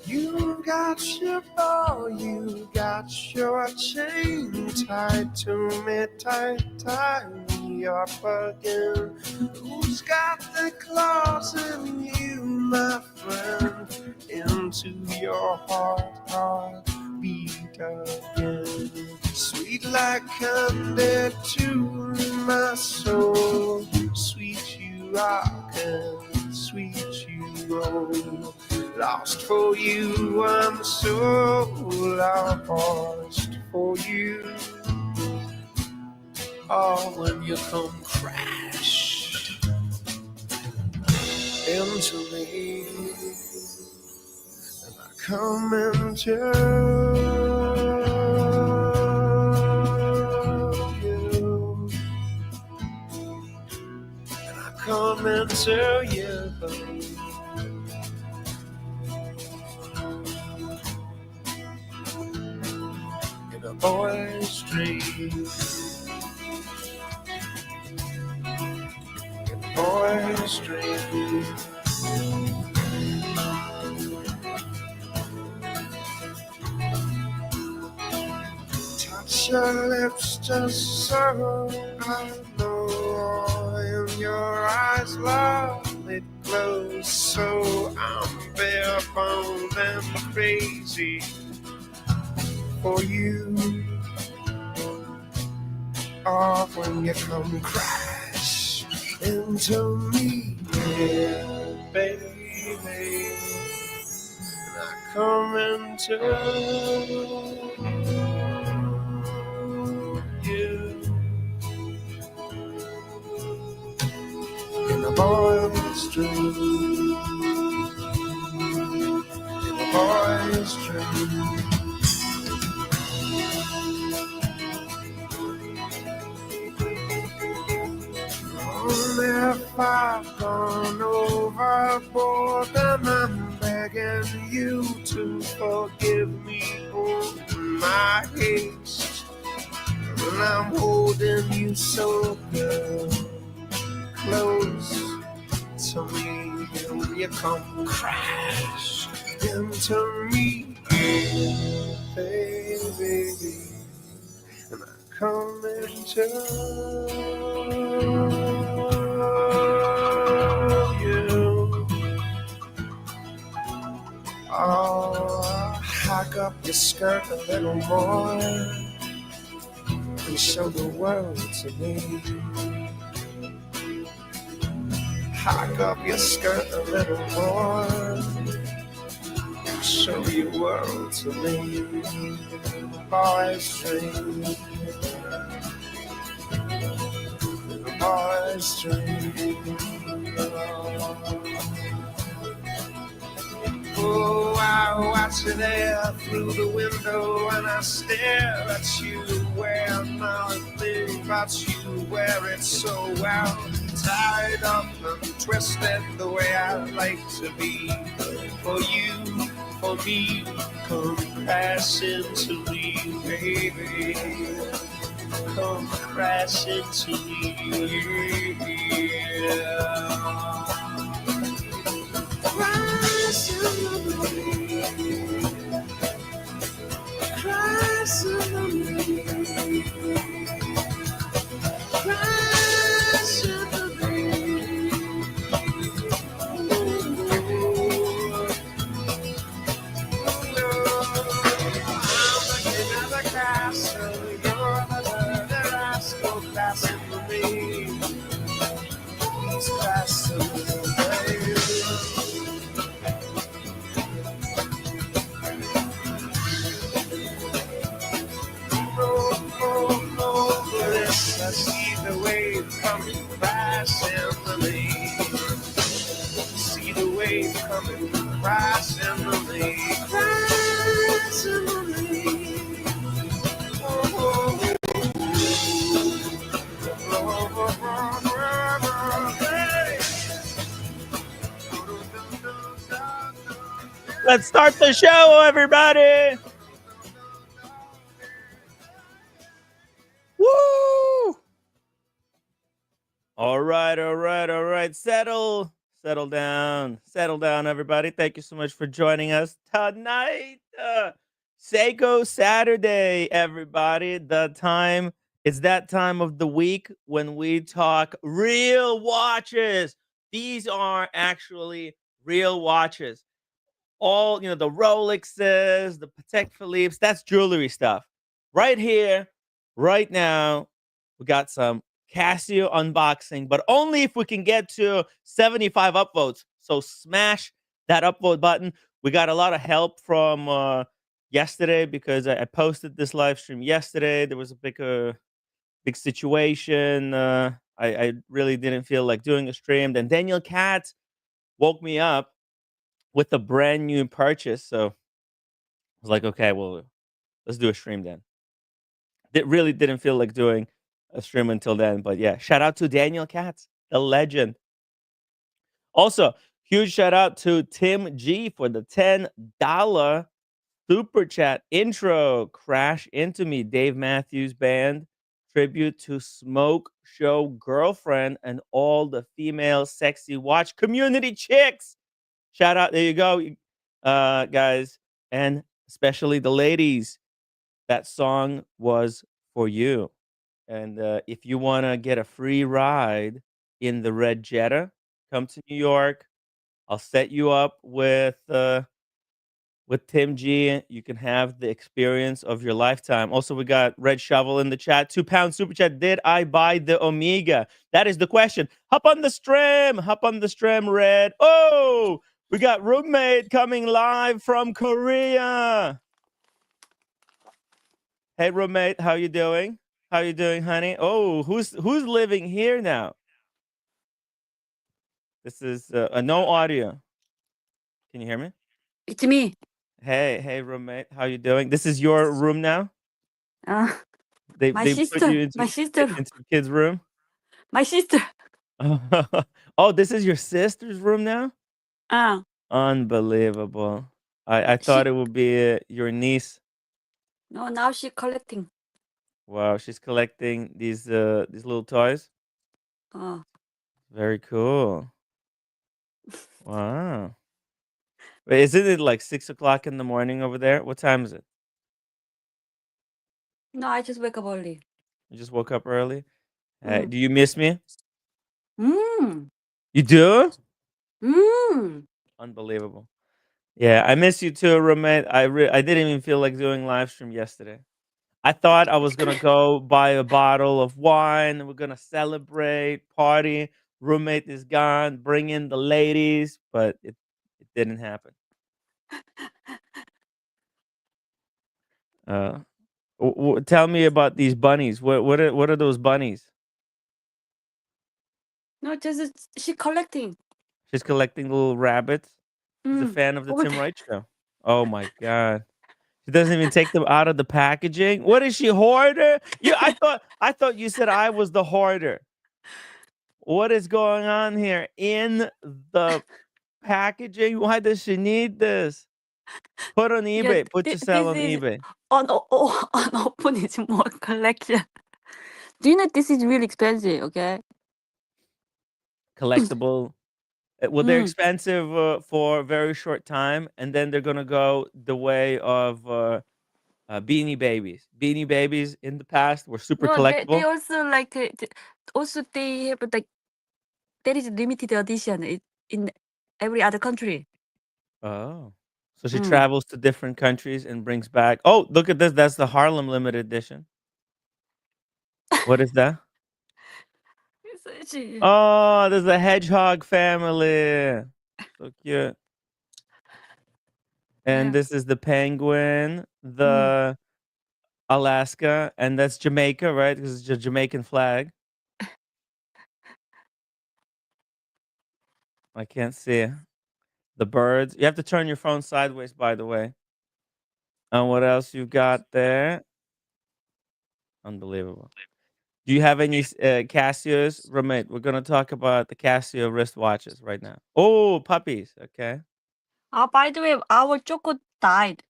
You got your ball, you got your chain tied to me, tie me up again. Who's got the claws in you, my friend? Into your heart beat again. Sweet like candy to my soul. Sweet you rock and sweet you roll. Lost for you, I'm so lost for you. Oh, when you come crash into me, and I come into you, and I come into you. A boy's dream, a boy's dream. Touch your lips just so I know. In your eyes, love, it glows so I'm bare boned and crazy for you. Oh, when you come crash into me, yeah, baby, and I come into you in a boy's dream, in a boy's dream. If I've gone overboard, then I'm begging you to forgive me for my haste. And I'm holding you so good, close to me, and you come crash into me, baby, and I come into you. Oh, hike up your skirt a little more and show the world to me. Hike up your skirt a little more and show your world to me. Boy's dream, boy's dream. Oh, I watch you there through the window and I stare at you where now I think about you where it's so well tied up and twisted the way I like to be. For you, for me, come crash into me, baby. Come crash into me, yeah. Crash into me, crash into me, crash into me. I'm the king of the castle, you're the rascal, crash into me. Please crash into me. I see the wave coming crashing to me. See the wave coming crashing to me. Crashing to me. Oh, oh, Let's start the show, everybody. Woo! All right, all right, all right. Settle down, everybody. Thank you so much for joining us tonight. Seiko Saturday, everybody. It's that time of the week when we talk real watches. These are actually real watches. All, the Rolexes, the Patek Philippe's, that's jewelry stuff. Right here, right now, we got some Casio unboxing, but only if we can get to 75 upvotes. So smash that upvote button. We got a lot of help from yesterday because I posted this live stream yesterday. There was a big situation. I really didn't feel like doing a stream. Then Daniel Katz woke me up with a brand new purchase. So I was like, okay, well, let's do a stream then. It really didn't feel like doing a stream until then. But yeah, shout out to Daniel Katz, the legend. Also, huge shout out to Tim G for the $10 super chat intro. Crash Into Me, Dave Matthews Band, tribute to Smoke Show Girlfriend and all the female sexy watch community chicks. Shout out. There you go, guys. And especially the ladies. That song was for you. And if you want to get a free ride in the red Jetta, come to New York. I'll set you up with Tim G. You can have the experience of your lifetime. Also, we got Red Shovel in the chat. £2 super chat. Did I buy the Omega? That is the question. Hop on the stream. Hop on the stream, Red. Oh, we got Roommate coming live from Korea. Hey, Roommate. How you doing? How you doing, honey? Oh, who's living here now? This is no audio. Can you hear me? It's me. Hey, Roommate. How you doing? This is your room now? Uh, They my put sister. you into My sister. into the kid's room? My sister. Oh, this is your sister's room now? Uh, Unbelievable. I thought it would be your niece. no, now she collecting. Wow, she's collecting these little toys. Uh, Very cool. Wow. Wait, isn't it like 6 o'clock in the morning over there? What time is it? no, I just wake up early. You just woke up early? Mm. Do you miss me? Mm. You do? Mm. Unbelievable. Yeah, I miss you too, roommate. I didn't even feel like doing live stream yesterday. I thought I was gonna go buy a bottle of wine and we're gonna celebrate, party. Roommate is gone, bring in the ladies, but it didn't happen. Tell me about these bunnies. What are those bunnies? No, just she collecting. She's collecting little rabbits. She's a Mm. fan of the Over Tim there. Wright show. Oh my god. She doesn't even take them out of the packaging. What is she, hoarder? I thought you said I was the hoarder. What is going on here in the packaging? Why does she need this? Put on Yeah, eBay. Put to sell on this is eBay. unopened is more collection. Do you know this is really expensive? Okay. Collectible. Well, they're Mm. expensive for a very short time, and then they're gonna go the way of Beanie Babies. Beanie Babies in the past were super No, they collectible. also like also they have like there is limited edition in every other country. Oh, so she Mm. travels to different countries and brings back. Oh, look at this. That's the Harlem limited edition. What is that? She- Oh, there's a hedgehog family. So cute. And Yeah. this is the penguin, the Alaska, and that's Jamaica, right? Because it's a Jamaican flag. I can't see the birds. You have to turn your phone sideways, by the way. And what else you got there? Unbelievable. Do you have any Casios? Roommate, we're gonna talk about the Casio wristwatches right now. Oh, puppies. Okay. By the way, our Choco died.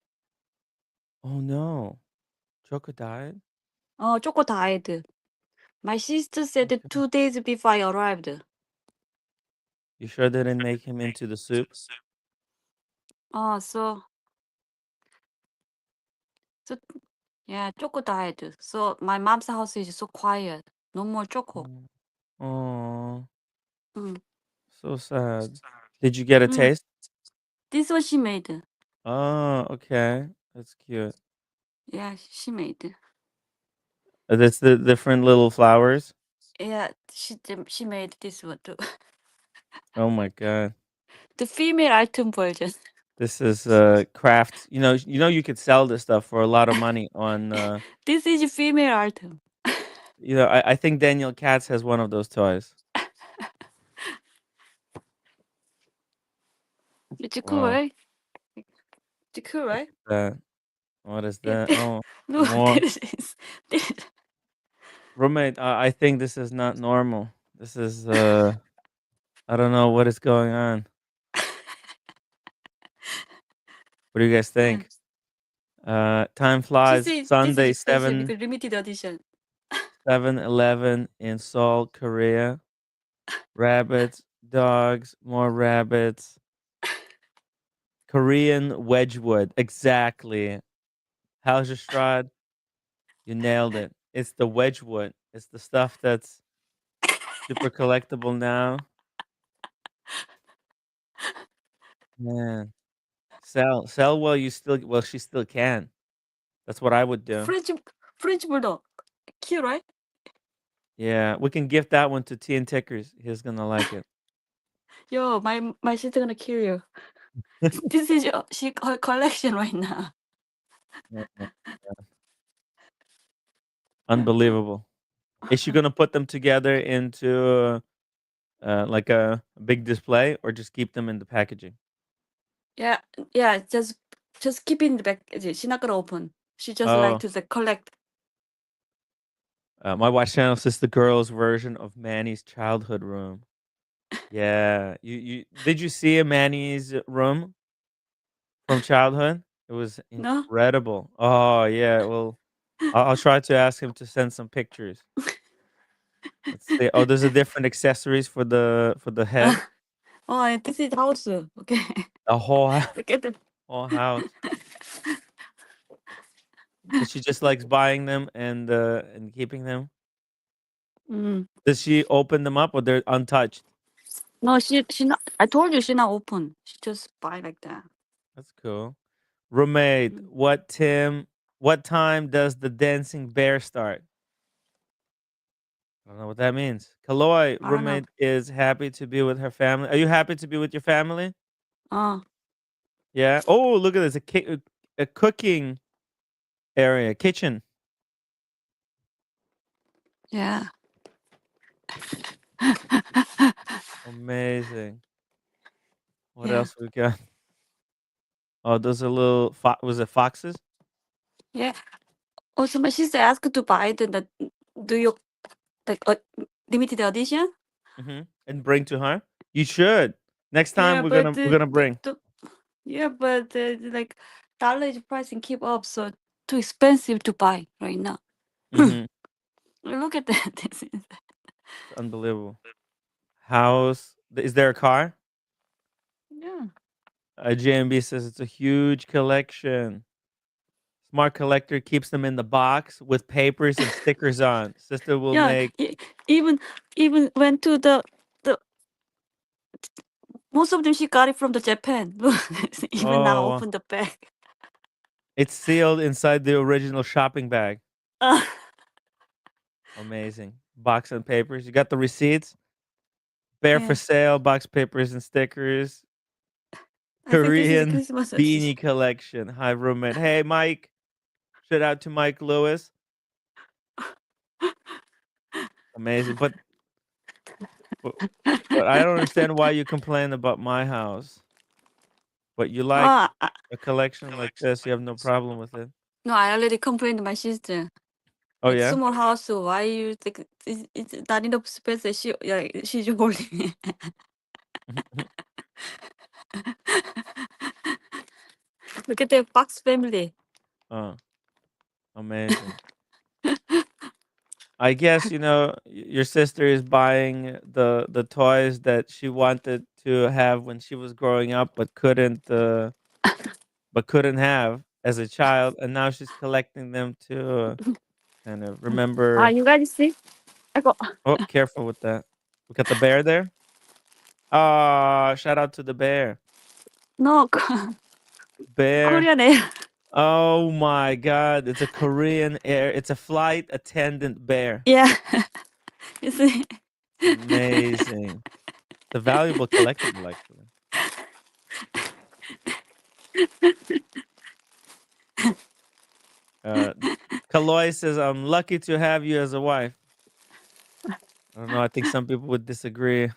Oh no, Choco died. Choco died. My sister said that 2 days before I arrived. You sure they didn't make him into the soup? So yeah, Choco died. So my mom's house is so quiet. No more Choco. Oh, Mm. so sad. Did you get a taste? This one she made. Oh, okay. That's cute. Yeah, she made. That's the different little flowers. Yeah, she made this one too. Oh my god. The female item version. This is craft. You could sell this stuff for a lot of money on This is female item. I think Daniel Katz has one of those toys. It's cool, Wow. right? It's cool, right? What is Yeah, that? Oh, look, more. this. Roommate, I think this is not normal. This is I don't know what is going on. What do you guys think? Time flies. This Sunday is special because limited edition. 7-Eleven in Seoul, Korea. Rabbits, dogs, more rabbits. Korean Wedgwood. Exactly. Halgestrad, you nailed it. It's the Wedgwood. It's the stuff that's super collectible now. Man. Sell while she still can. That's what I would do. French bulldog. Cute, right? Yeah, we can gift that one to T and Tickers. He's gonna like it. Yo, my sister gonna kill you. This is her collection right now. Oh my God. Unbelievable. Is she gonna put them together into like a big display, or just keep them in the packaging? Yeah, just keep it in the back. She's not gonna open. She just like Oh, to collect. my watch channel says the girls' version of Manny's childhood room. Yeah, you did you see a Manny's room from childhood? It was No? incredible. Oh yeah, well, I'll try to ask him to send some pictures. Let's see. Oh, there's a different accessories for the head. And this is house. Okay. A whole Look at the whole house. She just likes buying them and keeping them. Does she open them up or they're untouched? No, she not. I told you she not open. She just buy like that. That's cool. Roommate, what time does the dancing bear start? I don't know what that means. Kaloi, I don't know. roommate is happy to be with her family. Are you happy to be with your family? Yeah. Oh, look at this. A cooking area, kitchen. Yeah. Amazing. What Yeah. else we got? Oh, those are was it foxes? Yeah. Also, my sister asked to buy the do you like limited edition? And bring to her. You should. Next time Yeah, but we're gonna bring. like dollar pricing keep up, so too expensive to buy right now. Mm-hmm. Look at that. This is It's unbelievable. House. Is there a car? yeah. JMB says it's a huge collection. Smart collector keeps them in the box with papers and stickers on. Sister will Yeah, make. even went to the most of them she got it from the Japan. Even now Oh, open the bag. it's sealed inside the original shopping bag. Uh, Amazing. Box and papers. You got the receipts. Bear for yeah. sale. Box papers and stickers. I think this is a Korean Christmas edition. beanie collection. Hi, roommate. Hey, Mike. Shout out to Mike Lewis. Amazing. But I don't understand why you complain about my house. But you like a collection like this. You have no problem with it. No, I already complained to my sister. Oh, Like yeah? small house, why you think it's not enough space? She's holding. Look at the Fox family. Oh, amazing. I guess your sister is buying the toys that she wanted to have when she was growing up, but couldn't have as a child, and now she's collecting them to kind of remember. You guys see? 아이고. Oh, careful with that. We got the bear there. Ah, shout out to the bear. No, Bear. Korean air. Oh my God! It's a Korean air. It's a flight attendant bear. Yeah. You see? Amazing. It's a valuable collectible, actually. Uh, Kaloy says, "I'm lucky to have you as a wife." I don't know. I think some people would disagree.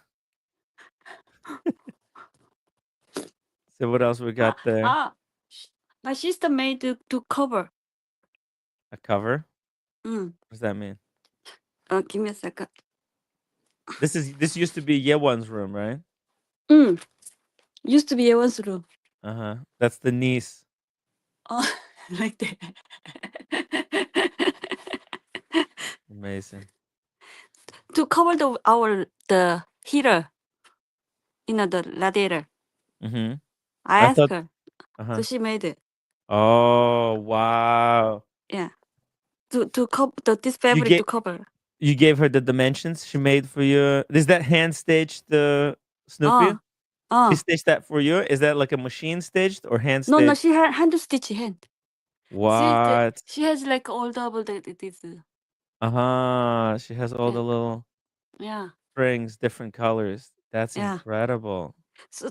So what else we got there? My sister made to cover. A cover. Mm. What does that mean? Give me a second. This used to be Yewon's room, right? Mm. Used to be Ewan's room. That's the niece. Oh, like that. Amazing. To cover the heater, the radiator. Mm-hmm. I I asked thought. her, so she made it. Oh wow! Yeah. To cover this You fabric get to cover. You gave her the dimensions she made for you. Is that hand staged, the Snoopy? She stitched that for you? Is that like a machine staged or hand No, staged? she had hand to stitch hand. See, What? she has like all double this. She has all the little Yeah. strings, different colors. That's Yeah. incredible. So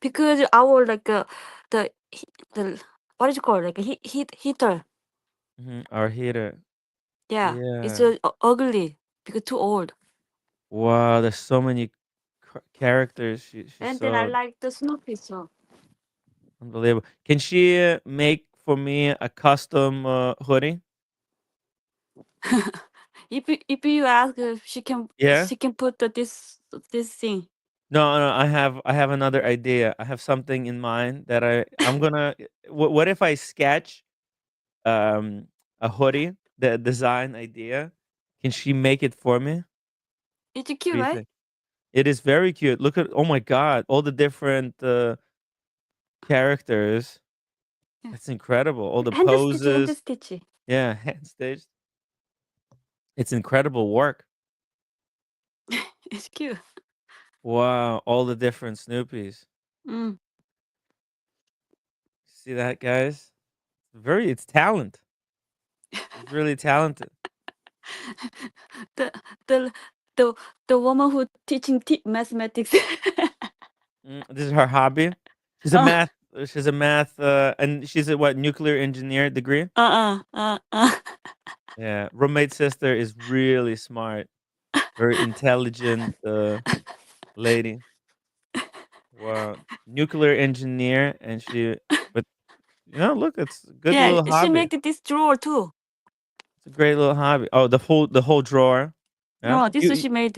because our the what is it called, like a heater. Our heater. Yeah. It's Yeah. ugly because too old. Wow, there's so many characters she And then I sewed. like the Snoopy, so Unbelievable. Can she make for me a custom hoodie? if you ask her, she can Yeah. put this thing. No, no, I have another idea. I have something in mind that I'm gonna. What if I sketch a hoodie, the design idea? Can she make it for me? It's What cute, do you right? think? It is very cute. Look at, oh my God, all the different characters. Yeah. That's incredible. All the Hand poses. stitch. Yeah, hand staged. It's incredible work. It's cute. Wow, all the different Snoopies. Mm. See that, guys? It's talent. It's really talented. the the the woman who teaching mathematics. This is her hobby. She's a uh, math. She's a math, and she's a what, nuclear engineer degree. Yeah, roommate sister is really smart, very intelligent lady. Wow, nuclear engineer, and but look, it's a good Yeah, little she hobby. made this drawer too. It's a great little hobby. Oh, the whole drawer. Yeah, No, this is what she made.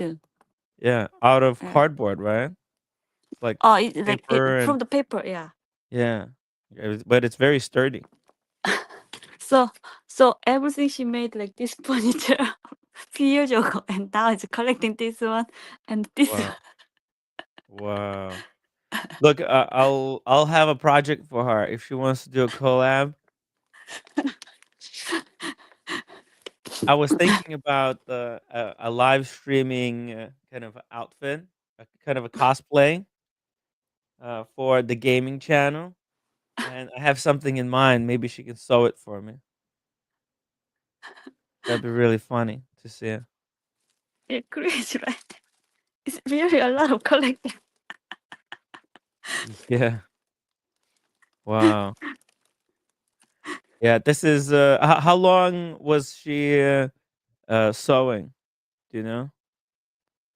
yeah, out of Yeah. cardboard, right? It's like Oh, it's like paper from and the paper. Yeah. yeah, but it's very sturdy. So everything she made like this furniture few years ago, and now it's collecting this one and this Wow. one. Wow. Look, I'll have a project for her if she wants to do a collab. I was thinking about a live streaming kind of outfit, kind of a cosplay for the gaming channel, and I have something in mind. Maybe she can sew it for me. That'd be really funny to see. Yeah, crazy, right? It's really a lot of collecting. Yeah. Wow. Yeah. This is how long was she sewing? Do you know?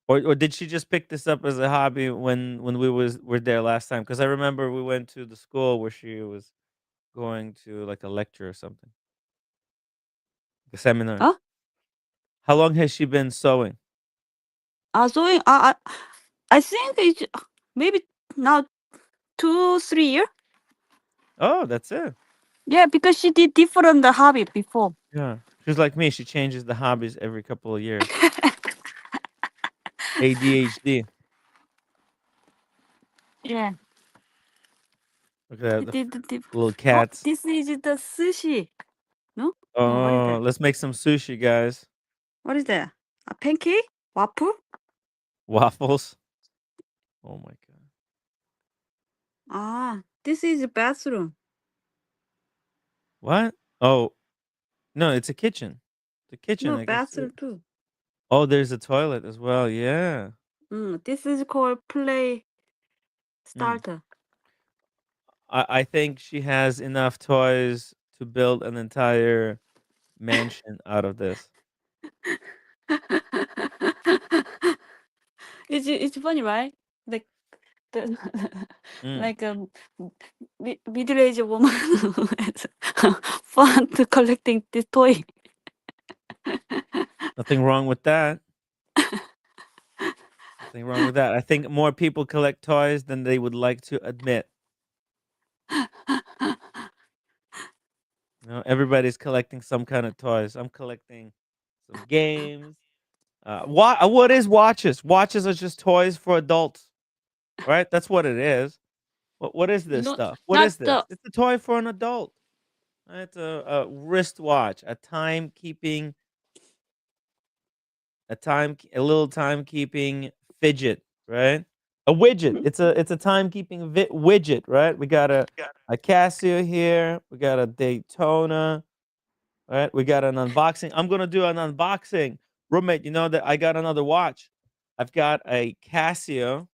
Or did she just pick this up as a hobby when were there last time? Because I remember we went to the school where she was going to like a lecture or something, a seminar. Huh? How long has she been sewing? So I think it's maybe now 2-3 years. Oh, that's it. Yeah, because she did different hobby before. Yeah. She's like me. She changes the hobbies every couple of years. ADHD. Yeah. Look at It that. did the Little Oh, cats. this is the sushi. No? What is Oh, that? let's make some sushi, guys. What is that? A pancake? Waffle? Waffles. Oh my god. Ah, this is a bathroom. What? Oh, no, it's a kitchen. The kitchen, No, I can see bathroom it. too. Oh, there's a toilet as well. Yeah. This is called play Mm. starter. I think she has enough toys to build an entire mansion out of this. It's funny, right? Like the Mm. like middle-aged woman has fun to collecting this toy. Nothing wrong with that. Nothing wrong with that. I think more people collect toys than they would like to admit. You know, everybody's collecting some kind of toys. I'm collecting some games. What is watches? Watches are just toys for adults, right? That's what it is. What is this No, stuff? What not is this? the. It's a toy for an adult. It's a wristwatch, a timekeeping, a little timekeeping fidget, right? A widget. It's a timekeeping widget, right? We got a Casio here. We got a Daytona. Right? We got an unboxing. I'm gonna do an unboxing. Roommate, you know that I got another watch. I've got a Casio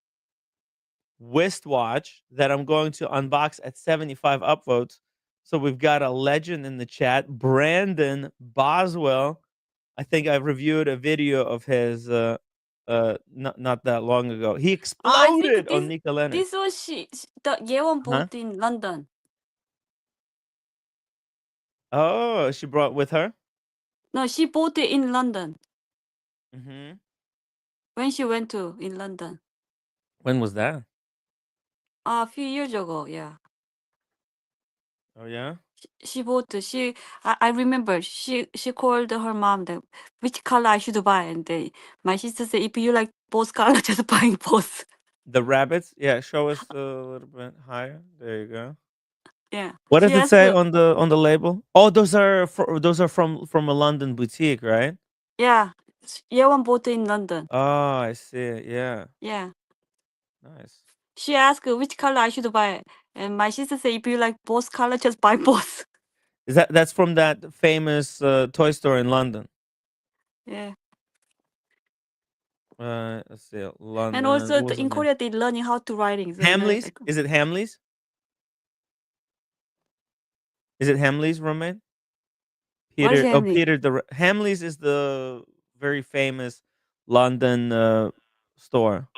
wristwatch that I'm going to unbox at 75 upvotes. So we've got a legend in the chat, Brandon Boswell. I think I've reviewed a video of his not that long ago. He I think exploded on Nika Leonard. this was the Yeon Huh? bought in London. Oh, she brought with her? No, she bought it in London Hmm. when she went to in London. When was that? A few years ago, yeah. Oh yeah? She bought I remember she called her mom that which color I should buy, and my sister said if you like both color just buying both. The rabbits? Yeah, show us a little bit higher. There you go. Yeah. What She does it asked say on the label? Oh, those are from a London boutique, right? yeah. Yeon bought in London. Oh, I see it. Yeah. Yeah. Nice. She asked which color I should buy, and my sister said if you like both color just buy both. That's from that famous toy store in London? Yeah. Let's see. And London. also What was the in name? Korea they learning how to writing. So Hamleys? Is it Hamleys? Is it Hamleys, roommate? what is Peter. Oh, happening? Peter. Hamleys is the very famous London store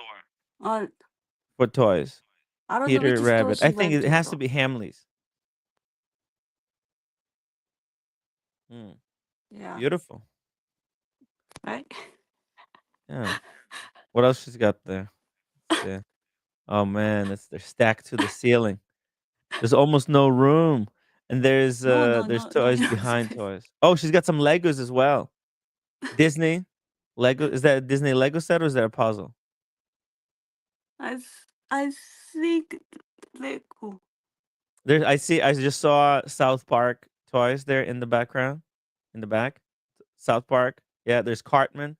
Uh, for toys. I don't know Peter which store Rabbit. she I think went it to has to though. be Hamleys. Mm, Yeah. beautiful. Right. Yeah. What else she's got there? Let's see. Oh man, they're stacked to the ceiling. There's almost no room, and No, no, there's no, no, toys no behind space. toys. Oh, she's got some Legos as well. Disney Lego. Is that a Disney Lego set or is that a puzzle? I think Lego. There, I see. I just saw South Park toys there in the background, in the back. South Park. Yeah, there's Cartman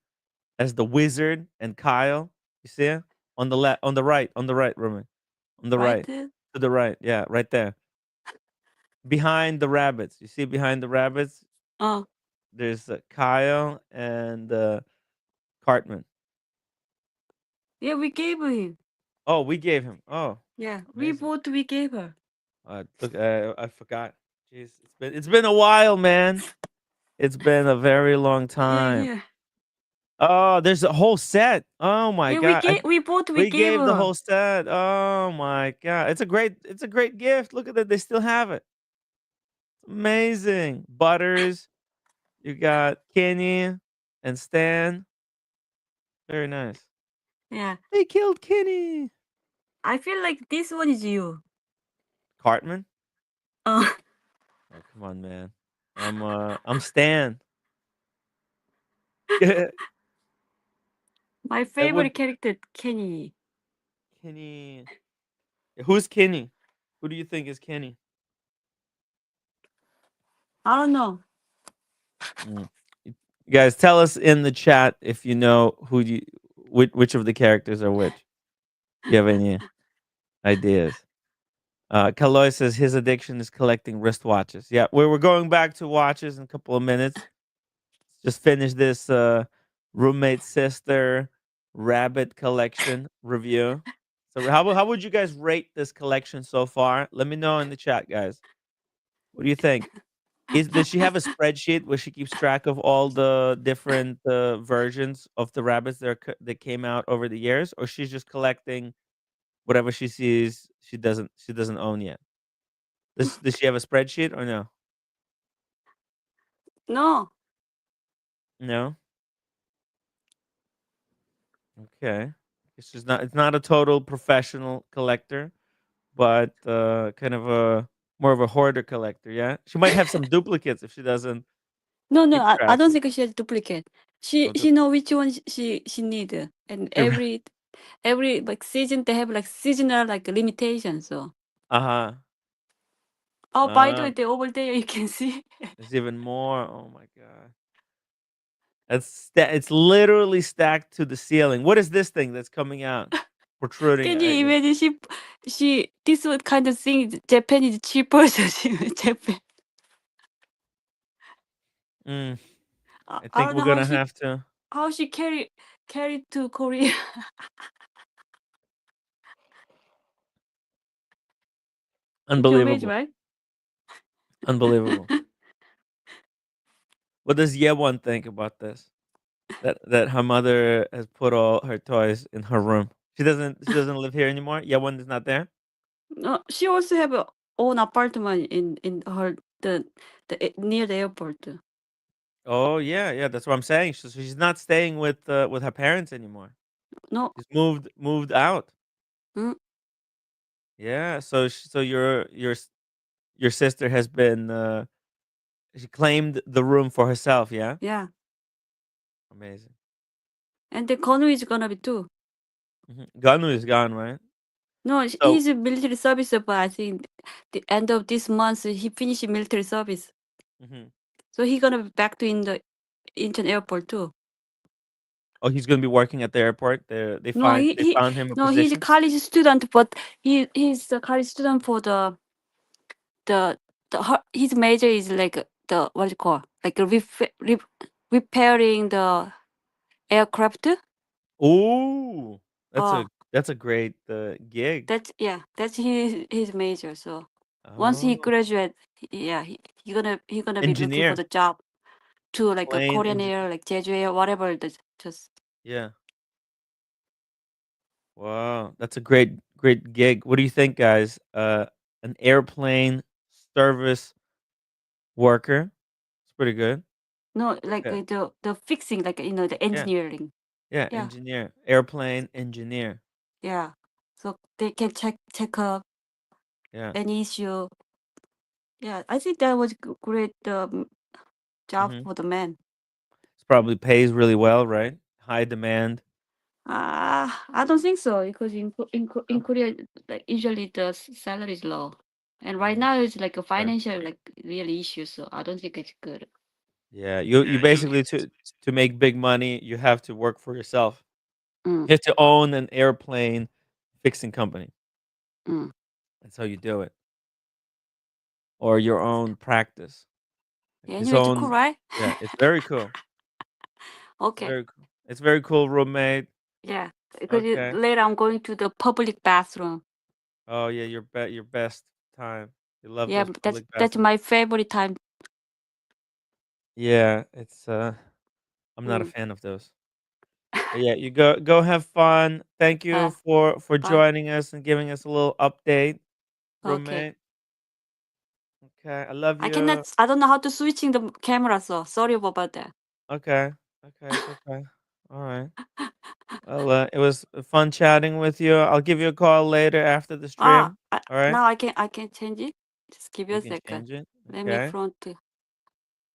as the wizard and Kyle. You see it? On the left, on the right, Roman. On the Right right. there. To the right. Yeah, right there. Behind the rabbits. You see behind the rabbits? Uh, There's Kyle and Cartman. yeah, we gave him. Oh, we gave him. Oh, Yeah, amazing. we gave her. Look, I forgot. Jeez, it's been a while, man. It's been a very long Yeah, time. yeah. Oh, there's a whole set. Oh my Yeah, god. we We gave gave the her. whole set. Oh my god. It's a great gift. Look at that. They still have it. Amazing. Butters. You got Kenny and Stan. Very nice. Yeah. They killed Kenny. I feel like this one is you. Cartman? Uh, Oh, come on, man. I'm Stan. It My would favorite character, Kenny. Kenny. Who's Kenny? Who do you think is Kenny? I don't know. Mm. You guys, tell us in the chat if you know which of the characters are which. You have any ideas? Kaloy says his addiction is collecting wristwatches. Yeah, we're going back to watches in a couple of minutes. Just finish this roommate sister rabbit collection review. So how would you guys rate this collection so far? Let me know in the chat, guys. What do you think? Does she have a spreadsheet where she keeps track of all the different versions of the rabbits that came out over the years, or she's just collecting whatever she sees she doesn't own yet? Does she have a spreadsheet or no? No, No. Okay. It's not a total professional collector, but kind of a more of a hoarder collector. Yeah, she might have some duplicates if she doesn't no. keep I track. don't think she has duplicate. Oh, She know which one she need, and every like season they have like seasonal like limitation. So uh huh. oh, by the way, Uh, the over there you can see. there's even more. Oh my god. It's literally stacked to the ceiling. What is this thing that's coming out, protruding? Can you imagine she this what kind of thing Japanese cheaper Japan. Mm, I I think don't we're know gonna have to. how she carry to Korea. Could you imagine, Unbelievable, right? unbelievable. What does Yewon think about this? That her mother has put all her toys in her room. She doesn't live here anymore. Yewon is not there. No, she also have a own apartment in her near the airport. Oh yeah, yeah. That's what I'm saying. She's not staying with her parents anymore. No, She's moved out. mm, Yeah. So your sister has been she claimed the room for herself. Yeah. yeah, Amazing. and the Konu is gonna be too. Ganu is gone, right? No, So he's a military service, but I think the end of this month he finished military service, mhm. so he gonna be back to in the Incheon airport too. Oh, he's gonna be working at the airport. No, They found him a he's a position. college student, but he's a college student for the his major is like the what you call like repairing the aircraft. Ooh, Uh, that's a great gig. that's his major. So once he Oh, graduate, yeah, he gonna be looking for engineer, the job to like a plane Korean engineer. Air, like Jeju Air, whatever. Just Yeah. Wow, that's a great gig. What do you think, guys? An airplane service worker. It's pretty good. no, like Yeah, the fixing, like the yeah, engineering. yeah. Yeah, Engineer, airplane engineer. yeah. So they can check up Yeah. any issue. Yeah, I think that was great job hmm for the man. It's probably pays really well, right? High demand. I don't think so because in Oh, Korea, like usually the salary is low, and right mm, now it's like a sure. financial like real issue. So I don't think it's good. Yeah, you basically to make big money, you have to work for yourself. Mm, You have to own an airplane fixing company. mm. That's how you do it, or your own practice. Like Yeah, his anyway, it's cool, own. right? Yeah, it's very cool. It's Okay, very cool. It's very cool, roommate. yeah. Because Okay. later I'm going to the public bathroom. Oh yeah, your best time. You love Yeah, those but public that's bathrooms. my favorite time. Yeah, it's I'm not a Mm. fan of those. But yeah, you go have fun. Thank you Uh, for bye. joining us and giving us a little update, Okay. roommate. Okay, I love I cannot. you. I don't know how to switching the camera, so sorry about that. Okay. Okay, it's okay. All right. Well, it was fun chatting with you. I'll give you a call later after the stream. All right? Now I can change it. Just give you You a can second. change it. Let me Okay. front.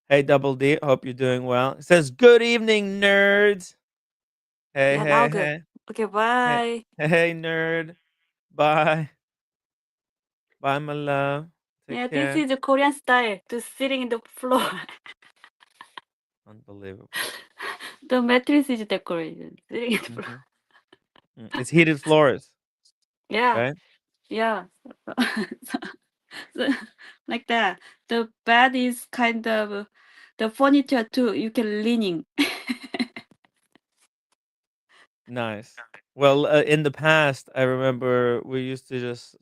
Hey, Double D. Hope you're doing well. It says, "Good evening, nerds." Hey, Yeah, now hey, good. hey, Okay, hey, bye. hey, nerd. Bye, bye, my love. Take Yeah, this care. is the Korean style, to sitting in the floor. Unbelievable. The mattress is decorated. Sitting in the floor. It's heated floors, Yeah, right? yeah. So, like that. The bed is kind of the furniture too. You can leaning. Nice. Well, in the past, I remember we used to just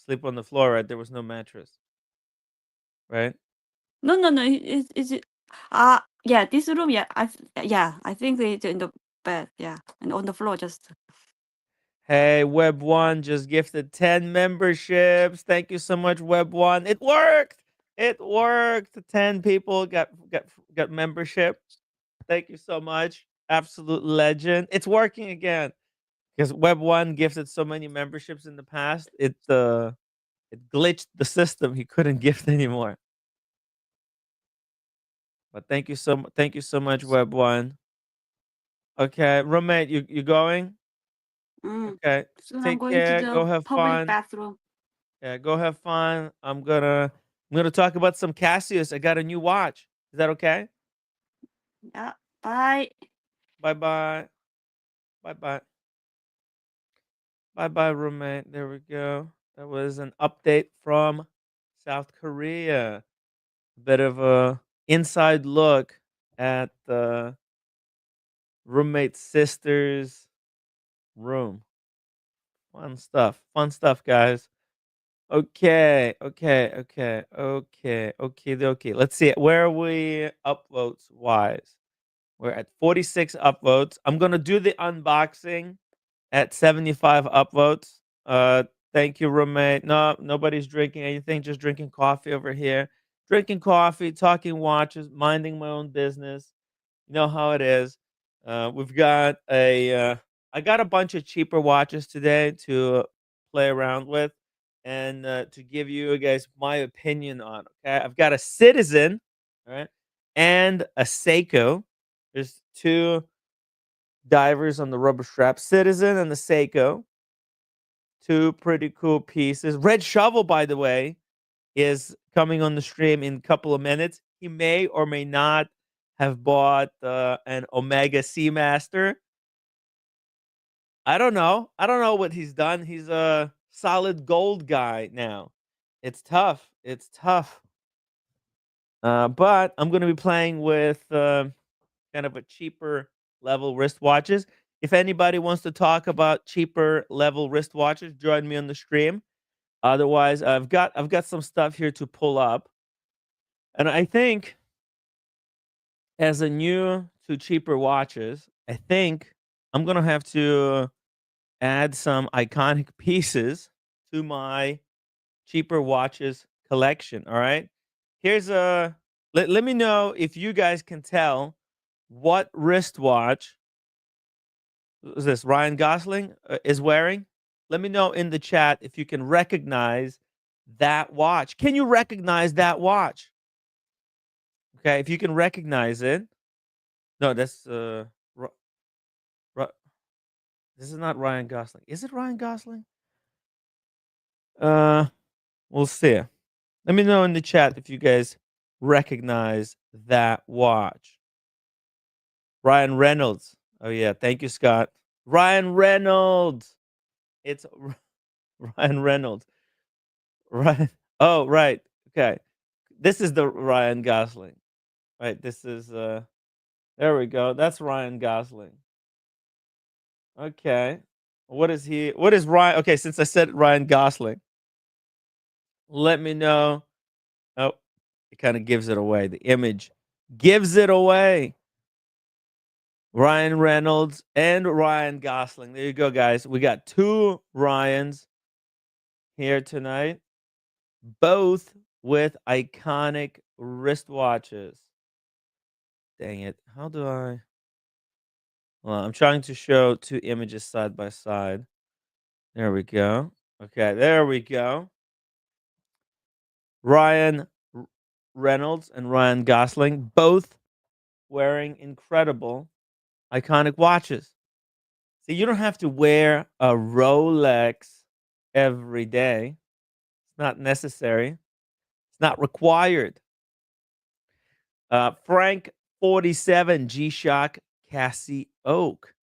sleep on the floor, right? There was no mattress, right? No, no, no. Is it? Yeah. This room. Yeah. Yeah. I think it's in the bed. Yeah, and on the floor just. Hey, Web One just gifted 10 memberships. Thank you so much, Web One. It worked. It worked. 10 people got membership. Thank you so much. Absolute legend. It's working again. Because Web One gifted so many memberships in the past, it glitched the system. He couldn't gift anymore. But thank you so much, Web One. Okay, roommate, you going? Okay, Soon I'm take going to care. the Go have public fun. bathroom. Yeah, go have fun. I'm gonna talk about some Casios. I got a new watch. Is that okay? Yeah. Bye. Bye bye. Bye bye. Bye bye, roommate. There we go. That was an update from South Korea. A bit of a inside look at the roommate's sister's room. Fun stuff. Fun stuff, guys. Okay, okay. Let's see. Where are we upvotes wise? We're at 46 upvotes. I'm gonna do the unboxing at 75 upvotes. Thank you, roommate. No, nobody's drinking anything, just drinking coffee over here. Drinking coffee, talking watches, minding my own business. You know how it is. We've got I got a bunch of cheaper watches today to play around with and to give you guys my opinion on. Okay, I've got a Citizen, all right, and a Seiko. There's two divers on the rubber strap, Citizen and the Seiko. Two pretty cool pieces. Red Shovel, by the way, is coming on the stream in a couple of minutes. He may or may not have bought an Omega Seamaster. I don't know. I don't know what he's done. He's a solid gold guy now. It's tough. It's tough. But I'm going to be playing with kind of a cheaper level wristwatches. If anybody wants to talk about cheaper level wristwatches, join me on the stream. Otherwise, I've got some stuff here to pull up, and I think as a new to cheaper watches, I think I'm gonna have to add some iconic pieces to my cheaper watches collection. All right, here's a let me know if you guys can tell what wristwatch is this Ryan Gosling is wearing. Let me know in the chat if you can recognize that watch. Can you recognize that watch? Okay, if you can recognize it. No, that's Ru- Ru- this is not Ryan Gosling. Is it Ryan Gosling? Uh, we'll see. Let me know in the chat if you guys recognize that watch. Ryan Reynolds. Oh yeah, thank you, Scott. Ryan Reynolds. It's Ryan Reynolds. Right. Oh, right. Okay. This is the Ryan Gosling. Right. This is there we go. That's Ryan Gosling. Okay. What is Ryan? Okay, since I said Ryan Gosling, let me know. Oh, it kind of gives it away. The image gives it away. Ryan Reynolds and Ryan Gosling. There you go, guys. We got two Ryans here tonight, both with iconic wristwatches. Dang it. How do I? Well, I'm trying to show two images side by side. There we go. Okay, there we go. Ryan Reynolds and Ryan Gosling, both wearing incredible, iconic watches. See, you don't have to wear a Rolex every day. It's not necessary. It's not required. Frank 47 G-Shock Cassie Oak.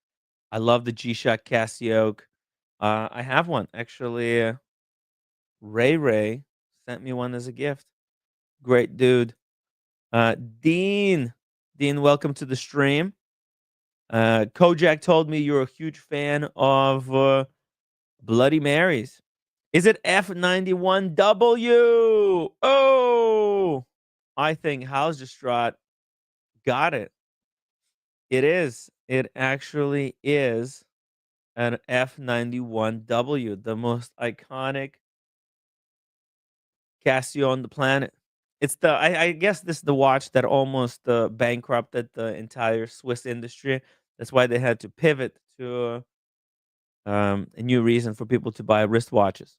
I love the G-Shock Cassie Oak. I have one actually. Ray sent me one as a gift. Great dude. Dean, welcome to the stream. Kojak told me you're a huge fan of Bloody Marys. Is it F91W? Oh, I think House Distraught got it. It is. It actually is an F91W, the most iconic Casio on the planet. It's the I guess this is the watch that almost bankrupted the entire Swiss industry. That's why they had to pivot to a new reason for people to buy wristwatches.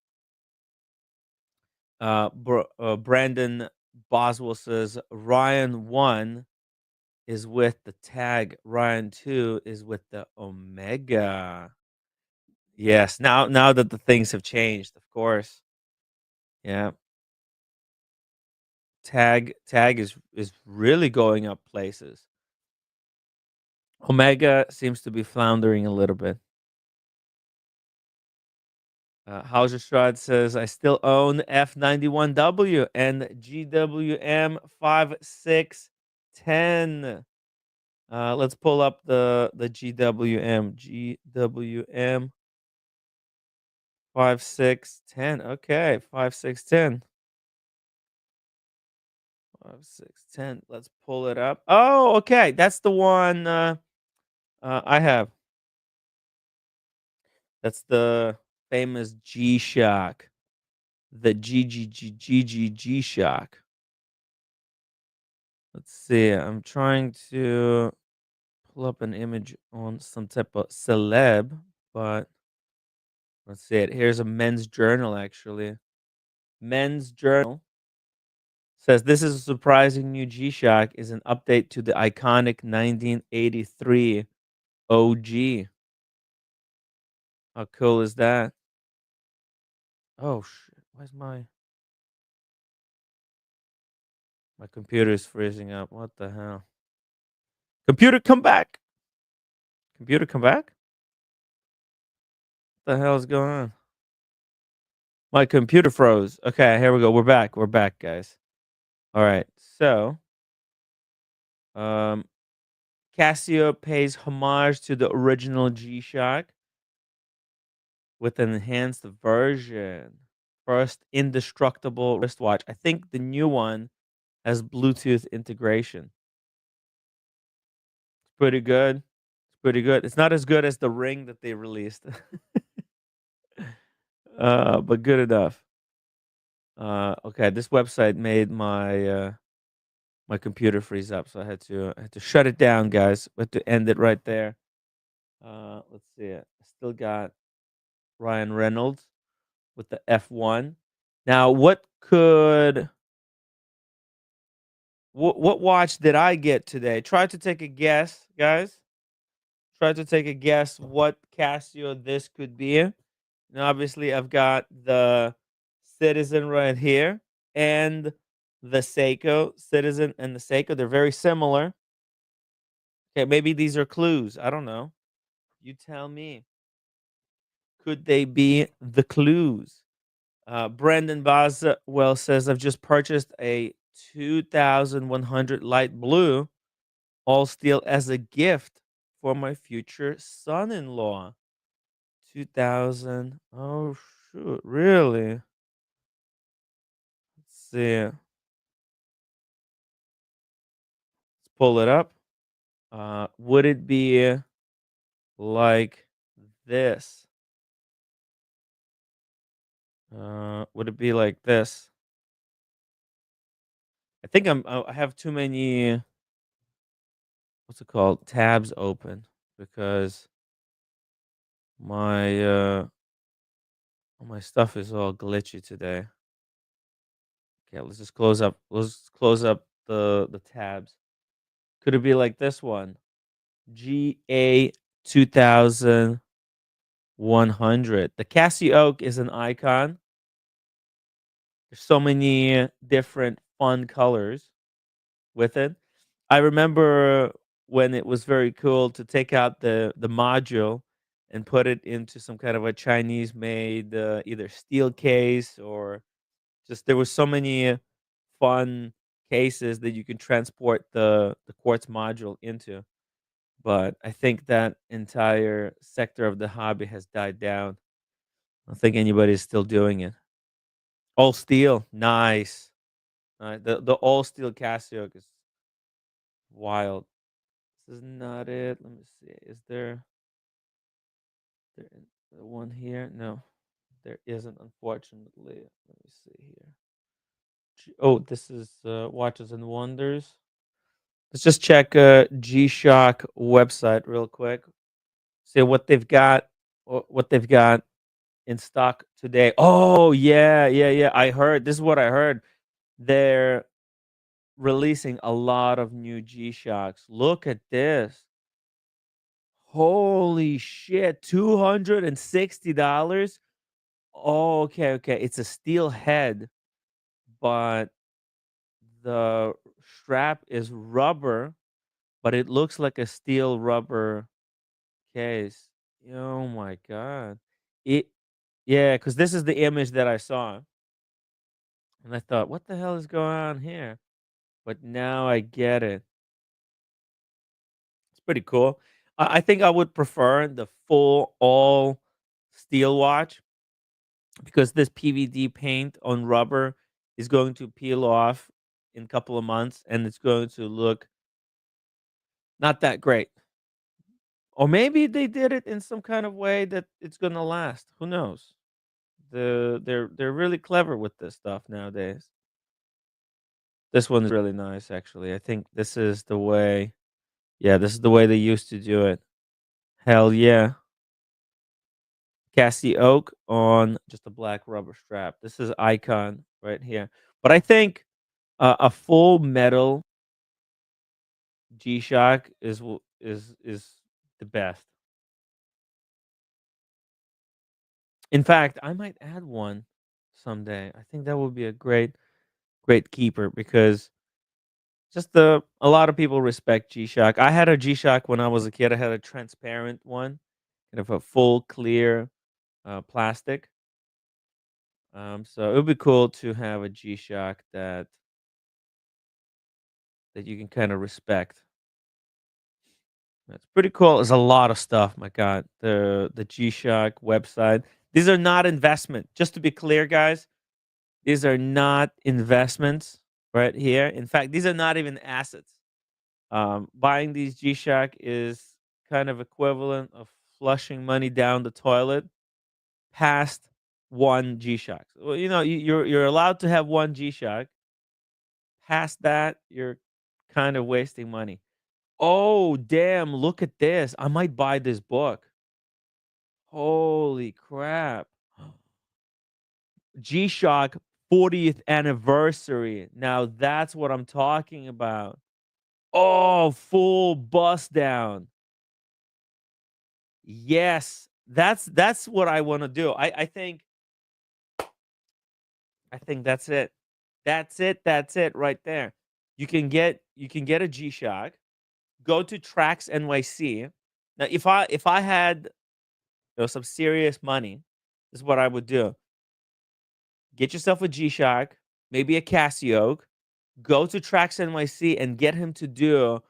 Brandon Boswell says Ryan 1 is with the tag, Ryan 2 is with the Omega. Yes, now that the things have changed, of course. Yeah. Tag is really going up places. Omega seems to be floundering a little bit. Hauser Strad says, I still own F91W and GWM 5610. Let's pull up the GWM. GWM 5610. Okay, 5610. 5610. Let's pull it up. Oh, okay. That's the one I have. That's the famous G-Shock. The G-Shock. Let's see. I'm trying to pull up an image on some type of celeb, but let's see it. Here's a Men's Journal, actually. Men's Journal says this is a surprising new G-Shock is an update to the iconic 1983 OG. How cool is that? Oh shit! Where's my computer is freezing up? What the hell? Computer, come back! Computer, come back! What the hell is going on? My computer froze. Okay, here we go. We're back. We're back, guys. All right. So, um, Casio pays homage to the original G-Shock with an enhanced version. First indestructible wristwatch. I think the new one has Bluetooth integration. It's pretty good. It's pretty good. It's not as good as the ring that they released. But good enough. Okay, this website made my computer freeze up, so I had to shut it down, guys. We had to end it right there. Let's see. I still got Ryan Reynolds with the F1. Now, what watch did I get today? Try to take a guess, guys. Try to take a guess what Casio this could be. And obviously, I've got the Citizen right here and the Seiko Citizen and the Seiko. They're very similar. Okay, maybe these are clues. I don't know. You tell me. Could they be the clues? Brandon Boswell says, I've just purchased a 2100 light blue all steel as a gift for my future son-in-law. 2000. Oh, shoot. Really? Let's see. Let's pull it up. Would it be like this? Would it be like this? I think I have too many, what's it called, tabs open because my stuff is all glitchy today. Okay, let's just close up. Let's close up the tabs. Could it be like this one? GA 2100. The Cassie Oak is an icon. There's so many different fun colors with it. I remember when it was very cool to take out the module and put it into some kind of a Chinese made either steel case or just there was so many fun cases that you can transport the quartz module into. But I think that entire sector of the hobby has died down. I don't think anybody's still doing it. All steel, nice. The all steel Casio is wild. This is not it. Let me see. Is there one here? No, there isn't. Unfortunately, let me see here. Oh, this is Watches and Wonders. Let's just check G-Shock website real quick. See what they've got. What they've got in stock today. Oh yeah, yeah, yeah. I heard. This is what I heard. They're releasing a lot of new G-Shocks. Look at this. Holy shit, $260. Oh, okay, okay. It's a steel head, but the strap is rubber, but it looks like a steel rubber case. Oh my god. It Yeah, because this is the image that I saw. And I thought, what the hell is going on here? But now I get it. It's pretty cool. I think I would prefer the full all steel watch because this PVD paint on rubber is going to peel off in a couple of months and it's going to look not that great. Or maybe they did it in some kind of way that it's going to last. Who knows? They're really clever with this stuff nowadays. This one's really nice actually. I think this is the way. Yeah, this is the way they used to do it. Hell yeah. Cassie Oak on just a black rubber strap. This is icon right here. But I think a full metal G-Shock is the best. In fact, I might add one someday. I think that would be a great keeper because just the a lot of people respect G-Shock. I had a G-Shock when I was a kid. I had a transparent one, kind of a full clear plastic. So it would be cool to have a G-Shock that you can kind of respect. That's pretty cool. There's a lot of stuff. My God, the G-Shock website. These are not investment. Just to be clear, guys, these are not investments right here. In fact, these are not even assets. Buying these G-Shock is kind of equivalent of flushing money down the toilet past one G-Shock. Well, you're allowed to have one G-Shock. Past that, you're kind of wasting money. Oh, damn, look at this. I might buy this book. Holy crap. G-Shock 40th anniversary. Now that's what I'm talking about. Oh, full bust down. Yes. That's what I want to do. I think that's it. That's it right there. You can get a G-Shock, go to Tracks NYC. Now if I had some serious money, this is what I would do. Get yourself a G-Shock, maybe a Casio, go to Tracks NYC and get him to do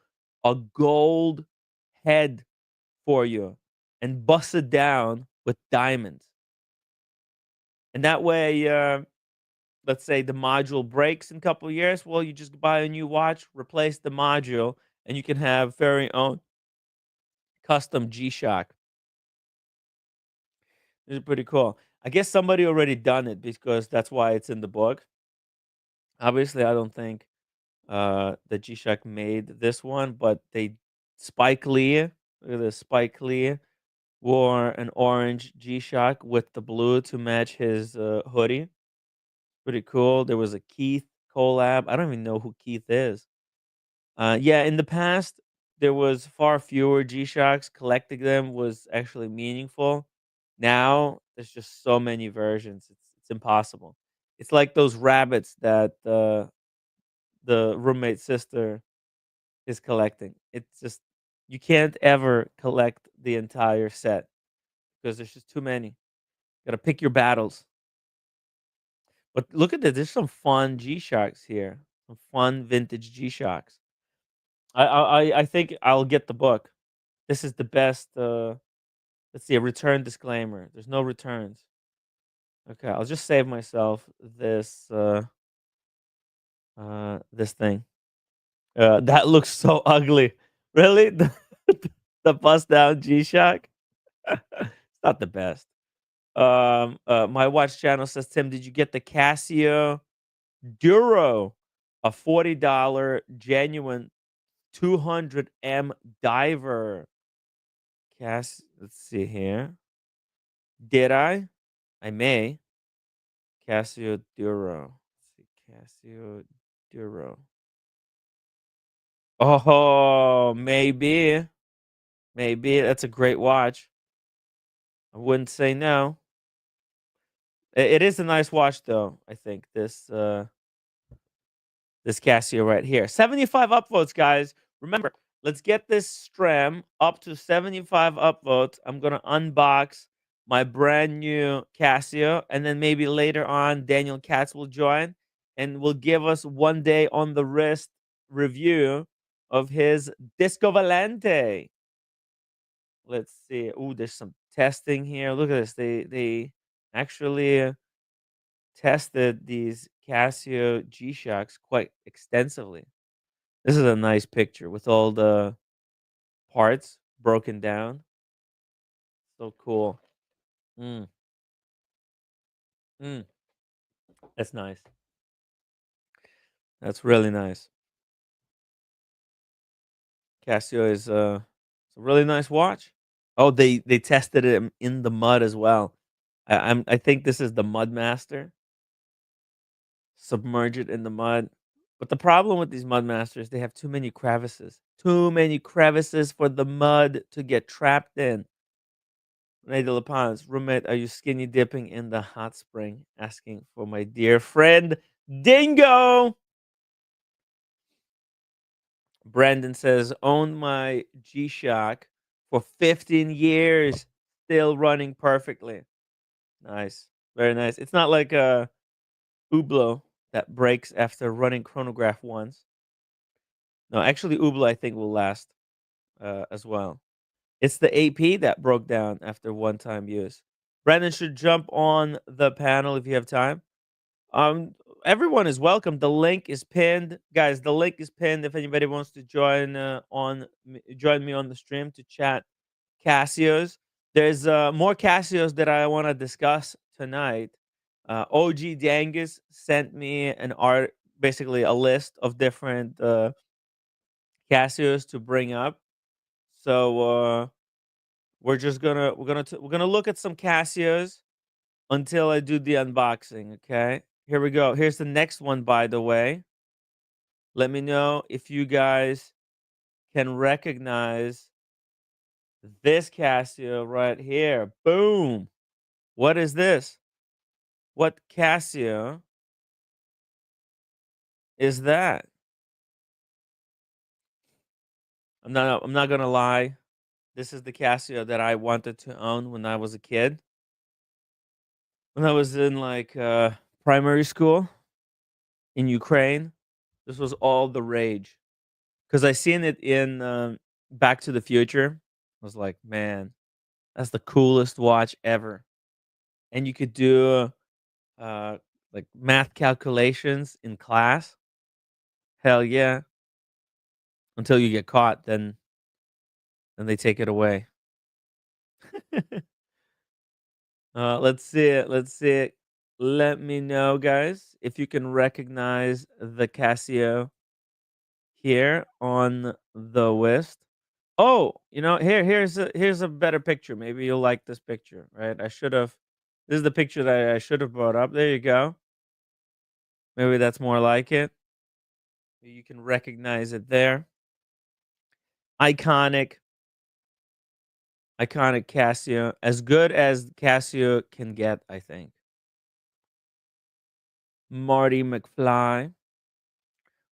a gold head for you and bust it down with diamonds. And that way, let's say the module breaks in a couple of years, well, you just buy a new watch, replace the module, and you can have very own custom G-Shock. This is pretty cool. I guess somebody already done it because that's why it's in the book. Obviously, I don't think the G-Shock made this one, but they Spike Lee, look at this, Spike Lee wore an orange G-Shock with the blue to match his hoodie. Pretty cool. There was a Keith collab. I don't even know who Keith is. Yeah, in the past, there was far fewer G-Shocks. Collecting them was actually meaningful. Now, there's just so many versions. It's impossible. It's like those rabbits that the roommate's sister is collecting. It's just you can't ever collect the entire set because there's just too many. Gotta pick your battles. But look at this. There's some fun G-Shocks here. Some fun vintage G-Shocks. I think I'll get the book. This is the best. Let's see, a return disclaimer. There's no returns. Okay, I'll just save myself this thing. That looks so ugly. Really, the bust down G Shock. It's not the best. My watch channel says, Tim, did you get the Casio Duro, a $40 genuine 200M diver? Let's see here. Did I? I may. Casio Duro. Let's see. Casio Duro. Oh, maybe. Maybe. That's a great watch. I wouldn't say no. It is a nice watch though, I think. This Casio right here. 75 upvotes, guys. Remember, let's get this stream up to 75 upvotes. I'm going to unbox my brand new Casio. And then maybe later on, Daniel Katz will join and will give us one day on the wrist review of his Disco Valente. Let's see. Ooh, there's some testing here. Look at this. They actually tested these Casio G-Shocks quite extensively. This is a nice picture with all the parts broken down. So cool. Mm, mm, that's nice. That's really nice. Casio is it's a really nice watch. Oh, they tested it in the mud as well. I think this is the Mud Master. Submerge it in the mud. But the problem with these Mud Masters, they have too many crevices. Too many crevices for the mud to get trapped in. Renee de La Paz, roommate, are you skinny dipping in the hot spring? Asking for my dear friend Dingo. Brandon says, owned my G Shock for 15 years, still running perfectly. Nice. Very nice. It's not like a Hublot that breaks after running chronograph once. No, actually, Hublot I think will last as well. It's the AP that broke down after one-time use. Brandon should jump on the panel if you have time. Everyone is welcome. The link is pinned, guys. The link is pinned. If anybody wants to join join me on the stream to chat Casios. There's more Casios that I want to discuss tonight. OG Dangus sent me an art, basically a list of different Casios to bring up. So we're gonna look at some Casios until I do the unboxing. Okay, here we go. Here's the next one, by the way. Let me know if you guys can recognize this Casio right here. Boom. What is this? What Casio is that? I'm not gonna lie. This is the Casio that I wanted to own when I was a kid. When I was in like primary school in Ukraine, this was all the rage. Because I seen it in Back to the Future. I was like, man, that's the coolest watch ever. And you could do uh, like math calculations in class. Hell yeah! Until you get caught, then they take it away. Let's see it. Let's see it. Let me know, guys, if you can recognize the Casio here on the list. Oh, here's a better picture. Maybe you'll like this picture, right? This is the picture that I should have brought up. There you go. Maybe that's more like it. You can recognize it there. Iconic Casio. As good as Casio can get, I think. Marty McFly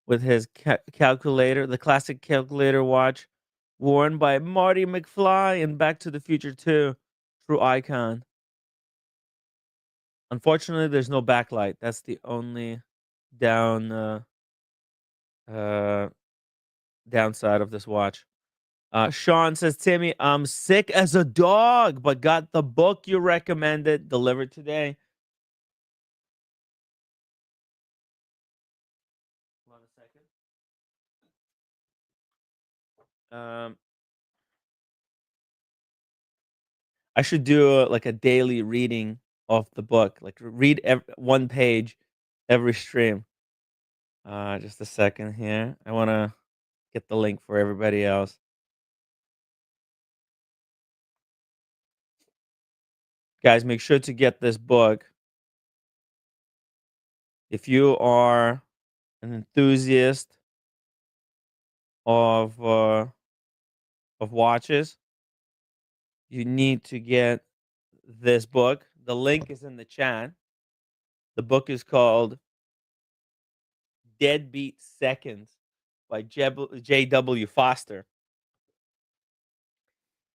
with his calculator, the classic calculator watch worn by Marty McFly in Back to the Future 2. True icon. Unfortunately, there's no backlight. That's the only downside of this watch. Sean says, Timmy, I'm sick as a dog, but got the book you recommended delivered today. Hold on a second. I should do like a daily reading of the book, like read one page every stream. Just a second here. I want to get the link for everybody else. Guys, make sure to get this book. If you are an enthusiast of watches, you need to get this book. The link is in the chat. The book is called Deadbeat Seconds by J.W. Foster.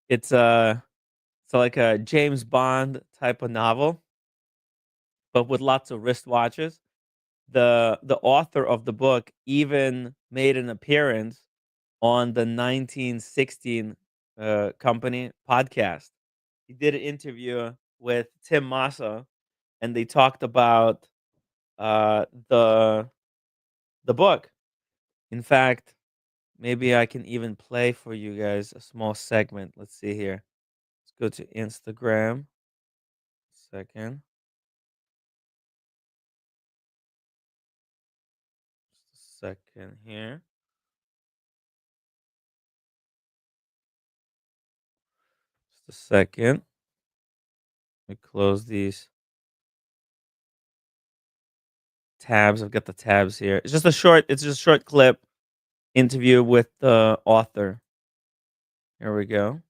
It's like a James Bond type of novel, but with lots of wristwatches. The author of the book even made an appearance on the 1916 company podcast. He did an interview with Tim Massa, and they talked about the book. In fact, maybe I can even play for you guys a small segment. Let's see here. Let's go to Instagram. Second. Just a second here. Just a second. Let me close these tabs. I've got the tabs here. It's just a short clip interview with the author. Here we go.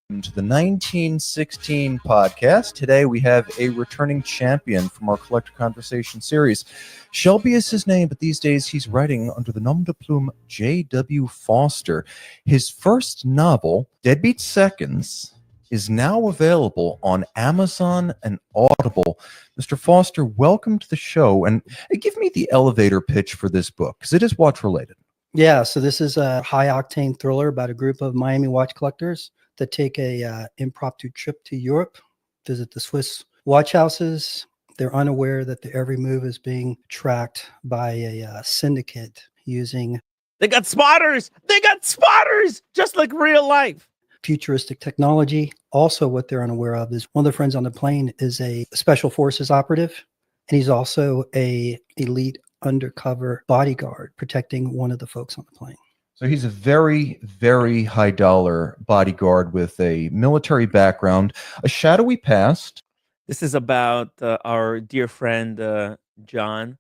To the 1916 podcast. Today we have a returning champion from our Collector Conversation series. Shelby is his name, but these days he's writing under the nom de plume J.W. Foster. His first novel, Deadbeat Seconds, is now available on Amazon and Audible. Mr. Foster, welcome to the show. And give me the elevator pitch for this book, because it is watch related. Yeah, so this is a high-octane thriller about a group of Miami watch collectors that take a impromptu trip to Europe, visit the Swiss watch houses. They're unaware that their every move is being tracked by a syndicate using... They got spotters! They got spotters! Just like real life. Futuristic technology. Also, what they're unaware of is one of their friends on the plane is a special forces operative, and he's also a elite undercover bodyguard protecting one of the folks on the plane. So he's a very, very high dollar bodyguard with a military background, a shadowy past. This is about our dear friend John.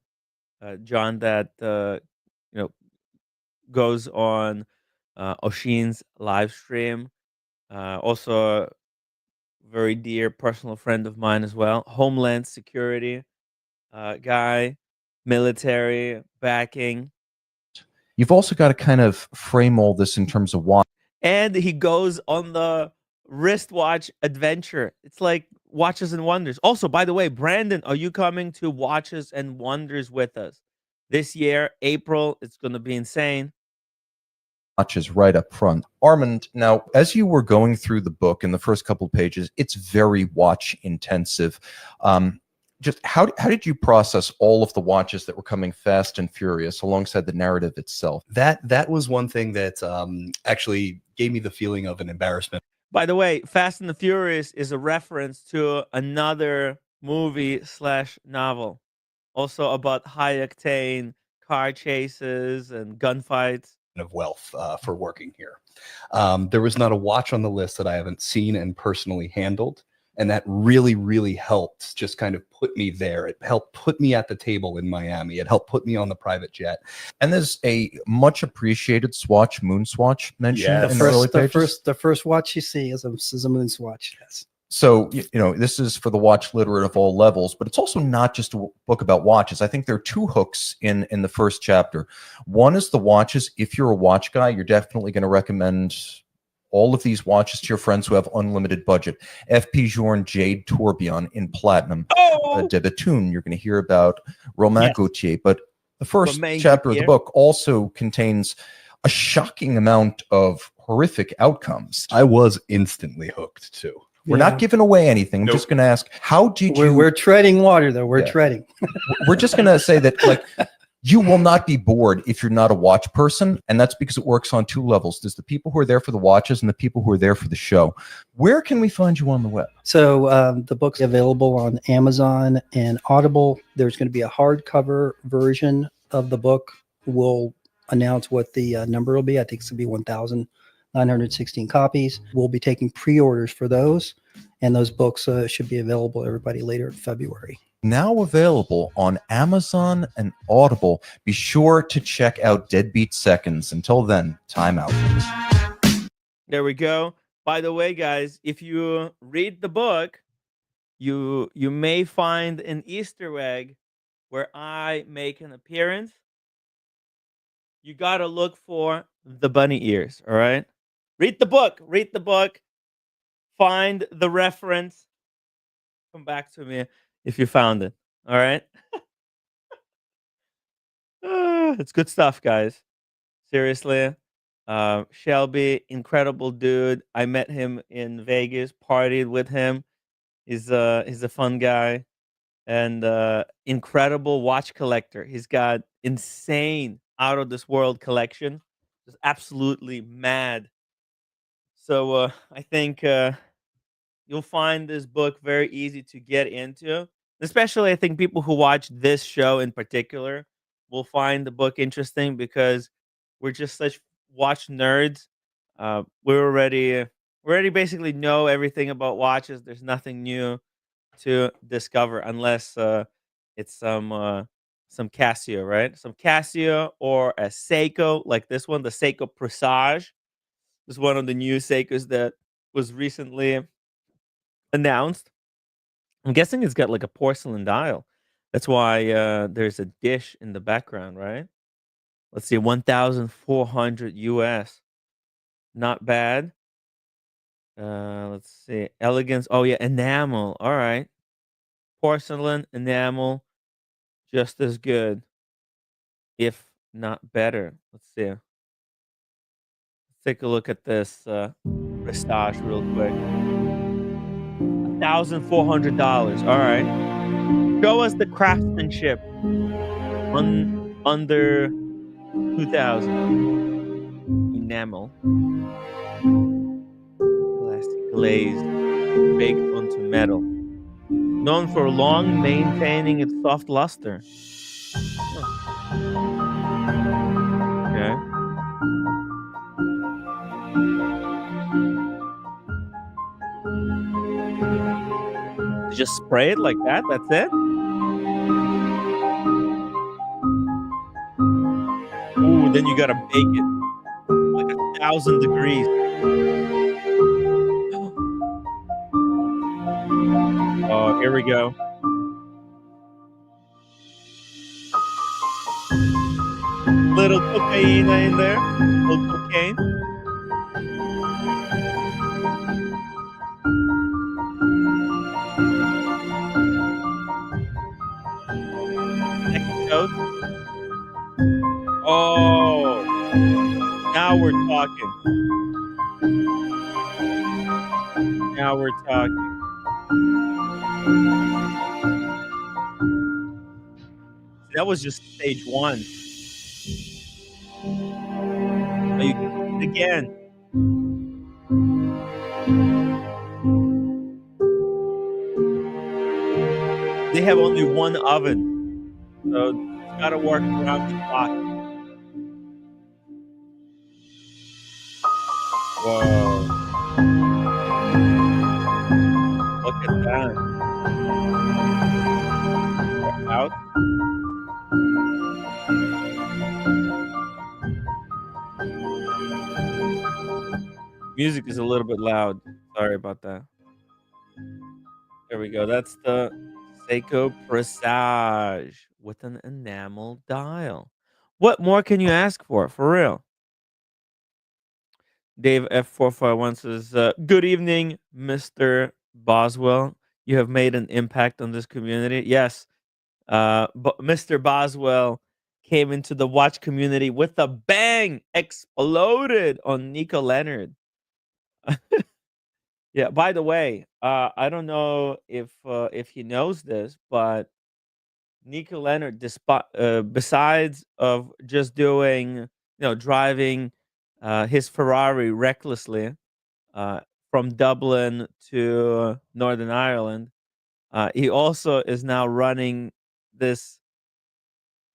John that goes on Oshin's live stream. Also a very dear personal friend of mine as well. Homeland Security guy, military backing. You've also got to kind of frame all this in terms of why. And he goes on the wristwatch adventure. It's like Watches and Wonders. Also, by the way, Brandon, are you coming to Watches and Wonders with us this year, April? It's going to be insane. Watches right up front. Armand, now, as you were going through the book in the first couple of pages, it's very watch intensive. Just how did you process all of the watches that were coming fast and furious alongside the narrative itself? That was one thing that actually gave me the feeling of an embarrassment. By the way, Fast and the Furious is a reference to another movie / novel, also about high octane car chases and gunfights. Of wealth for working here. There was not a watch on the list that I haven't seen and personally handled. And that really, really helped just kind of put me there. It helped put me at the table in Miami. It helped put me on the private jet. And there's a much appreciated swatch, moon swatch, mentioned Yes. in the early the pages. first watch you see is a moon swatch. Yes. So, this is for the watch literate of all levels, but it's also not just a book about watches. I think there are two hooks in the first chapter. One is the watches. If you're a watch guy, you're definitely going to recommend all of these watches to your friends who have unlimited budget. F.P. Journe Jade Tourbillon in platinum. De Bethune, you're going to hear about Romain Gaultier. But the first Romain chapter of the Gaultier. book also contains a shocking amount of horrific outcomes. I was instantly hooked too. We're not giving away anything. I'm Nope. just going to ask, how did you... We're treading water, though. We're Yeah. treading. We're just going to say that, like, you will not be bored if you're not a watch person, and that's because it works on two levels. There's the people who are there for the watches and the people who are there for the show. Where can we find you on the web? So the book's available on Amazon and Audible. There's going to be a hardcover version of the book. We'll announce what the number will be. I think it's going to be 1,916 copies. We'll be taking pre-orders for those, and those books should be available to everybody later in February. Now available on Amazon and Audible. Be sure to check out Deadbeat Seconds. Until then, time out. There we go. By the way, guys, if you read the book, you may find an Easter egg where I make an appearance. You got to look for the bunny ears, all right? Read the book. Read the book. Find the reference. Come back to me if you found it, all right? It's good stuff, guys. Seriously. Shelby, incredible dude. I met him in Vegas, partied with him. He's a fun guy and incredible watch collector. He's got insane out of this world collection. Just absolutely mad. So I think you'll find this book very easy to get into. Especially I think people who watch this show in particular will find the book interesting because we're just such watch nerds. We already basically know everything about watches. There's nothing new to discover unless it's some Casio, right? Some Casio or a Seiko like this one, the Seiko Presage. This is one of the new Seikos that was recently announced. I'm guessing it's got like a porcelain dial. That's why there's a dish in the background, right? Let's see, 1,400 US. Not bad. Let's see, elegance. Oh yeah, enamel. All right, porcelain, enamel, just as good, if not better. Let's see. Let's take a look at this Prestige real quick. $1,400. All right. Show us the craftsmanship under 2,000. Enamel, plastic glazed, baked onto metal. Known for long maintaining its soft luster. Okay. Just spray it like that? That's it? Ooh, then you gotta bake it like 1,000 degrees. Oh, here we go. Little cocaine in there. Little cocaine. Second coat. Oh, now we're talking. Now we're talking. That was just stage one. Oh, you can do it again. They have only one oven, so it's got to work around the clock. Whoa. Look at that. We're out. Music is a little bit loud. Sorry about that. There we go. That's the Seiko Presage with an enamel dial. What more can you ask for real? Dave F451 says, "Good evening, Mr. Boswell. You have made an impact on this community." Yes, but Mr. Boswell came into the watch community with a bang, exploded on Nico Leonard. Yeah. By the way, I don't know if he knows this, but Nico Leonard, despite besides of just doing, driving his Ferrari recklessly uh, from Dublin to Northern Ireland, he also is now running this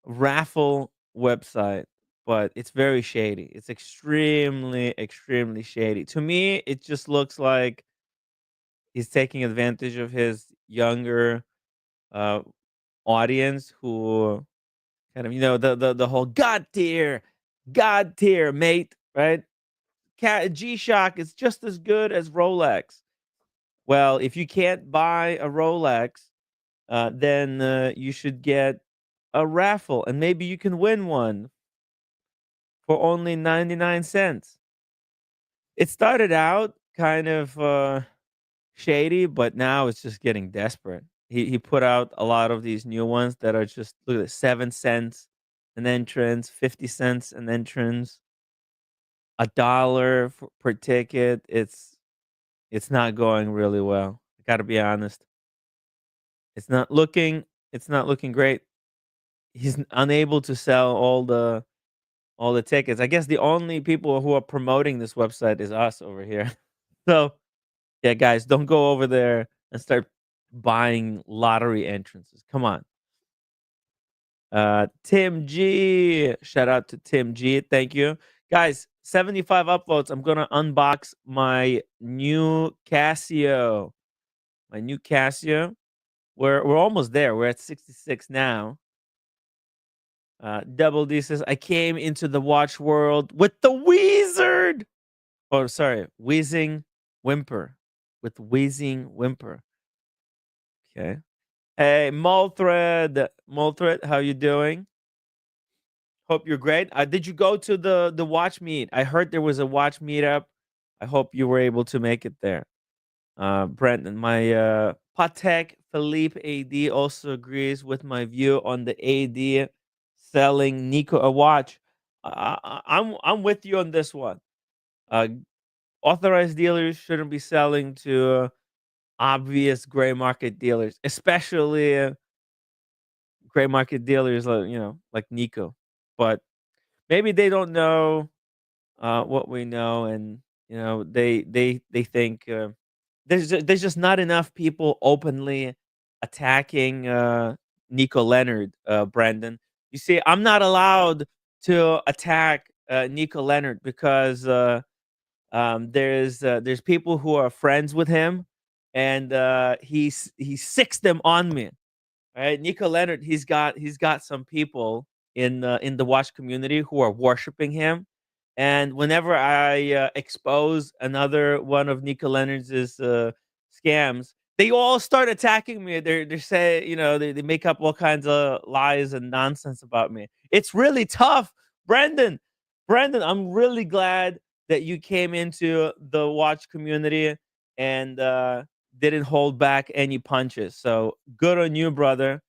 raffle website, but it's very shady. It's extremely, extremely shady. To me, it just looks like he's taking advantage of his younger uh, audience who kind of, the whole God tier, mate, right? G Shock is just as good as Rolex. Well, if you can't buy a Rolex, then you should get a raffle, and maybe you can win one for only 99 cents. It started out kind of shady, but now it's just getting desperate. He put out a lot of these new ones that are just, look at this, 7 cents an entrance, 50 cents an entrance, $1 per ticket. It's not going really well. I got to be honest. It's not looking it's not looking great. He's unable to sell all the tickets. I guess the only people who are promoting this website is us over here. So, yeah, guys, don't go over there and start buying lottery entrances. Come on. Tim G. Shout out to Tim G. Thank you. Guys, 75 upvotes. I'm gonna unbox my new Casio. My new Casio. We're almost there. We're at 66 now. Double D says, I came into the watch world with the wizard. Oh, sorry, wheezing whimper. With wheezing whimper. Okay. Hey, Molthred, how you doing? Hope you're great. Did you go to the watch meet? I heard there was a watch meetup. I hope you were able to make it there. Brendan, my Patek Philippe AD also agrees with my view on the AD selling Nico a watch. I'm with you on this one. Authorized dealers shouldn't be selling to obvious gray market dealers, especially gray market dealers, like Nico. But maybe they don't know what we know, and they think there's just not enough people openly attacking Nico Leonard. Brandon, you see, I'm not allowed to attack Nico Leonard because there's people who are friends with him, and he sicks them on me. Right, Nico Leonard, he's got some people in the watch community who are worshiping him, and whenever I expose another one of Nico Leonard's scams, they all start attacking me. They say, they make up all kinds of lies and nonsense about me. It's really tough, Brendan. Brendan, I'm really glad that you came into the watch community and didn't hold back any punches. So good on you, brother.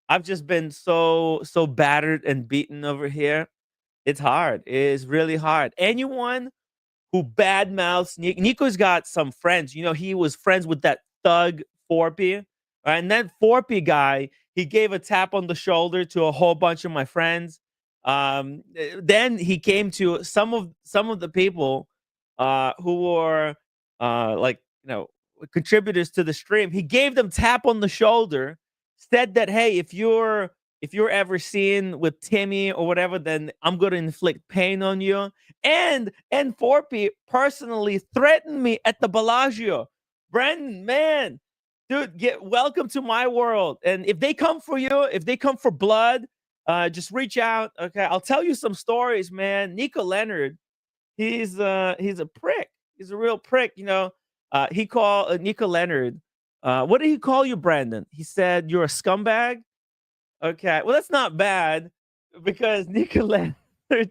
I've just been so battered and beaten over here. It's hard. It's really hard. Anyone who badmouths Nico's got some friends. He was friends with that thug Forpy. Right? And that Forpy guy, he gave a tap on the shoulder to a whole bunch of my friends. Then he came to some of the people who were like, contributors to the stream. He gave them tap on the shoulder, said that, hey, if you're ever seen with Timmy or whatever, then I'm going to inflict pain on you. And Forpy personally threatened me at the Bellagio. Brandon, man, dude, welcome to my world. And if they come for you, if they come for blood, just reach out. Okay, I'll tell you some stories, man. Nico Leonard, he's a prick. He's a real prick. He called Nico Leonard. What did he call you, Brandon? He said you're a scumbag. Okay, well that's not bad because Nico Leonard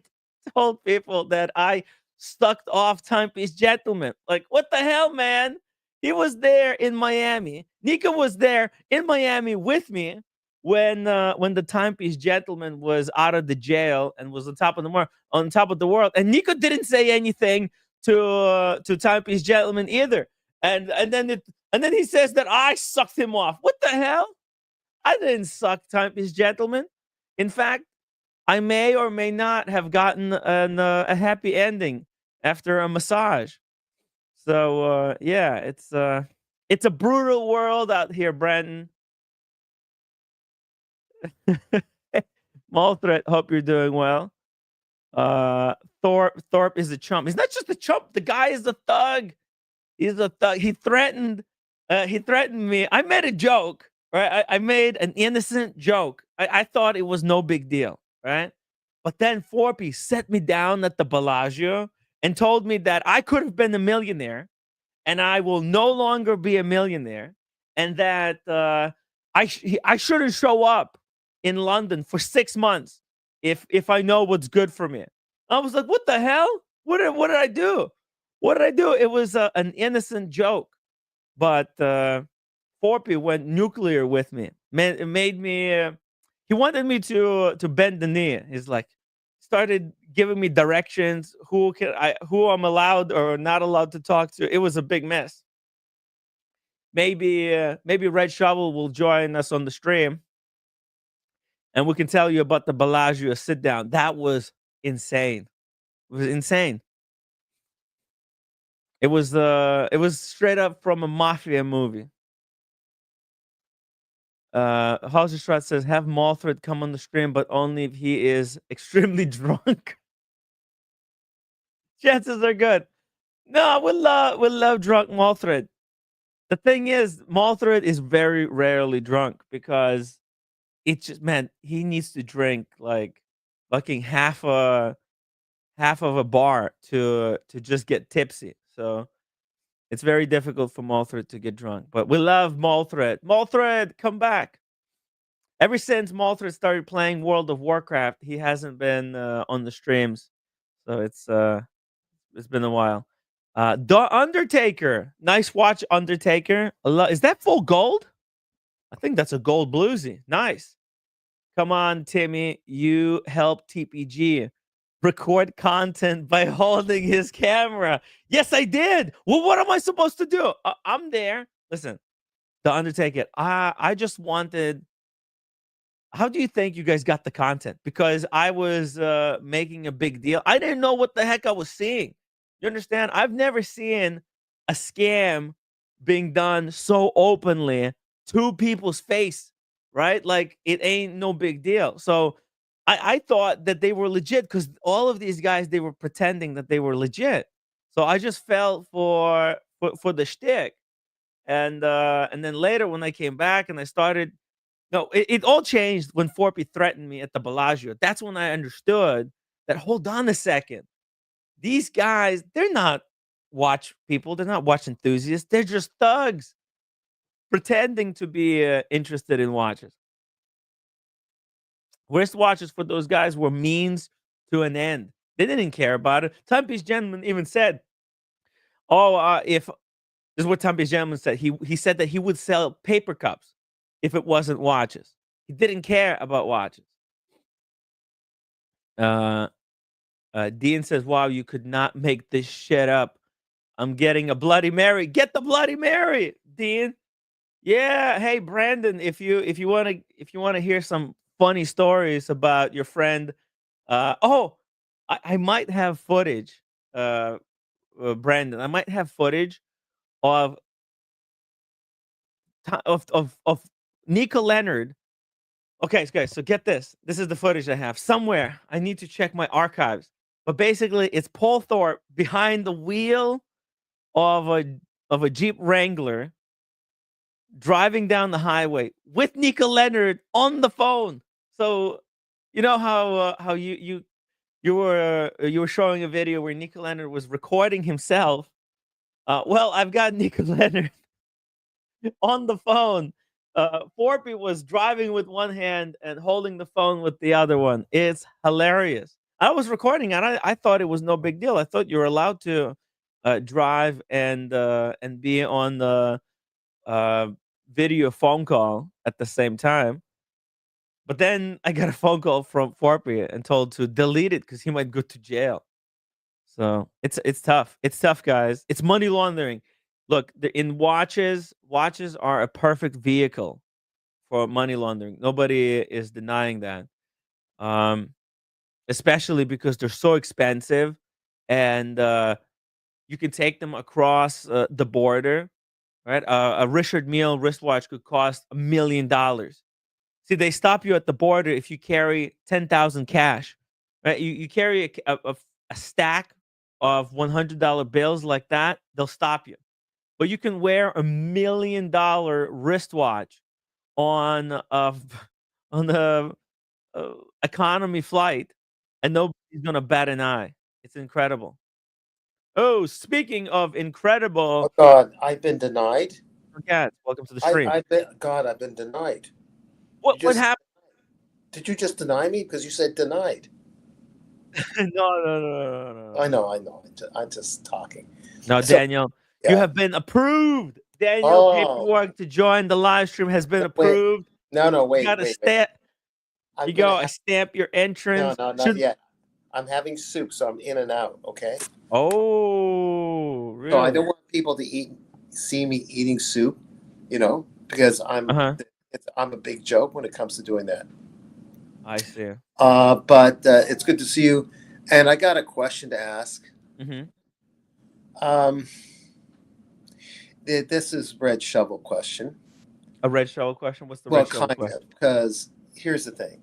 told people that I sucked off Timepiece Gentleman. Like, what the hell, man? He was there in Miami. Nico was there in Miami with me when the Timepiece Gentleman was out of the jail and was on top of the world. And Nico didn't say anything to Timepiece Gentleman either. And then he says that I sucked him off. What the hell? I didn't suck Timepiece Gentleman. In fact, I may or may not have gotten a happy ending after a massage. So yeah, it's a brutal world out here, Brandon. Malthreat, hope you're doing well. Thorpe is a chump. He's not just a chump. The guy is a thug. He's a thug. He threatened me. I made a joke, right? I made an innocent joke. I thought it was no big deal, right? But then Thorpe set me down at the Bellagio and told me that I could have been a millionaire and I will no longer be a millionaire, and that I shouldn't show up in London for 6 months if I know what's good for me. I was like, what the hell? What did I do? What did I do? It was an innocent joke, but Thorpe went nuclear with me. Man, it made me. He wanted me to bend the knee. He's like, started giving me directions, who I'm allowed or not allowed to talk to. It was a big mess. Maybe Red Shovel will join us on the stream, and we can tell you about the Bellagio sit down. That was insane. It was insane. It was straight up from a mafia movie. Halserstraat says, have Malthred come on the stream, but only if he is extremely drunk. Chances are good. No, we love drunk Malthred. The thing is, Malthred is very rarely drunk because it's just, man, he needs to drink like fucking half of a bar to just get tipsy. So it's very difficult for Malthred to get drunk. But we love Malthred. Malthred, come back. Ever since Malthred started playing World of Warcraft, he hasn't been on the streams. So it's been a while. The Undertaker. Nice watch, Undertaker. Is that full gold? I think that's a gold bluesy. Nice. Come on, Timmy. You help TPG record content by holding his camera. Yes, I did. Well, what am I supposed to do? I'm there. Listen, The Undertaker. I just wanted. How do you think you guys got the content? Because I was making a big deal. I didn't know what the heck I was seeing. You understand? I've never seen a scam being done so openly to people's face, right? Like, it ain't no big deal. So I thought that they were legit because all of these guys, they were pretending that they were legit. So I just fell for the shtick. And then later when I came back and I started, no, it all changed when Thorpe threatened me at the Bellagio. That's when I understood that, hold on a second. These guys, they're not watch people. They're not watch enthusiasts. They're just thugs pretending to be interested in watches. Wristwatches for those guys were means to an end. They didn't care about it. Timepiece Gentleman even said, if this is what Timepiece Gentleman said. He said that he would sell paper cups if it wasn't watches. He didn't care about watches. Dean says, wow, you could not make this shit up. I'm getting a Bloody Mary. Get the Bloody Mary, Dean. Yeah, hey Brandon, if you want to hear some funny stories about your friend, I might have footage, Brandon. I might have footage of Nico Leonard. Okay, guys, so get this. This is the footage I have somewhere. I need to check my archives. But basically, it's Paul Thorpe behind the wheel of a Jeep Wrangler, driving down the highway with Nika Leonard on the phone. So you know how you were showing a video where Nika Leonard was recording himself. Well, I've got Nika Leonard on the phone. Forpy was driving with one hand and holding the phone with the other one. It's hilarious. I was recording and I thought it was no big deal. I thought you were allowed to drive and be on the video phone call at the same time. But then I got a phone call from Forpy and told to delete it because he might go to jail. So it's tough. It's tough, guys. It's money laundering. Look, in watches are a perfect vehicle for money laundering. Nobody is denying that. Especially because they're so expensive, and you can take them across the border, right? A Richard Mille wristwatch could cost $1 million. See, they stop you at the border if you carry 10,000 cash, right? You carry a stack of $100 bills like that, they'll stop you. But you can wear $1 million wristwatch on the economy flight, and nobody's gonna bat an eye. It's incredible. Oh, speaking of Oh incredible, God, I've been denied. Cats, welcome to the stream. I've been denied. What just- happened? Did you just deny me because you said denied? No. I know. I'm just talking. No, So- Daniel, you Yeah. have been approved. Daniel, Oh. paperwork to join the live stream has been Wait. approved. No, wait. You got to wait. stamp. I'm You gonna go have- stamp your No, entrance. not Should- yet. I'm having soup, so I'm in and out. Okay. Oh, really? So I don't want people to see me eating soup, because I'm a big joke when it comes to doing that. I see. But it's good to see you. And I got a question to ask. Mm-hmm. This is Red Shovel question. A red shovel question? What's the Well, red shovel kind question? of, because here's the thing.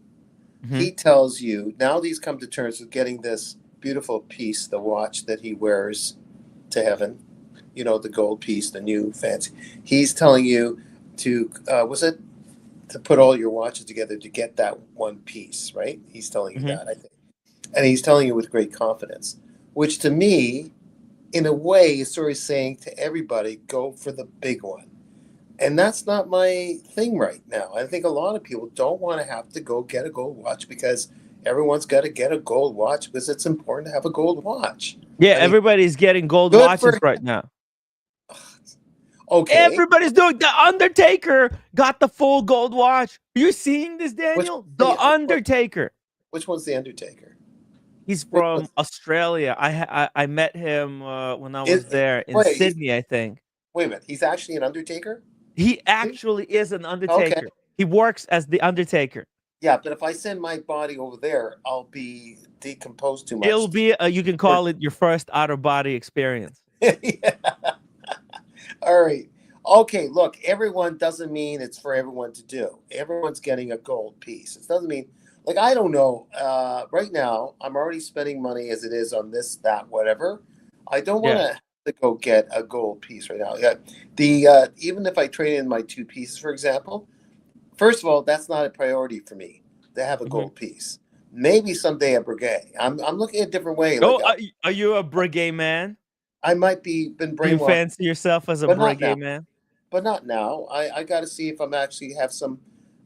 Mhm. He tells you, now he's come to terms with getting this beautiful piece, the watch that he wears to heaven, the gold piece, the new fancy. He's telling you to, to put all your watches together to get that one piece, right? He's telling you Mhm. that, I think. And he's telling you with great confidence, which to me, in a way, is sort of saying to everybody, go for the big one. And that's not my thing right now. I think a lot of people don't want to have to go get a gold watch because everyone's got to get a gold watch because it's important to have a gold watch. Yeah, I mean, everybody's getting gold good watches for right now. Okay. Everybody's doing. The Undertaker got the full gold watch. Are you seeing this, Daniel? The Undertaker. Which one's the Undertaker? He's Which from one's- Australia. I met him when I was there in wait, Sydney, I think. Wait a minute. He's actually an Undertaker? He actually is an Undertaker. Okay. He works as the Undertaker. Yeah, but if I send my body over there, I'll be decomposed too much. It'll be you can call it your first outer body experience. Yeah. All right. Okay, look, everyone doesn't mean it's for everyone to do. Everyone's getting a gold piece. It doesn't mean, I don't know. Right now, I'm already spending money as it is on this, that, whatever. I don't want to go get a gold piece right now. Yeah, even if I trade in my two pieces, for example, first of all, that's not a priority for me to have a gold piece. Maybe someday a Breguet. I'm looking at a different way. Are you a Breguet man? I might been Do you brainwashed. fancy yourself as a But not Breguet now. man? But not now. I got to see if I'm actually have some,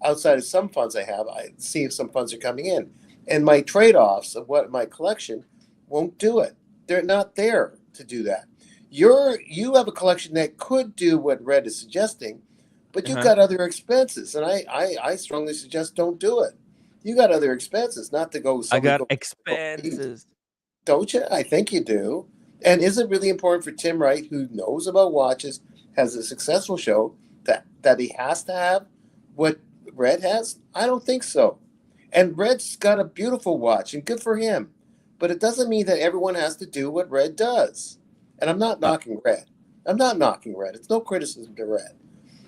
outside of some funds I have, I see if some funds are coming in. And my trade-offs of what my collection won't do it. They're not there to do that. You have a collection that could do what Red is suggesting, but you've got other expenses. And I strongly suggest don't do it. You got other expenses, not to go. I got expenses. Don't you? I think you do. And is it really important for Tim Wright, who knows about watches, has a successful show, that he has to have what Red has? I don't think so. And Red's got a beautiful watch, and good for him. But it doesn't mean that everyone has to do what Red does. And I'm not knocking Red. It's no criticism to Red.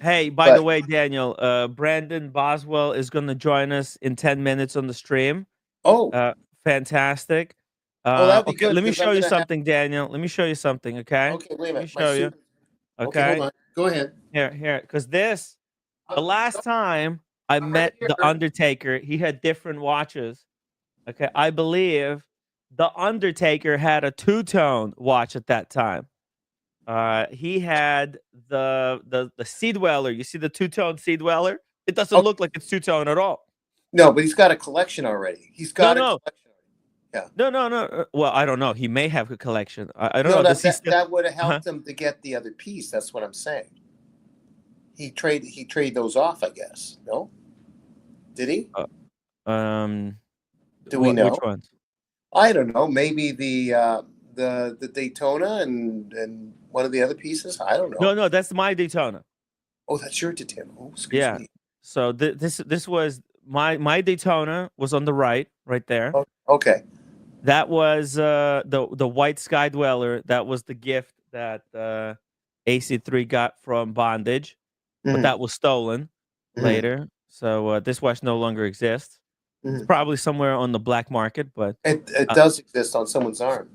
Hey, by the way, Daniel, Brandon Boswell is going to join us in 10 minutes on the stream. Oh. Fantastic. That'd be okay, good, let me because show I'm you gonna something, Daniel. Let me show you something, okay? Okay, wait a minute. Let me show you. Okay, hold on. Go ahead. Here, because the last time I met the Undertaker, he had different watches. Okay, I believe the Undertaker had a two-tone watch at that time. He had the Sea Dweller. You see the two-tone Sea Dweller? It doesn't Okay. look like it's two-tone at all. No, but he's got a collection already. He's got a No. collection. Yeah. No. Well, I don't know. He may have a collection. I don't No, know. Does he still? that would have Uh-huh. helped him to get the other piece. That's what I'm saying. He trade those off, I guess. No, did he? Do we know? Which ones? I don't know. Maybe the Daytona and one of the other pieces. I don't know. No. That's my Daytona. Oh, that's your Daytona. Oh, excuse Yeah. me. So this was my Daytona was on the right there. Oh, okay. That was the white Sky Dweller. That was the gift that AC3 got from Bondage, but Mhm. that was stolen Mhm. later. So this watch no longer exists. It's Mhm. probably somewhere on the black market, but It does exist on someone's arm.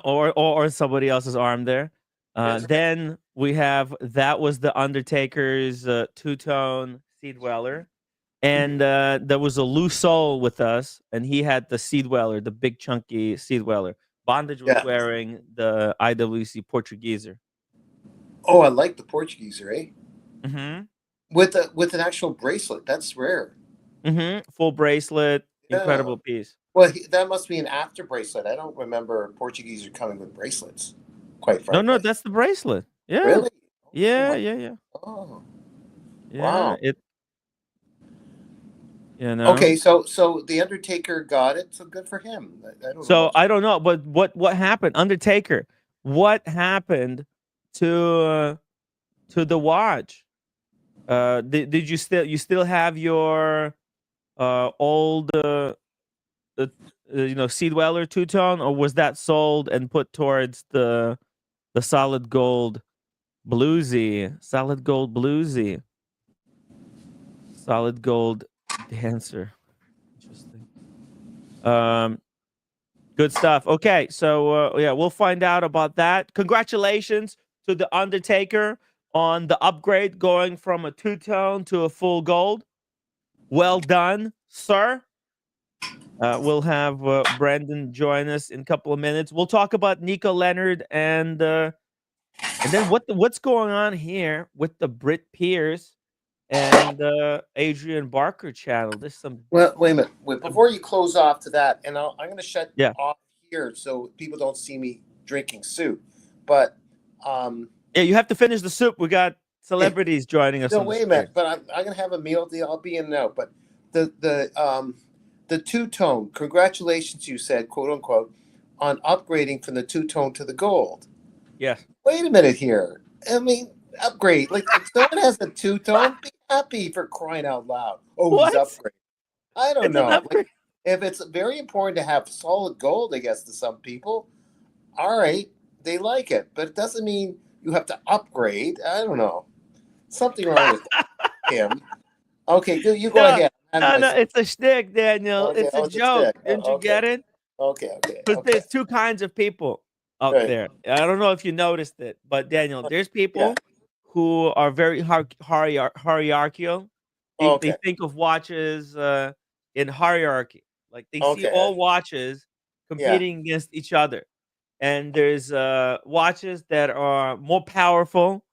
or somebody else's arm there. That's right. Then we have that was the Undertaker's two-tone Sea Dweller. And there was a loose soul with us, and he had the Sea Dweller, the big chunky Sea Dweller. Bondage was Yeah. wearing the IWC Portugueser. Oh, I like the Portuguese, right? Mm-hmm. With an actual bracelet. That's rare. Mm-hmm. Full bracelet, Yeah. incredible piece. Well, that must be an after bracelet. I don't remember Portuguese are coming with bracelets. Quite frankly. No, that's the bracelet. Yeah. Really? Yeah. Oh. Yeah. Wow. Okay, Okay, so the Undertaker got it, so good for him. I don't know. So much. I don't know, but what happened, Undertaker? What happened to the watch? Did you still have your old Sea Dweller two-tone, or was that sold and put towards the solid gold bluesy dancer? Interesting. Good stuff. Okay, so yeah, we'll find out about that. Congratulations to the Undertaker on the upgrade, going from a two-tone to a full gold. Well done, sir. We'll have Brandon join us in a couple of minutes. We'll talk about Nico Leonard and then what's going on here with the Brit Pierce and Adrian Barker channel. There's some. Well, wait a minute. Before you close off to that, and I'm going to shut Yeah. off here so people don't see me drinking soup. But Yeah, you have to finish the soup. We got celebrities joining us. no, on the wait a screen. minute. But I'm going to have a meal. I'll be in and out. But the two-tone. Congratulations, you said, quote unquote, on upgrading from the two-tone to the gold. Yes. Wait a minute here. I mean, upgrade. Like, if someone has a two-tone, be happy, for crying out loud. Oh, What? he's upgraded. I don't It's an know. upgrade. If it's very important to have solid gold, I guess, to some people, all right, they like it. But it doesn't mean you have to upgrade. I don't know. Something wrong with him. Okay, you go ahead. No, it's a shtick, Daniel. Okay, It's a it's a joke. shtick. Didn't Oh, you okay. get it? Okay. Because there's two kinds of people out Right. there. I don't know if you noticed it, but Daniel, there's people who are very hierarchical. They think of watches in hierarchy. Like they see all watches competing against each other. And there's watches that are more powerful,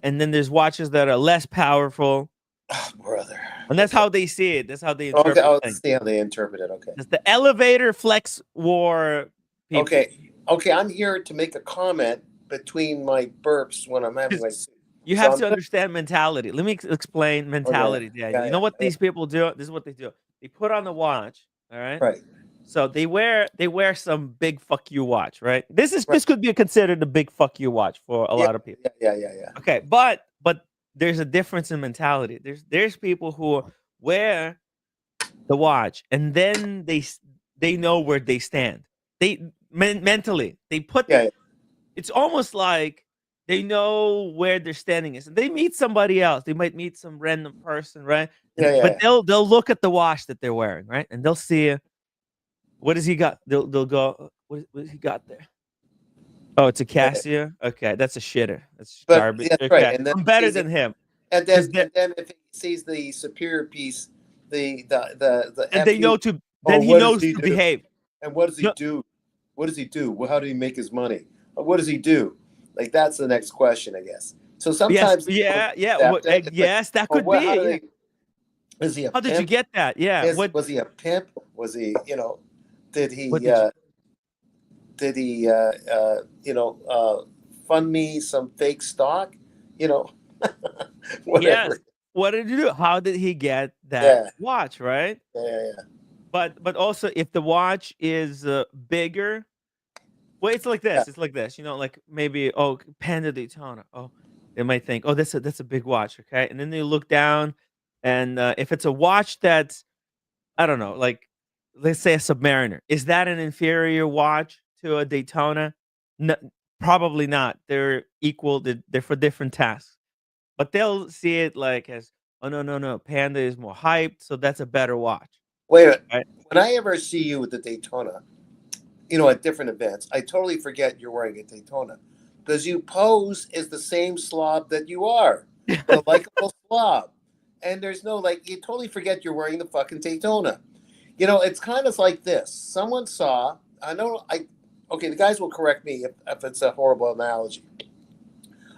and then there's watches that are less powerful. Oh, brother. And that's how they see it. That's how they interpret things. See how they interpret it. Okay. It's the elevator flex war people. Okay. I'm here to make a comment between my burps when I'm having my soup. You have to understand mentality. Let me explain mentality, Daniel. Yeah, you know what these people do? This is what they do. They put on the watch, all right? Right. So they wear some big fuck you watch, right? This could be considered a big fuck you watch for a lot of people. Yeah. Okay, but there's a difference in mentality. There's people who wear the watch and then they know where they stand. They mentally they put. It's almost like they know where their standing is, and they meet somebody else. They might meet some random person, right? But they'll look at the watch that they're wearing, right? And they'll see what has he got. They'll go, what has he got there? Oh, it's a Casio. Okay, that's a shitter. That's But garbage. that's right. Okay, And then I'm better sees than him. and Because then if he sees the superior piece, the and they know FU, to. oh, Then he what does knows he to do? behave. And what does he No, do? What does he do? Well, how do he make his money? What does he do? Like that's the next question, I guess. So yes, sometimes people yeah. accept it. It's like, Yes, that well, could be how it. do Yeah. they? Is he a How did you pimp? get that? Yeah. What? Was he a pimp? Was he, did What he did you? did he fund me some fake stock? You know, Yes. whatever. What did you do? How did he get that Yeah, watch? Right. yeah. But also, if the watch is bigger, well, it's like Yeah. this. It's like this. Like maybe Panda Daytona. Oh, they might think, oh, that's a big watch, okay? And then they look down, and if it's a watch that's I don't know, like let's say a Submariner, is that an inferior watch to a Daytona? No, probably not. They're equal. They're for different tasks, but they'll see it like as, oh no, Panda is more hyped, so that's a better watch, Wait a minute. right? When I ever see you with the Daytona, at different events, I totally forget you're wearing a Daytona because you pose as the same slob that you are, the likable slob. And there's no you totally forget you're wearing the fucking Daytona. It's kind of like this. Someone saw, okay, the guys will correct me if it's a horrible analogy.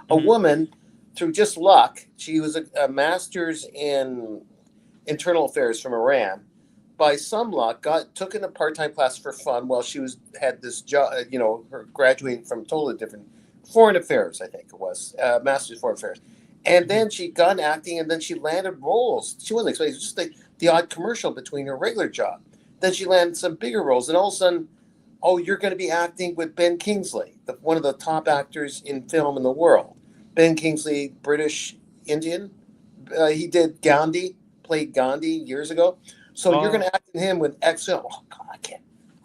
A Mhm. woman, through just luck, she was a master's in internal affairs from Iran. By some luck, took in a part-time class for fun while she had this job. Her graduating from totally different foreign affairs, I think it was, master's in foreign affairs, and Mhm. then she got acting, and then she landed roles. She wasn't expecting, it was just the odd commercial between her regular job. Then she landed some bigger roles, and all of a sudden, oh, you're going to be acting with Ben Kingsley, one of the top actors in film in the world. Ben Kingsley, British Indian. He did Gandhi, played Gandhi years ago. So you're going Oh, to act with him with Excel. Oh God,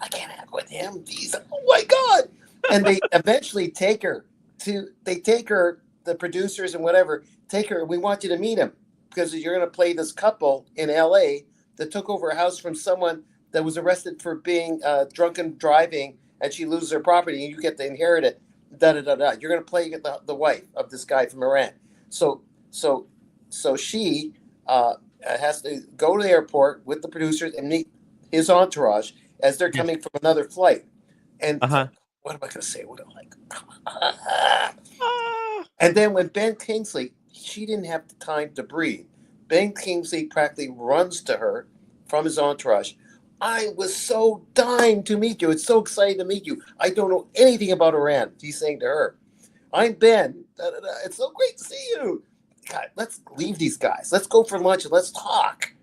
I can't act with him. Jeez, oh my God! And they eventually take her, the producers and whatever, take her. We want you to meet him because you're going to play this couple in L.A. that took over a house from someone that was arrested for being drunken driving, and she loses her property, and you get to inherit it. Da da da da. You're going to play the wife of this guy from Iran. So so she has to go to the airport with the producers and meet his entourage as they're yes. coming from another flight. And Uh-huh. what am I going to say? What am I like? Ah. And then when Ben Kingsley, she didn't have the time to breathe. Ben Kingsley practically runs to her from his entourage. I was so dying to meet you. It's so exciting to meet you. I don't know anything about Iran. He's saying to her, I'm Ben. Da, da, da. It's so great to see you. God, let's leave these guys. Let's go for lunch and let's talk.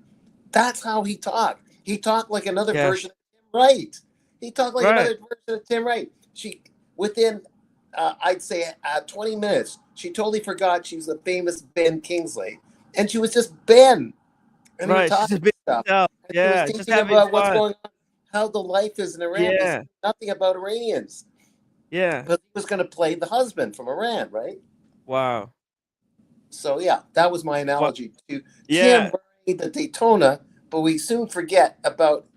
That's how he talked. He talked like another Yes. version of Tim Wright. He talked like Right. another version of Tim Wright. She, within, I'd say, 20 minutes, she totally forgot she was the famous Ben Kingsley. And she was just Ben. And he was Right. She's talking a bit stuff. out. And she was Yeah, just teaching having about what's fun. going on, how the life is in Iran. But Yeah. nothing about Iranians. Yeah. Because he was going to play the husband from Iran, right? Wow. So yeah, that was my What? analogy to Tim Yeah. wearing the Daytona, but we soon forget about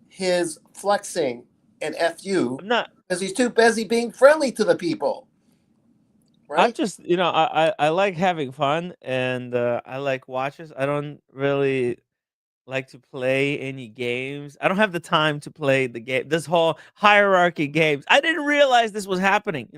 his flexing and FU I'm not because he's too busy being friendly to the people, I'm right? just, I like having fun and I like watches. I don't really like to play any games. I don't have the time to play the game. This whole hierarchy games. I didn't realize this was happening.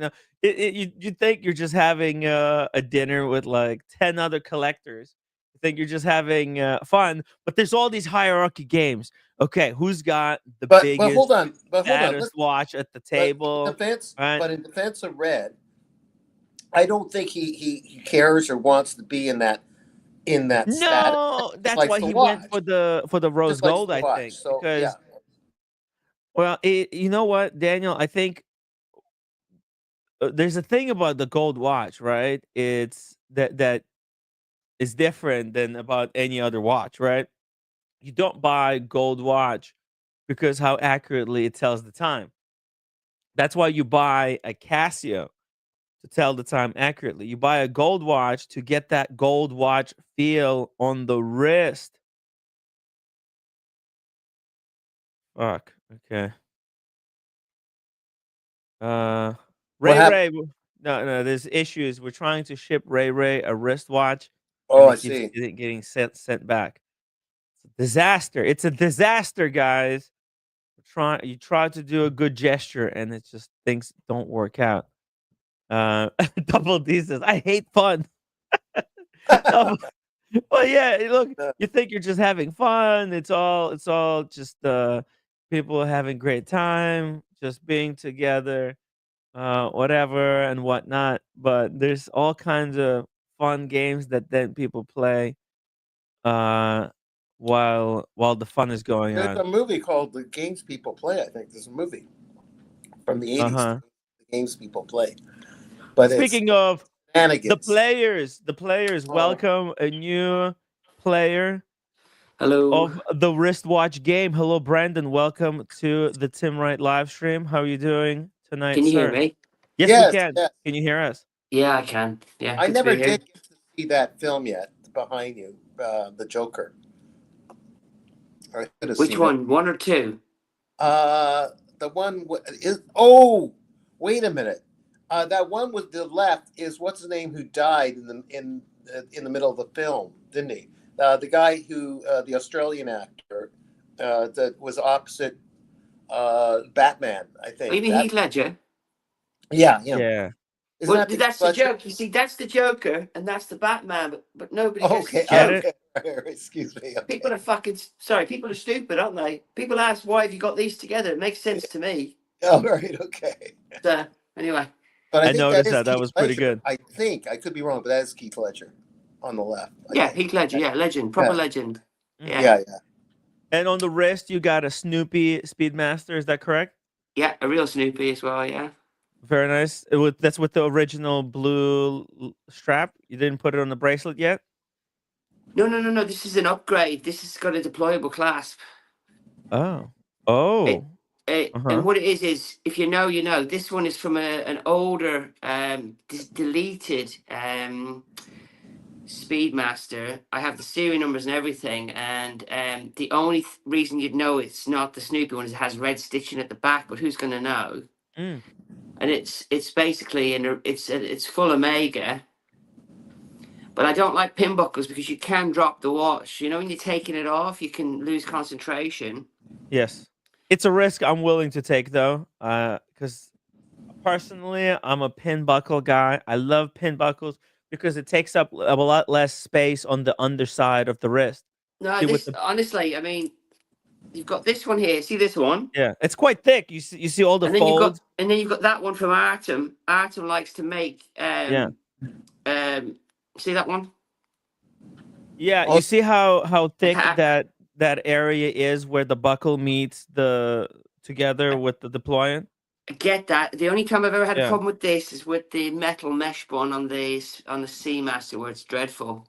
You think you're just having a dinner with like 10 other collectors. You think you're just having fun, but there's all these hierarchy games. Okay, who's got the But biggest, hold on. fattest watch at the But in table? defense, Right? but in defense of Red, I don't think he cares or wants to be in that status. No, He that's likes why to he went watch. for the He rose just likes gold, to I watch. think, So yeah, because you know what, Daniel, I think there's a thing about the gold watch, right? It's that is different than about any other watch, right? You don't buy gold watch because how accurately it tells the time. That's why you buy a Casio to tell the time accurately. You buy a gold watch to get that gold watch feel on the wrist. Fuck. Okay. Uh What Ray. No, there's issues. We're trying to ship Ray a wristwatch, Oh, and I it keeps see. getting sent back. It's a disaster. It's a disaster, guys. You try to do a good gesture, and it's just things don't work out. Double D says, "I hate fun." Double- well, yeah. Look, you think you're just having fun. It's all just people having great time, just being together, whatever and whatnot. But there's all kinds of fun games that then people play uh, while the fun is going There's a on. movie called The Games People Play. I think there's a movie from the 80s. Uh-huh. The Games People Play. But Speaking of it's the shenanigans. players, Oh. welcome a new player Hello. of the wristwatch game. Hello, Brandon. Welcome to the Tim Wright live stream. How are you doing tonight, Can you hear sir? me? Yes, we Yes, can. yes. Can you hear us? Yeah, I can. Yeah, I good to never be here. did get to see that film yet behind you, the Joker. I could have Which seen one? One or two? The one is. Oh, wait a minute. That one with the left is what's his name who died in the middle of the film, didn't he? The guy who the Australian actor that was opposite Batman, I think. Oh, you mean Heath Ledger? Yeah, him. Yeah. Isn't Well, that that's the Ledger? joke. You see, that's the Joker, and that's the Batman. But nobody gets Okay, the Get joke. it? Excuse me. Okay. People are fucking sorry. People are stupid, aren't they? People ask why have you got these together. It makes sense to me. Oh, right, okay. So anyway, But I I think noticed is that. That Keith was pretty Ledger. good. I think I could be wrong, but that is Keith Ledger on the left. I yeah, think. Heath Ledger. Yeah, legend, proper Yeah. legend. Mhm. Yeah. Yeah. And on the wrist, you got a Snoopy Speedmaster. Is that correct? Yeah, a real Snoopy as well. Yeah. Very nice. That's with the original blue strap. You didn't put it on the bracelet yet? No. This is an upgrade. This has got a deployable clasp. Oh. Oh. Uh-huh. And what it is if you know, you know. This one is from an older, deleted Speedmaster. I have the serial numbers and everything, and the only reason you'd know it's not the Snoopy one is it has red stitching at the back. But who's going to know? Mm. And it's basically it's full Omega. But I don't like pin buckles because you can drop the watch. You know, when you're taking it off, you can lose concentration. Yes. It's a risk I'm willing to take, though, because personally, I'm a pin buckle guy. I love pin buckles because it takes up a lot less space on the underside of the wrist. No, See, this honestly, I mean, you've got this one here. See this one? Yeah, it's quite thick. You see all the and then folds. you've got that one from Artem. Artem likes to make see that one? Yeah, Oh. you see how thick Ha- that area is where the buckle meets together with the deployant. I get that. The only time I've ever had a Yeah. problem with this is with the metal mesh one on the Seamaster, where it's dreadful.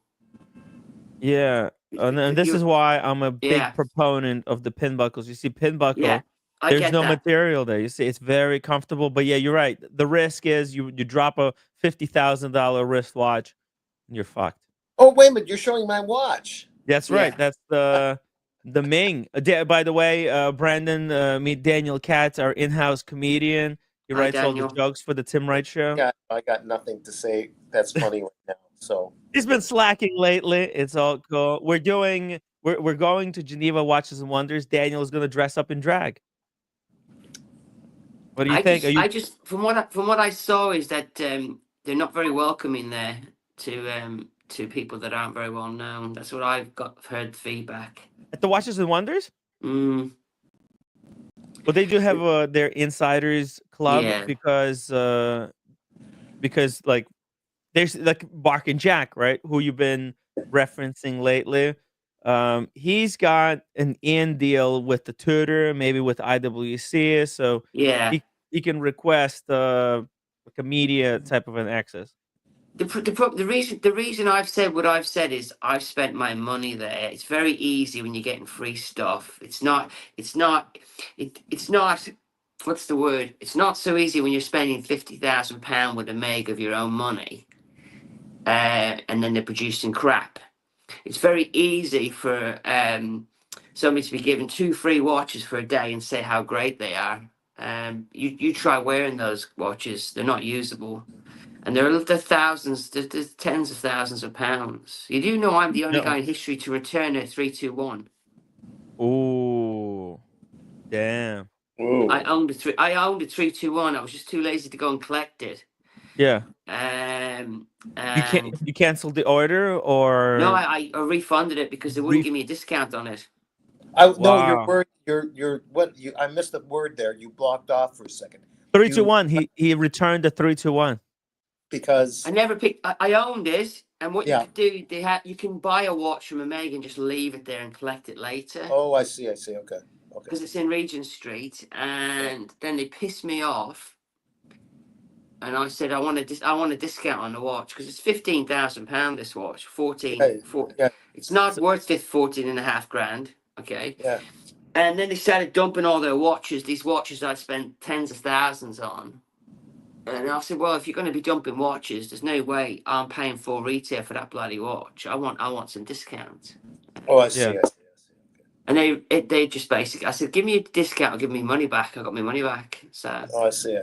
Yeah, and this is why I'm a big Yeah. proponent of the pin buckles. You see, pin buckle, Yeah, I there's get no that. material there. You see, it's very comfortable. But yeah, you're right. The risk is you drop a $50,000 wristwatch, and you're fucked. Oh, wait a minute! You're showing my watch. That's Yeah. right. That's the Ming. By the way, Brandon, meet Daniel Katz, our in-house comedian. He Hi, writes all the Daniel. jokes for the Tim Wright Show. I got nothing to say. That's funny right now. So He's been slacking lately. It's all cool. We're going to Geneva Watches and Wonders. Daniel's going to dress up in drag. What do you think? I just from what I saw is that they're not very welcoming there to people that aren't very well known. That's what I've heard feedback. At the Watches and Wonders? Mm, Well, they do have their insiders club Yeah. because like there's like Bark and Jack, right? Who you've been referencing lately. He's got an in deal with the Tudor, maybe with IWC, so yeah. he can request like a media type of an access. The reason I've said what I've said is I've spent my money there. It's very easy when you're getting free stuff. It's not what's the word? It's not so easy when you're spending £50,000 with a meg of your own money, and then they're producing crap. It's very easy for somebody to be given 2 free watches for a day and say how great they are. You try wearing those watches; they're not usable, and they're thousands, they're tens of thousands of pounds. You do know I'm the only No. guy in history to return a 321. Ooh, damn. Ooh. I owned a 321. I was just too lazy to go and collect it. Yeah. And You canceled the order, or no, I refunded it because they wouldn't give me a discount on it. No, your Wow. word, your what? I missed the word there. You blocked off for a second 321. He returned the 321. because I never picked. I owned it, and what Yeah. you could do, you can buy a watch from a Meg and just leave it there and collect it later. oh, I see. Okay. Because it's in Regent Street, and then they pissed me off, and I said I want a discount on the watch because it's £15,000. This watch, 14, Yeah, 14. yeah. It's not worth it, 14.5 grand. Okay. Yeah. And then they started dumping all their watches. These watches I'd spent tens of thousands on. And I said, well, if you're going to be dumping watches, there's no way I'm paying full retail for that bloody watch. I want some discount. Oh, I see. Yeah. I see. And they just basically, I said, give me a discount or give me money back. I got my money back. So Oh, I see.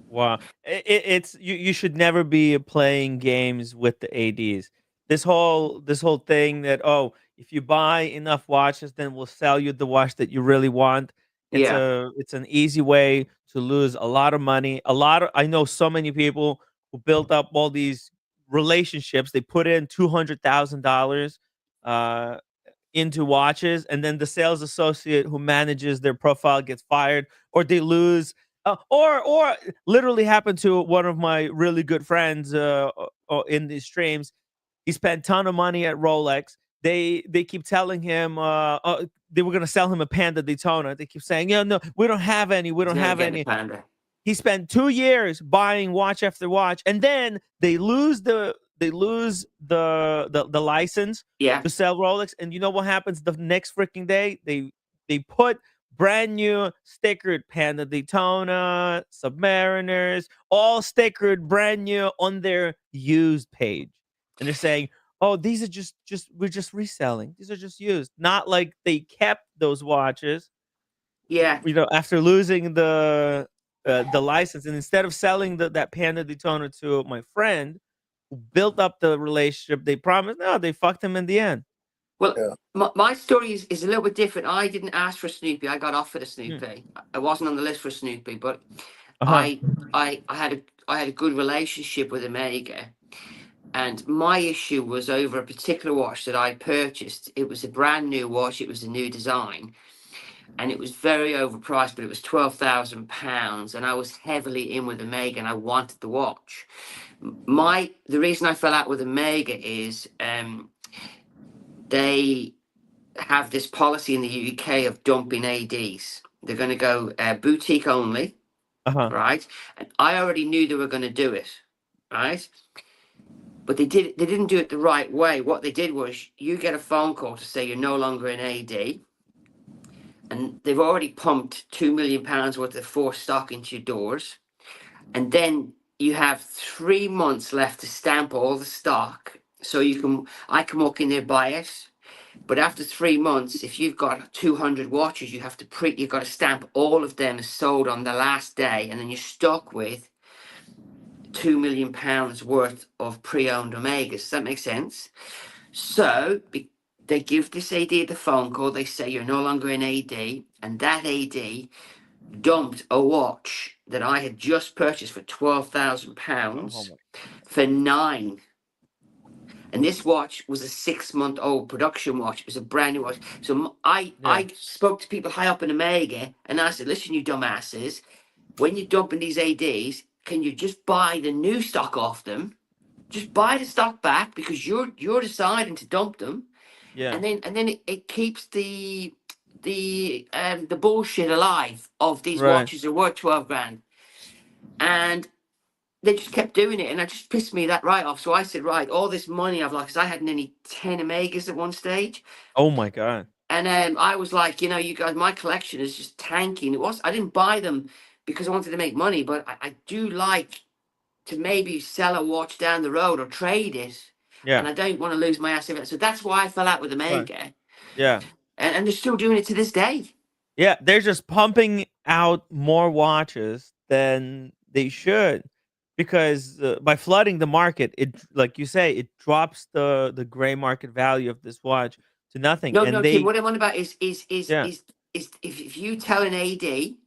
Wow. It's you should never be playing games with the ADs. This whole thing that, oh, if you buy enough watches, then we'll sell you the watch that you really want. It's an easy way to lose a lot of money. I know so many people who built up all these relationships. They put in $200,000 into watches, and then the sales associate who manages their profile gets fired, or they lose. Or literally happened to one of my really good friends in these streams. He spent a ton of money at Rolex. They keep telling him they were gonna sell him a Panda Daytona. They keep saying, "Yeah, no, we don't have any. We don't have any." Panda. He spent 2 years buying watch after watch, and then they lose the license Yeah. to sell Rolex. And you know what happens the next freaking day? They put brand new stickered Panda Daytona, Submariners, all stickered brand new on their used page, and they're saying, "Oh, these are just we're just reselling. These are just used." Not like they kept those watches. Yeah. You know, after losing the license, and instead of selling that Panda Daytona to my friend who built up the relationship, they promised, no, they fucked him in the end. Well, Yeah. my story is a little bit different. I didn't ask for Snoopy. I got offered a Snoopy. I wasn't on the list for Snoopy, but I had a good relationship with Omega, and my issue was over a particular watch that I purchased. It was a brand new watch. It was a new design, and it was very overpriced, but it was £12,000, and I was heavily in with Omega, and I wanted the watch. The reason I fell out with Omega is they have this policy in the UK of dumping ADs. They're going to go boutique only, right? And I already knew they were going to do it, right? But they didn't do it the right way. What they did was, you get a phone call to say you're no longer an AD, and they've already pumped £2 million worth of forced stock into your doors, and then you have 3 months left to stamp all the stock. So I can walk in there, buy it. But after 3 months, if you've got 200 watches, you've got to stamp all of them as sold on the last day, and then you're stuck with £2 million worth of pre-owned Omegas. Does that make sense? So they give this AD the phone call. They say you're no longer an AD, and that AD dumped a watch that I had just purchased for £12,000 for £9,000. And this watch was a 6-month-old production watch. It was a brand new watch. So I spoke to people high up in Omega, and I said, listen, you dumbasses, when you're dumping these ADs, can you just buy the new stock off them? Just buy the stock back, because you're deciding to dump them. Yeah. And then it keeps the bullshit alive of these watches are worth 12 grand. And they just kept doing it, and it just pissed me that right off. So I said, right, all this money I've lost, because I had nearly 10 Omegas at one stage. Oh my God. And I was like, you guys, my collection is just tanking. I didn't buy them because I wanted to make money, but I do like to maybe sell a watch down the road or trade it. Yeah. And I don't want to lose my ass. So that's why I fell out with Omega. Yeah. And they're still doing it to this day. Yeah, they're just pumping out more watches than they should, because by flooding the market, it, like you say, it drops the gray market value of this watch to nothing. No, And no, Tim. they, What I'm on about is yeah, if you tell an AD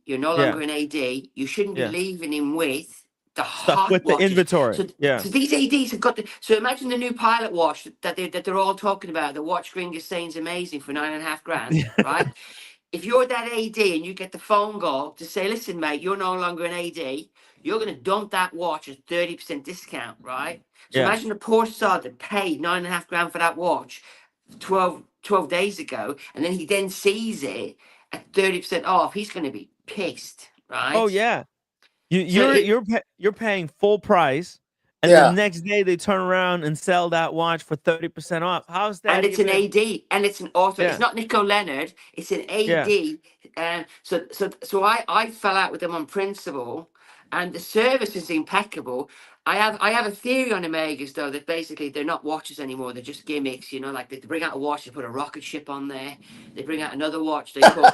you're no yeah, longer an AD, you shouldn't be yeah, leaving him with the stuck hot with the watches. inventory. So, Yeah, so these ADs have got the. So imagine the new pilot watch that they're all talking about. The watch ring is saying is amazing for 9.5 grand, right? If you're that AD and you get the phone call to say, listen, mate, you're no longer an AD, you're going to dump that watch at 30% discount, right? So yeah. imagine the poor sod that paid 9.5 grand for that watch 12 days ago, and then he then sees it at 30% off. He's going to be pissed, Oh right? yeah. So You're paying full price, and then the Yeah. next day they turn around and sell that watch for 30% off. How's and that it's an even? AD, and it's an author. It's Yeah, not Nico Leonard. It's an yeah, AD. And so I fell out with them on principle, and the service is impeccable. I have a theory on Omegas though, that basically they're not watches anymore. They're just gimmicks. You know, like they bring out a watch, they put a rocket ship on there. They bring out another watch, they put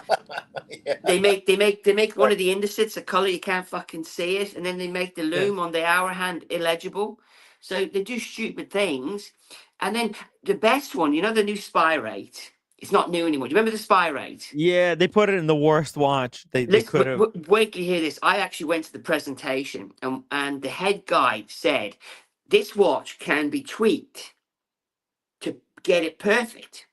Yeah. they make one of the indices a color you can't fucking see it, and then they make the yeah, loom on the hour hand illegible. So they do stupid things. And then the best one, you know, the new spy rate. It's not new anymore. Do you remember the spy rate? yeah. They put it in the worst watch they Listen, could have. wait till you hear this. I actually went to the presentation, and the head guy said this watch can be tweaked to get it perfect.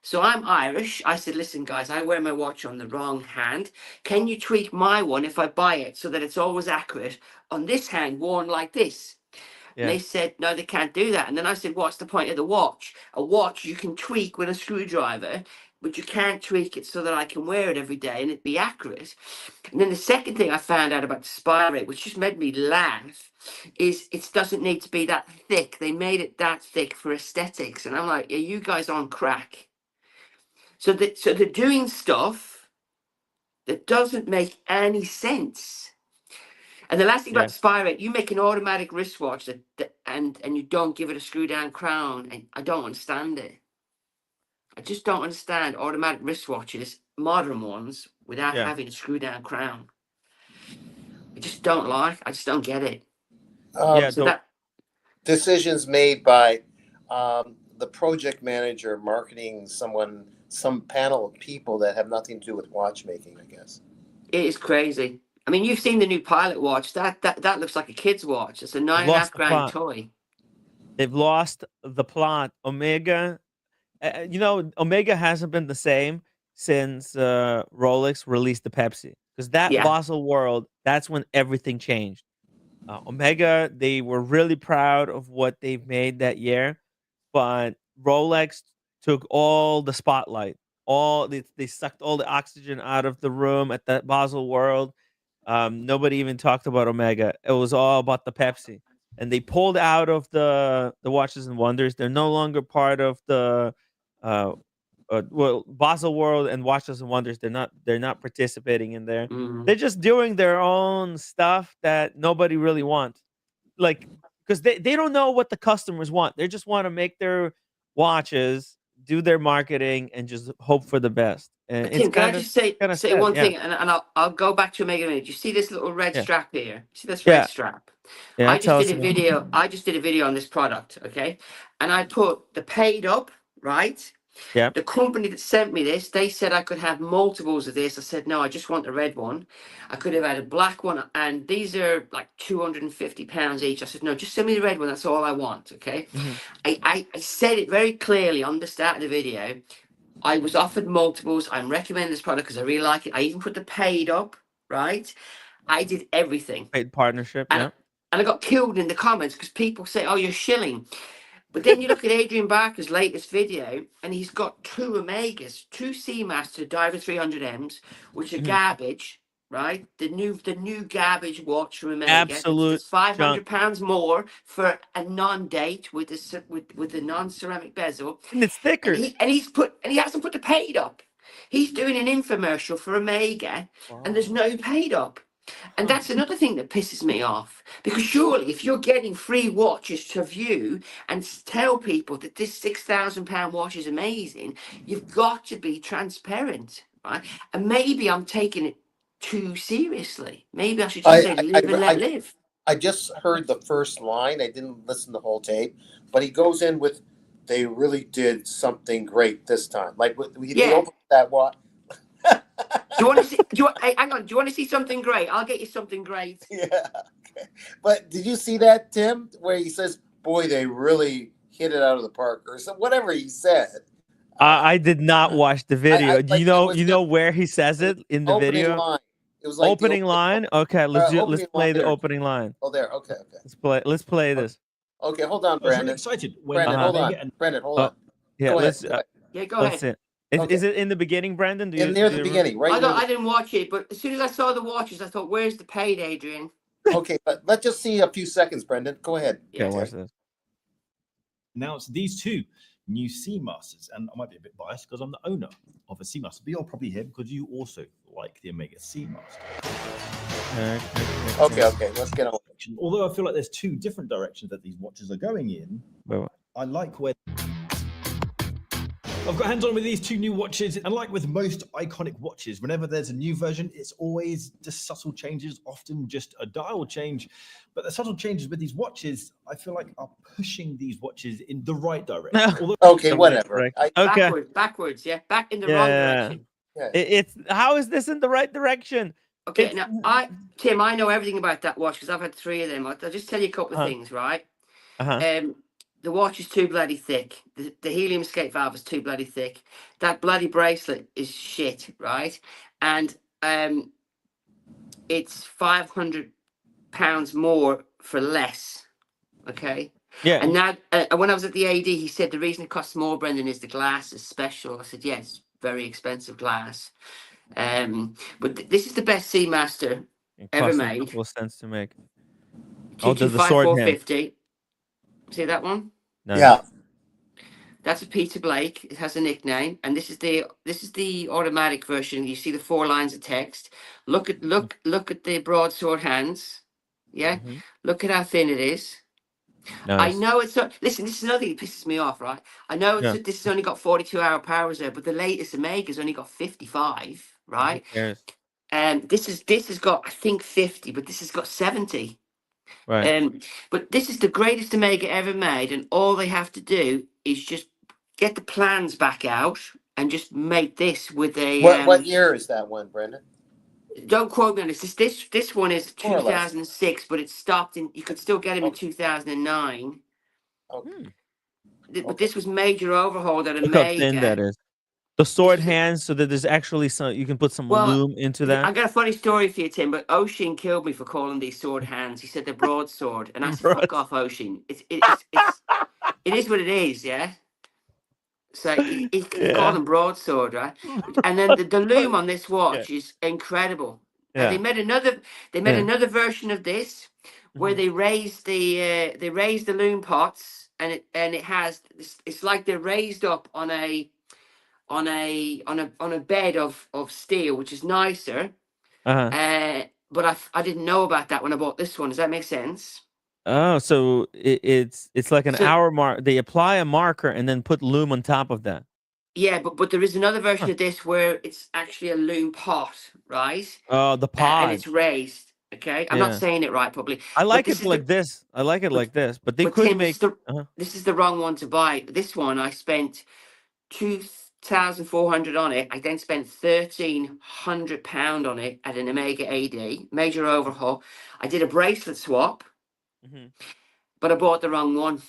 So I'm Irish. I said, listen, guys, I wear my watch on the wrong hand. Can you tweak my one if I buy it so that it's always accurate on this hand, worn like this? And Yeah, they said, no, they can't do that. And then I said, what's the point of the watch? A watch you can tweak with a screwdriver, but you can't tweak it so that I can wear it every day and it be accurate. And then the second thing I found out about the spy rate, which just made me laugh, is it doesn't need to be that thick. They made it that thick for aesthetics. And I'm like, are you guys on crack? So they're doing stuff that doesn't make any sense. And the last thing about yeah, the spy rate, you make an automatic wristwatch and you don't give it a screw down crown, and I don't understand it. I just don't understand automatic wristwatches, modern ones, without yeah, having a screw down crown. I just don't like. I just don't get it. yeah. So Don't. that Decisions made by the project manager, marketing, someone, some panel of people that have nothing to do with watchmaking, I guess. it is crazy. I mean, you've seen the new pilot watch. That looks like a kid's watch. It's a nine They've and a half lost the grand plot. toy. They've lost the plot. Omega, Omega hasn't been the same since Rolex released the Pepsi, because that Yeah. Basel world, that's when everything changed. Omega, they were really proud of what they've made that year, but Rolex took all the spotlight. They sucked all the oxygen out of the room at that Basel world. Nobody even talked about Omega. It was all about the Pepsi, and they pulled out of the Watches and Wonders. They're no longer part of the uh, Basel World and Watches and Wonders. They're not participating in there. Mm. They're just doing their own stuff that nobody really wants. Like, because they don't know what the customers want. They just want to make their watches, do their marketing, and just hope for the best. And it's Tim, can I kind of just say sad. one Yeah, thing, and I'll go back to Omega Minute. You see this little red yeah, strap here? See this red yeah, strap? yeah. I just Tell did us a about. video. I just did a video on this product, okay? And I put the paid up, right? Yeah. The company that sent me this, they said I could have multiples of this. I said, no, I just want the red one. I could have had a black one, and these are like £250 each. I said, no, just send me the red one. That's all I want, okay? Mhm. I said it very clearly on the start of the video. I was offered multiples. I'm recommending this product because I really like it. I even put the paid up, right? I did everything. Paid partnership. And, Yeah. and I got killed in the comments because people say, oh, you're shilling. But then you look at Adrian Barker's latest video, and he's got two Omegas, two Seamaster Diver 300Ms, which are Mhm. garbage, right? The new garbage watch from Omega. Absolute That's junk. £500 more for a non-date with the non-ceramic bezel. And it's And thicker. he hasn't put the paid up. He's doing an infomercial for Omega, and there's no paid up. And that's another thing that pisses me off. Because surely, if you're getting free watches to view and tell people that this £6,000 watch is amazing, you've got to be transparent, right? And maybe I'm taking it too seriously. Maybe I should just say live and let live. I just heard the first line. I didn't listen to the whole tape, but he goes in with, "They really did something great this time." Like they opened that watch. Do you want to see? Hang on. Do you want to see something great? I'll get you something great. Yeah. Okay. But did you see that, Tim, where he says, "Boy, they really hit it out of the park," or whatever he said? I did not watch the video. like, you know where he says it in the video? Line. It was like opening line. Okay, let's play the opening line. Oh, there. Okay. Let's play this. Okay, hold on, Brandon. I was really excited. Brandon, hold on. Brandon, hold on. Yeah, go let's. ahead. Go ahead. Is it in the beginning, Brandon? Near the beginning, right? I didn't watch it, but as soon as I saw the watches, I thought, "Where's the paid, Adrian?" Okay, but let's just see a few seconds, Brendan. Go ahead. Yeah, watch this. Announced these two new Seamasters, and I might be a bit biased because I'm the owner of a Seamaster, but you're probably here because you also like the Omega Seamaster. Okay, let's get on. Although I feel like there's two different directions that these watches are going in, I like where I've got hands on with these two new watches, and like with most iconic watches, whenever there's a new version, it's always just subtle changes, often just a dial change. But the subtle changes with these watches, I feel like are pushing these watches in the right direction. Okay, whatever. Backwards, yeah, back in the wrong direction. Yeah. It's how is this in the right direction? Okay, now Tim, I know everything about that watch because I've had 3 of them. I'll just tell you a couple of things, right? The watch is too bloody thick. The helium escape valve is too bloody thick. That bloody bracelet is shit, right? And it's £500 more for less. Okay. Yeah. And now, when I was at the AD, he said the reason it costs more, Brendan, is the glass is special. I said, yes, very expensive glass. But this is the best Seamaster ever made. A couple of cents to make. 225/450. See that one? No. Yeah. That's a Peter Blake. It has a nickname, and this is the automatic version. You see the 4 lines of text. Look at the broadsword hands. Yeah. Mm-hmm. Look at how thin it is. Nice. I know it's not. Listen, this is another thing that pisses me off, right? I know this has only got 42-hour power reserve, but the latest Omega's only got 55, right? And this has got, I think, 50, but this has got 70. Right. But this is the greatest Omega ever made, and all they have to do is just get the plans back out and just make this with a. What year is that one, Brendan? Don't quote me on this. This one is 2006, but it stopped in. You could still get them in 2009. Okay. But this was major overhaul that Look how thin that is. The sword hands, so that there's actually you can put some lume into that. I got a funny story for you, Tim. But Oshin killed me for calling these sword hands. He said they're broadsword, and I said, "Fuck off, Oshin." It is what it is, yeah. So he called them broadsword, right? And then the lume on this watch is incredible. And they made another version of this where they raised the lume pots, and it has it's like they're raised up on a bed of steel, which is nicer. But I didn't know about that when I bought this one. Does that make sense? Oh, so it's like an hour mark. They apply a marker and then put lume on top of that. Yeah, but there is another version of this where it's actually a lume pot, right? Oh, the pot. And it's raised. Okay, I'm not saying it right, probably. I like it like this. I like it like this, but they could make. This is the wrong one to buy. This one I spent $2,400 on it. I then spent £1,300 on it at an Omega AD, major overhaul. I did a bracelet swap, but I bought the wrong one.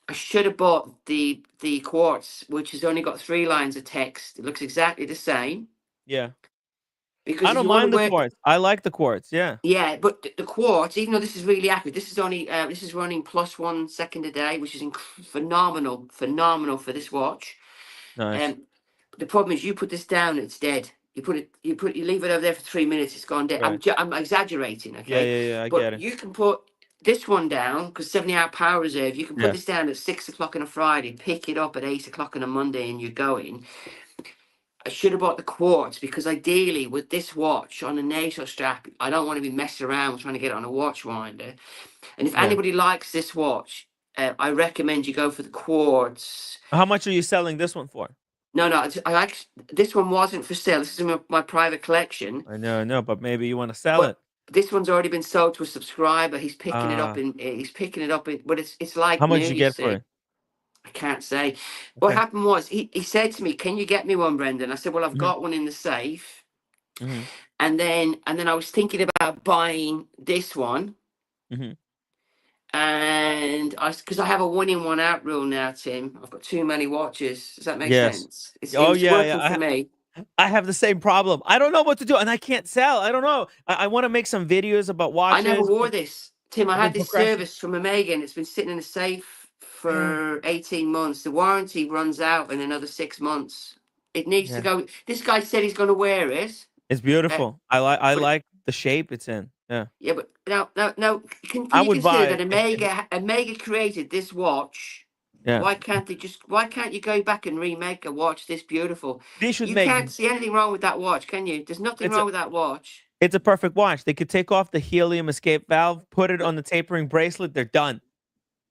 I should have bought the quartz, which has only got 3 lines of text. It looks exactly the same. Yeah. Because I don't mind the quartz. I like the quartz. Yeah. Yeah, but the quartz, even though this is really accurate, this is only this is running +1 second a day, which is phenomenal for this watch. Nice. The problem is, you put this down, it's dead. You leave it over there for 3 minutes, it's gone dead. Right. I'm exaggerating, okay? Yeah. I but get it. You can put this one down because 70-hour power reserve. You can put this down at 6 o'clock on a Friday, pick it up at 8 o'clock on a Monday, and you're going. I should have bought the quartz because ideally, with this watch on a NATO strap, I don't want to be messing around trying to get it on a watch winder. And if anybody likes this watch, I recommend you go for the quartz. How much are you selling this one for? No, I actually, this one wasn't for sale. This is my private collection. I know, but maybe you want to sell But it. this one's already been sold to a subscriber. He's picking it up Ah. but it's like How much new, you you get see. for it? I can't say. What Okay. happened was he said to me, "Can you get me one, Brendan?" I said, "Well, I've Mhm. got one in the safe." Mhm. And then I was thinking about buying this one. Mhm. And because I have a 1 in 1 out rule now, Tim. I've got too many watches. Does that make Yes. sense? It's Oh it's working for yeah. me. I have the same problem. I don't know what to do, and I can't sell. I don't know. I want to make some videos about I never watches. wore this, Tim. I I've had been this procrastinating. service from Omega, and it's been sitting in a safe Yeah. for 18 months. The warranty runs out in another 6 months. It needs to Yeah. go. This guy said he's going to wear it. It's beautiful. I But like the shape it's in. Yeah. yeah, but now, can I you would consider buy that it if Omega created this watch? yeah. Why can't you go back and remake a watch this beautiful? They should You make can't see anything wrong with that watch, can you? There's nothing it's a wrong with that watch. it's a perfect watch. They could take off the helium escape valve, put it on the tapering bracelet, they're done.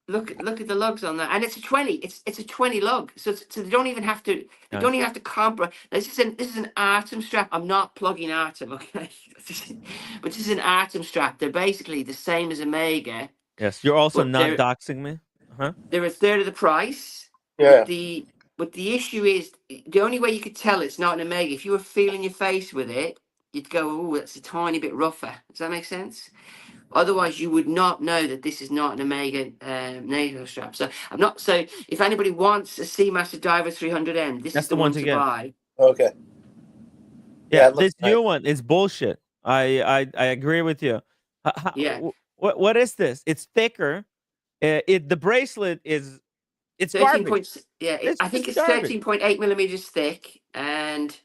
Look at the lugs on that, and it's a 20. It's a 20 lug, so they don't even have to. They don't Nice. even have to compromise. This is an Artem strap. I'm not plugging Artem, okay? But this is an Artem strap. They're basically the same as Omega, Yes. You're also but not doxing me. Uh-huh. they're a third of the price. Yeah. But the issue is the only way you could tell it's not an Omega, if you were feeling your face with it, you'd go, "Oh, that's a tiny bit rougher." Does that make sense? Otherwise, you would not know that this is not an Omega NATO strap. So I'm not. So if anybody wants a Seamaster Diver 300M, this That's is the the one one to to get. buy. Okay. Yeah, it looks this new nice. one is bullshit. I agree with you. Yeah, What is this? It's thicker. The bracelet is it's 13 garbage. points. Yeah, It's I think just it's garbage. 13.8 millimeters thick, and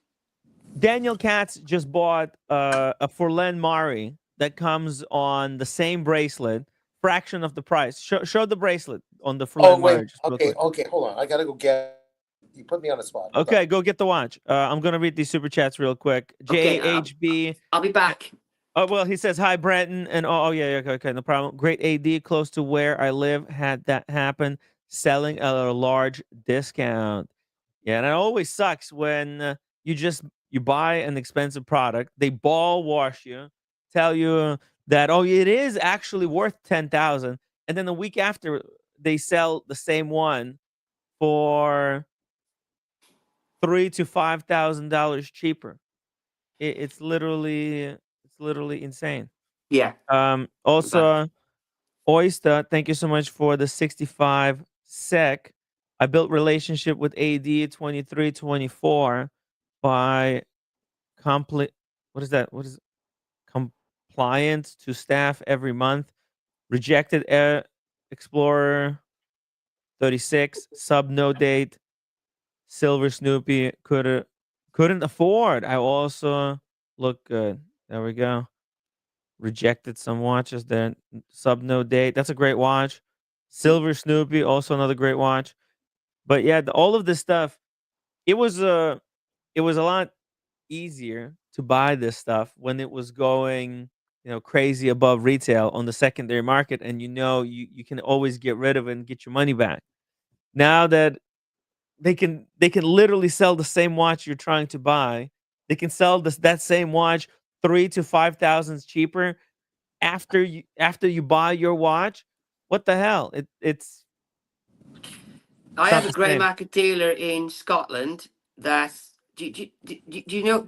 Daniel Katz just bought a Furlan Mari that comes on the same bracelet, fraction of the price. Show the bracelet on the Oh Furlan wait. Mari just real Okay. quick. Okay. Hold on. I gotta go get. You put me on the spot. Hold Okay, on. go get the watch. I'm gonna read these super chats real quick. okay, JHB. I'll be back. Oh well, he says hi, Brenton, and yeah, okay, no problem. Great AD close to where I live had that happen, selling at a large discount. Yeah, and it always sucks when you buy an expensive product, they ball wash you, tell you that it is actually worth 10,000, and then the week after they sell the same one for $3,000 to $5,000 cheaper. It's literally insane. Yeah. I'm back. Also, Oyster, thank you so much for the 65 sec. I built relationship with AD 2324 by complete. What is that? What is compliance to staff every month? Rejected Air Explorer 36 sub no date. Silver Snoopy couldn't afford. I also look good. There we go. Rejected some watches there. Sub no date. That's a great watch. Silver Snoopy, also another great watch. But yeah, all of this stuff, it was a lot easier to buy this stuff when it was going, crazy above retail on the secondary market, and you can always get rid of it and get your money back. Now that they can literally sell the same watch you're trying to buy, they can sell that same watch 3 to 5,000 cheaper after you buy your watch. What the hell? It's I not have a the grey same. market dealer in Scotland. Do you know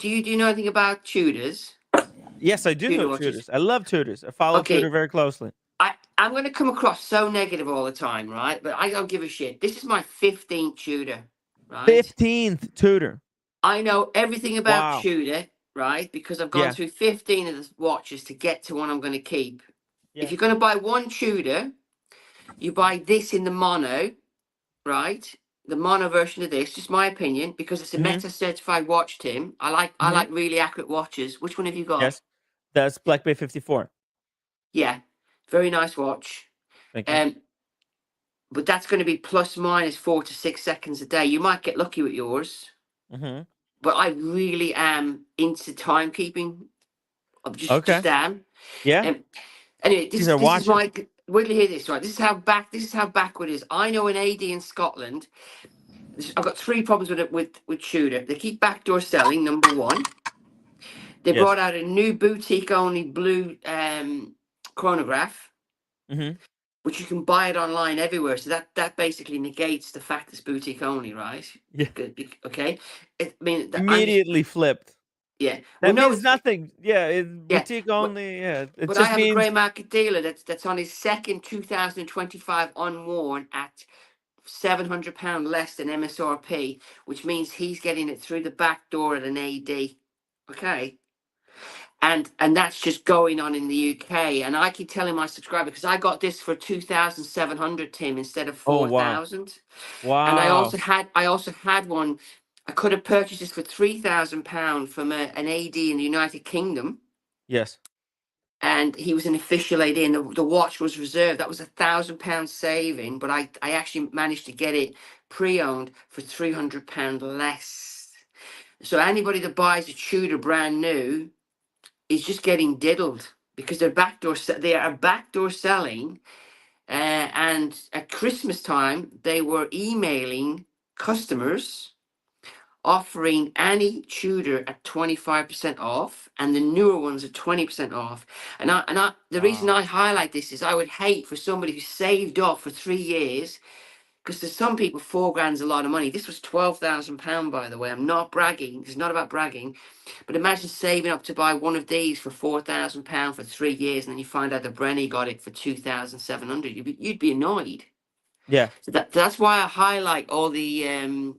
anything about Tudors? Yes, I do Tudor know watches. Tudors. I love Tudors. I follow Okay. Tudor very closely. I'm going to come across so negative all the time, right? But I don't give a shit. This is my 15th Tudor, right? 15th Tudor. I know everything about Wow. Tudor, right? Because I've gone Yeah. through 15 of the watches to get to one I'm going to keep. Yeah. If you're going to buy one Tudor, you buy this in the mono, right? The mono version of this, just my opinion, because it's a Meta certified watch, Tim. I like really accurate watches. Which one have you got? Yes. That's Black Bay 54. Yeah. Very nice watch. Thank you. But that's going to be plus minus 4 to 6 seconds a day. You might get lucky with yours. Mm-hmm. But I really am into timekeeping. I just am. Yeah. Anyway, this These are is watches. my. Wait till you hear this, right? This is how backward it is. I know an AD in Scotland I've got three problems with it with Tudor. They keep backdoor selling. Number one, they Yes. brought out a new boutique only blue chronograph, Mm-hmm. which you can buy it online everywhere. So that basically negates the fact it's boutique only, right? Yeah. Okay. I mean, Immediately flipped. Yeah. That Well, no, means nothing. Yeah, it's yeah. boutique only. Yeah, it But I just have a means grey market dealer that's on his second 2025 unworn at £700 less than MSRP, which means he's getting it through the back door at an AD. Okay. And that's just going on in the UK. And I keep telling my subscriber, because I got this for 2,700, Tim, instead of oh wow, 4,000. And I wow. also had one. I could have purchased this for £3,000 from an AD in the United Kingdom. Yes. And he was an official AD, and the watch was reserved. That was £1,000 saving, but I actually managed to get it pre-owned for £300 less. So anybody that buys a Tudor brand new is just getting diddled, because they are backdoor selling. And at Christmas time, they were emailing customers offering any Tudor at 25% off, and the newer ones at 20% off. And the reason I highlight this is I would hate for somebody who saved up for 3 years, because to some people £4,000's a lot of money. This was £12,000, by the way. I'm not bragging. It's not about bragging. But imagine saving up to buy one of these for £4,000 for 3 years, and then you find out that Brenny got it for 2,700. You'd be annoyed. Yeah. So that's why I highlight all the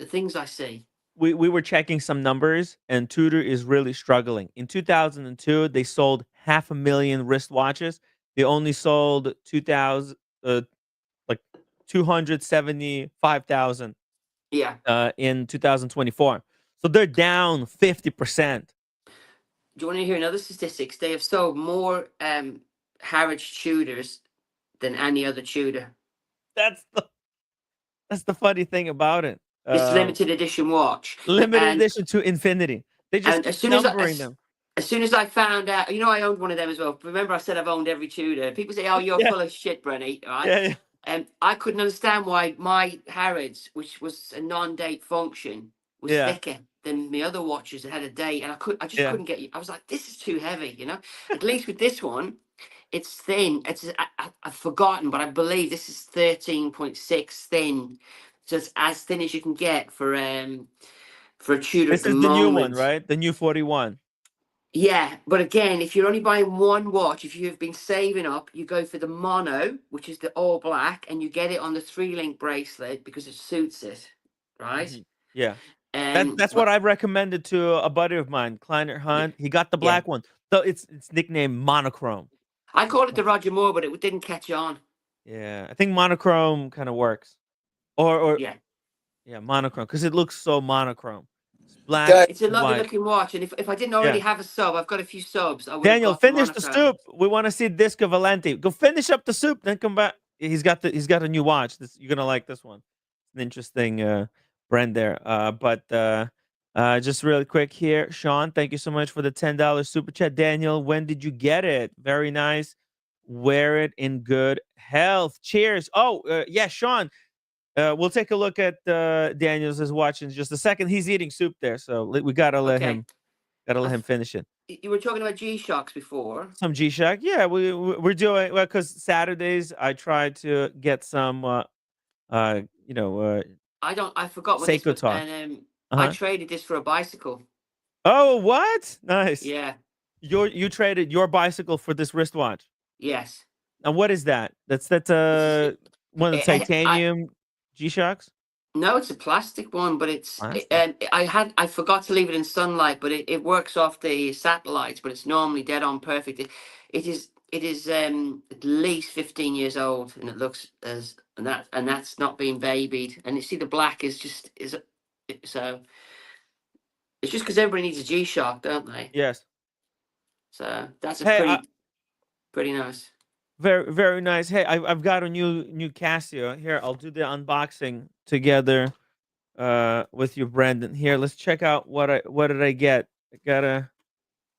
things I see. We were checking some numbers, and Tudor is really struggling. In 2002, they sold 500,000 wristwatches. They only sold 275,000 Yeah. in 2024. So they're down 50%. Do you want to hear another statistics? They have sold more Harrods Tudors than any other Tudor. That's the funny thing about it. It's limited edition watch. Limited And edition to infinity. They just and keep as soon numbering them. as soon as I found out, I owned one of them as well. Remember, I said I've owned every Tudor. People say, "Oh, you're Yeah. full of shit, Brenny." Right? Yeah, yeah. And I couldn't understand why my Harrods, which was a non-date function, was Yeah. thicker than the other watches that had a date. And I just Yeah. couldn't get. I was like, "This is too heavy," At least with this one, it's thin. I've forgotten, but I believe this is 13.6 thin. So it's as thin as you can get for a Tudor This at the is the new one, moment. right? The new 41. Yeah, but again, if you're only buying one watch, if you've been saving up, you go for the mono, which is the all black, and you get it on the 3-link bracelet because it suits it, right? Mhm. Yeah. And That's what I've recommended to a buddy of mine, Kleiner Hunt. He got the yeah, black one. So it's nicknamed monochrome. I called it the Roger Moore, but it didn't catch on. Yeah, I think monochrome kind of works. Or Yeah, monochrome, because it looks so monochrome. It's black Guys, it's a and lovely white. looking watch, and if I didn't already Yeah. have a sub, I've got a few subs. I would Daniel, have got finish the monochrome. soup. We want to see Disco Valenti. Go finish up the soup, then come back. He's got a new watch. You're gonna like this one. It's an interesting brand there. But just really quick here, Sean, thank you so much for the $10 super chat. Daniel, when did you get it? Very nice. Wear it in good health. Cheers. Oh, yeah, Sean. We'll take a look at Daniel's watch in just a second. He's eating soup there, so we gotta let Okay, him finish it. you were talking about G-Shocks before. Some G-Shock, yeah. We're doing well because Saturdays I try to get some, uh, you know, I forgot what this Seiko was, talk. and I Uh-huh. traded this for a bicycle. Oh, what? Nice. Yeah. You traded your bicycle for this wristwatch. Yes. And what is that? That's This is, one of the titanium G-Shocks. no, it's a plastic one, but Plastic. I forgot to leave it in sunlight, but it works off the satellites, but it's normally dead on perfect. It is at least 15 years old, and it looks and that's not being babied. And you see the black is so it's just because everybody needs a G-Shock, don't they? Yes. So that's a Hey, pretty nice. very very nice. Hey, I've got a new Casio here. I'll do the unboxing together with you, Brandon. Here, let's check out what did I get. I got a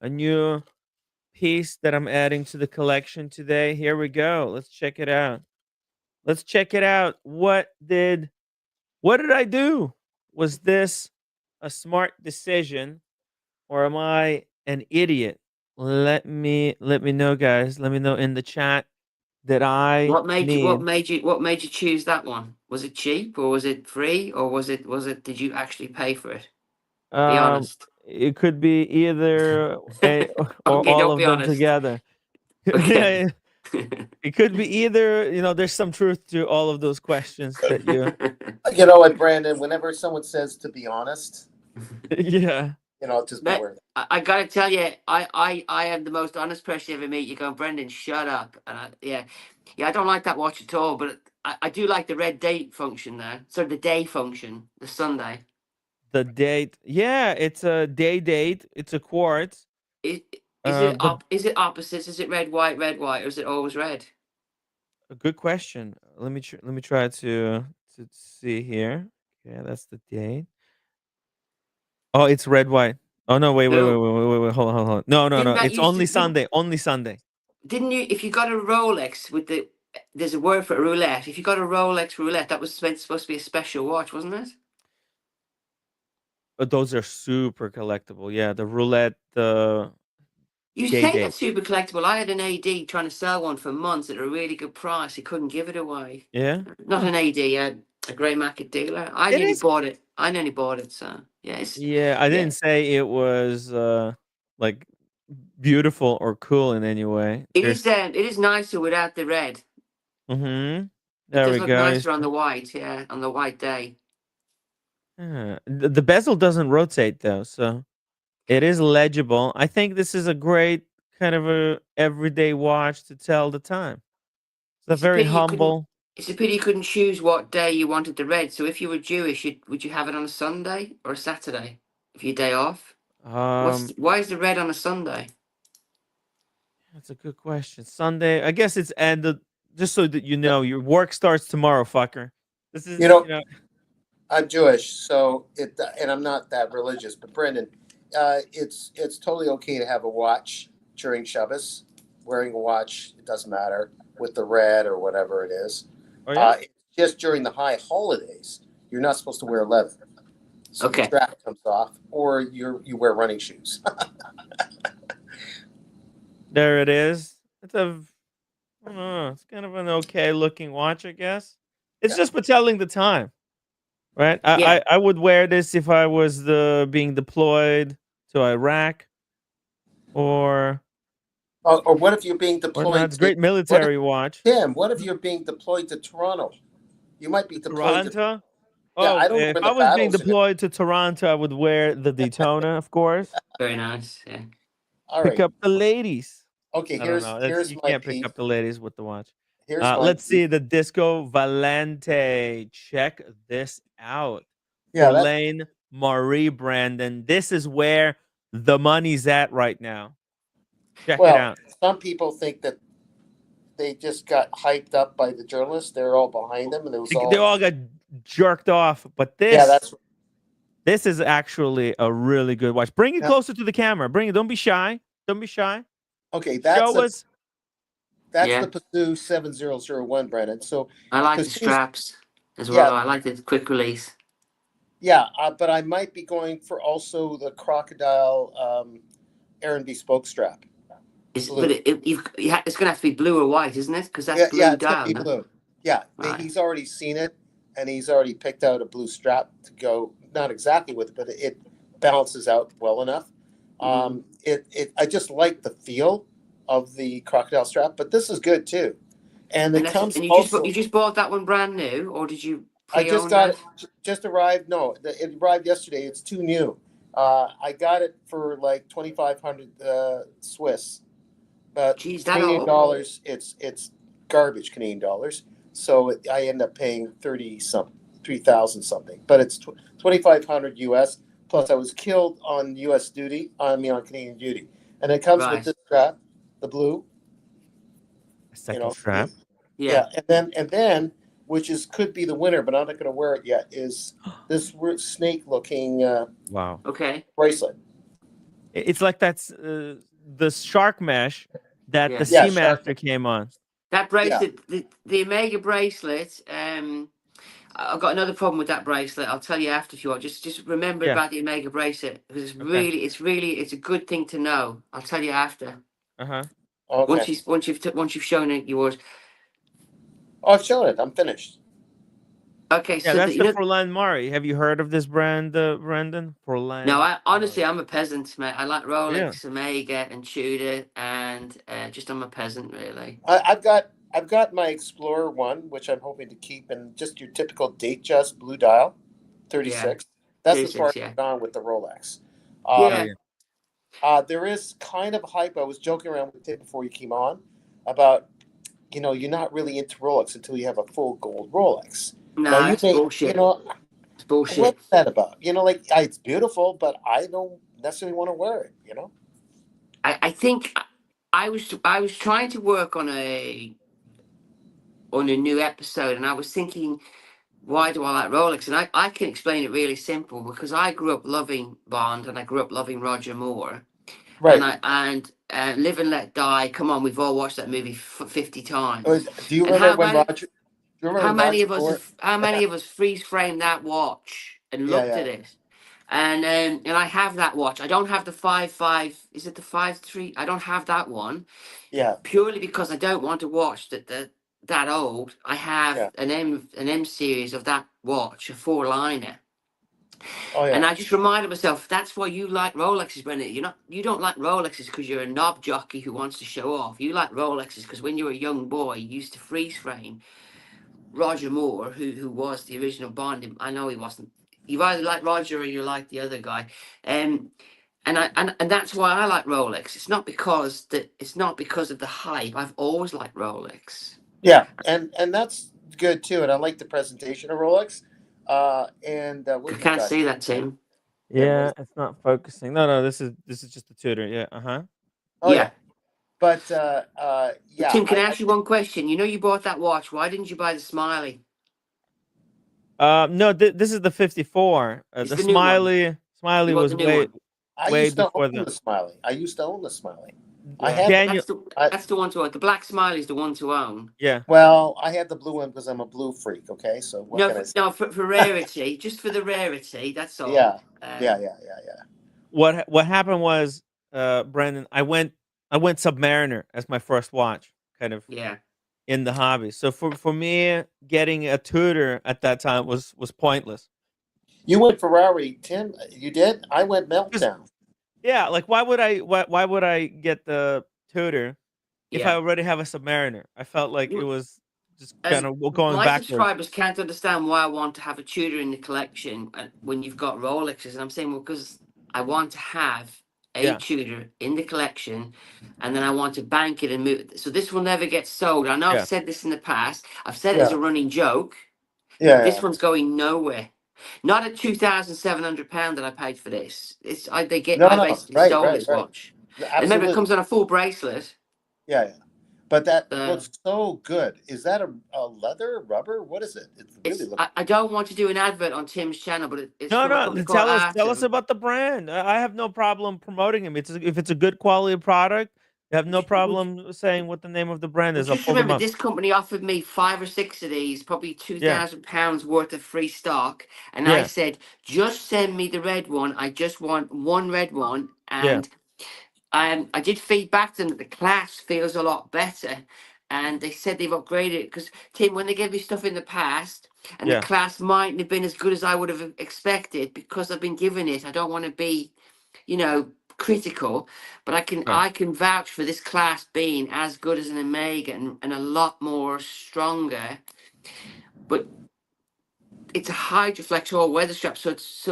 new piece that I'm adding to the collection today. Here we go. Let's check it out. What did What did I do? Was this a smart decision, or am I an idiot? Let me know, guys. Let me know in the chat. Did I What made need you choose that one? Was it cheap, or was it free, or was it did you actually pay for it? Be honest. It could be either or Okay, all don't of be them honest. together. Okay. Yeah, it could be either. There's some truth to all of those questions that you. You know what, Brandon? Whenever someone says to be honest, Yeah. just be worth it. I gotta tell you, I am the most honest person you ever meet. You go, Brendan, shut up. And yeah, I don't like that watch at all. But I do like the red date function there. So the day function, the Sunday. The date, yeah, it's a day date. It's a quartz. Is But is it opposites? Is it red, white, or is it always red? a good question. Let me try to see here. Yeah, that's the date. Oh, it's red, white. Oh no, wait. No. Hold on. No. Didn't that It's used only to- Sunday. Only Sunday. Didn't you? If you got a Rolex with there's a word for a roulette. If you got a Rolex roulette, that was supposed to be a special watch, wasn't it? But those are super collectible. Yeah, the roulette, the You day think date. that's super collectible. I had an AD trying to sell one for months at a really good price. He couldn't give it away. Yeah. Not an AD, a grey market dealer. I It nearly is- bought it. So yeah. Yeah, I didn't say it was like beautiful or cool in any way. It is nicer without the red. Mm-hmm. It There does we look go. nicer on the white, yeah, on the white day. Yeah. The bezel doesn't rotate though, so it is legible. I think this is a great kind of a everyday watch to tell the time. It's a It's a very pity you couldn't. humble. It's a pity you couldn't choose what day you wanted the red. So if you were Jewish, would you have it on a Sunday or a Saturday? If your day off, why is the red on a Sunday? That's a good question. Sunday, I guess it's ended. Just so that you know, your work starts tomorrow, fucker. This is I'm Jewish, so and I'm not that religious. But Brendan, it's totally okay to have a watch during Shabbos. Wearing a watch, it doesn't matter with the red or whatever it is. Oh, yeah? Just during the high holidays, you're not supposed to wear leather. So the strap comes off, or you wear running shoes. There it is. It's it's kind of an okay looking watch, I guess. It's just for telling the time, right? I would wear this if I was being deployed to Iraq, or what if you're being deployed? It's a great military watch. Tim, what if you're being deployed to Toronto? You might be deployed Toronto. If I was being deployed to Toronto, I would wear the Daytona, of course. Very nice. Yeah. All pick right. up the ladies. Okay, here's you can't pick up the ladies with the watch. Let's see the Disco Valente. Check this out. Yeah, Lane Marie Brandon. This is where the money's at right now. Check it out. Some people think that they just got hyped up by the journalists. They're all behind them, and they all got jerked off. But this, this is actually a really good watch. Bring it closer to the camera. Bring it. Don't be shy. Don't be shy. Okay, that's the Pazoo 7001, Brennan. So I like the straps as well. I like the quick release. Yeah, but I might be going for also the crocodile Aaron Bespoke strap. It's going to have to be blue or white, isn't it? Because that's blue it's down. Be blue. Yeah, right. He's already seen it, and he's already picked out a blue strap to go. Not exactly with it, but it balances out well enough. I just like the feel of the crocodile strap, but this is good too. And it comes. And you just bought that one brand new, or did you? I just got it. Just arrived. No, it arrived yesterday. It's too new. I got it for like 2,500 Swiss. But Canadian dollars, it's garbage Canadian dollars. So I end up paying 3,000 something. But it's 2,500 US. Plus, I was killed on US duty. On Canadian duty, and it comes with this strap, the blue. A second strap. Yeah, and then which could be the winner, but I'm not going to wear it yet. Is this snake-looking bracelet? It's like that's the shark mesh that the Seamaster came on. That bracelet, the Omega bracelet. I've got another problem with that bracelet. I'll tell you after if you want. Just remember Yeah. about the Omega bracelet because Okay. it's a good thing to know. I'll tell you after. Uh-huh. Okay. Once you've shown it yours. Oh, I've shown it. I'm finished. Okay, Yeah, so that's you the know. Furlan Mari. Have you heard of this brand, Brandon? Furlan. No, I honestly I'm a peasant, mate. I like Yeah. Rolex, Omega, and Tudor, and just I'm a peasant really. I've got my Explorer one, which I'm hoping to keep, and just your typical date just blue dial, 36. That's as 36, far as yeah. I've gone with the Rolex. Yeah. There is kind of hype. I was joking around with it before you came on about, you're not really into Rolex until you have a full gold Rolex. No, that's bullshit. It's bullshit. What's that about? It's beautiful, but I don't necessarily want to wear it. I think I was trying to work on a new episode, and I was thinking, why do I like Rolex? And I can explain it really simple because I grew up loving Bond and I grew up loving Roger Moore. Right. And Live and Let Die. Come on, we've all watched that movie 50 times. Do you remember when Roger? How many of us freeze framed that watch and looked at it? And I have that watch. I don't have the 5.5. Is it the 5.3? I don't have that one. Yeah. Purely because I don't want a watch that old. I have an M series of that watch, a 4-liner. Oh yeah. And I just reminded myself that's why you like Rolexes, Brendan. You don't like Rolexes because you're a knob jockey who wants to show off. You like Rolexes because when you were a young boy, you used to freeze frame Roger Moore, who was the original Bond. I know he wasn't. You either like Roger or you like the other guy. And that's why I like Rolex. It's not because of the hype. I've always liked Rolex. Yeah, and that's good too. And I like the presentation of Rolex. I can't see that, Tim. Yeah, it's not focusing. No, this is just the Tudor. Yeah. Uh-huh. Oh yeah. But Tim, can I ask you one question? You bought that watch. Why didn't you buy the Smiley? No, this is the 54. The Smiley was way before that. I used to own the Smiley. That's the one to own. The black Smiley is the one to own. Yeah. Well, I had the blue one because I'm a blue freak. Okay, so for rarity, just for the rarity. That's all. Yeah. What happened was, Brandon, I went Submariner as my first watch, kind of. Yeah. In the hobby, so for me, getting a Tudor at that time was pointless. You went Ferrari, Tim. You did. I went Meltdown. Yeah, like why would I get the Tudor if I already have a Submariner? I felt like it was just kind of going my backwards. Subscribers can't understand why I want to have a Tudor in the collection when you've got Rolexes, and I'm saying, well, because I want to have a Tudor in the collection, and then I want to bank it and move it. So this will never get sold. I know I've said this in the past. I've said it as a running joke. Yeah. This one's going nowhere. Not at £2,700 that I paid for this. I basically stole this watch. Remember, it comes on a full bracelet. Yeah. But that looks so good. Is that a leather, rubber? What is it? I don't want to do an advert on Tim's channel, but it's no. Tell us about the brand. I have no problem promoting him. If it's a good quality product, I have no problem saying what the name of the brand is. Just remember, this company offered me 5 or 6 of these, probably £2,000 worth of free stock, and I said, just send me the red one. I just want one red one, and. I did feedback to them that the class feels a lot better, and they said they've upgraded it because, Tim, when they gave me stuff in the past and the class mightn't have been as good as I would have expected because I've been given it. I don't want to be, critical, but I can vouch for this class being as good as an Omega and a lot more stronger. But it's a Hydroflex all-weather strap, so it's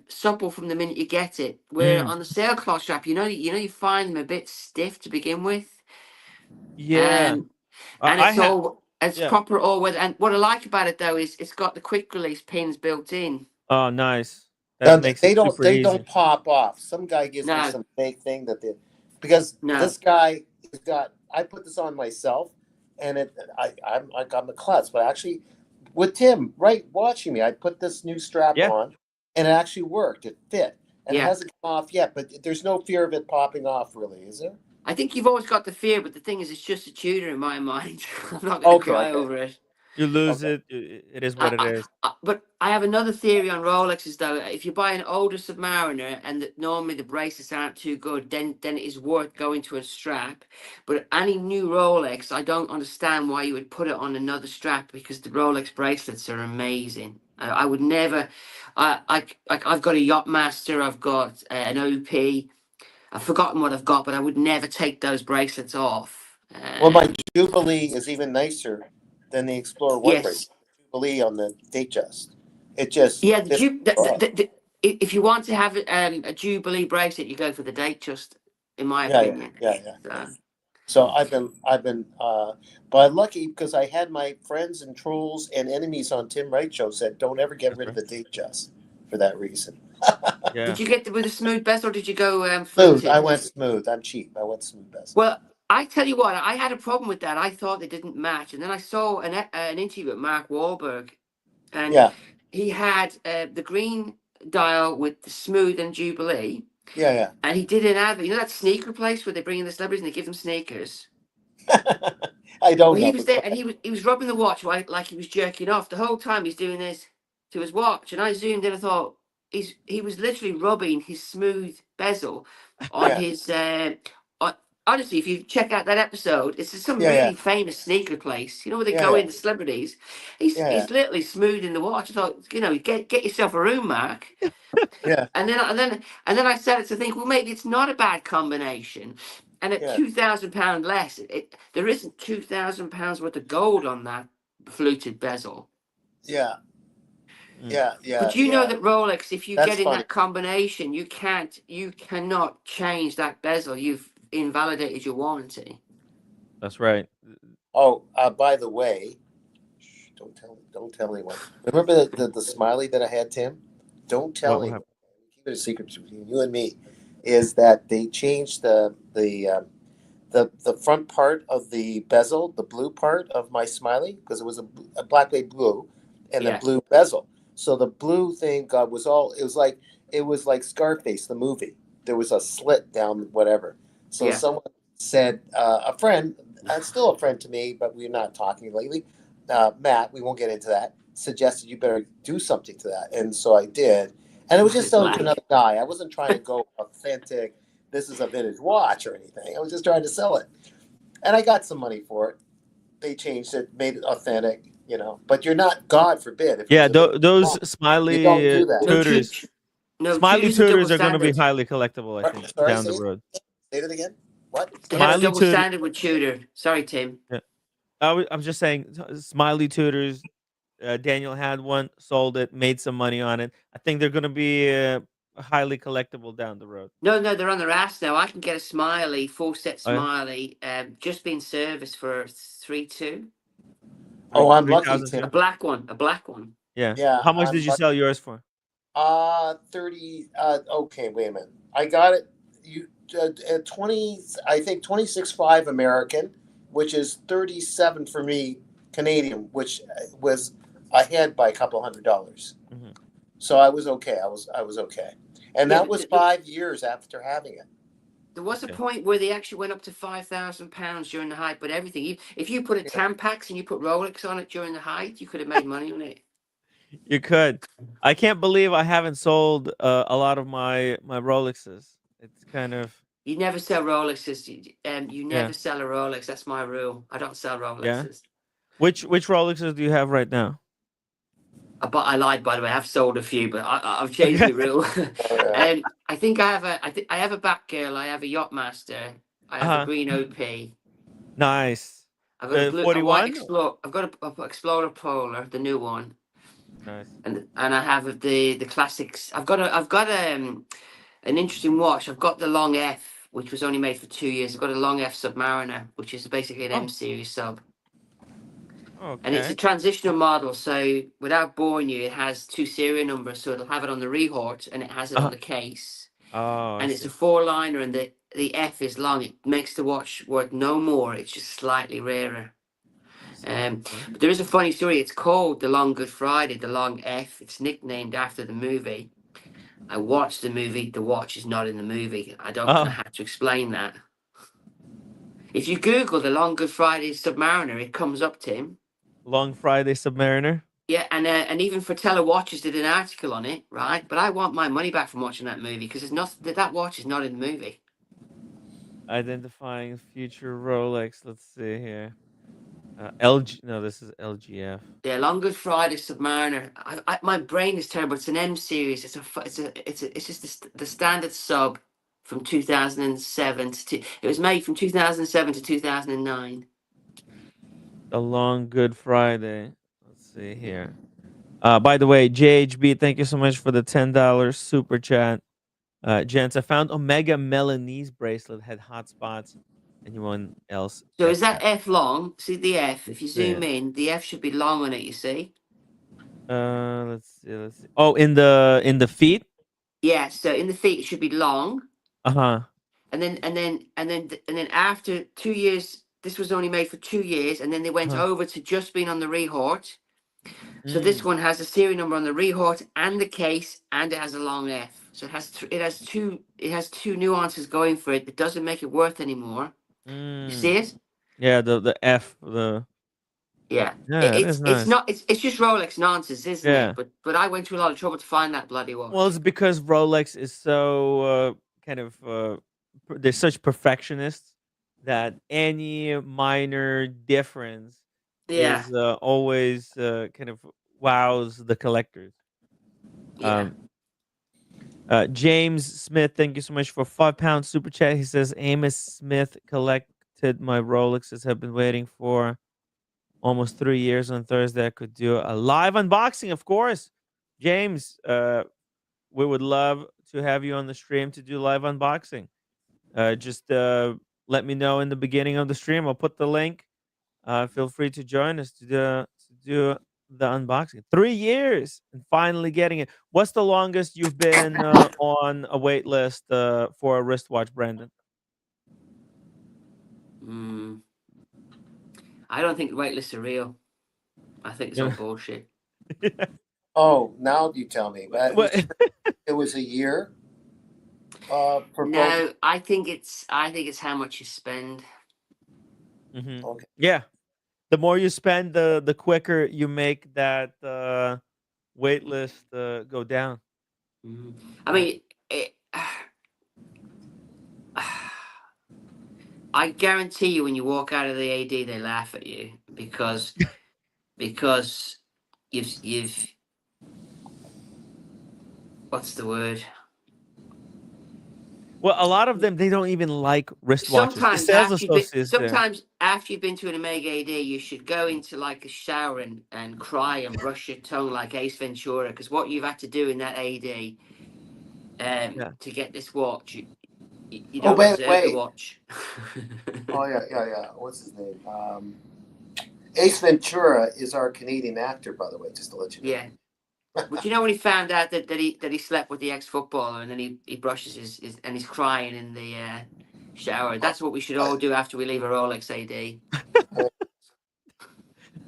supple from the minute you get it. Where on the sailcloth strap, you find them a bit stiff to begin with. Yeah, and it's proper all-weather. And what I like about it though is it's got the quick-release pins built in. Oh, nice. They don't pop off. Some guy gives me some fake thing because this guy has got. I put this on myself, and I'm the klutz, but actually. With Tim, watching me, I put this new strap on, and it actually worked. It fit, and it hasn't come off yet. But there's no fear of it popping off, really, is there? I think you've always got the fear, but the thing is, it's just a Tudor in my mind. I'm not going to cry over it. You lose Okay. it. It is what it is. But I have another theory on Rolexes though. If you buy an older Submariner and normally the bracelets aren't too good, then it is worth going to a strap. But any new Rolex, I don't understand why you would put it on another strap, because the Rolex bracelets are amazing. I would never. I've got a Yachtmaster. I've got an OP. I've forgotten what I've got, but I would never take those bracelets off. Well, my Jubilee is even nicer than the Explorer 1 Yes. bracelet. Jubilee on the Datejust. It just Yeah, if you want to have a Jubilee bracelet, you go for the Datejust, in my opinion. Yeah. So I've been but lucky, because I had my friends and trolls and enemies on Tim Wright show said don't ever get rid of the Datejust for that reason. Yeah. Did you get with a smooth bezel, or did you go Smooth. fluted? I went smooth. I'm cheap. I went smooth bezel. Well, I tell you what, I had a problem with that. I thought they didn't match, and then I saw an interview with Mark Wahlberg, and Yeah. he had the green dial with the smooth and Jubilee. Yeah. And he did an advert. You know that sneaker place where they bring in the celebrities and they give them sneakers? I don't Well, know. he was there and he was rubbing the watch like he was jerking off. The whole time he's doing this to his watch. And I zoomed in and thought he was literally rubbing his smooth bezel on his honestly, if you check out that episode, it's some really famous sneaker place. You know where they go in, the celebrities. He's literally smoothing the watch. I thought, get yourself a room, Mark. Yeah. And then I started to think, well, maybe it's not a bad combination. And at £2,000 less, there isn't £2,000 worth of gold on that fluted bezel. Yeah. But you know that Rolex, if you That's get in funny. that combination, you cannot change that bezel. You've invalidated your warranty. That's right. Oh, by the way, don't tell anyone. Remember the smiley that I had, Tim? Don't tell anyone. Keep it a secret between you and me. Is that they changed the front part of the bezel, the blue part of my smiley, because it was a black blade blue, and a blue bezel. So the blue thing was like Scarface, the movie. There was a slit down whatever. So someone said, a friend, still a friend to me, but we're not talking lately. Matt, we won't get into that, suggested you better do something to that. And so I did. And it was just selling to another guy. I wasn't trying to go authentic, this is a vintage watch or anything. I was just trying to sell it. And I got some money for it. They changed it, made it authentic, But you're not, God forbid. Those smiley tutors. Smiley tutors are going to be highly collectible, I think, down the road. Say that again? What? They have a double standard with Tudor. Sorry, Tim. Yeah. I'm just saying, smiley tutors. Daniel had one, sold it, made some money on it. I think they're going to be highly collectible down the road. No, they're on their ass now. I can get a smiley, full set smiley, just being serviced for 3,200. Oh, I'm lucky, Tim. A black one. Yeah. How much did you sell yours for? 30. Okay, wait a minute. I got it. At 20. I think 26.5 American, which is 37 for me Canadian, which was ahead by a couple $100. Mm-hmm. So I was okay. I was okay, and that was 5 years after having it. There was a point where they actually went up to £5,000 during the height, but everything. If you put a Tampax and you put Rolex on it during the height, you could have made money on it. You could. I can't believe I haven't sold a lot of my Rolexes. It's kind of. You never sell Rolexes. You never sell a Rolex. That's my rule. I don't sell Rolexes. Yeah. Which Rolexes do you have right now? But I lied, by the way. I've sold a few, but I've changed the rule. And I think I have a Batgirl. I have a Yachtmaster. I have a green OP. Nice. I've got a blue, 41. I've got a Explorer Polar, the new one. Nice. And I have the classics. I've got an interesting watch. I've got the Long F, which was only made for 2 years. I've got a Long F Submariner, which is basically an M series sub. Okay. And it's a transitional model, so without boring you, it has 2 serial numbers, so it'll have it on the Rehort and it has it on the case. Oh, and it's a 4-liner, and the F is long. It makes the watch worth no more. It's just slightly rarer. But there is a funny story. It's called the Long Good Friday, the Long F. It's nicknamed after the movie. I watched the movie. The watch is not in the movie. I don't know how to explain that. If you Google the Long Good Friday Submariner, it comes up, Tim. Long Friday Submariner. Yeah, and even Fratello Watches did an article on it, right? But I want my money back from watching that movie because it's not that watch is not in the movie. Identifying future Rolex. Let's see here. LG. No, this is LGF. Yeah, Long Good Friday Submariner. My brain is terrible. It's an M series. It's just the standard sub from 2007 to it was made from 2007 to 2009. A Long Good Friday. Let's see here. By the way, JHB, thank you so much for the $10 super chat. Gents, I found Omega Melanese bracelet had hot spots. Anyone else? So get is that F long? See the F? If you Let's see. zoom in, the F should be long on it. You see? Let's see. Oh, in the feet. Yeah. So in the feet, it should be long. Uh-huh. And then after 2 years, this was only made for 2 years, and then they went over to just being on the Rehort. So this one has a serial number on the Rehort and the case, and it has a long F. So it has two nuances going for it. It doesn't make it worth anymore. You see it? Yeah, the F, Yeah. it is nice. It's just Rolex nonsense, isn't it? But I went to a lot of trouble to find that bloody watch. Well, it's because Rolex is so they're such perfectionists that any minor difference is always kind of wows the collectors. Yeah. James Smith, thank you so much for £5 super chat. He says Amos Smith collected my Rolexes. Have been waiting for almost 3 years. On Thursday I could do a live unboxing, of course. James, we would love to have you on the stream to do live unboxing. Just let me know in the beginning of the stream. I'll put the link. Feel free to join us to do the unboxing. 3 years and finally getting it. What's the longest you've been on a wait list for a wristwatch, Brandon? I don't think wait lists are real. I think it's all bullshit. Oh, now you tell me. It was a year. No, I think it's how much you spend. Okay. Yeah, the more you spend, the quicker you make that wait list go down. I mean, I guarantee you, when you walk out of the AD, they laugh at you because you've what's the word? Well, a lot of them, they don't even like wristwatches. Sometimes after you've been to an Omega AD, you should go into like a shower and cry and brush your tongue like Ace Ventura, because what you've had to do in that AD to get this watch, you don't deserve the watch. Oh yeah. What's his name? Ace Ventura is our Canadian actor, by the way, just to let you know. Yeah. But you know when he found out that he slept with the ex-footballer, and then he brushes his and he's crying in the shower. That's what we should all do after we leave a Rolex AD.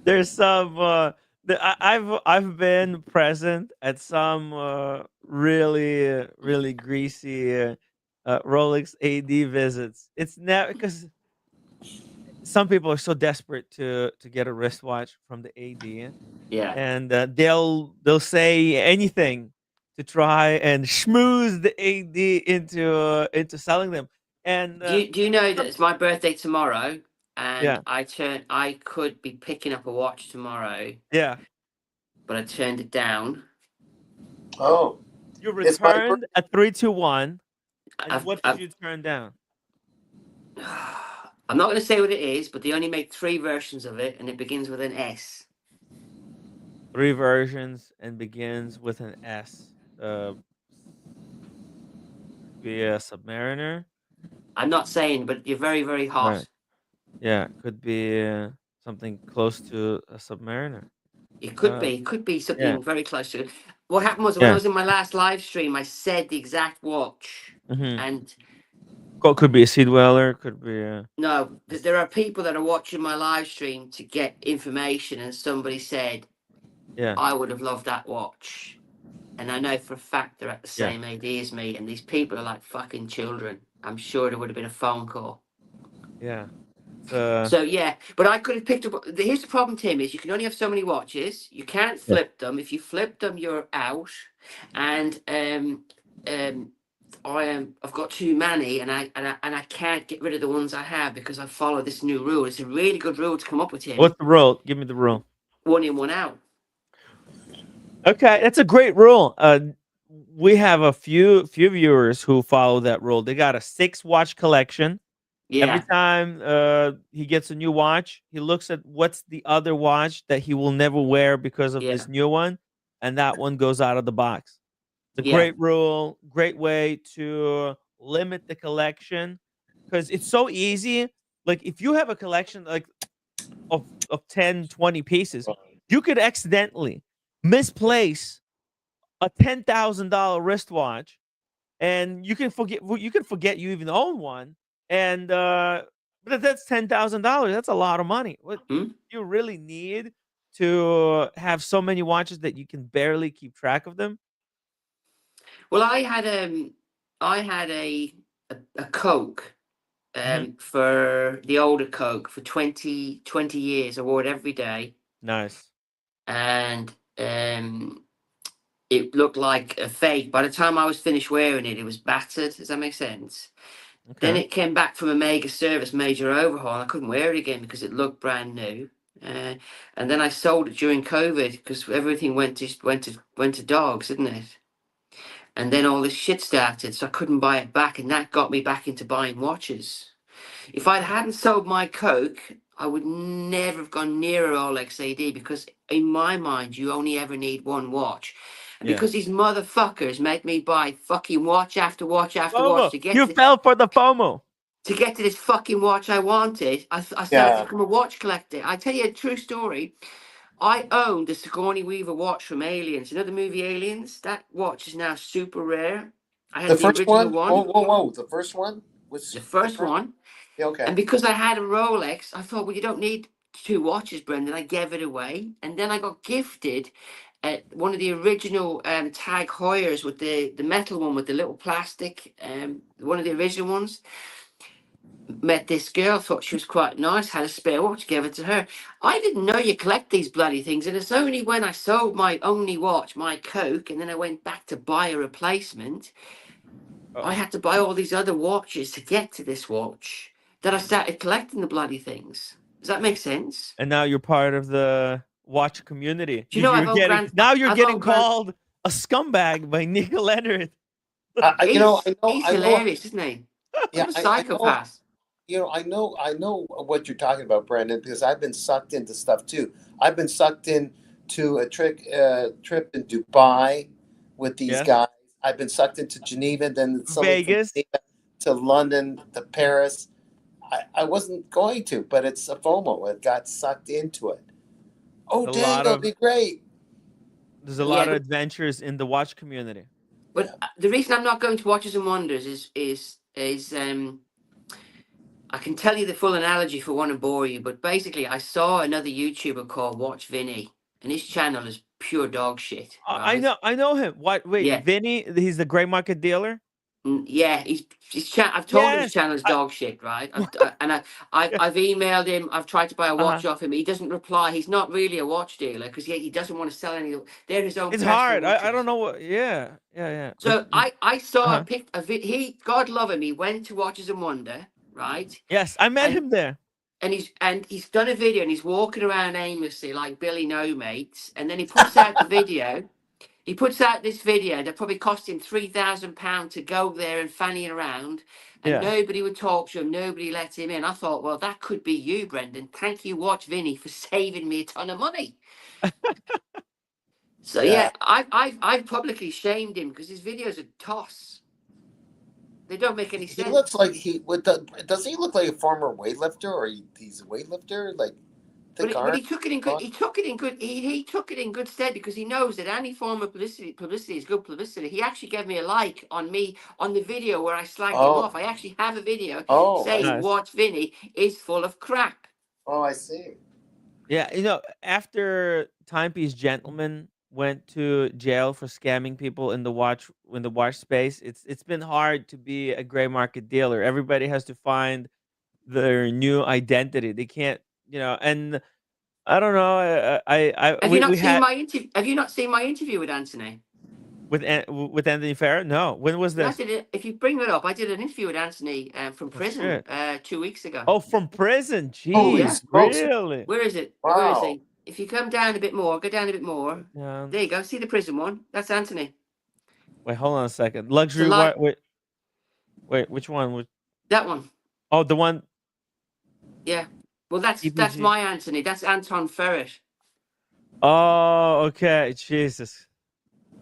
There's some I've been present at some really greasy Rolex AD visits. It's never because some people are so desperate to get a wristwatch from the AD. Yeah. And they'll say anything to try and schmooze the AD into selling them. And do you know that it's my birthday tomorrow, and I could be picking up a watch tomorrow. Yeah. But I turned it down. Oh. You returned a 321. And what did you turn down? I'm not going to say what it is, but they only make 3 versions of it, and it begins with an S. 3 versions and begins with an S. Be a Submariner. I'm not saying, but you're very, very hot. Right. Yeah, could be something close to a Submariner. It could be something very close to it. What happened was when I was in my last live stream, I said the exact watch, and could be a Seed Weller, could be no. There are people that are watching my live stream to get information, and somebody said, I would have loved that watch. And I know for a fact they're at the same AD as me, and these people are like fucking children. I'm sure there would have been a phone call. Yeah. So yeah, but I could have picked up. Here's the problem, Tim: is you can only have so many watches. You can't flip them. If you flip them, you're out. And I've got too many, and I can't get rid of the ones I have because I follow this new rule. It's a really good rule to come up with, Tim. What's the rule? Give me the rule. 1 in, 1 out. Okay, that's a great rule. We have a few viewers who follow that rule. They got a 6-watch collection. Yeah. Every time he gets a new watch, he looks at what's the other watch that he will never wear because of this new one, and that one goes out of the box. It's a great rule, great way to limit the collection, because it's so easy. Like if you have a collection like of 10, 20 pieces, you could accidentally misplace a $10,000 wristwatch, and you can forget you even own one. And but that's $10,000. That's a lot of money. What you really need to have so many watches that you can barely keep track of them? Well, I had a Coke for the older Coke for 20 years. I wore it every day. Nice. And it looked like a fake. By the time I was finished wearing it, it was battered. Does that make sense? Okay. Then it came back from a major overhaul. I couldn't wear it again because it looked brand new. And then I sold it during COVID because everything went to dogs, didn't it? And then all this shit started, so I couldn't buy it back, and that got me back into buying watches. If I hadn't sold my Coke, I would never have gone near a Rolex AD, because in my mind, you only ever need one watch. And because these motherfuckers make me buy fucking watch after watch after watch to get fell for the FOMO. To get to this fucking watch I wanted, I started to become a watch collector. I tell you a true story. I owned the Sigourney Weaver watch from Aliens. You know the movie Aliens? That watch is now super rare. I had The the first original one? one. Whoa. The first one? The first one. Yeah, okay. And because I had a Rolex, I thought, well, you don't need 2 watches, Brendan. I gave it away. And then I got gifted one of the original Tag Heuers with the metal one with the little plastic, one of the original ones. Met this girl, thought she was quite nice, had a spare watch, gave it to her. I didn't know you collect these bloody things, and it's only when I sold my only watch, my Coke, and then I went back to buy a replacement. I had to buy all these other watches to get to this watch, that I started collecting the bloody things. Does that make sense? And now you're part of the watch community. Do you know you're getting called a scumbag by Nick Leonard. He's hilarious, isn't he? Yeah, a psychopath. I know what you're talking about, Brandon, because I've been sucked into stuff too. I've been sucked into a trip in Dubai with these guys. I've been sucked into Geneva, then Vegas, to London, to Paris. I wasn't going to, but it's a FOMO. It got sucked into it. Oh, dang, that'll be great. There's a lot of adventures in the watch community. But the reason I'm not going to Watches and Wonders is I can tell you the full analogy if I want to bore you, but basically I saw another YouTuber called Watch Vinny, and his channel is pure dog shit. Right? I know him. What? Wait, Vinny? He's the gray market dealer. Yeah, I've told him his channel is dog shit, right? I've emailed him. I've tried to buy a watch off him. He doesn't reply. He's not really a watch dealer because he doesn't want to sell any. They're his own. It's hard. I don't know what. Yeah. So I saw he, God love him, he went to Watches and Wonder, right? Yes, I met him there. And he's done a video and he's walking around aimlessly like Billy No Mates, and then he puts out the video. He puts out this video that probably cost him £3,000 to go there and fanny around, and nobody would talk to him. Nobody let him in. I thought, well, that could be you, Brendan. Thank you, Watch Vinny, for saving me a ton of money. So I've publicly shamed him because his videos are toss. They don't make any sense. He looks like does he look like a former weightlifter, or he's a weightlifter? Like, but he took it in good. He took it in good stead because he knows that any form of publicity is good publicity. He actually gave me a like on the video where I slagged him off. I actually have a video saying Watch Vinny is full of crap. Oh, I see. Yeah, after Timepiece Gentleman went to jail for scamming people in the watch space, it's been hard to be a gray market dealer. Everybody has to find their new identity. They can't, and I don't know. Have you not We seen had my interview? Have you not seen my interview with Anthony? with Anthony Farrah. No, when was Yeah, I this? did it. If you bring it up, I did an interview with Anthony from Oh, prison shit. 2 weeks ago. Oh, from prison. Holy Yeah. Jeez, smokes! really? Where is it? Wow. Where is he? If you come down a bit more, go down a bit more. Yeah. There you go. See the prison one? That's Anthony. Wait, hold on a second. It's a Luxury. light. Wait, which one? That one. Oh, the one. Yeah. Well, that's EPG. my Anthony. That's Anton Ferret. Oh, okay. Jesus.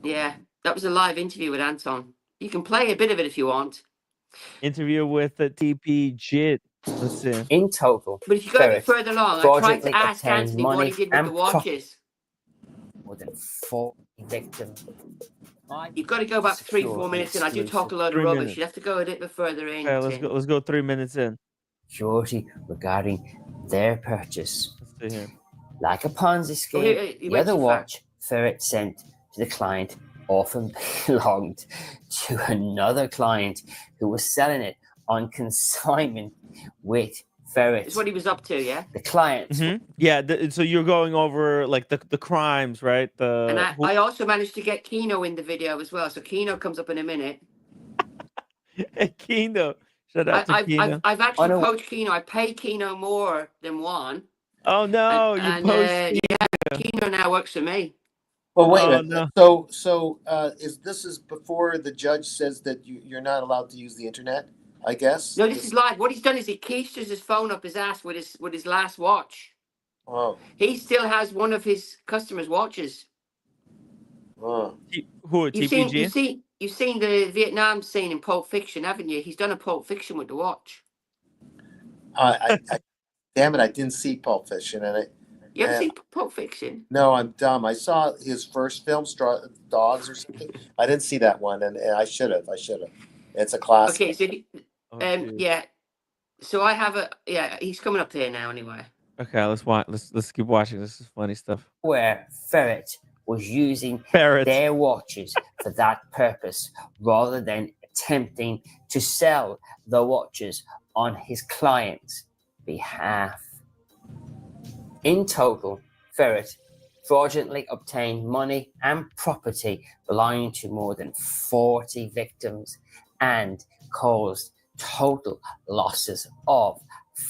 Yeah, that was a live interview with Anton. You can play a bit of it if you want. Interview with the TP Jit. Let's see. In total, But if you go a bit Ferret further along, I tried fraudulently to ask obtained Anthony what he money did with and the watches. more than 40 victims. You've got to go back 3-4 minutes in. I do talk a lot of 3 rubbish. minutes. You have to go a little bit further in. Okay, let's Tim. go. Let's go 3 minutes in. Security regarding their purchase. Let's see here. Like a Ponzi Oh, scheme, you the went other too far. watch Ferret sent to the client often belonged to another client who was selling it on consignment with Ferret. It's what he was up to, yeah. The client. Mhm. Yeah. So you're going over like the crimes, right? And The I also managed to get Kino in the video as well. So Kino comes up in a minute. Kino. Shout out to Kino. I've actually no. poached Kino. I pay Kino more than Juan. Oh no, you post. Yeah, Kino now works for me. Well, wait a Oh, minute. no. So is before the judge says that you're not allowed to use the internet? I guess. No, this is live. What he's done is he keisters his phone up his ass with his last watch. Oh. He still has one of his customers' watches. Oh. Who? TPG? You've seen the Vietnam scene in Pulp Fiction, haven't you? He's done a Pulp Fiction with the watch. I damn it! I didn't see Pulp Fiction, and You ever seen Pulp Fiction? No, I'm dumb. I saw his first film, Dogs or something. I didn't see that one, and I should have. It's a classic. Okay, so yeah. So I have he's coming up here now anyway. Okay, let's watch. Let's keep watching. This is funny stuff. Where Ferret was using Ferret. their watches for that purpose rather than attempting to sell the watches on his client's behalf. In total, Ferret fraudulently obtained money and property belonging to more than 40 victims and caused total losses of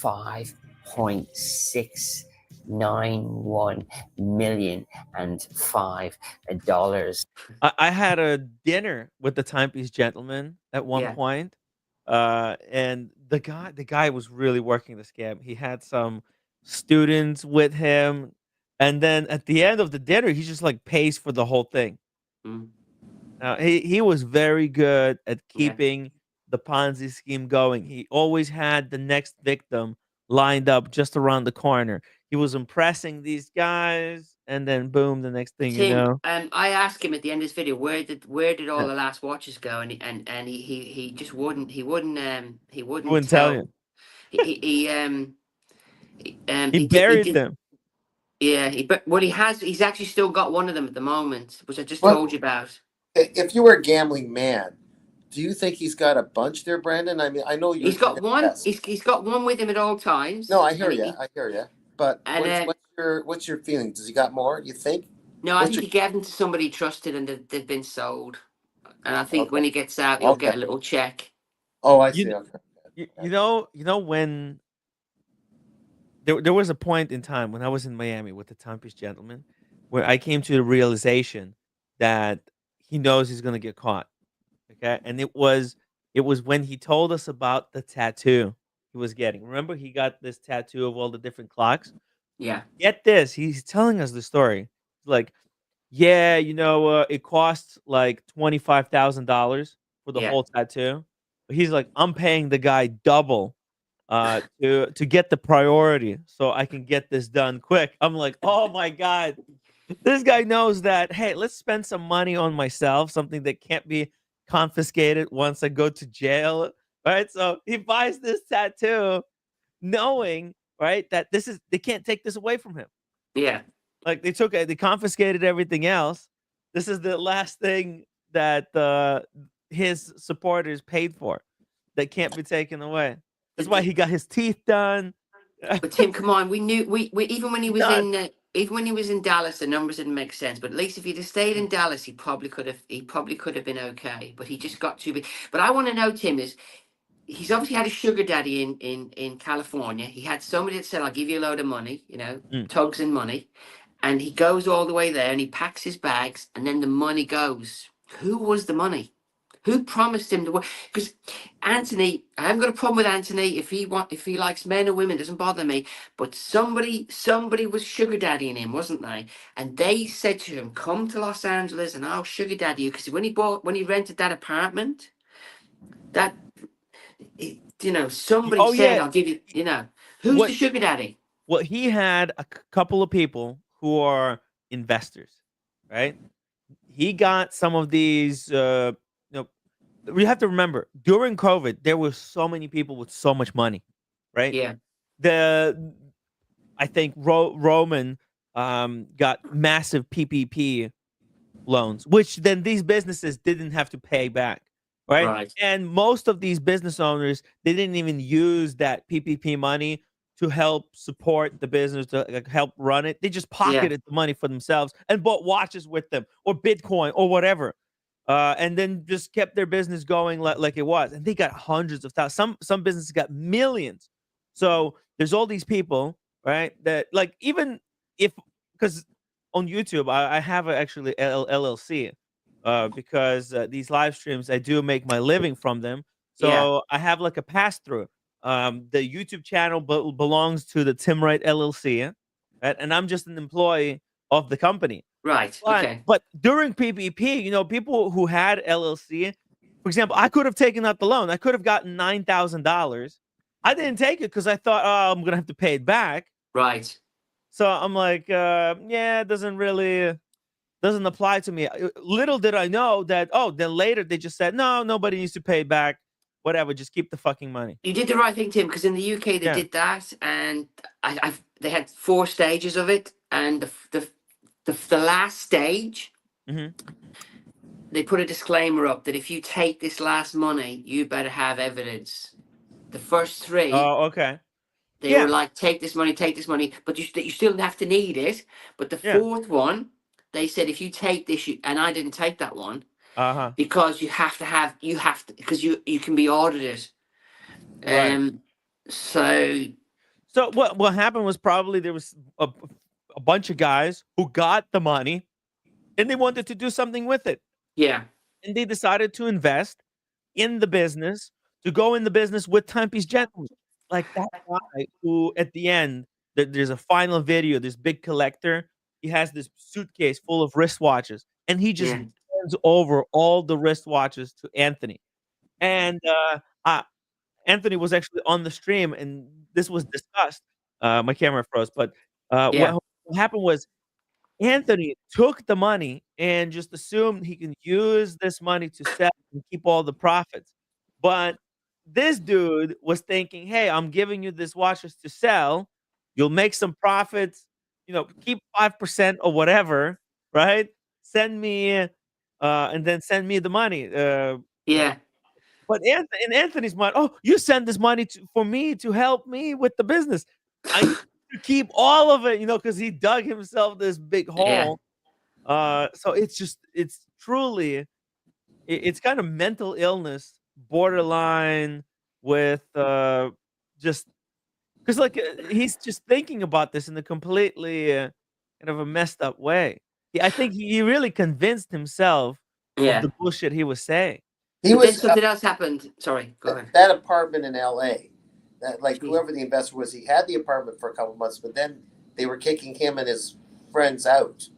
$5.691 million and $5. I had a dinner with the timepiece gentleman at one point, and the guy was really working the scam. He had some students with him, and then at the end of the dinner, he just like pays for the whole thing. Now he was very good at keeping the Ponzi scheme going. He always had the next victim lined up just around the corner. He was impressing these guys, and then boom, the next thing you know. I asked him at the end of this video, where did all the last watches go, and he just wouldn't tell you. He buried them. Yeah, he's actually still got one of them at the moment, which I just told you about. If you were a gambling man, do you think he's got a bunch there, Brandon? I mean, I know he's got one. He's got one with him at all times. No, I hear you. But what's your feeling? Does he got more? You think? No, I think he gave them to somebody he trusted, and they've been sold. And I think when he gets out, he'll get a little check. Oh, I see. You know when there was a point in time when I was in Miami with the timepiece gentleman, where I came to the realization that he knows he's gonna get caught. Okay, and it was when he told us about the tattoo he was getting. Remember, he got this tattoo of all the different clocks. Yeah. Get this, he's telling us the story. Like, yeah, it costs like $25,000 for the whole tattoo. But he's like, I'm paying the guy double to get the priority so I can get this done quick. I'm like, oh my God. This guy knows that, hey, let's spend some money on myself, something that can't be confiscated once I go to jail. Right. So he buys this tattoo knowing, right, that they can't take this away from him. Yeah. Like they confiscated everything else. This is the last thing that his supporters paid for that can't be taken away. That's why he got his teeth done. But Tim, come on, we knew we even when he was Nuts. even when he was in Dallas, the numbers didn't make sense. But at least if he'd have stayed in Dallas, he probably could have been okay. But he just got too big. But I want to know, Tim, is he's obviously had a sugar daddy in California. He had somebody that said, "I'll give you a load of money," tugs and money, and he goes all the way there and he packs his bags, and then the money goes. Who was the money? Who promised him the work? Because Anthony, I haven't got a problem with Anthony. If he likes men or women, doesn't bother me. But somebody was sugar daddying him, wasn't they? And they said to him, "Come to Los Angeles, and I'll sugar daddy you." Because when he rented that apartment, somebody said, "I'll give you." Who's the sugar daddy? Well, he had a couple of people who are investors, right? He got some of these. We have to remember during COVID, there were so many people with so much money, right? Yeah. I think Roman got massive PPP loans, which then these businesses didn't have to pay back, right? And most of these business owners, they didn't even use that PPP money to help support the business, to help run it. They just pocketed the money for themselves and bought watches with them or Bitcoin or whatever. And then just kept their business going like it was. And they got hundreds of thousands. Some businesses got millions. So there's all these people, right? That like, even if, because on YouTube, I have actually LLC because these live streams, I do make my living from them. So I have like a pass through. The YouTube channel belongs to the Tim Wright LLC, right? And I'm just an employee of the company. Right. Okay. But during PPP, people who had LLC, for example, I could have taken out the loan. I could have gotten $9,000. I didn't take it because I thought, oh, I'm gonna have to pay it back. Right. So I'm like, it doesn't apply to me. Little did I know that. Oh, then later they just said, no, nobody needs to pay it back. Whatever, just keep the fucking money. You did the right thing, Tim, because in the UK they did that, and they had 4 stages of it, and the last stage, they put a disclaimer up that if you take this last money, you better have evidence. The first 3, they were like, take this money, but you still have to need it. But the 4th one, they said, if you take this, and I didn't take that one, because you have to, because you can be audited. So what happened was probably there was a bunch of guys who got the money and they wanted to do something with it. Yeah. And they decided to invest in the business, to go in the business with Timepiece Gentlemen. Like that guy who at the end, there's a final video, this big collector, he has this suitcase full of wristwatches and he just hands over all the wristwatches to Anthony. And Anthony was actually on the stream and this was discussed. My camera froze, but what happened was Anthony took the money and just assumed he can use this money to sell and keep all the profits. But this dude was thinking, hey, I'm giving you this watches to sell. You'll make some profits, keep 5% or whatever, right? Send me, and then send me the money. But in Anthony's mind, oh, you send this money for me to help me with the business. I need to keep all of it, because he dug himself this big hole. So it's truly, it's kind of mental illness, borderline with just because he's just thinking about this in a completely kind of a messed up way. I think he really convinced himself of the bullshit he was saying. Then something else happened. Sorry, go ahead. That apartment in LA, that whoever the investor was, he had the apartment for a couple months, but then they were kicking him and his friends out.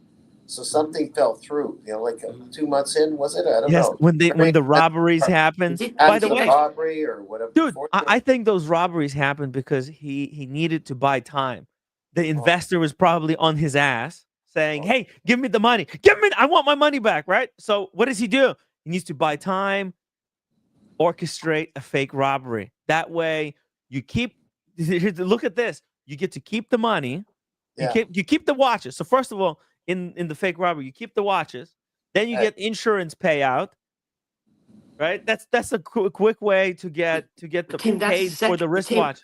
So something fell through. 2 months in, was it? I don't know. When the robberies happened. By the way, robbery or whatever. Dude, I think those robberies happened because he needed to buy time. The investor was probably on his ass saying, "Hey, give me the money. I want my money back." Right? So what does he do? He needs to buy time, orchestrate a fake robbery. That way, you keep. Look at this. You get to keep the money. You keep the watches. So first of all, in the fake robbery, you keep the watches. Then you get insurance payout. right? That's a quick way to get the Tim, paid for the wristwatch.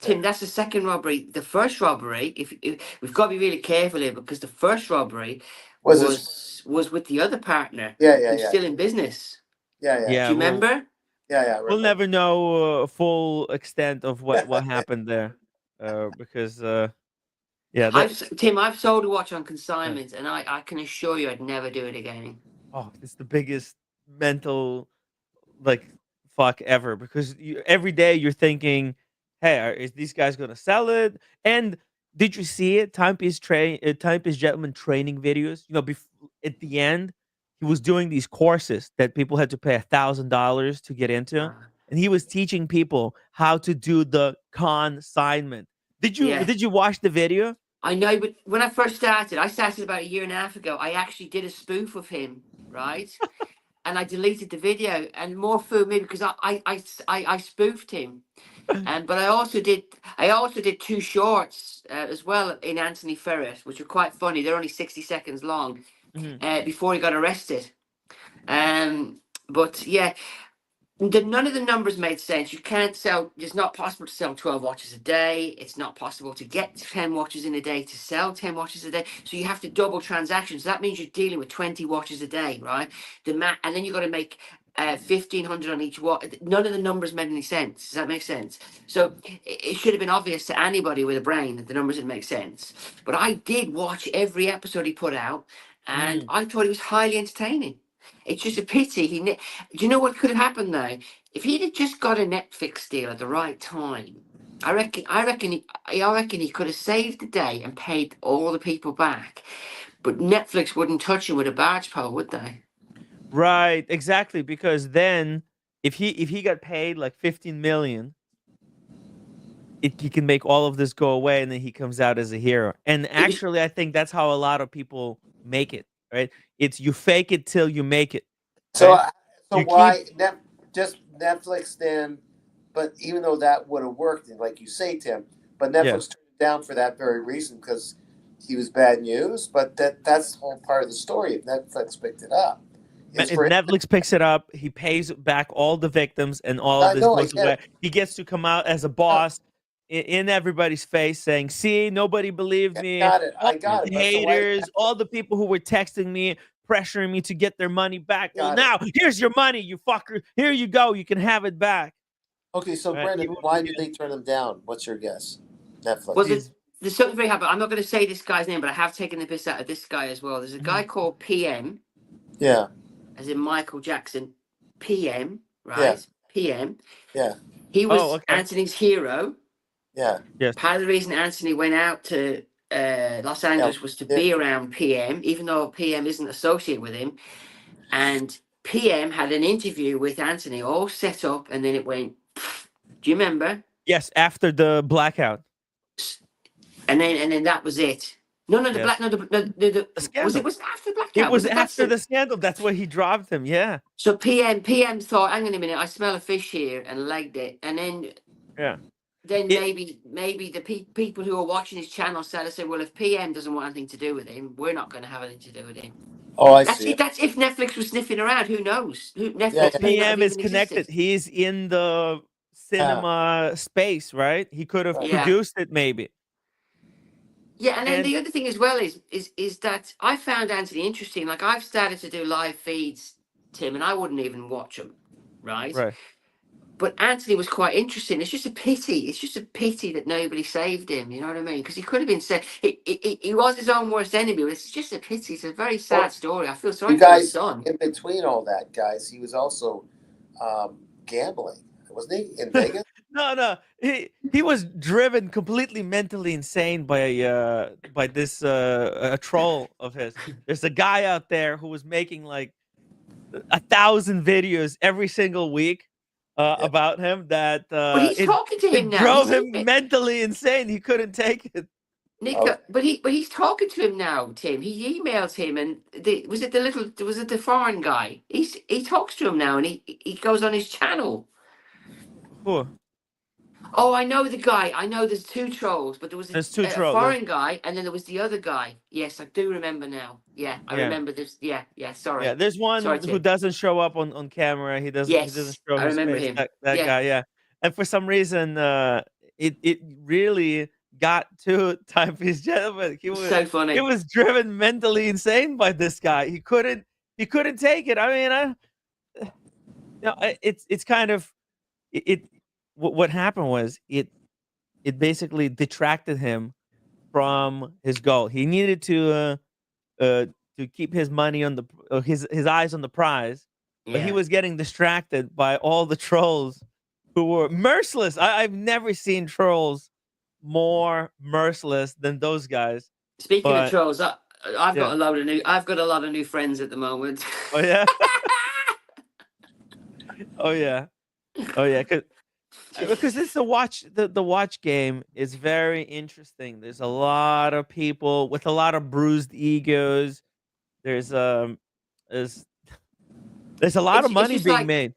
Tim, that's the second robbery. The first robbery, if we've got to be really careful here, because the first robbery was with the other partner. Who's still in business. Yeah. Do you remember? Yeah. We'll never know full extent of what happened there, because Tim, I've sold a watch on consignment, and I can assure you, I'd never do it again. Oh, it's the biggest mental fuck ever, because every day you're thinking, hey, is these guys gonna sell it? And did you see it? Timepiece gentleman training videos. At the end, he was doing these courses that people had to pay $1,000 to get into, and he was teaching people how to do the consignment. Did you watch the video? I know, but when I first started, I started about 1.5 years ago. I actually did a spoof of him, right? And I deleted the video, and more fooled me because I spoofed him. But I also did 2 shorts as well in Anthony Ferris, which were quite funny. They're only 60 seconds long, before he got arrested. But yeah, none of the numbers made sense. You can't sell. It's not possible to sell 12 watches a day. It's not possible to get 10 watches in a day to sell 10 watches a day. So you have to double transactions. That means you're dealing with 20 watches a day, right? And then you've got to make 1,500 on each watch. None of the numbers made any sense. Does that make sense? So it should have been obvious to anybody with a brain that the numbers didn't make sense. But I did watch every episode he put out, and I thought it was highly entertaining. It's just a pity. Do you know what could have happened though? If he'd have just got a Netflix deal at the right time, I reckon he could have saved the day and paid all the people back. But Netflix wouldn't touch him with a barge pole, would they? Right, exactly. Because then, if he got paid like 15 million, he can make all of this go away, and then he comes out as a hero. And actually, I think that's how a lot of people make it. Right? It's you fake it till you make it. Right? So why just Netflix then? But even though that would have worked, like you say, Tim, but Netflix turned it down for that very reason, because he was bad news. But that's the whole part of the story. If Netflix picked it up, if Netflix picks it up, he pays back all the victims, and all of this goes away. He gets to come out as a boss. In everybody's face saying, see, nobody believed me. I got it. Haters, all the people who were texting me, pressuring me to get their money back. Well, now, here's your money, you fucker. Here you go. You can have it back. Okay, so Brendan, why did they turn them down? What's your guess? Netflix. Well, there's something very happy. I'm not going to say this guy's name, but I have taken the piss out of this guy as well. There's a guy called PM. Yeah. As in Michael Jackson. PM, right? Yeah. PM. Yeah. He was Anthony's hero. Yeah. Yes. Part of the reason Anthony went out to Los Angeles was to be around PM, even though PM isn't associated with him. And PM had an interview with Anthony, all set up, and then it went. Do you remember? Yes, after the blackout. And then that was it. No, the scandal. Was it after the blackout? It was after the scandal. That's where he dropped him. Yeah. So PM thought, hang on a minute, I smell a fish here, and legged it, and then maybe the people who are watching his channel said, well, if PM doesn't want anything to do with him, we're not going to have anything to do with him. Oh, I see. That's if Netflix was sniffing around. Who knows? PM is connected. He's in the cinema space, right? He could have produced it, maybe. Yeah, and then the other thing as well is that I found Anthony interesting. Like, I've started to do live feeds, Tim, and I wouldn't even watch them, right? Right. But Anthony was quite interesting. It's just a pity. It's just a pity that nobody saved him. You know what I mean? Because he could have been said. He was his own worst enemy. But it's just a pity. It's a very sad story. I feel sorry for his son. In between all that, guys, he was also gambling, wasn't he, in Vegas? No. He was driven completely mentally insane by this a troll of his. There's a guy out there who was making like 1,000 videos every single week. About him but he's talking to him now. Drove him mentally insane. He couldn't take it. Nick, but he's talking to him now, Tim. He emails him, and was it the foreign guy? He talks to him now, and he goes on his channel. Who? Oh, I know the guy. I know there's two trolls, but there was There's two a trolls. foreign guy, and then there was the other guy. Yes, I do remember now. Yeah, I Yeah. remember this. Yeah, sorry. Yeah, there's one Sorry, who Tim. doesn't show up on camera. He doesn't Yes, show I his remember face. him. That Yeah. guy, yeah. And for some reason, it really got to Timepiece Gentleman. So funny. He was driven mentally insane by this guy. He couldn't take it. I mean, it's kind of what happened was it basically detracted him from his goal. He needed to keep his money on his eyes on the prize, but he Yeah. was getting distracted by all the trolls who were merciless. I've never seen trolls more merciless than those guys. Speaking of But trolls, I've yeah. got a lot of new friends at the moment. Oh yeah. Oh yeah. Oh yeah. Because it's the watch game is very interesting. There's a lot of people with a lot of bruised egos. There's a lot of money just being like, made.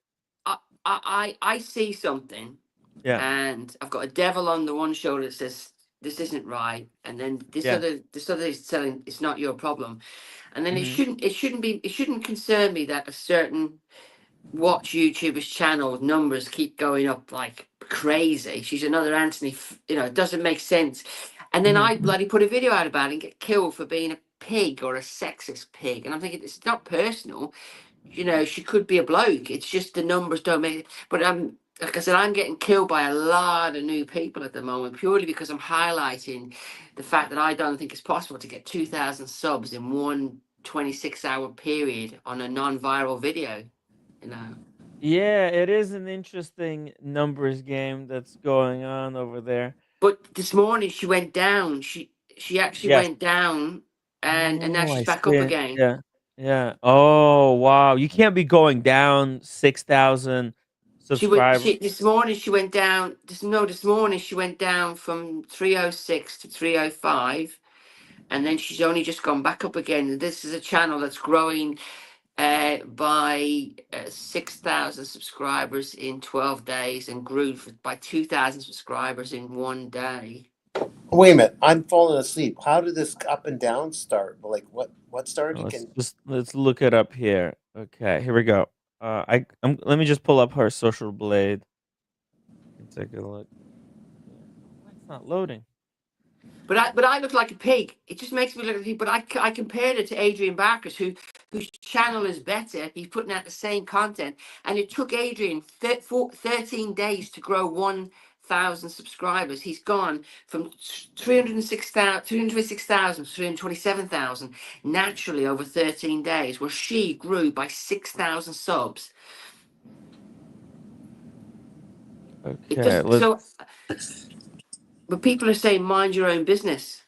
I see something, Yeah. and I've got a devil on the one shoulder that says this isn't right, and then this other is telling it's not your problem, and then Mhm. it shouldn't concern me that a certain watch YouTuber's channel numbers keep going up like crazy. She's another Anthony, it doesn't make sense. And then Mhm. I bloody put a video out about it and get killed for being a pig or a sexist pig. And I'm thinking, it's not personal. She could be a bloke. It's just the numbers don't make it. But like I said, I'm getting killed by a lot of new people at the moment purely because I'm highlighting the fact that I don't think it's possible to get 2,000 subs in one 26-hour period on a non-viral video. Yeah, it is an interesting numbers game that's going on over there. But this morning she went down. She actually Yes. went down, and now Oh, I she's back see up it. again. Yeah. Yeah. Oh, wow. You can't be going down 6,000 subscribers. This morning she went down. This morning she went down from 306 to 305, and then she's only just gone back up again. This is a channel that's growing by 6,000 subscribers in 12 days and grew by 2,000 subscribers in one day. Wait a minute, I'm falling asleep. How did this up and down start? Like what started? Let's look it up here. Okay, here we go. Let me just pull up her social blade and take a look. It's not loading. But I look like a pig. It just makes me look like a pig. But I compared it to Adrian Barker's, whose channel is better. He's putting out the same content, and it took Adrian 13 days to grow 1,000 subscribers. He's gone from 326,000 to 327,000 naturally over 13 days, where she grew by 6,000 subs. Okay, but people are saying, mind your own business.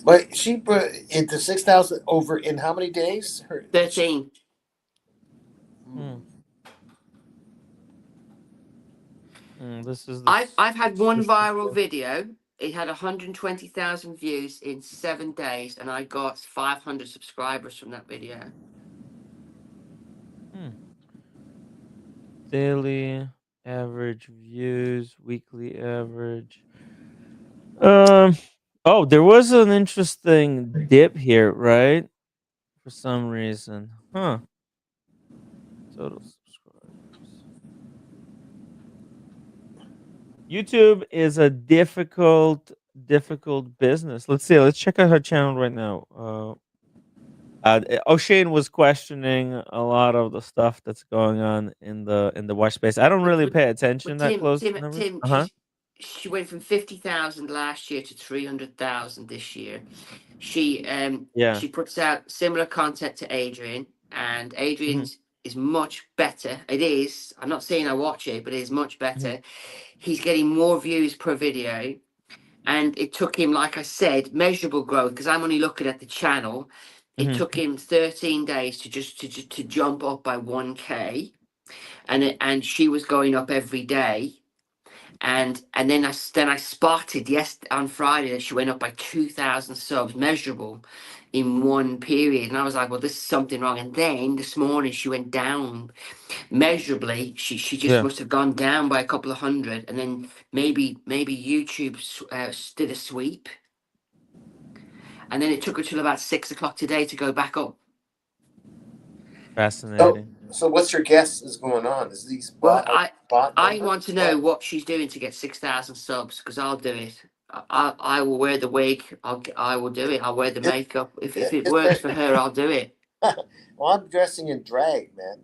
But she put into 6,000 over in how many days? 13. This is. I've had one viral video. It had 120,000 views in 7 days, and I got 500 subscribers from that video. Daily average views, weekly average. Oh, there was an interesting dip here, right? For some reason. Huh. Total subscribers. YouTube is a difficult business. Let's see. Let's check out her channel right now. O'Shane was questioning a lot of the stuff that's going on in the watch space. I don't really pay attention that close. Tim, she went from 50,000 last year to 300,000 this year. She puts out similar content to Adrian, and Adrian's is much better. It is. I'm not saying I watch it, but it is much better. He's getting more views per video, and it took him, like I said, measurable growth, because I'm only looking at the channel. It took him 13 days to jump up by 1K, and she was going up every day. and then I spotted on Friday that she went up by 2,000 subs, measurable, in one period, and I was like, well, this is something wrong. And then this morning she went down measurably. She just must have gone down by a couple of hundred, and then maybe YouTube did a sweep, and then it took her till about 6 o'clock today to go back up. Fascinating. So what's your guess is going on? Is these Well, bot I numbers? want to know what she's doing to get 6,000 subs, because I'll do it. I will wear the wig. I will do it. I'll wear the makeup. If it works for her, I'll do it. Well, I'm dressing in drag, man.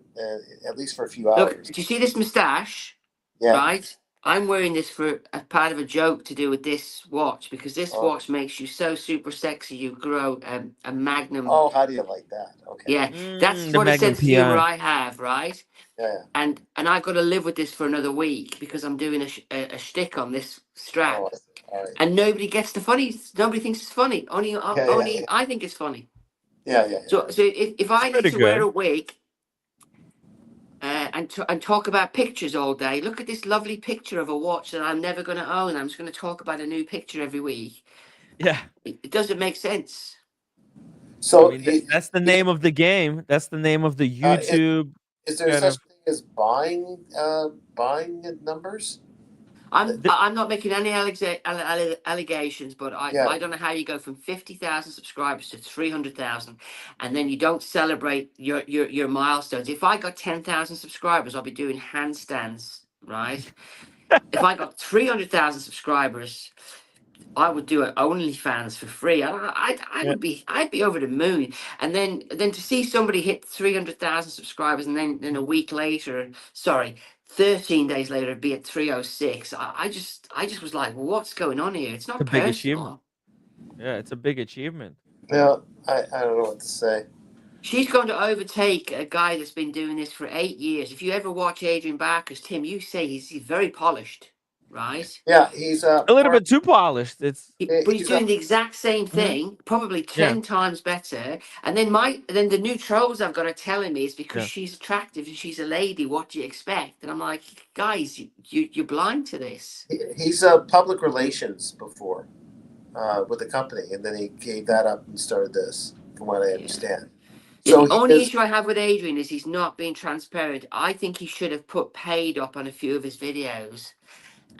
At least for a few hours. Look, do you see this moustache? Yeah. Right? I'm wearing this for a part of a joke to do with this watch, because this watch makes you so super sexy. You grow a Magnum. Oh, how do you like that? Okay. Yeah, that's what a sense of humor I have, right? Yeah. And I've got to live with this for another week because I'm doing a shtick on this strap, and nobody gets the funny. Nobody thinks it's funny. Only I think it's funny. Yeah. So if I need to wear a wig and talk about pictures all day, look at this lovely picture of a watch that I'm never going to own. I'm just going to talk about a new picture every week. Yeah, it doesn't make sense. So I mean, that's the name of the game. That's the name of the YouTube. Is there such thing as buying numbers? I'm not making any allegations, but I don't know how you go from 50,000 subscribers to 300,000, and then you don't celebrate your milestones. If I got 10,000 subscribers, I'll be doing handstands, right? If I got 300,000 subscribers, I would do OnlyFans for free. I'd be over the moon. And then to see somebody hit 300,000 subscribers, and then a week later, 13 days later, be at 306. I just was like, well, what's going on here? It's not a big achievement. Yeah, it's a big achievement. Yeah, I don't know what to say. She's going to overtake a guy that's been doing this for 8 years. If you ever watch Adrian Barker's, Tim, you say he's very polished. Right? Yeah, he's a little bit too polished. But he's doing the exact same thing, probably 10 times better. And then the new trolls I've got are telling me it's because she's attractive and she's a lady. What do you expect? And I'm like, guys, you're blind to this. He's public relations before with the company, and then he gave that up and started this, from what I understand. So the only issue I have with Adrian is he's not being transparent. I think he should have put paid up on a few of his videos.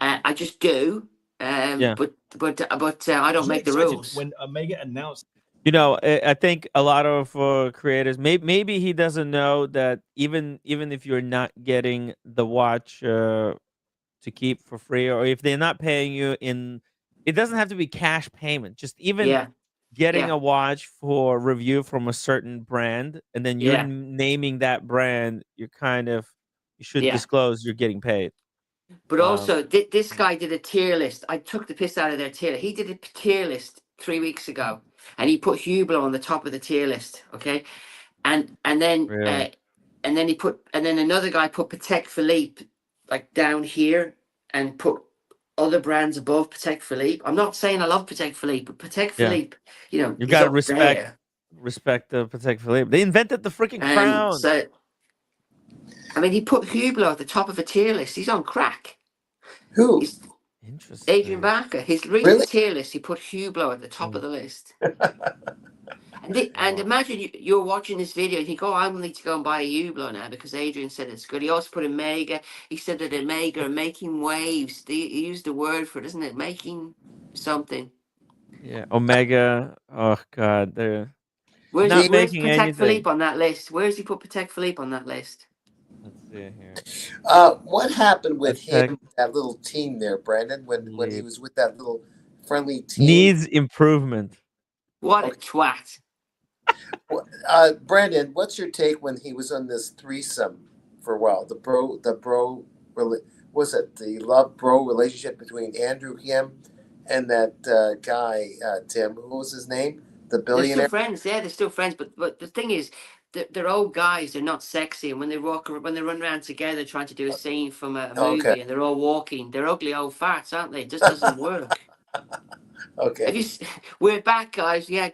I just do, but I don't make the rules. When Omega announced, I think a lot of creators, maybe he doesn't know that even if you're not getting the watch to keep for free, or if they're not paying you it doesn't have to be cash payment. Just even getting a watch for review from a certain brand, and then you're naming that brand, you should disclose you're getting paid. But also, this guy did a tier list. I took the piss out of their tier list. He did a tier list 3 weeks ago, and he put Hublot on the top of the tier list. Okay, and then another guy put Patek Philippe like down here, and put other brands above Patek Philippe. I'm not saying I love Patek Philippe, but Patek Philippe, you got to respect the Patek Philippe. They invented the freaking crown. So, I mean, he put Hublot at the top of a tier list. He's on crack. Who? Interesting. Adrian Barker. His recent tier list, he put Hublot at the top of the list. And imagine you're watching this video and you think, oh, I need to go and buy a Hublot now because Adrian said it's good. He also put Omega. He said that Omega are making waves. He used the word for it, isn't it? Making something. Yeah, Omega. Oh, God. They're where's not making Patek anything. Philippe on that list? Where's he put Patek Philippe on that list? Let's see here. What happened with him, that little team there, Brandon, when he was with that little friendly team? Needs improvement. What a twat. Brandon, what's your take when he was on this threesome for a while? Was it the love bro relationship between Andrew Kim and that guy, Tim? Who was his name? The billionaire? They're still friends. Yeah, they're still friends. But the thing is, they're old guys. They're not sexy. And when they run around together trying to do a scene from a movie, and they're all walking, they're ugly old farts, aren't they? It just doesn't work. Okay. We're back, guys. Yeah,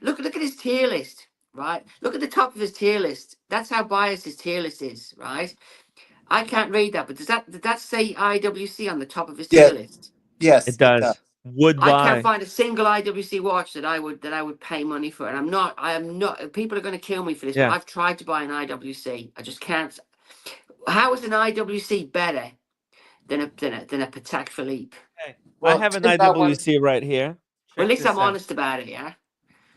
look at his tier list, right? Look at the top of his tier list. That's how biased his tier list is, right? I can't read that, but did that say IWC on the top of his Yeah. tier list? Yes, It does. Would I can't buy. find a single IWC watch that I would pay money for, and I am not. People are going to kill me for this. Yeah. But I've tried to buy an IWC. I just can't. How is an IWC better than a Patek Philippe? Hey, Well, I have an take that one. IWC right here. Well, at Check least this I'm out. honest about it, yeah.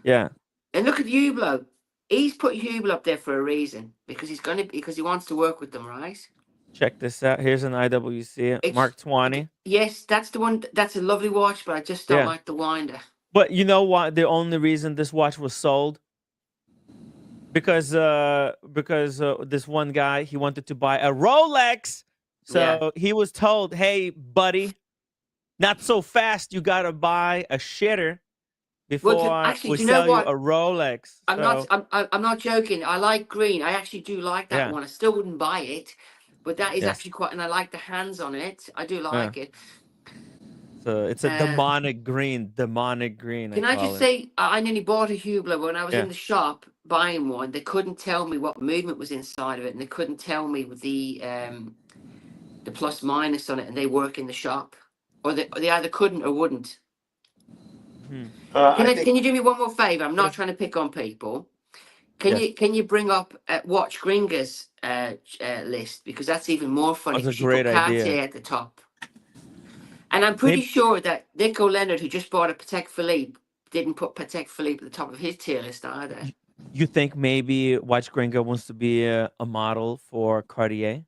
Yeah. And look at Hublot. He's put Hublot up there for a reason because he wants to work with them, right? Check this out. Here's an IWC Mark 20. Yes, that's the one. That's a lovely watch, but I just don't like the winder. But you know what? The only reason this watch was sold because this one guy, he wanted to buy a Rolex. So he was told, "Hey, buddy, not so fast. You got to buy a shitter before we sell you a Rolex." I'm not joking. I like green. I actually do like that one. I still wouldn't buy it, but that is actually quite, and I like the hands on it. I do like it. So it's a demonic green. Can I just say, I nearly bought a Hublot when I was in the shop buying one. They couldn't tell me what movement was inside of it, and they couldn't tell me the plus minus on it, and they work in the shop, or they either couldn't or wouldn't. Can you do me one more favor? I'm not trying to pick on people. Can you bring up Watch Gringer's list, because that's even more funny. That's a She great put Cartier idea at the top, and I'm pretty sure that Nico Leonard, who just bought a Patek Philippe, didn't put Patek Philippe at the top of his tier list either. You think maybe Watch Gringer wants to be a model for Cartier?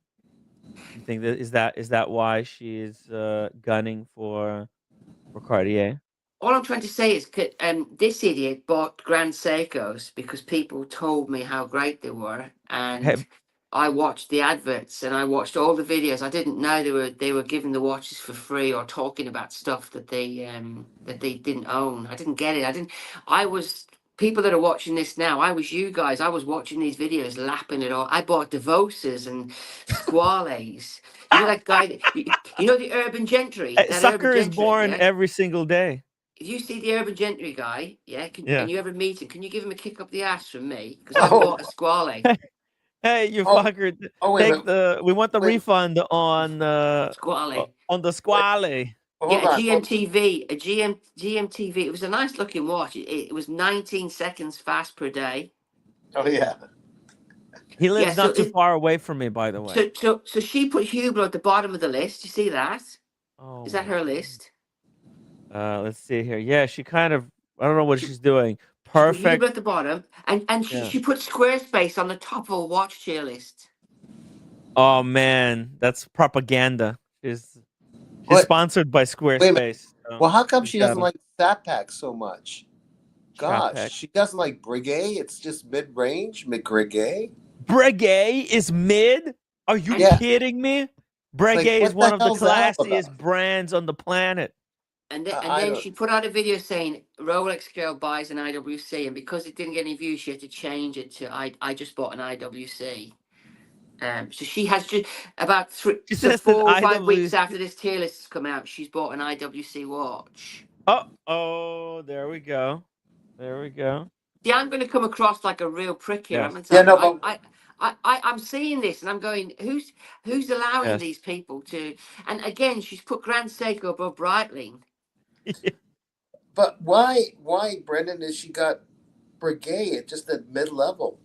You think that is that why she's gunning for Cartier? All I'm trying to say is, this idiot bought Grand Seikos because people told me how great they were, and I watched the adverts and I watched all the videos. I didn't know they were giving the watches for free or talking about stuff that they didn't own. I didn't get it. I was people that are watching this now. I was you guys. I was watching these videos, lapping it all. I bought Devoses and Squales. You know that guy. You know the Urban Gentry. Sucker is born every single day. If you see the Urban Gentry guy, and you ever meet him, can you give him a kick up the ass from me? Because I bought a Squale. Hey, you fucker! We want the refund on Squale. On the Squale. GMTV. GMTV. It was a nice looking watch. It was 19 seconds fast per day. Oh yeah. He lives not too far away from me, by the way. So she put Hublot at the bottom of the list. You see that? Oh, is that her list? Let's see here. Yeah, she kind of, I don't know what she's doing. Perfect. Hublot at the bottom, and she put Squarespace on the top of a watch tier list. Oh man, that's propaganda. She's sponsored by Squarespace. Well, how come she doesn't like Satpack so much? Gosh, she doesn't like Breguet. It's just mid-range, McGregay. Breguet is mid? Are you kidding me? Breguet is one of the classiest brands on the planet. And then she put out a video saying Rolex girl buys an IWC, and because it didn't get any views, she had to change it to I just bought an IWC. So she has just about 4 or 5 weeks after this tier list has come out, she's bought an IWC watch. Oh, there we go. Yeah, I'm going to come across like a real prick here. I'm seeing this and I'm going, who's allowing these people to? And again, she's put Grand Seiko above Breitling. But why, Brendan? Has she got Breguet at just the mid-level?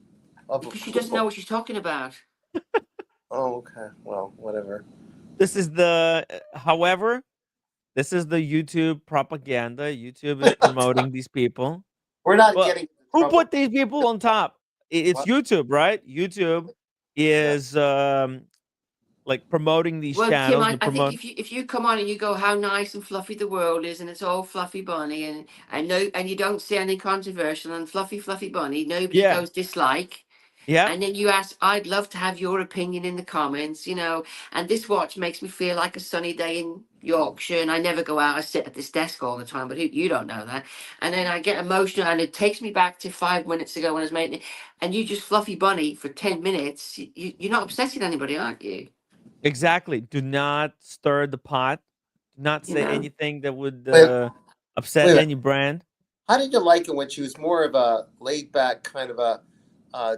Because she doesn't know what she's talking about. Oh, okay. Well, whatever. This is the YouTube propaganda. YouTube is promoting these people. We're not getting. Who put these people on top? It's YouTube, right? YouTube is like promoting these channels. Tim, I think if you come on and you go how nice and fluffy the world is, and it's all fluffy bunny, and you don't see anything controversial and fluffy bunny, nobody goes dislike. Yeah. And then you ask, I'd love to have your opinion in the comments, and this watch makes me feel like a sunny day in Yorkshire, and I never go out. I sit at this desk all the time, but you don't know that. And then I get emotional, and it takes me back to 5 minutes ago when I was making it, and you just fluffy bunny for 10 minutes. You're not upsetting anybody, aren't you? Exactly. Do not stir the pot. Do not say anything that would upset any brand. How did you like it when she was more of a laid back kind of a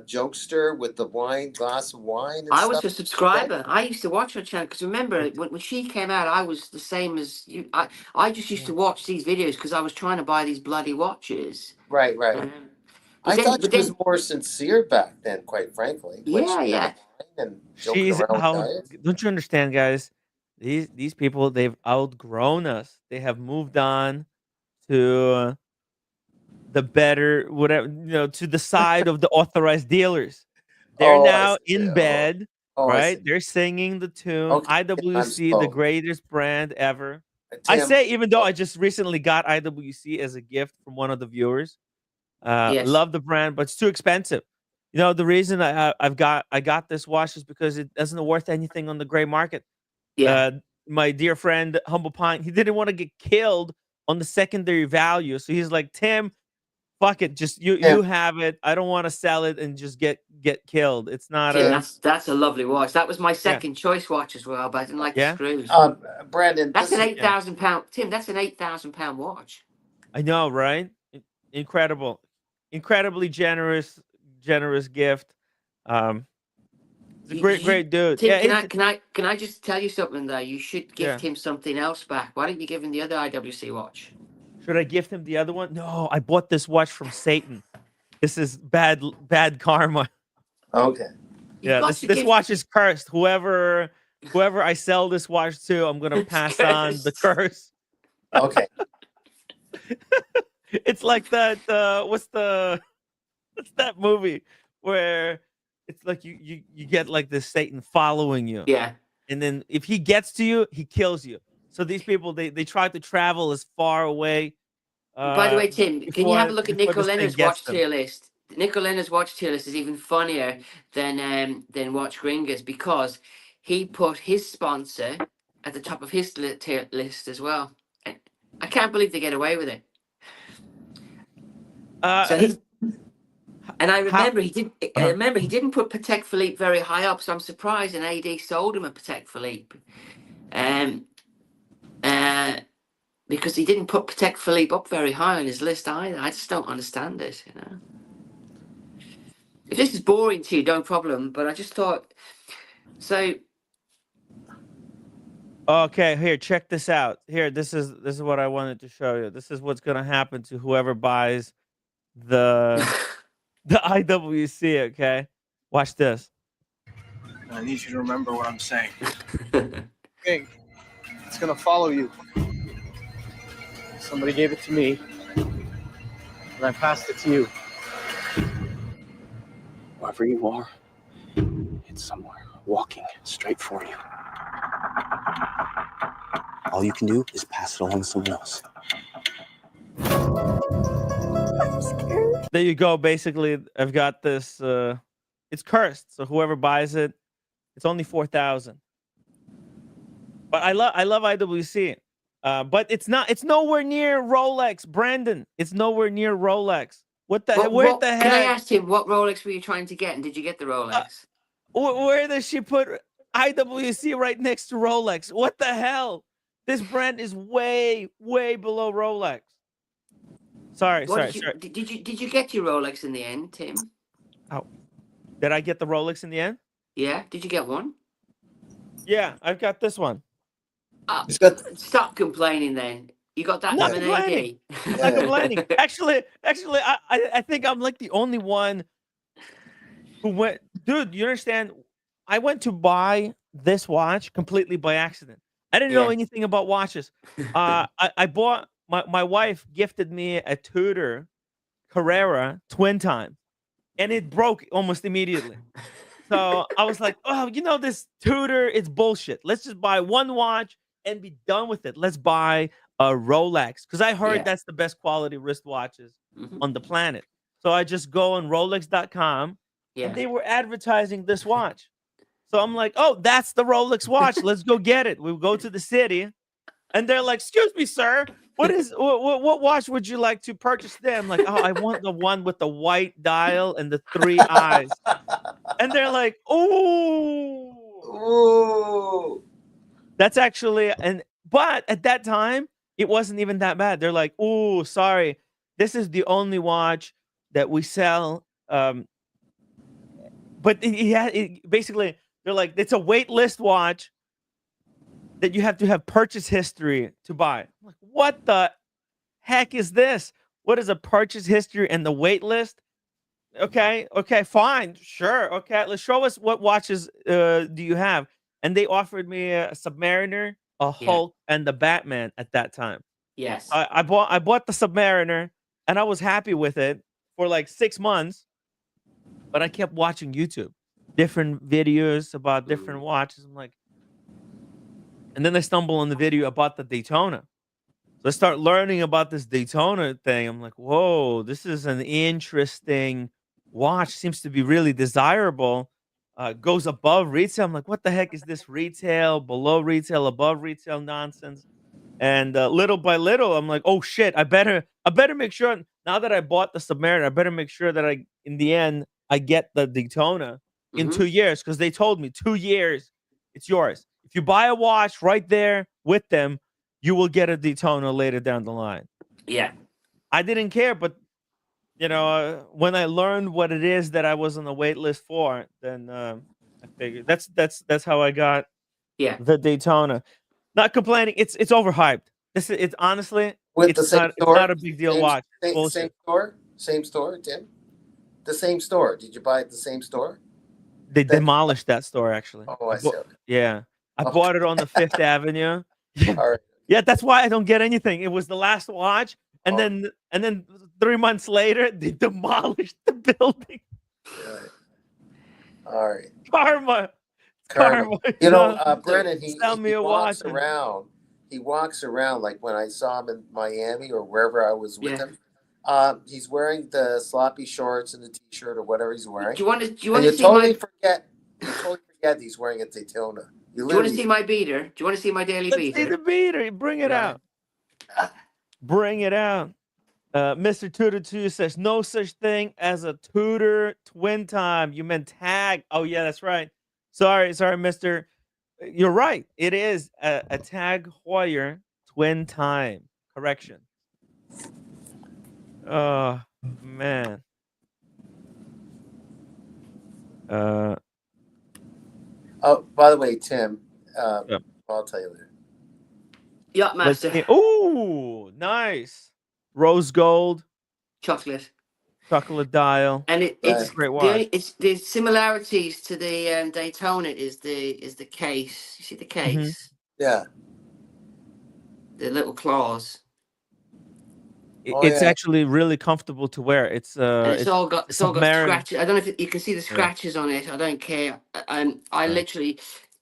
jokester with the glass of wine and I stuff? was a subscriber. I used to watch her channel because remember when she came out, I was the same as you. I just used to watch these videos because I was trying to buy these bloody watches. Right. I thought she was then, more sincere back then, quite frankly. When yeah, she yeah. had wine and joking She's around with out. diets. Don't you understand, guys? These people, they've outgrown us. They have moved on to the better, whatever, to the side of the authorized dealers. They're Oh, I now see. in bed, Oh, I see. right? They're singing the tune. Okay, I'm IWC, the slow. greatest brand ever. I Tim, say, even though I just recently got IWC as a gift from one of the viewers, Yes. love the brand, but it's too expensive. The reason I got this watch is because it isn't worth anything on the gray market. Yeah. My dear friend Humble Pine, he didn't want to get killed on the secondary value, so he's like, Tim, fuck it, just you have it. I don't want to sell it and just get killed. It's not Tim, that's a lovely watch. That was my second choice watch as well, but I didn't like the screws. Brandon, that's an £8,000. Tim, that's an £8,000 watch. I know, right? Incredible, incredibly generous gift. He's a great dude. Tim, can I just tell you something though? You should gift him something else back. Why don't you give him the other IWC watch? Should I gift him the other one? No, I bought this watch from Satan. This is bad karma. Okay. Yeah, this watch is cursed. Whoever I sell this watch to, I'm gonna pass on the curse. Okay. It's like that. What's that movie where it's like you get like this Satan following you? Yeah. And then if he gets to you, he kills you. So these people, they try to travel as far away. By the way, Tim, can you have a look at Nicolena's watch tier list? Nicolena's watch tier list is even funnier than Watch Gringa's because he put his sponsor at the top of his tier list as well. I can't believe they get away with it. And I remember he didn't. I remember he didn't put Patek Philippe very high up, so I'm surprised an AD sold him a Patek Philippe. Because he didn't put Patek Philippe up very high on his list either. I just don't understand it, If this is boring to you, no problem. But I just thought so. Okay, here, check this out. Here, this is what I wanted to show you. This is what's gonna happen to whoever buys the IWC. Okay, watch this. I need you to remember what I'm saying. Okay, it's gonna follow you. Somebody gave it to me, and I passed it to you. Wherever you are, it's somewhere walking straight for you. All you can do is pass it along to someone else. I'm scared. There you go. Basically, I've got this. It's cursed, so whoever buys it, it's only 4,000. But I love IWC. But it's nowhere near Rolex, Brandon. It's nowhere near Rolex. What the heck? Where the heck? Can I ask him what Rolex were you trying to get, and did you get the Rolex? Where does she put IWC right next to Rolex? What the hell? This brand is way below Rolex. Sorry. Did you get your Rolex in the end, Tim? Oh, did I get the Rolex in the end? Yeah. Did you get one? Yeah, I've got this one. Stop complaining then. You got that Not M&AD. Not complaining. Actually, I think I'm like the only one who went. Dude, you understand? I went to buy this watch completely by accident. I didn't know anything about watches. I bought my wife gifted me a Tudor Carrera Twin Time, and it broke almost immediately. So I was like, oh, this Tudor, it's bullshit. Let's just buy one watch and be done with it. Let's buy a Rolex because I heard that's the best quality wristwatches on the planet. So I just go on Rolex.com and they were advertising this watch. So I'm like, oh, that's the Rolex watch. Let's go get it. We go to the city and they're like, excuse me, sir. What watch would you like to purchase today? I'm like, oh, I want the one with the white dial and the 3 eyes. And they're like, ooh. That's actually, but at that time, it wasn't even that bad. They're like, ooh, sorry. This is the only watch that we sell but basically they're like, it's a wait list watch that you have to have purchase history to buy. I'm like, what the heck is this? What is a purchase history and the wait list? Okay, fine, sure. Okay, let's show us what watches do you have? And they offered me a Submariner, a Hulk, and the Batman at that time. Yes. I bought the Submariner, and I was happy with it for like 6 months, but I kept watching YouTube, different videos about different watches. I'm like, and then I stumble on the video about the Daytona. So I start learning about this Daytona thing. I'm like, whoa, this is an interesting watch. Seems to be really desirable. Goes above retail. I'm like, what the heck is this retail, below retail, above retail nonsense? And little by little, I'm like, oh shit, I better make sure now that I bought the Submariner, I better make sure that in the end, I get the Daytona in 2 years, because they told me 2 years, it's yours. If you buy a watch right there with them, you will get a Daytona later down the line. Yeah. I didn't care, but when I learned what it is that I was on the wait list for, then I figured that's how I got the Daytona. Not complaining. It's overhyped. It's honestly, With it's the same not store, it's not a big deal watch. Same store, Tim. The same store. Did you buy it at the same store? They demolished that store actually. Oh, I see. Yeah, I bought it on the 5th Avenue. Yeah. All right. Yeah, that's why I don't get anything. It was the last watch, and then 3 months later they demolished the building. Right. All right. Karma. You know, Brennan, he walks around. He walks around like when I saw him in Miami or wherever I was with him. He's wearing the sloppy shorts and the t-shirt or whatever he's wearing. Do you want to see totally forget he's wearing a Daytona. Do you want to see my beater? Do you want to see my daily beater? Let's see the beater. Bring it out. Bring it out. Mr. Tudor 2 says, no such thing as a Tudor twin time. You meant tag. Oh, yeah, that's right. Sorry, Mr. You're right. It is a Tag Heuer twin time. Correction. Oh, man. Oh, by the way, Tim, I'll tell you later. Yachtmaster. Oh, nice. Rose gold. Chocolate dial. And it's great watch. it's the similarities to the Daytona is the case. You see the case? Yeah. The little claws. It's actually really comfortable to wear. It's all got scratches. I don't know if you can see the scratches on it. I don't care. And literally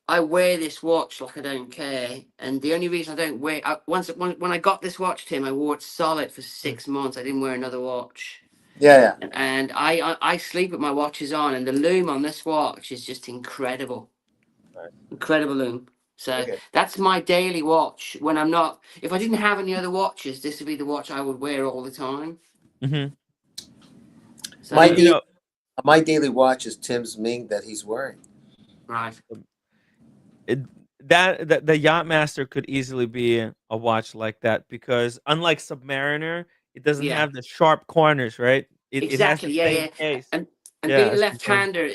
I wear this watch like I don't care. And the only reason I don't wear when I got this watch, Tim, I wore it solid for 6 months. I didn't wear another watch. Yeah. And I sleep with my watches on, and the loom on this watch is just incredible. Right. Incredible loom. So that's my daily watch. When I'm not, if I didn't have any other watches, this would be the watch I would wear all the time. Mm-hmm. So, my daily watch is Tim's Ming that he's wearing. Right. The Yachtmaster could easily be a watch like that, because unlike Submariner, it doesn't have the sharp corners, right? Exactly. It has the same case. And being a left-hander,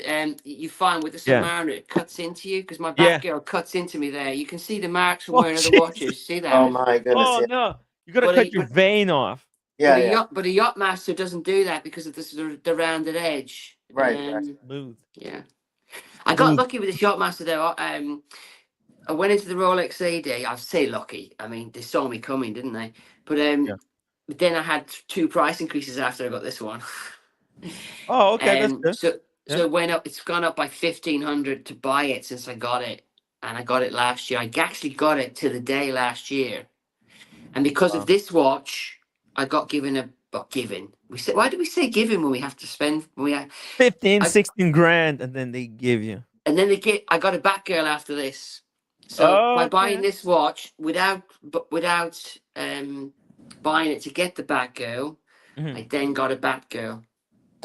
you find with the Submariner, it cuts into you, because my back girl cuts into me there. You can see the marks from wearing other watches. See that? Oh my goodness! Oh no, you gotta cut your vein off. But a Yachtmaster doesn't do that because of the rounded edge. Right. Smooth. Yeah. I got lucky with this Yachtmaster though. I went into the Rolex AD. I say lucky. I mean, they saw me coming, didn't they? But then I had 2 price increases after I got this one. Oh, okay, that's good. So it went up. It's gone up by 1,500 to buy it since I got it, and I got it last year. I actually got it to the day last year, and because of this watch, I got given We say, why do we say given when we have to spend? When we 15, 16 grand, and then they give you. And then I got a back girl after this. So by buying this watch without buying it to get the back girl, I then got a back girl.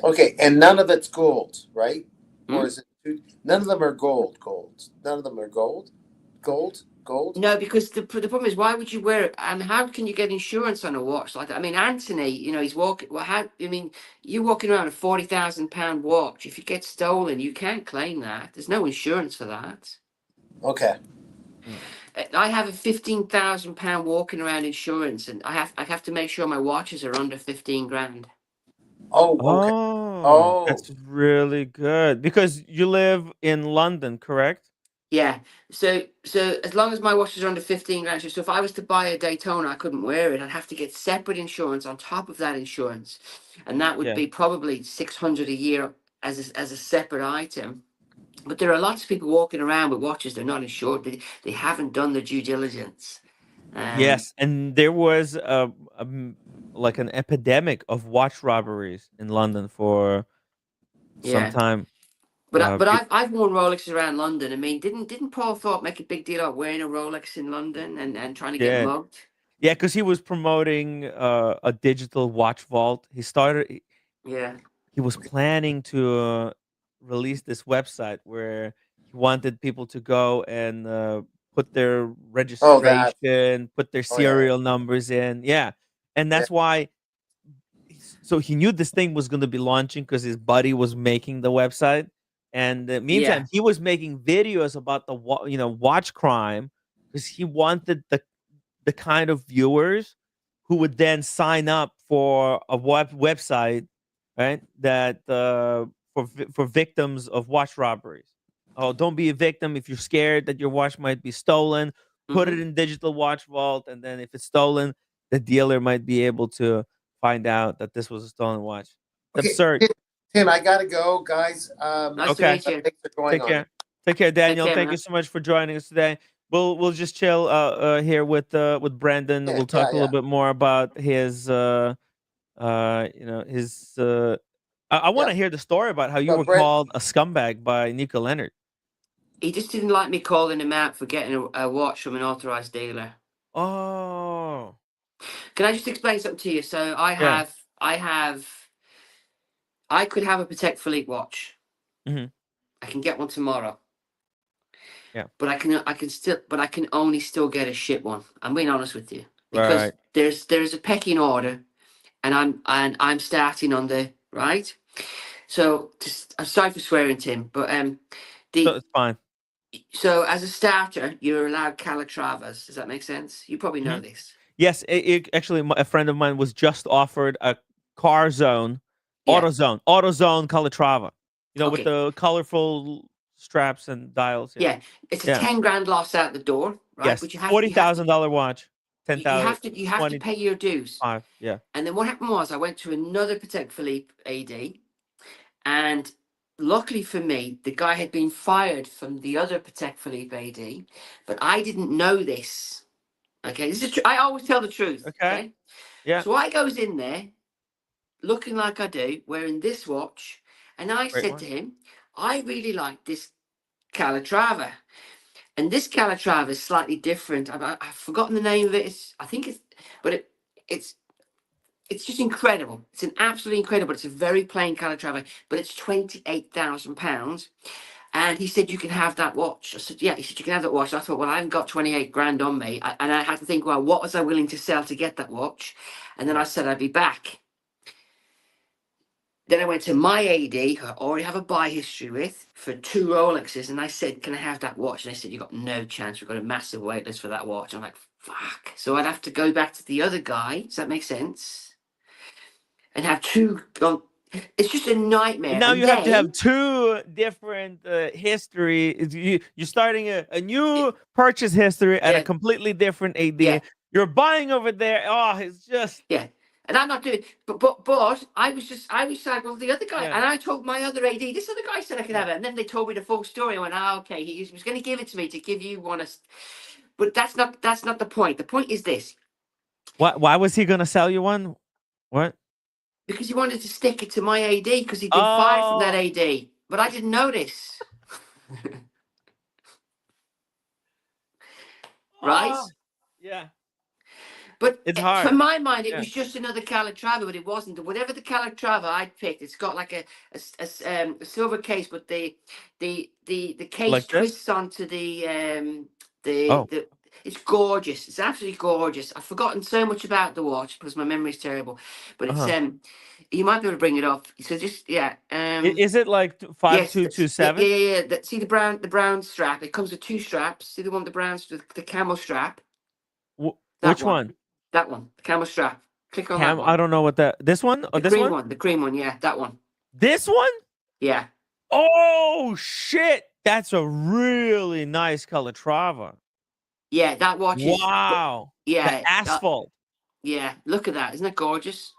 Okay, and none of it's gold, right? Or is it? None of them are gold. None of them are gold. gold? No, because the problem is, why would you wear it? And how can you get insurance on a watch like that? I mean, Anthony, you know, he's walking. Well, how? I mean, you're walking around a £40,000 watch. If it gets stolen, you can't claim that. There's no insurance for that. Okay. I have a £15,000 walking around insurance, and I have to make sure my watches are under 15 grand. Oh, okay. Oh, that's really good because you live in London, correct? Yeah. So as long as my watches are under 15 grand, so if I was to buy a Daytona, I couldn't wear it. I'd have to get separate insurance on top of that insurance, and that would Yeah. be probably 600 a year as a separate item. But there are lots of people walking around with watches they're not insured. They haven't done their due diligence. Yes, and there was like an epidemic of watch robberies in London for some Yeah. time. But I've worn Rolexes around London. I mean, didn't Paul Thorpe make a big deal out wearing a Rolex in London and trying to get did. mugged? Yeah, because he was promoting a digital watch vault. Yeah. He was planning to release this website where he wanted people to go and put their registration, put their serial numbers in. Yeah, and that's why. So he knew this thing was going to be launching because his buddy was making the website, and meantime he was making videos about the watch crime because he wanted the kind of viewers who would then sign up for a website, right? That for victims of watch robberies. Oh, don't be a victim if you're scared that your watch might be stolen. Put it in digital watch vault, and then if it's stolen, the dealer might be able to find out that this was a stolen watch. It's absurd. Tim, I gotta go, guys. Nice to meet you. Thanks for going Take care. Take care, Daniel. Thank you so much for joining us today. We'll just chill here with Brandon. We'll talk a little bit more about his I want to hear the story about how you were called a scumbag by Nico Leonard. He just didn't like me calling him out for getting a watch from an authorized dealer. Oh. Can I just explain something to you? So I could have a Patek Philippe watch. Mm-hmm. I can get one tomorrow. Yeah. But I can only still get a shit one. I'm being honest with you. Because there's a pecking order, and I'm starting on the right. So I'm sorry for swearing, Tim, but it's fine. So as a starter, you're allowed Calatravas. Does that make sense? You probably know this. Yes, actually, a friend of mine was just offered a AutoZone Calatrava. You know, with the colorful straps and dials. Yeah, it's a 10 grand loss out the door, right? Yes, but you have $40,000 watch. 10,000. You have to pay your dues. Yeah. And then what happened was I went to another Patek Philippe AD, and luckily for me, the guy had been fired from the other Patek Philippe AD, but I didn't know this. Okay, this is I always tell the truth. Okay. Yeah. So I goes in there, looking like I do, wearing this watch, and I said to him, I really like this Calatrava, and this Calatrava is slightly different. I've forgotten the name of it. It's just incredible. It's an absolutely incredible. It's a very plain Calatrava, but it's £28,000. And he said, you can have that watch. I said, yeah. He said, you can have that watch. I thought, well, I haven't got 28 grand on me. And I had to think, well, what was I willing to sell to get that watch? And then I said, I'd be back. Then I went to my AD, who I already have a buy history with, for 2 Rolexes. And I said, can I have that watch? And they said, you've got no chance. We've got a massive wait list for that watch. I'm like, fuck. So I'd have to go back to the other guy. Does that make sense? And have 2... It's just a nightmare. Now you have to have 2 different history. You're starting a new purchase history at a completely different AD. Yeah. You're buying over there. Oh, it's just And I'm not doing. But I was like, well, the other guy, and I told my other AD, this other guy said I could have it, and then they told me the full story. I went, okay, he was going to give it to me to give you one. But that's not the point. The point is this. Why was he going to sell you one? What? Because he wanted to stick it to my AD because he'd been fired from that AD. But I didn't know this. Right? Yeah. But it's hard. For my mind, it was just another Calatrava, but it wasn't. Whatever the Calatrava I picked, it's got like a silver case, but the case like twists onto the It's gorgeous. It's absolutely gorgeous. I've forgotten so much about the watch because my memory's terrible. But it's you might be able to bring it up. So just Is it like yes, yeah, 5227? yeah. See the brown strap. It comes with two straps. See the one with the brown, the camel strap. Which one? That one, the camel strap. Click on that one. I don't know what that. This one or The this cream one? one. The cream one. Yeah, that one. This one? Yeah. Oh shit! That's a really nice Calatrava. Yeah, that watch is. Wow. Yeah. The asphalt. Yeah. Look at that. Isn't that gorgeous?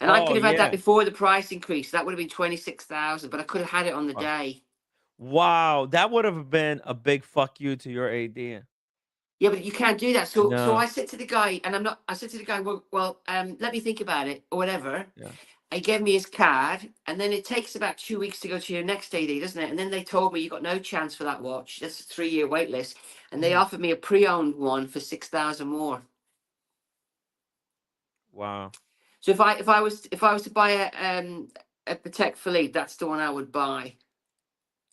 And I could have had that before the price increase. That would have been 26,000, but I could have had it on the day. Wow, that would have been a big fuck you to your AD. Yeah, but you can't do that. So No. I said to the guy, and I said to the guy, well, let me think about it or whatever. Yeah. He gave me his card, and then it takes about 2 weeks to go to your next AD, doesn't it? And then they told me you got no chance for that watch. That's a 3-year wait list, and they offered me a pre-owned one for 6,000 more. Wow. So if I was to buy a Patek Philippe, that's the one I would buy.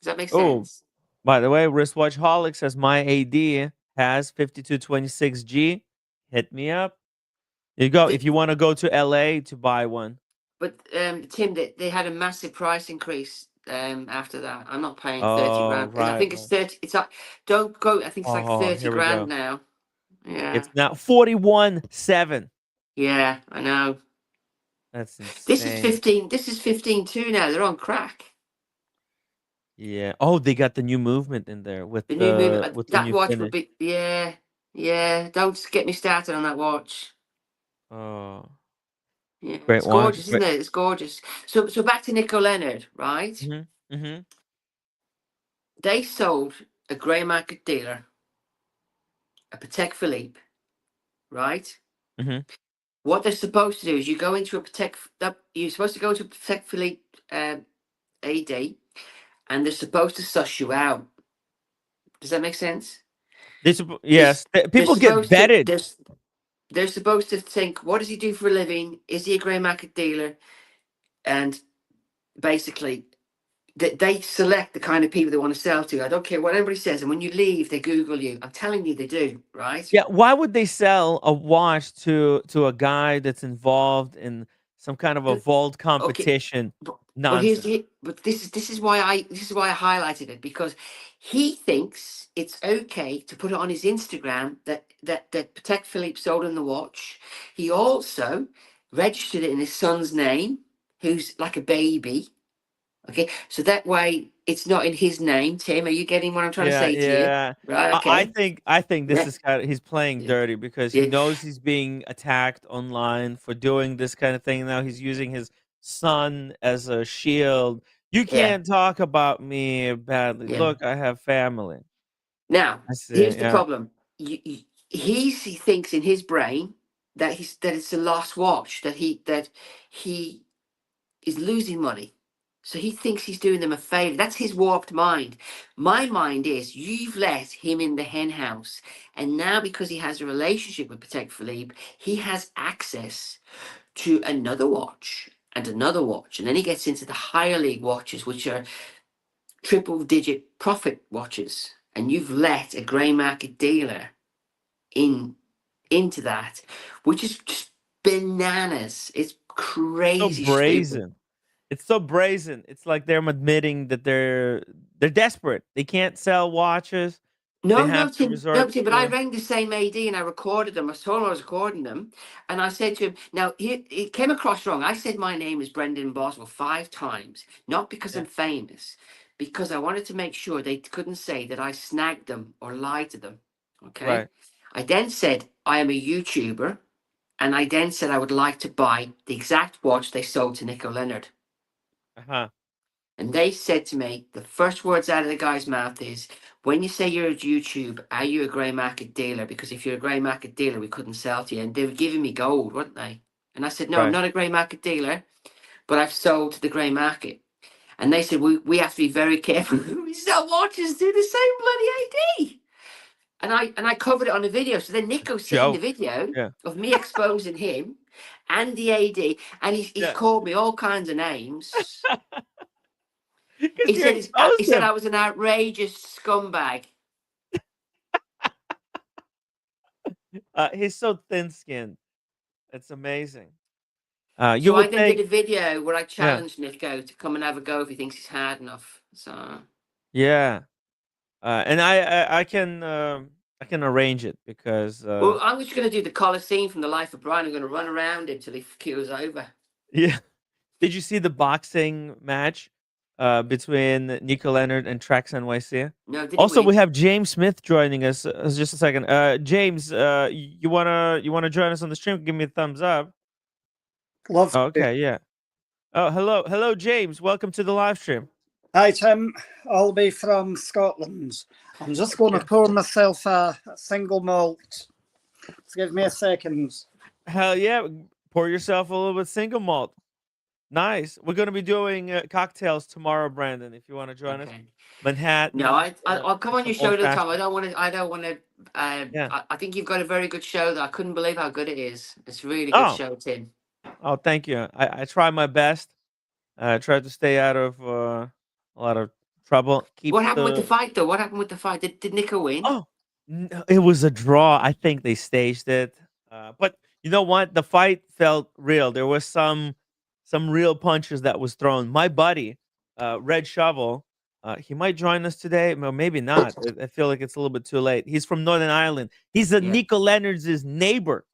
Does that make sense? By the way, Wristwatch Holic says my AD has 5226G. Hit me up. There you go. If you want to go to LA to buy one. But Tim, they had a massive price increase after that. I'm not paying 30 grand. Right, I think it's 30. It's like, don't go. I think it's like 30 grand now. Yeah. It's now 41.7. Yeah, I know. That's insane. This is 15. This is 15.2 now. They're on crack. Yeah. Oh, they got the new movement in there with the new movement. with That the new watch finish. would be. Yeah. Don't get me started on that watch. Oh. Yeah, Great it's watch. gorgeous, isn't it? It's gorgeous. So back to Nico Leonard, right? Mm-hmm. They sold a grey market dealer a Patek Philippe, right? Mm-hmm. What they're supposed to do is you go into a Patek. You're supposed to go into a Patek Philippe AD, and they're supposed to suss you out. Does that make sense? Yes. People get vetted. They're supposed to think, what does he do for a living? Is he a grey market dealer? And basically, they select the kind of people they want to sell to. I don't care what anybody says. And when you leave, they Google you. I'm telling you, they do, right? Yeah. Why would they sell a watch to a guy that's involved in some kind of a vault competition? Nonsense. But this is why I highlighted it, because he thinks it's okay to put it on his Instagram that Patek Philippe sold him the watch. He also registered it in his son's name, who's like a baby. Okay, so that way it's not in his name. Tim, are you getting what I'm trying to say to you? Right. Okay. I think this is kind of, he's playing dirty because he knows he's being attacked online for doing this kind of thing. Now he's using his son as a shield. You can't talk about me badly. Look, I have family. Now, here's the problem. He thinks in his brain that it's a lost watch, that he is losing money. So he thinks he's doing them a favor. That's his warped mind. My mind is, you've let him in the hen house. And now because he has a relationship with Patek Philippe, he has access to another watch and another watch. And then he gets into the higher league watches, which are triple-digit profit watches. And you've let a grey market dealer into that, which is just bananas. It's crazy. So brazen. Stupid. It's so brazen. It's like they're admitting that they're desperate. They can't sell watches. No, Tim, but I rang the same AD and I recorded them. I told him I was recording them. And I said to him, now, it came across wrong. I said my name is Brendan Boswell 5 times, not because I'm famous, because I wanted to make sure they couldn't say that I snagged them or lied to them. Okay? Right. I then said, I am a YouTuber. And I then said I would like to buy the exact watch they sold to Nico Leonard. Uh-huh. And they said to me, the first words out of the guy's mouth is, when you say you're a YouTube, are you a grey market dealer? Because if you're a grey market dealer, we couldn't sell to you. And they were giving me gold, weren't they? And I said, no, I'm not a grey market dealer, but I've sold to the grey market. And they said, we have to be very careful. We sell watches to the same bloody AD. And I covered it on a video. So then Nico's seen the video of me exposing him and the AD. And he's called me all kinds of names. He said I was an outrageous scumbag. He's so thin-skinned. It's amazing. You So I would then did think, a video where I yeah, challenged Nico to come and have a go if he thinks he's hard enough. So yeah. And I can arrange it because well, I'm just going to do the Colosseum from the Life of Brian. I'm going to run around him till he keels over. yeah. Did you see the boxing match between Nico Leonard and Trax NYC? No, did he Also, we win? have James Smith joining us. Just a second. James, you wanna join us on the stream? Give me a thumbs up. Love to. Okay, yeah. Oh, hello, James. Welcome to the live stream. Hi, Tim. I'll be from Scotland. I'm just going to pour myself a single malt. Just give me a second. Hell yeah! Pour yourself a little bit single malt. Nice. We're gonna be doing cocktails tomorrow, Brandon. If you want to join us, Manhattan. No, I'll come on your show another time. I don't want to. Yeah. I think you've got a very good show. Though I couldn't believe how good it is. It's a really good show, Tim. Oh, thank you. I try my best. I try to stay out of a lot of trouble. What happened with the fight, though? What happened with the fight? Did Nico win? Oh, no, it was a draw. I think they staged it. But you know what? The fight felt real. There was some real punches that was thrown. My buddy, Red Shovel, he might join us today. Well, maybe not. I feel like it's a little bit too late. He's from Northern Ireland. He's Nico Leonard's neighbor.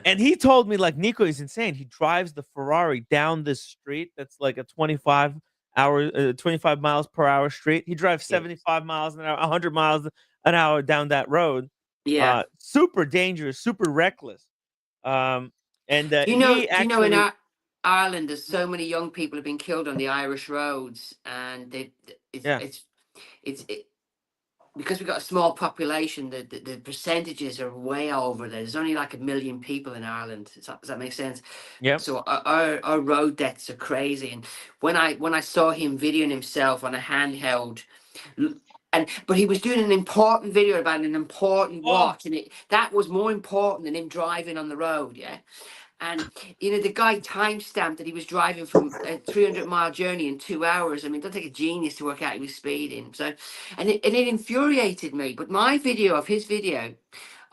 And he told me, like, Nico is insane. He drives the Ferrari down this street that's like a 25 miles per hour street. He drives 75 miles an hour, 100 miles an hour down that road. Yeah. Super dangerous, super reckless. And you know in Ireland, there's so many young people have been killed on the Irish roads, and it's because we've got a small population. The percentages are way over there. There's only like 1 million people in Ireland. Does that make sense? Yeah. So our road deaths are crazy. And when I saw him videoing himself on a handheld, but he was doing an important video about an important watch, and that was more important than him driving on the road. Yeah. And, the guy time-stamped that he was driving from a 300-mile journey in 2 hours. I mean, it doesn't take a genius to work out he was speeding. So, and it infuriated me. But my video of his video,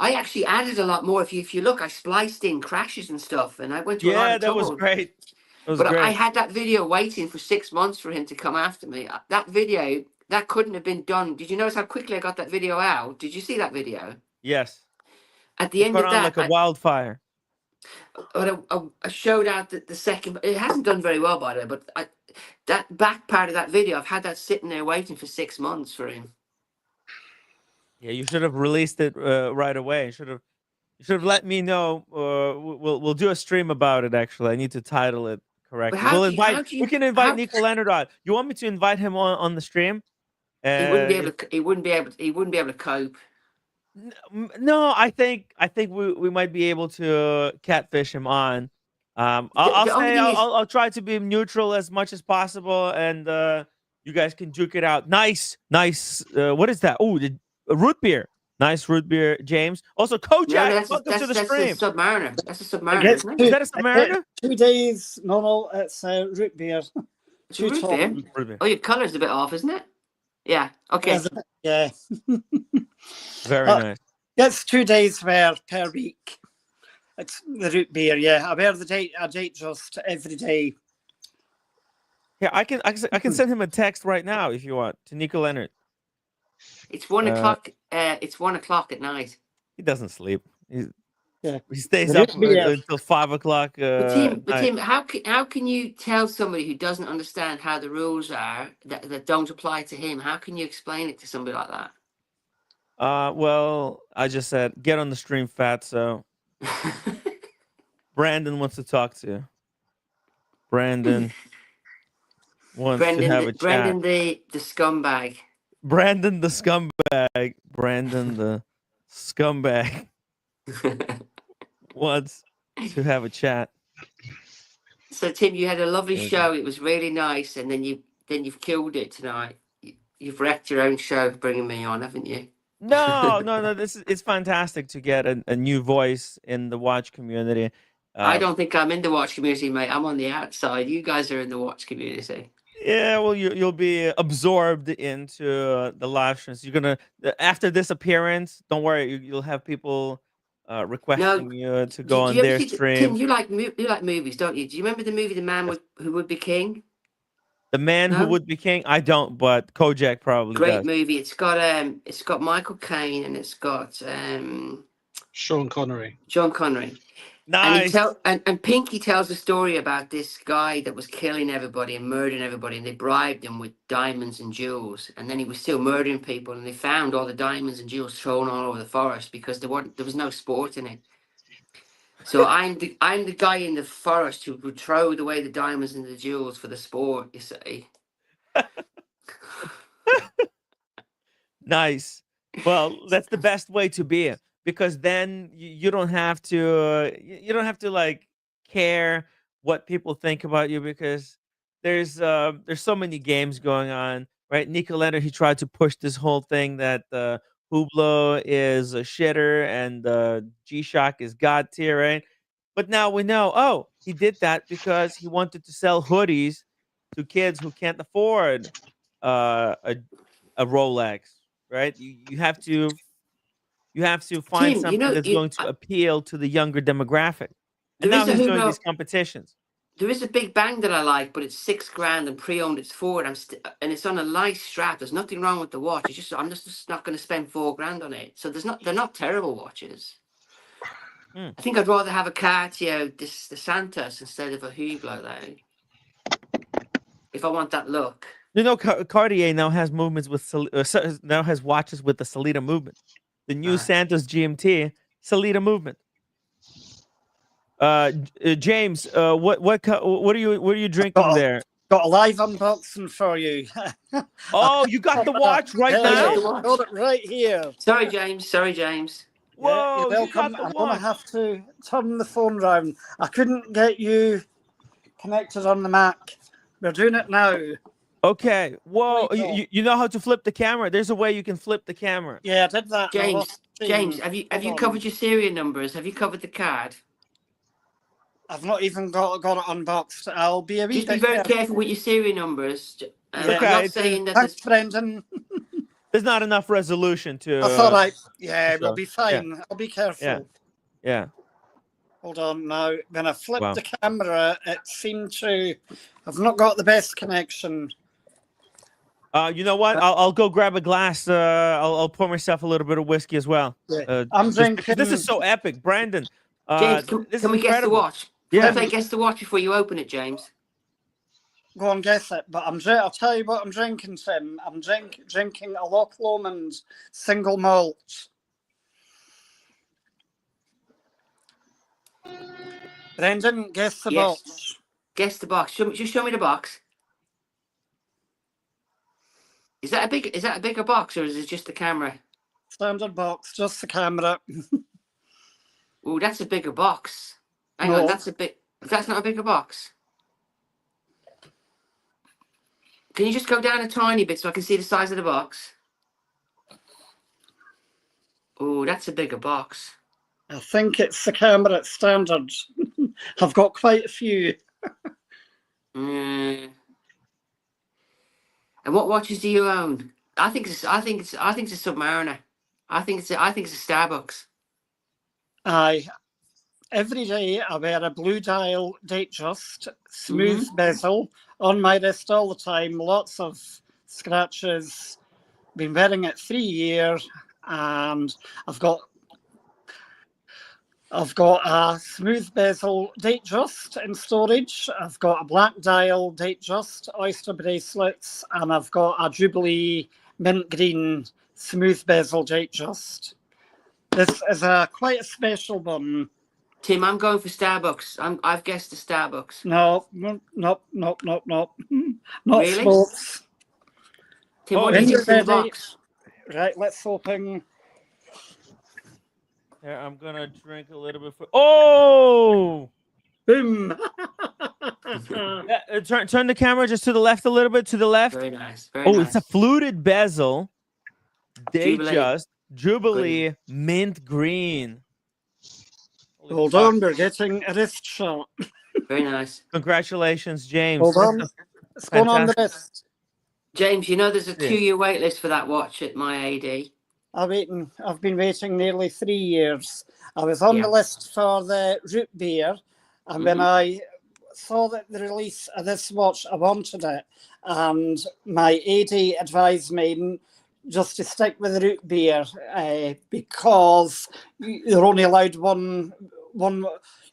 I actually added a lot more. If you look, I spliced in crashes and stuff. And I went to a lot of trouble. Yeah, that was great. I had that video waiting for 6 months for him to come after me. That video, that couldn't have been done. Did you notice how quickly I got that video out? Did you see that video? Yes. At the end of that, like a wildfire. I showed out the second. It hasn't done very well, by the way. But that back part of that video, I've had that sitting there waiting for 6 months for him. Yeah, you should have released it right away. You should have let me know. We'll do a stream about it. Actually, I need to title it correctly. We can invite Nico Leonard on. You want me to invite him on the stream? He wouldn't be able to cope. No, I think we might be able to catfish him on. I'll try to be neutral as much as possible, and you guys can duke it out. Nice. What is that? Oh, the root beer. Nice root beer, James. Also, Kojak, welcome to the stream. That's a Submariner. That's a Submariner. Is that a Submariner? 2 days. No, it's root beer. Root beer? Oh, your colour's a bit off, isn't it? Yeah. Okay. Yeah. Very nice. It's 2 days per week. It's the root beer. Yeah, I wear a date just every day. Yeah, I can send him a text right now if you want to Nico Leonard. It's 1 o'clock. It's 1 o'clock at night. He doesn't sleep. He stays The up root beer. until 5 o'clock. But Tim, how can you tell somebody who doesn't understand how the rules are that don't apply to him? How can you explain it to somebody like that? Well, I just said get on the stream, Fatso. Brandon wants to talk to you. Brandon wants to have a chat. Brandon the scumbag. Brandon the scumbag. Brandon the scumbag wants to have a chat. So Tim, you had a lovely show. It was really nice, and then you've killed it tonight. You've wrecked your own show bringing me on, haven't you? No. It's fantastic to get a new voice in the watch community. I don't think I'm in the watch community, mate. I'm on the outside. You guys are in the watch community. Yeah, well, you'll be absorbed into the live streams. You're gonna after this appearance. Don't worry, you'll have people requesting you to go do on you ever their see stream. Tim, you like movies, don't you? Do you remember the movie The Man Who Would Be King? The Man Who No? Would Be King? I don't, but Kojak probably Great does. movie. It's got Michael Caine and it's got Sean Connery. John Connery. Nice. And Pinky tells a story about this guy that was killing everybody and murdering everybody, and they bribed him with diamonds and jewels, and then he was still murdering people, and they found all the diamonds and jewels thrown all over the forest because there was no sport in it. So I'm the guy in the forest who would throw away the diamonds and the jewels for the sport, you see. Nice. Well, that's the best way to be, because then you don't have to like care what people think about you, because there's so many games going on, right? Nicoletta, he tried to push this whole thing that Hublot is a shitter and G-Shock is god tier, right? But now we know, oh, he did that because he wanted to sell hoodies to kids who can't afford a Rolex, right? You have to find Tim, something that's going to appeal to the younger demographic. And now he's doing these competitions. There is a Big Bang that I like, but it's $6,000 and pre-owned. It's Ford, and it's on a nice strap. There's nothing wrong with the watch. I'm just not going to spend $4,000 on it. So they're not terrible watches. I think I'd rather have a Cartier, the Santos, instead of a Hublot, though. If I want that look. You know, Cartier now has movements with now has watches with the Salida movement. The new Santos GMT Salida movement. James, what are you drinking there? Got a live unboxing for you. Oh, you got the watch right now? Got it right here. Sorry, James. Whoa, you're welcome. I'm going to have to turn the phone round. I couldn't get you connected on the Mac. We're doing it now. Okay. Whoa, you know how to flip the camera? There's a way you can flip the camera. Yeah, I did that. James, have you covered your serial numbers? Have you covered the card? I've not even got it unboxed. I'll be a wee Just be bit very careful with your serial numbers. I'm Okay. not saying that. Thanks, Brendan. There's not enough resolution to. That's all right. Yeah, so, we'll be fine. yeah. I'll be careful. Yeah. Hold on now. When I flipped the camera, it seemed to have not got the best connection. You know what? I'll go grab a glass. I'll pour myself a little bit of whiskey as well. Yeah. I'm drinking. This is so epic, Brandon. James, can we guess the watch? Yeah. Can I guess the watch before you open it, James? Go on, guess it. But I'll tell you what I'm drinking, Tim. I'm drinking a Loch Lomond's single malt. Brendan, guess the box. Guess the box. Just show me the box. Is that a bigger box, or is it just the camera? Standard box, just the camera. Oh, that's a bigger box. Hang on, that's not a bigger box. Can you just go down a tiny bit so I can see the size of the box? Oh, that's a bigger box. I think it's the camera at standard. I've got quite a few. And what watches do you own? I think it's a Submariner. I think it's a Starbucks. Aye. Every day I wear a blue dial Datejust, smooth bezel on my wrist all the time. Lots of scratches. Been wearing it 3 years, and I've got a smooth bezel Datejust in storage. I've got a black dial Datejust oyster bracelets, and I've got a Jubilee mint green smooth bezel Datejust. This is quite a special one. Tim, I'm going for Starbucks. I've guessed the Starbucks. No. Not Really? sports. Tim, what is in the box? Right, let's open. Here, I'm gonna drink a little bit. Oh! Boom! Turn the camera just to the left a little bit. To the left. Very nice. It's a fluted bezel. Datejust Jubilee mint green. Hold on, we're getting a wrist shot. Very nice. Congratulations, James. Hold on. What's going on the wrist? James, you know there's a 2-year wait list for that watch at my AD. I've been waiting nearly 3 years. I was on Yeah. the list for the root beer, and when I saw that the release of this watch, I wanted it, and my AD advised me just to stick with the root beer because you're only allowed one.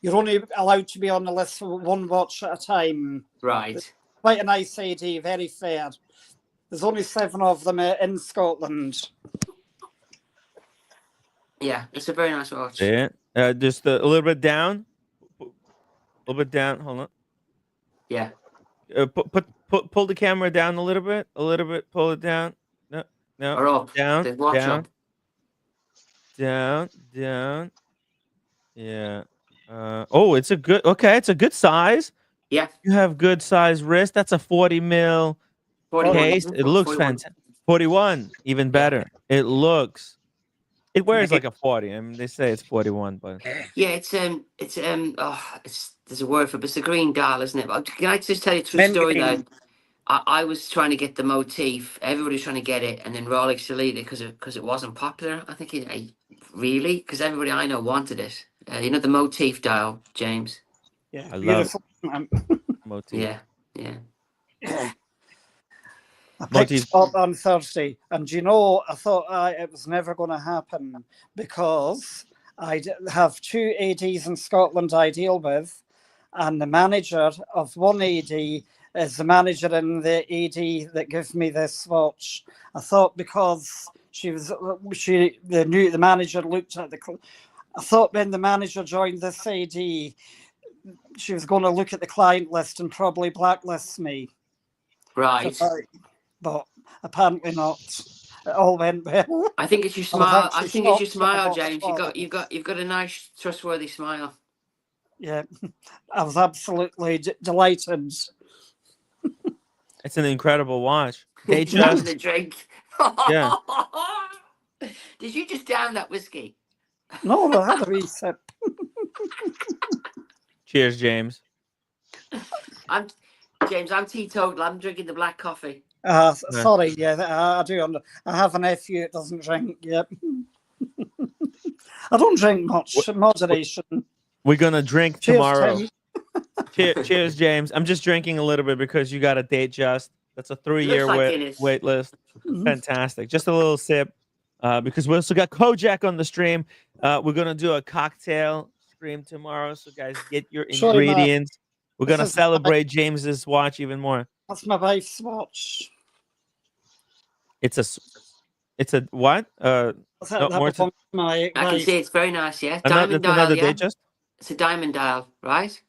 You're only allowed to be on the list for one watch at a time. Right. Quite a nice AD, very fair. There's only 7 of them in Scotland. Yeah, it's a very nice watch. Yeah. Just a little bit down. A little bit down. Hold on. Yeah. Pull the camera down a little bit. A little bit. Pull it down. No. No. Or up. Down. The watch Down. up. Down. Down. Yeah. Oh, it's a good. Okay, it's a good size. Yeah. You have good size wrist. That's a 40 mil 41. case. It looks 41. fantastic. 41, even better. It looks. It wears like a 40. I mean, they say it's 41, but Yeah, it's there's a word for it, but it's a green dial, isn't it? But can I just tell you a true story though? I was trying to get the motif. Everybody's trying to get it, and then Rolex deleted it because it wasn't popular. I think really because everybody I know wanted it. You know the motif dial, James. Yeah, I beautiful. motif. Yeah, yeah. I picked it up on Thursday, and you know, I thought it was never going to happen because I have 2 ADs in Scotland I deal with, and the manager of one AD is the manager in the AD that gives me this watch. I thought because the manager looked at I thought when the manager joined this AD, she was going to look at the client list and probably blacklist me. Right. But apparently not. It all went well. I think it's your smile. I think it's your smile, James. You've got a nice, trustworthy smile. Yeah, I was absolutely delighted. It's an incredible watch. They That just was a drink. Yeah. Did you just down that whiskey? No, I had a wee sip. Cheers, James. I'm teetotal. I'm drinking the black coffee. Sorry, yeah, I do. I have a nephew that doesn't drink. Yep. I don't drink much. Moderation. We're gonna drink Cheers, tomorrow. Tim. Cheers, James. I'm just drinking a little bit because you got a date just. That's a 3-year Looks like Guinness. wait list. Fantastic. Just a little sip. Because we also got Kojak on the stream. We're gonna do a cocktail stream tomorrow. So guys, get your ingredients. We're gonna celebrate James's watch even more. That's my wife's watch. It's a what? I can see it's very nice. Yeah, diamond dial. Yeah, it's a diamond dial, right?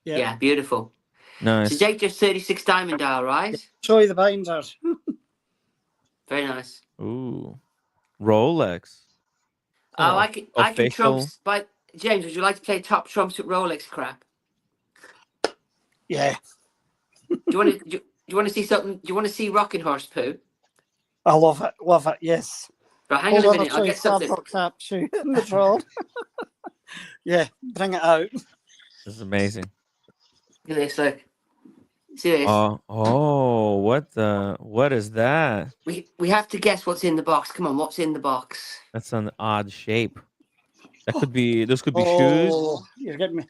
Yeah, beautiful. Nice. It's a Jake 36 diamond dial, right? Show you the binder. Very nice. Ooh, Rolex. Oh, I can trumps. But James, would you like to play top trumps with Rolex crap? Yeah. Do you want to see something? Do you want to see Rocking Horse poo? I love it. Love it. Yes. Right, hang on a minute. I'll get something. In the drawer. Yeah, bring it out. This is amazing. Look at this. Look. See this? What is that? We have to guess what's in the box. Come on, what's in the box? That's an odd shape. That could be. Those could be shoes. You're getting me.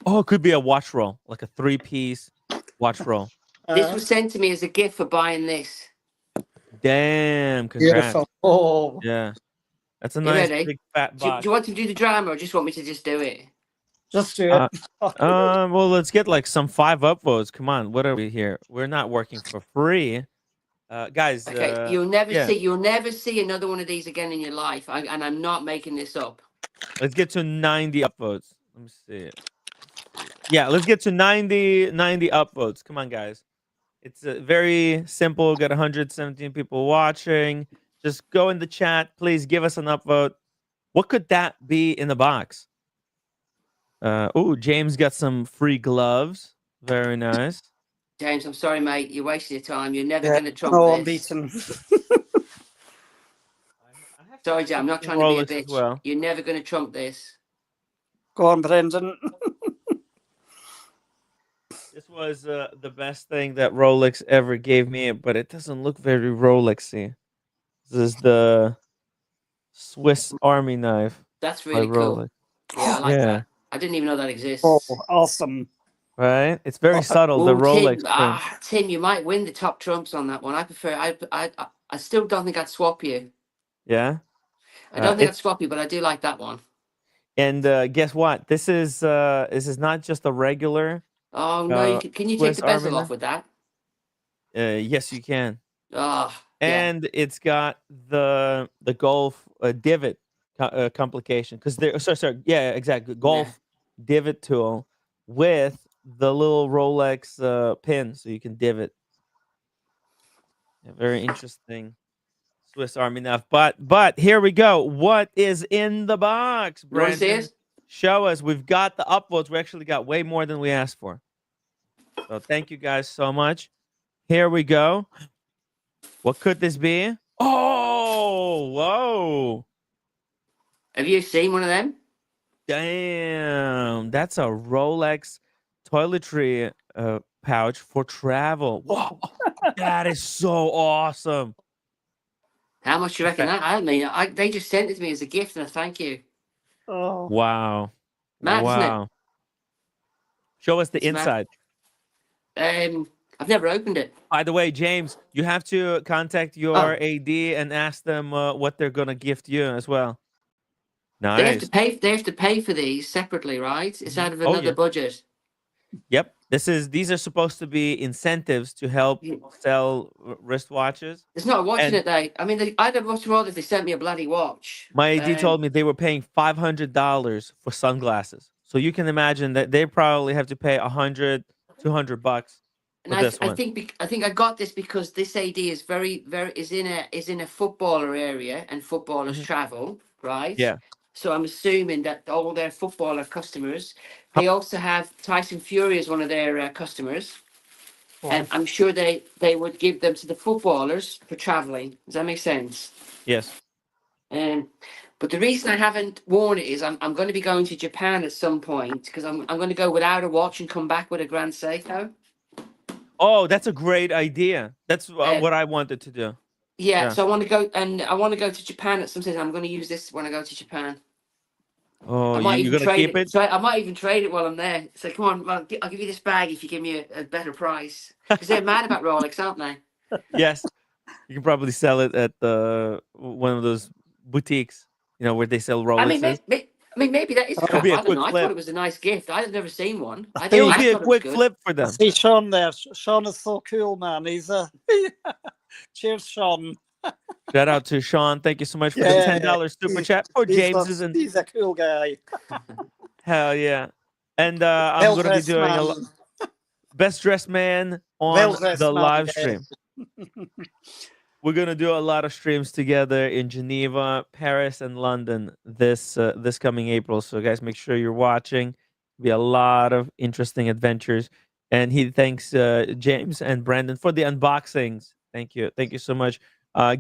Oh, it could be a watch roll, like a 3-piece watch roll. This was sent to me as a gift for buying this. Damn! Congrats. Beautiful. Oh, yeah. That's a nice big fat box. Do you want to do the drama, or just want me to just do it? Just do it. Well, let's get like some 5 upvotes. Come on, what are we here? We're not working for free, guys. Okay, you'll never see another one of these again in your life, and I'm not making this up. Let's get to 90 upvotes. Let me see it. Yeah, let's get to 90 upvotes. Come on, guys. It's very simple. Got 117 people watching. Just go in the chat. Please give us an upvote. What could that be in the box? James got some free gloves. Very nice. James, I'm sorry, mate. You're wasting your time. You're never going to trump I'm this. beaten. Sorry, Jam. I'm not trying to be a bitch. Well. You're never going to trump this. Go on, Brendan. This was the best thing that Rolex ever gave me, but it doesn't look very Rolexy. This is the Swiss Army knife. That's by really cool. Rolex. Yeah, I like Yeah. that. I didn't even know that exists. Oh, awesome. Right? It's very subtle, the Well, Rolex Tim, print. Tim, you might win the top trumps on that one. I prefer. I still don't think I'd swap you. Yeah. I don't think I'd It's swap you, but I do like that one. and guess what? This is not just a regular Oh no! Can you take Swiss the bezel Army off with that? yes, you can. Oh, yeah. And it's got the golf divot complication because there. Sorry, yeah, exactly. Golf divot tool with the little Rolex pin, so you can divot. Yeah, very interesting Swiss Army knife. But here we go. What is in the box, You want to see Brandon? it? Show us. We've got the upvotes. We actually got way more than we asked for. So thank you guys so much. Here we go. What could this be? Oh, whoa. Have you seen one of them? Damn. That's a Rolex toiletry pouch for travel. Whoa. That is so awesome. How much do you reckon that? I mean, they just sent it to me as a gift and a thank you. Oh, Wow. Mad, isn't it? Wow. Show us the It's mad. inside. I've never opened it. By the way, James, you have to contact your AD and ask them what they're gonna gift you as well. Nice. They have to pay for these separately, right? It's out of Oh, another yeah. budget. Yep. These are supposed to be incentives to help sell wristwatches. It's not watching And- it though. I mean, I'd much rather if they sent me a bloody watch. My AD told me they were paying $500 for sunglasses. So you can imagine that they probably have to pay $100, $200 for And this I one. think I got this because this AD is is in a footballer area and footballers travel, right? Yeah. So I'm assuming that all their footballer customers, they also have Tyson Fury as one of their customers, and I'm sure they would give them to the footballers for traveling. Does that make sense? Yes. But the reason I haven't worn it is I'm going to be going to Japan at some point because I'm going to go without a watch and come back with a Grand Seiko. Oh, that's a great idea. That's what I wanted to do. Yeah, so I want to go to Japan at some stage. I'm going to use this when I go to Japan. Oh, you're going to keep it? So I might even trade it while I'm there. So come on, I'll give you this bag if you give me a better price. Because they're mad about Rolex, aren't they? Yes. You can probably sell it at one of those boutiques, where they sell Rolexes. I mean, maybe that is crap. be a I don't quick know. I flip. thought it was a nice gift. I've never seen one. It would be a quick flip for them. I see Sean there. Sean is so cool, man. He's cheers, Sean. Shout out to Sean. Thank you so much for the $10 super chat. Or James he's a cool guy. Hell yeah. And I'm going to be doing a best dressed man on the live stream. We're going to do a lot of streams together in Geneva, Paris, and London this coming April. So guys, make sure you're watching. There'll be a lot of interesting adventures. And he thanks James and Brandon for the unboxings. Thank you. Thank you so much.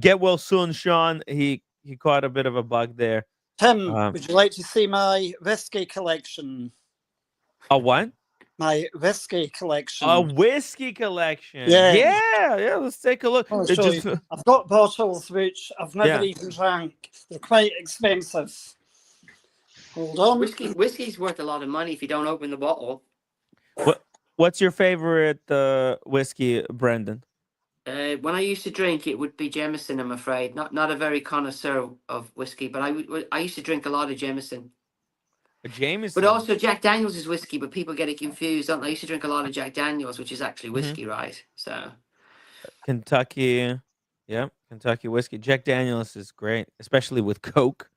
Get well soon, Sean. He caught a bit of a bug there. Tim, would you like to see my whiskey collection? A what? My whiskey collection. A whiskey collection. Yeah. Yeah. Let's take a look. I've got bottles which I've never even drank. They're quite expensive. Hold on. Whiskey's worth a lot of money if you don't open the bottle. What's your favorite whiskey, Brendan? When I used to drink, it would be Jameson. I'm afraid, not a very connoisseur of whiskey, but I used to drink a lot of Jameson. A Jameson. But also Jack Daniels is whiskey, but people get it confused, don't they? I used to drink a lot of Jack Daniels, which is actually whiskey, right? So Kentucky, Kentucky whiskey. Jack Daniels is great, especially with Coke.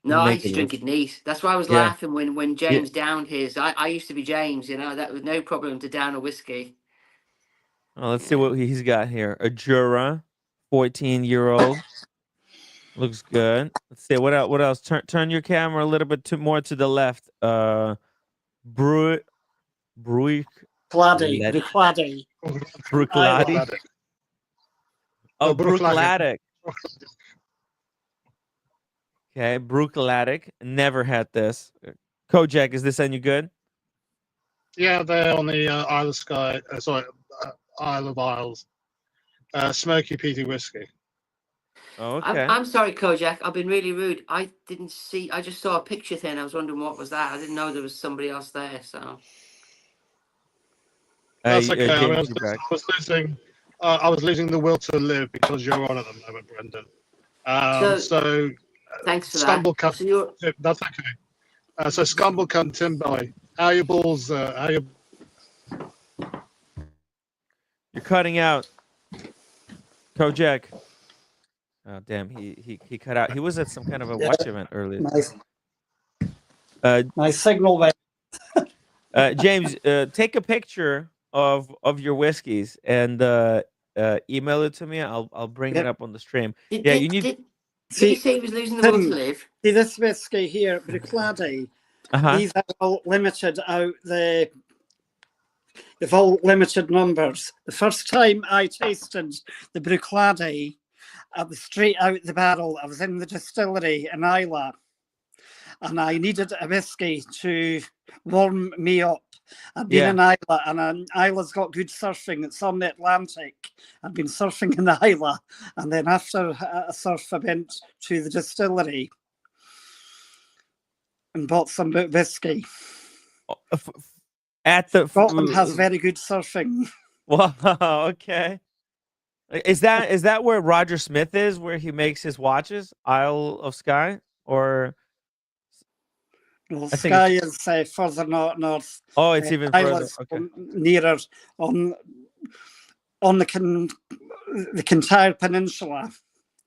No, I used to drink it neat. That's why I was laughing when James downed his. I used to be James, that was no problem to down a whiskey. Well, let's see what he's got here. A Jura, 14-year-old. Looks good. Let's see what else. What else? Turn your camera a little bit more to the left. Bruichladi. Oh, Bruichladic. Okay, Bruichladic. Never had this. Kojak, is this any good? Yeah, they're on the Isle of Skye. Isle of Isles. Smoky peaty whiskey. Oh, okay. I'm sorry, Kojak. I've been really rude. I didn't see. I just saw a picture thing. I was wondering what was that. I didn't know there was somebody else there. So That's okay. I, mean, James, you're back. I was losing the will to live because you're on at the moment, Brendan. So thanks for that. So you're... That's okay. So Scumblecunt Timberlake, how are your balls? How you? You're cutting out, Kojak. Oh damn, he cut out. He was at some kind of a watch event earlier. Nice. Uh, My signal went. James, take a picture of your whiskeys and email it to me. I'll bring it up on the stream. Did need. Did you say he was losing the will to live? See this whiskey here, Bruichladdich. These are all limited out. They've all limited numbers. The first time I tasted the Bruichladdich at the straight out the barrel, I was in the distillery in Islay, and I needed a whiskey to warm me up. I've been in Islay, and Islay's got good surfing. It's on the Atlantic. I've been surfing in Islay, and then after a surf, I went to the distillery and bought some whiskey. At the Scotland has very good surfing. Wow. Okay. Is that where Roger Smith is, where he makes his watches? Isle of Skye, or? No, Skye is further north. Oh, it's even further. Okay. Nearer on the Kintyre Peninsula.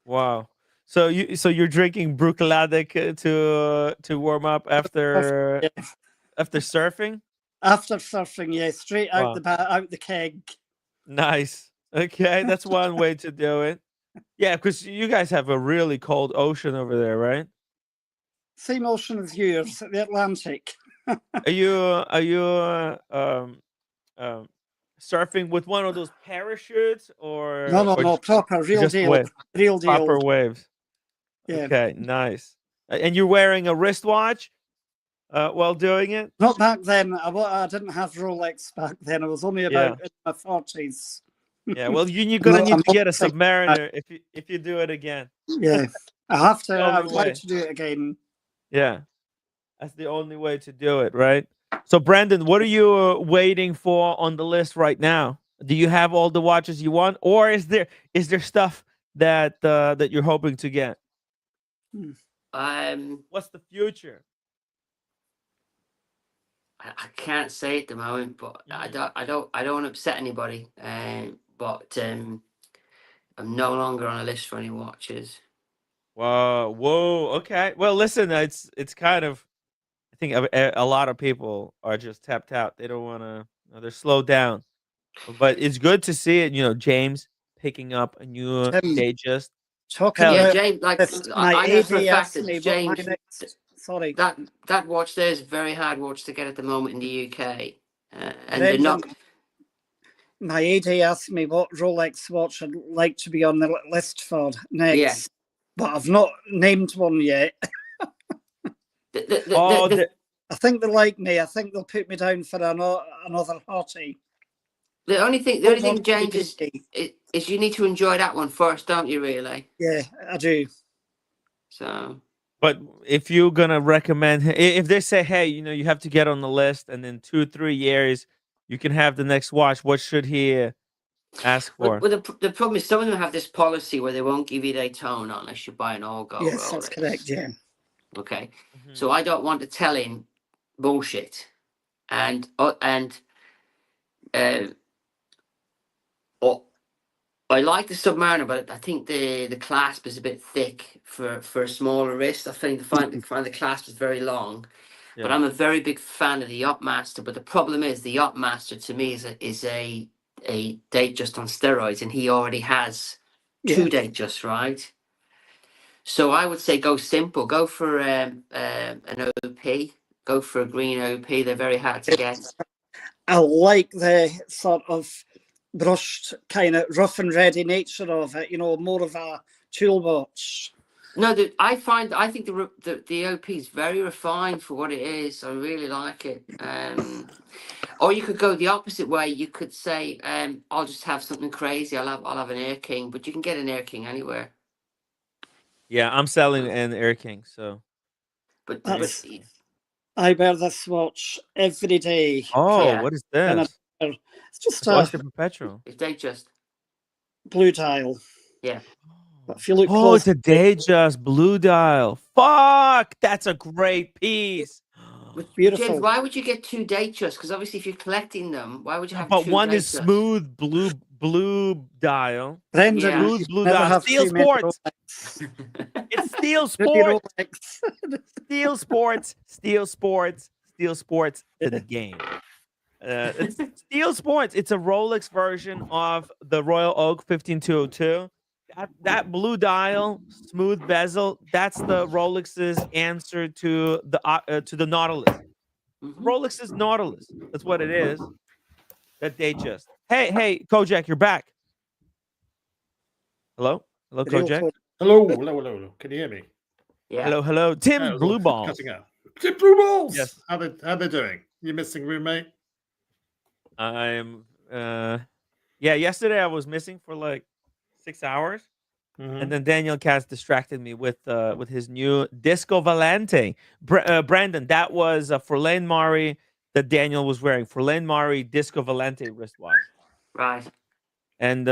Wow. So you're drinking Bruichladdich to warm up after surfing? After surfing, yeah, straight out out the keg. Nice. Okay, that's one way to do it. Yeah, because you guys have a really cold ocean over there, right? Same ocean as yours, the Atlantic. Are you surfing with one of those parachutes or no, proper real deal, real deal, proper waves? Yeah. Okay, nice. And you're wearing a wristwatch while doing it? Not back then. I didn't have Rolex back then. I was only about in my 40s. Yeah, well, you're gonna need to get a Submariner if you do it again. Yeah, I have to. I would like to do it again. Yeah, that's the only way to do it, right? So, Brandon, what are you waiting for on the list right now? Do you have all the watches you want, or is there stuff that you're hoping to get? What's the future? I can't say at the moment, but I don't want to upset anybody. But I'm no longer on a list for any watches. Whoa, okay. Well, listen, it's kind of, I think a lot of people are just tapped out. They don't want to, they're slowed down. But it's good to see it. James picking up a new Datejust. James, like I know for a fact that James. Sorry, that watch there is a very hard watch to get at the moment in the UK, and they're not. My AD asked me what Rolex watch I'd like to be on the list for next, but I've not named one yet. I think they like me. I think they'll put me down for another hottie. The only thing, James, is you need to enjoy that one first, don't you? Really? Yeah, I do. So. But if you're gonna recommend, if they say, hey, you have to get on the list, and in 2-3 years you can have the next watch, what should he ask for? Well, the problem is some of them have this policy where they won't give you Daytona unless you buy an all-gold. Yes, that's correct. Yeah. Okay, so I don't want to tell him bullshit, and I like the Submariner, but I think the clasp is a bit thick for a smaller wrist. I find the clasp is very long. Yeah. But I'm a very big fan of the Yachtmaster. But the problem is the Yachtmaster to me is a Datejust on steroids, and he already has two Datejust, right? So I would say go simple. Go for an OP. Go for a green OP. They're very hard to get. I like the sort of brushed, kind of rough and ready nature of it. More of a tool watch. No, I think the OP is very refined for what it is. I really like it. Or you could go the opposite way. You could say, I'll just have something crazy. I'll have an Air King, but you can get an Air King anywhere. Yeah, I'm selling an Air King, so. But That's, I wear this watch every day. Oh, Yeah. what is And this? it's just It's a Oyster Perpetual. It's Datejust. blue dial. Yeah. But if you look Oh, close, it's a Datejust blue dial. Fuck, that's a great piece. But beautiful. James, why would you get 2 Datejusts? Because obviously, if you're collecting them, why would you have But 2 one is Datejusts? smooth blue dial. Brendan, Yeah. you Smooth should blue never dial. have Steel too many Sports. Rolex. It's Steel Too many Sports. Rolex. Steel Sports. Steel Sports. Steel Sports to the game. It's Steel Sports. It's a Rolex version of the Royal Oak 15202. That blue dial, smooth bezel. That's the Rolex's answer to the Nautilus. Rolex's Nautilus. That's what it is. That Datejust. Hey, Kojak, you're back. Hello, Kojak. Hello. Can you hear me? Yeah. Hello. Tim Yeah, it was Blue all Balls. cutting out. Tim Blue Balls. Yes. How they doing? You missing roommate? I'm. Yesterday I was missing for like 6 hours. Mhm. And then Daniel Katz distracted me with his new Disco Valente. Brandon, that was a Furlane Mari that Daniel was wearing. Furlane Mari Disco Valente wristwatch. Right. And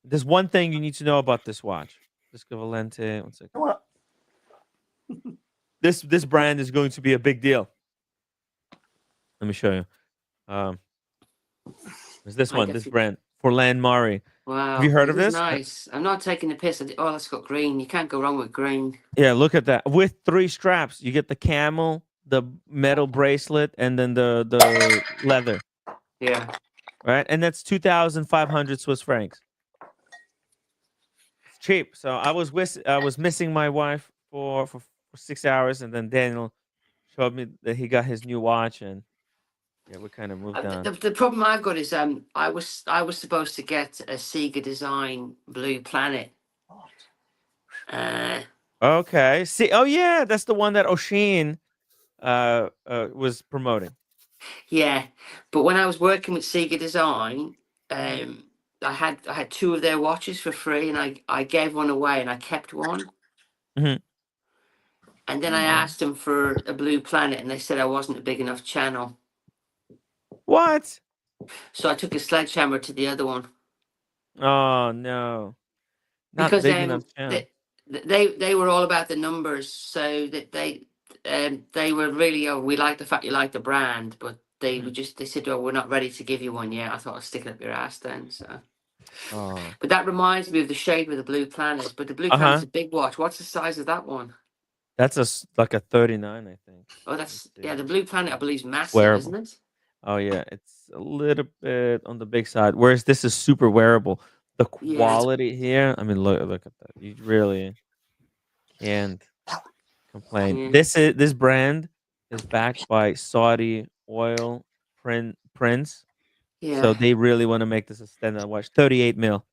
there's one thing you need to know about this watch. Disco Valente. One second. What? This brand is going to be a big deal. Let me show you. There's this one. This brand, Furlane Mari. Wow. Have you heard of is this? Nice. I'm not taking the piss. Oh, that's got green. You can't go wrong with green. Yeah, look at that. With 3 straps, you get the camel, the metal bracelet, and then the leather. Yeah. Right, and that's 2,500 Swiss francs. It's cheap. So I was missing my wife for 6 hours, and then Daniel showed me that he got his new watch, and yeah, we kind of moved on. The problem I've got is I was supposed to get a Sega Design Blue Planet. Okay. See, oh yeah, that's the one that Oshin was promoting. Yeah, but when I was working with Sega Design, I had 2 of their watches for free, and I gave one away, and I kept one. Mm-hmm. And then I asked them for a Blue Planet, and they said I wasn't a big enough channel. What? So I took a sledgehammer to the other one. Oh no, not Because big enough channel. they were all about the numbers, so that they were really, oh, we like the fact you like the brand, but they said, oh, we're not ready to give you one yet. I thought I'd stick it up your ass then. So, but that reminds me of the shape of the Blue Planet. But the Blue Planet's a big watch. What's the size of that one? That's like a 39, I think. Oh, the Blue Planet, I believe, is massive, Wearable. isn't it? Oh yeah, it's a little bit on the big side. Whereas this is super wearable. The quality here, I mean, look at that. You really can't complain. Yeah. This brand is backed by Saudi oil prince. Yeah. So they really want to make this a standard watch. 38 mil.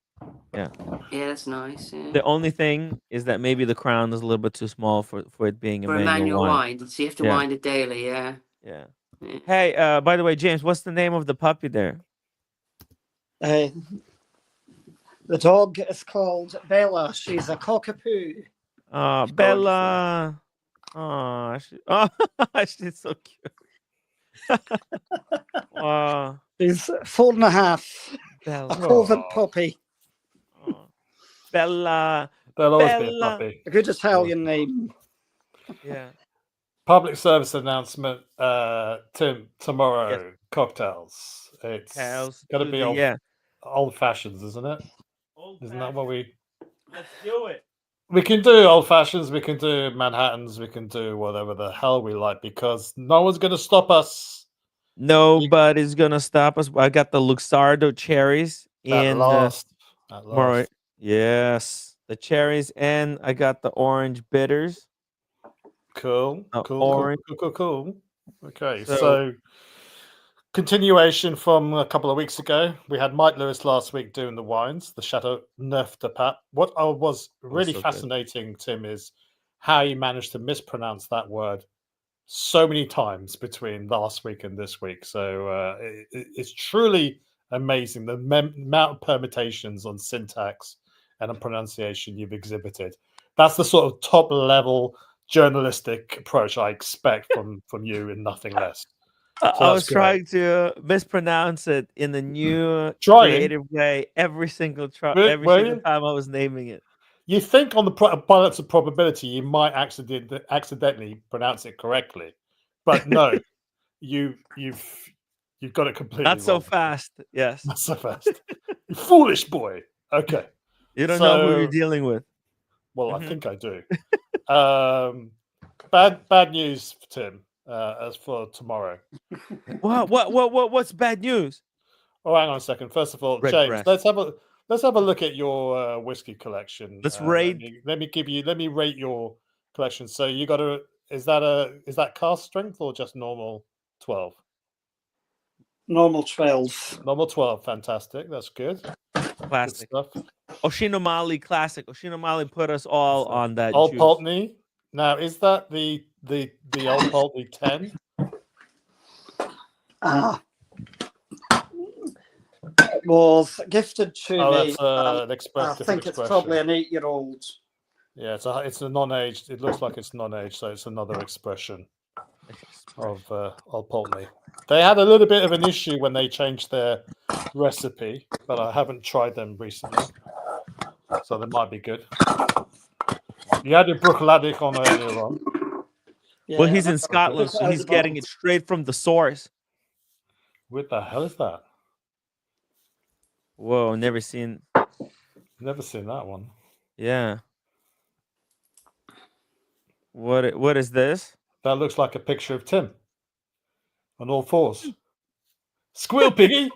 Yeah. Yeah, that's nice. Yeah. The only thing is that maybe the crown is a little bit too small for it being For a manual wind, so you have to wind it daily. Yeah. Yeah. Hey, by the way, James, what's the name of the puppy there? The dog is called Bella. She's a cockapoo. Oh, Bella. Oh, she's so cute. Wow. She's 4.5. Bella. A COVID puppy. Oh. Bella. There'll always be a puppy. A good Italian name. Yeah. Public service announcement, Tim, tomorrow, cocktails. It's got to be old fashions, isn't it? Isn't that what we... Let's do it. We can do old fashions, we can do Manhattans, we can do whatever the hell we like, because no one's going to stop us. Nobody's going to stop us. I got the Luxardo cherries. At last. Yes, the cherries, and I got the orange bitters. Cool. Orange. Cool. Okay, so continuation from a couple of weeks ago. We had Mike Lewis last week doing the wines, the Chateau Neuf de Pape. What was really fascinating, Tim, is how you managed to mispronounce that word so many times between last week and this week. So it's truly amazing the amount of permutations on syntax and on pronunciation you've exhibited. That's the sort of top level journalistic approach I expect from you, and nothing less. So I was that's great. trying to mispronounce it in the new Trying? creative way every single Were you? time I was naming it. You think on the balance of probability you might accidentally pronounce it correctly, but no, you've got it completely Not so wrong. fast. Yes. Not so fast. You foolish boy. Okay. You don't know who you're dealing with. Well, I think I do. Bad news, Tim. As for tomorrow. What's bad news? Oh, hang on a second. First of all, Red James, breast. let's have a look at your whiskey collection. Let's rate. Let me rate your collection. So you got is that cast strength or just normal 12? Normal 12. Normal 12. Fantastic. That's good. Classic. Good stuff. Oshinomali classic. Oshinomali put us all on that. Old juice. Pulteney. Now, is that the Old Pulteney 10? Was gifted to me. That's an I think it's probably an 8-year-old. Yeah, it's a non-aged. It looks like it's non-aged, so it's another expression of Old Pulteney. They had a little bit of an issue when they changed their recipe, but I haven't tried them recently, so they might be good. You had your Bruichladdich on earlier on. Yeah, well, he's in Scotland, so he's getting it straight from the source. What the hell is that? Whoa, never seen that one. Yeah. What is this? That looks like a picture of Tim on all fours. Squeal piggy.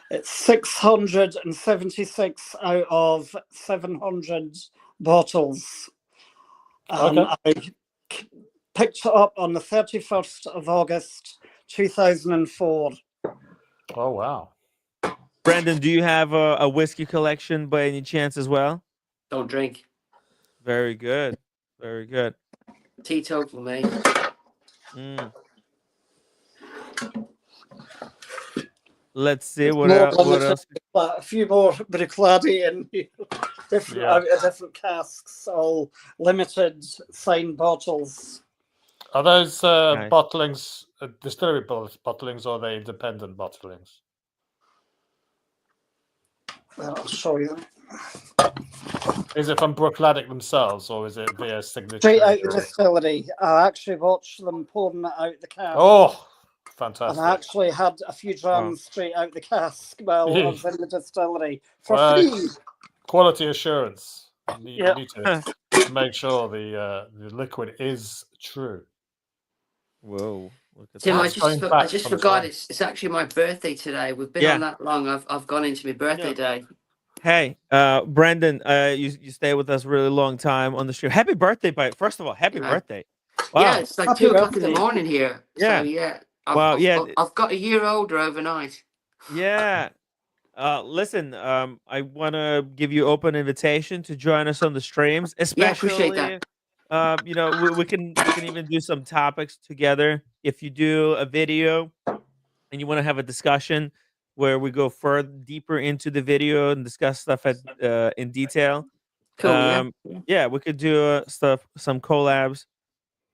It's 676 out of 700 bottles. Okay. I picked it up on the 31st of August, 2004. Oh, wow. Brandon, do you have a whiskey collection by any chance as well? Don't drink. Very good. Very good. Teetotal, mate. Let's see what else. A few more Bruichladdich in different casks, all limited signed bottles. Are those bottlings, distillery bottlings, or are they independent bottlings? Well, I'll show you. Is it from Bruichladdich themselves, or is it via signature? Straight out the distillery. I actually watched them pouring it out the cask. Oh, fantastic. And I actually had a few drams straight out the cask while I was in the distillery for free. Quality assurance. You need to make sure the liquid is true. Whoa. Look at Tim, that. I just forgot it's actually my birthday today. We've been on that long. I've gone into my birthday day. Hey, Brendan, you stay with us really long time on the show. Happy birthday, first of all, happy birthday. Wow. Yeah, it's like 2 o'clock in the morning here. Yeah. So, yeah. I've got a year older overnight. Yeah. Listen, I want to give you open invitation to join us on the streams, especially. Yeah, appreciate that. We can even do some topics together. If you do a video and you want to have a discussion where we go deeper into the video and discuss stuff in detail. Cool. We could do some collabs.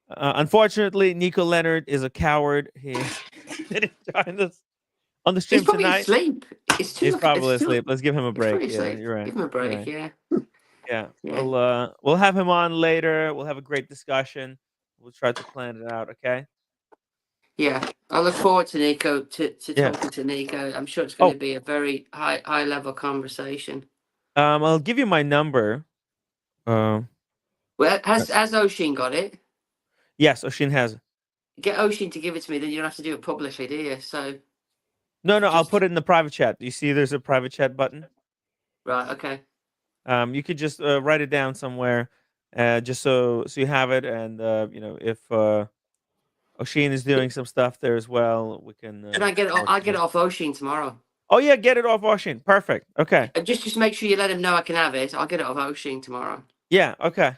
Unfortunately, Nico Leonard is a coward. He didn't join us on the stream He's probably tonight. asleep. He's probably asleep. Let's give him a break. Yeah, you're right. Give him a break. Right. Yeah. We'll have him on later. We'll have a great discussion. We'll try to plan it out. Okay. Yeah, I look forward to Nico talking to Nico. I'm sure it's going to be a very high level conversation. I'll give you my number. Well, has Oshin got it? Yes, Oshin has it. Get Oshin to give it to me, then you don't have to do it publicly, do you? So. No, I'll put it in the private chat. You see, there's a private chat button. Right. Okay. You could just write it down somewhere, just so you have it, and if Oshin is doing some stuff there as well, we can. Can I get it? I'll get it off Oshin tomorrow. Oh yeah, get it off Oshin. Perfect. Okay. Just make sure you let him know I can have it. I'll get it off Oshin tomorrow. Yeah. Okay.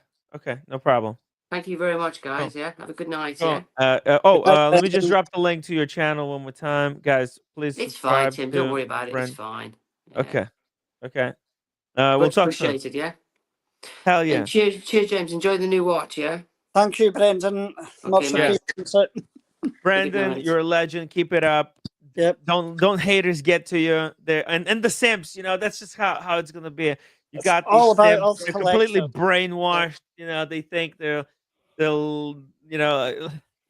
No problem. Thank you very much, guys. Yeah. Have a good night. Yeah. Let me just drop the link to your channel one more time, guys. Please. It's fine, Tim. Don't worry about it. It's fine. Yeah. Okay. We'll talk soon. Appreciated. Yeah. Hell yeah. And cheers, James. Enjoy the new watch, yeah? Thank you, Brendan. Much mate. appreciated. Brendan, you're a legend. Keep it up. Yep. Don't haters get to you there, and the simps. You know, that's just how it's gonna be. You It's got all these about simps. us They're completely collecting. brainwashed. You know, they think they'll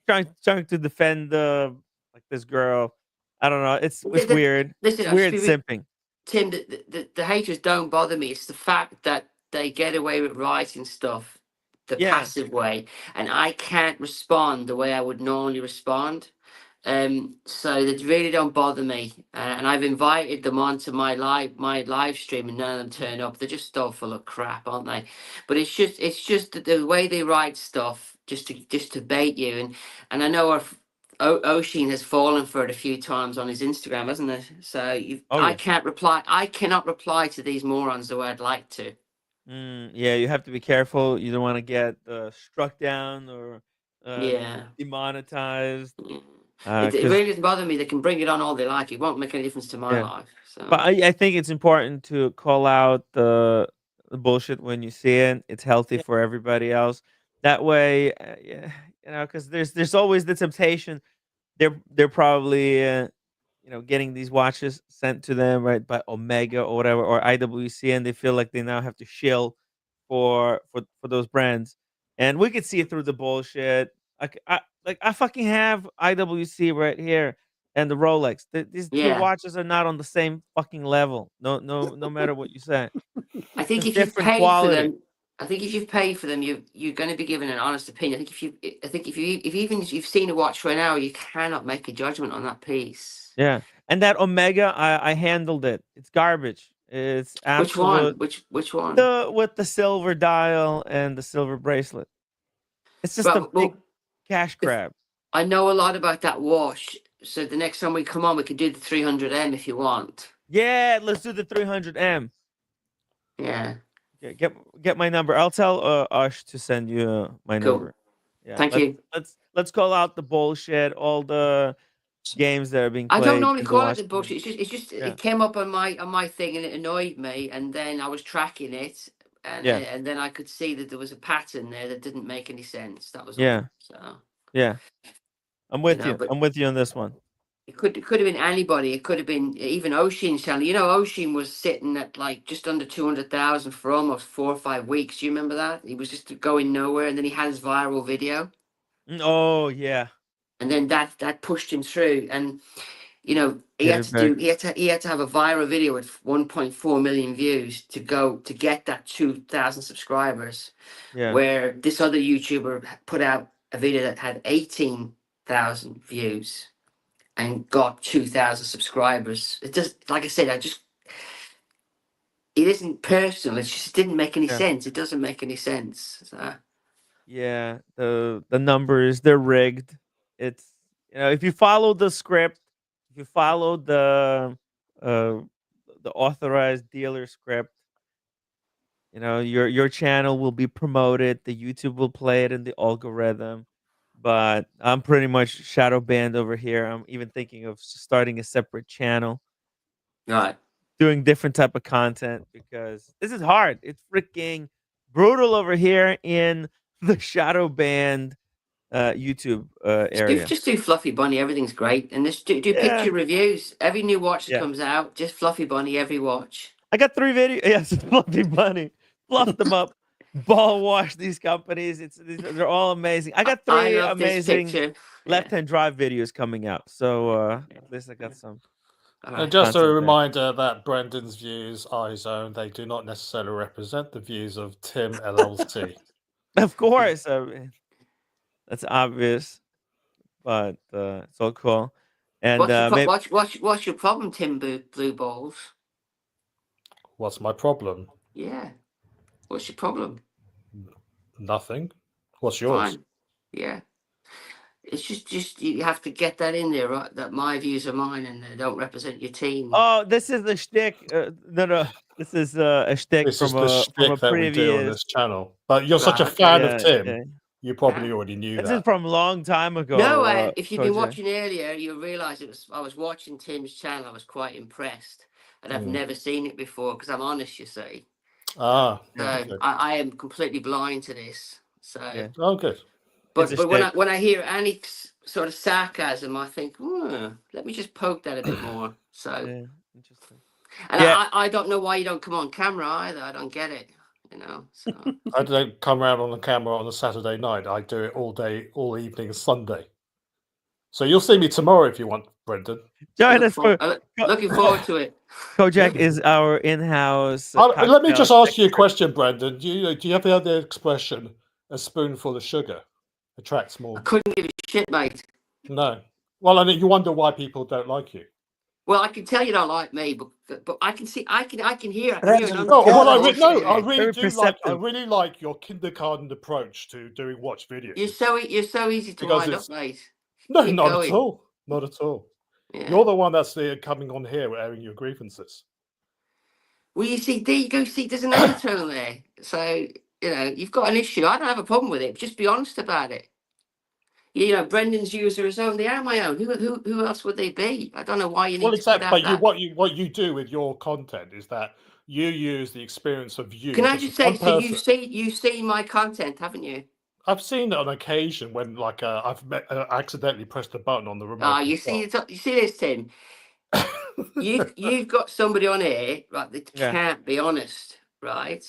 trying to defend like this girl. I don't know. It's weird. Listen, It's weird I'll speak simping. Tim, the haters don't bother me. It's the fact that they get away with writing stuff the Yeah. passive way, and I can't respond the way I would normally respond. So they really don't bother me. And I've invited them onto my live stream, and none of them turn up. They're just so full of crap, aren't they? But it's just that the way they write stuff just to bait you. And I know Oshin has fallen for it a few times on his Instagram, hasn't it? So I can't reply. I cannot reply to these morons the way I'd like to. Yeah, you have to be careful. You don't want to get struck down or demonetized. It really doesn't bother me. They can bring it on all they like. It won't make any difference to my life. So. But I think it's important to call out the bullshit when you see it. It's healthy for everybody else. That way, because there's always the temptation. They're probably getting these watches sent to them right by Omega or whatever or IWC, and they feel like they now have to shill for those brands. And we could see it through the bullshit. I fucking have IWC right here and the Rolex. These two watches are not on the same fucking level. No matter what you say. I think There's if you've different paid quality. for them, I think if you've paid for them, you're going to be given an honest opinion. I think if you've seen a watch for an hour, you cannot make a judgment on that piece. Yeah, and that Omega, I handled it. It's garbage. It's absolute. Which one? The with the silver dial and the silver bracelet. It's just a big cash grab. I know a lot about that watch, so the next time we come on, we can do the 300M if you want. Yeah, let's do the 300M. Yeah. Get my number. I'll tell Ush to send you my number. Yeah. Thank you. Let's call out the bullshit. All the games that are being played. I don't normally call it the bullshit. It came up on my thing and it annoyed me, and then I was tracking it, and then I could see that there was a pattern there that didn't make any sense. That was all. So yeah, I'm with you. I'm with you on this one. It could have been anybody. It could have been even Oshin's channel. You know, Oshin was sitting at like just under 200,000 for almost 4 or 5 weeks. Do you remember that? He was just going nowhere, and then he had his viral video. Oh yeah. And then that pushed him through, and he had to have a viral video with 1.4 million views to get that 2,000 subscribers. Yeah. Where this other YouTuber put out a video that had 18,000 views and got 2,000 subscribers. It just, like I said, it isn't personal. It just didn't make any sense. It doesn't make any sense. So. Yeah, the numbers, they're rigged. It's if you follow the script, if you follow the authorized dealer script, your channel will be promoted. The YouTube will play it in the algorithm. But I'm pretty much shadow banned over here. I'm even thinking of starting a separate channel. Right. Doing different type of content because this is hard. It's freaking brutal over here in the shadow banned YouTube area. Just do Fluffy Bunny. Everything's great. And just do picture reviews. Every new watch that comes out, just Fluffy Bunny every watch. I got 3 videos. Yes, Fluffy Bunny. Fluff them up. Ball wash these companies. They're all amazing. I got 3 amazing left-hand drive videos coming out. So at least I got some. And just a reminder that Brendan's views are his own. They do not necessarily represent the views of Tim LLC. Of course. That's obvious. But it's all cool. And what's your problem, Tim Blue Balls? What's my problem? Yeah. What's your problem? Nothing. What's yours? Fine. Yeah. It's just you have to get that in there, right? That my views are mine and they don't represent your team. Oh, this is the shtick. No. This is a shtick from a that we do on this channel. But you're such a fan of Tim. You probably already knew that. This is from a long time ago. No, if you've been watching earlier, you'll realise I was watching Tim's channel. I was quite impressed. And I've never seen it before because I'm honest, you see. Ah, So okay. I am completely blind to this. So Oh, good. But when I hear any sort of sarcasm, I think, let me just poke that a bit more. So interesting. And I don't know why you don't come on camera either. I don't get it. You know. So I don't come around on the camera on a Saturday night. I do it all day, all evening, Sunday. So you'll see me tomorrow if you want, Brendan. Join us for looking forward to it. Kojak is our in-house. Let me just ask you a question, Brendan. Do you ever heard the expression "a spoonful of sugar attracts more"? I couldn't give a shit, mate. No. Well, I mean, you wonder why people don't like you. Well, I can tell you don't like me, but I can see, I can hear. I really like your kindergarten approach to doing watch videos. You're so easy to wind up, mate. No, Keep not going. at all. Not at all. Yeah. You're the one that's coming on here airing your grievances. Well, you see, there you go. See, there's an undertone there. So you've got an issue. I don't have a problem with it. Just be honest about it. You know, Brendan's views are his own. They are my own. Who else would they be? I don't know why you need to put out but that. what you do with your content is that you use the experience of you. Can I just say, so you've seen my content, haven't you? I've seen it on occasion when, like, I've accidentally pressed a button on the remote. Ah, you see this, Tim. you've got somebody on here, right? That can't be honest, right?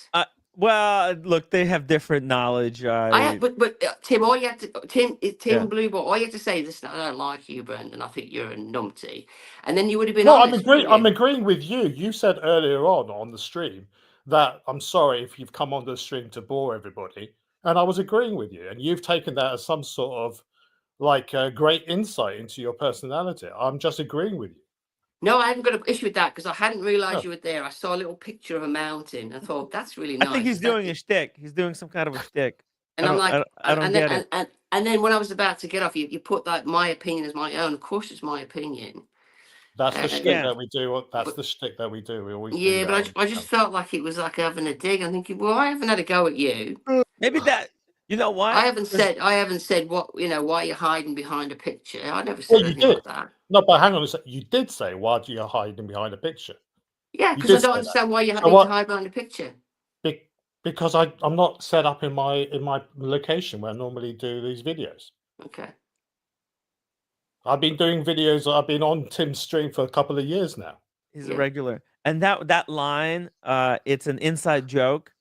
Well, look, they have different knowledge. But Tim, all you have to Blue Ball, all you have to say is, I don't like you, Brendan. I think you're a numpty, and then you would have been honest. I'm agreeing with you. You said earlier on the stream that I'm sorry if you've come on the stream to bore everybody, and I was agreeing with you, and you've taken that as some sort of like great insight into your personality. I'm just agreeing with you. No, I haven't got an issue with that because I hadn't realized you were there. I saw a little picture of a mountain. I thought that's really nice. I think he's doing a shtick. He's doing some kind of a shtick. And I'm like, I don't get it. And then when I was about to get off, you put that my opinion as my own. Of course, it's my opinion. That's the shtick that we do. That's the shtick that we do. We always. Yeah, but I just felt like it was like having a dig. I'm thinking, well, I haven't had a go at you. Maybe that. You know what? I haven't said what why you're hiding behind a picture. I never said anything like that. No, but hang on a second. You did say, why do you hiding behind a picture? Yeah, because I don't understand why you need to hide behind a picture. Because I'm not set up in my location where I normally do these videos. Okay. I've been doing videos. I've been on Tim's stream for a couple of years now. He's a regular. And that line, it's an inside joke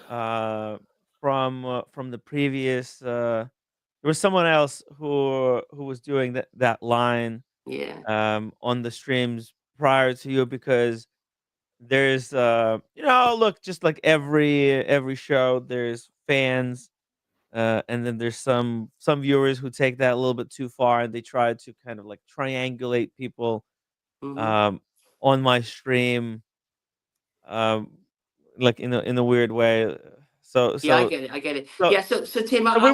from the previous. There was someone else who was doing that line. Yeah. On the streams prior to you, because there's look, just like every show, there's fans, and then there's some viewers who take that a little bit too far, and they try to kind of like triangulate people on my stream, like in a weird way. So yeah, I get it. So Tim, we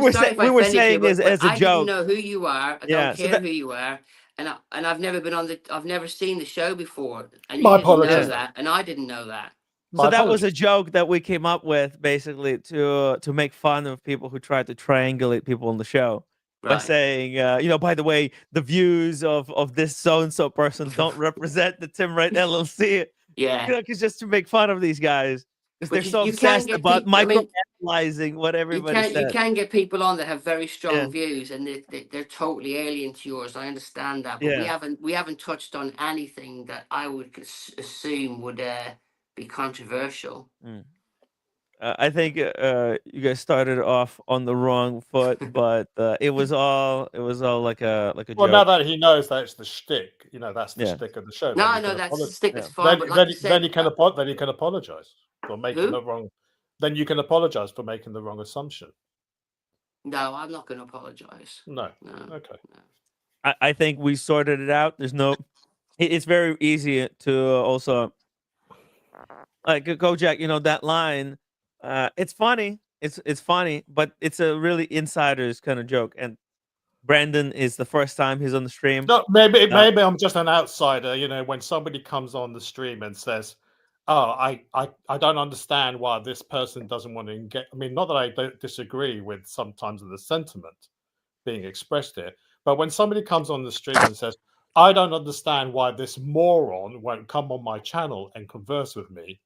were saying as a joke. I didn't know who you are. I don't care who you are, and I've never seen the show before, and you didn't know that, and I didn't know that. So that was a joke that we came up with, basically to make fun of people who tried to triangulate people on the show by saying, by the way, the views of this so and so person don't represent the Tim Wright LLC. Yeah, because just to make fun of these guys. Because they're so obsessed about microanalyzing what everybody says. You can get people on that have very strong views, and they're totally alien to yours. I understand that, but we haven't touched on anything that I would assume would be controversial. I think you guys started off on the wrong foot, but it was all like a joke. Well, now that he knows that it's the shtick, that's the shtick of the show. No, that's the shtick. That's fine. Then he can apologize for making the wrong. Then you can apologize for making the wrong assumption. No, I'm not going to apologize. No. Okay. No. I think we sorted it out. There's no. It's very easy to also like Kojak. That line. It's funny. It's funny, but it's a really insider's kind of joke. And Brandon is the first time he's on the stream. No, maybe I'm just an outsider. When somebody comes on the stream and says, "Oh, I don't understand why this person doesn't want to engage." I mean, not that I don't disagree with sometimes of the sentiment being expressed here, but when somebody comes on the stream and says, "I don't understand why this moron won't come on my channel and converse with me,"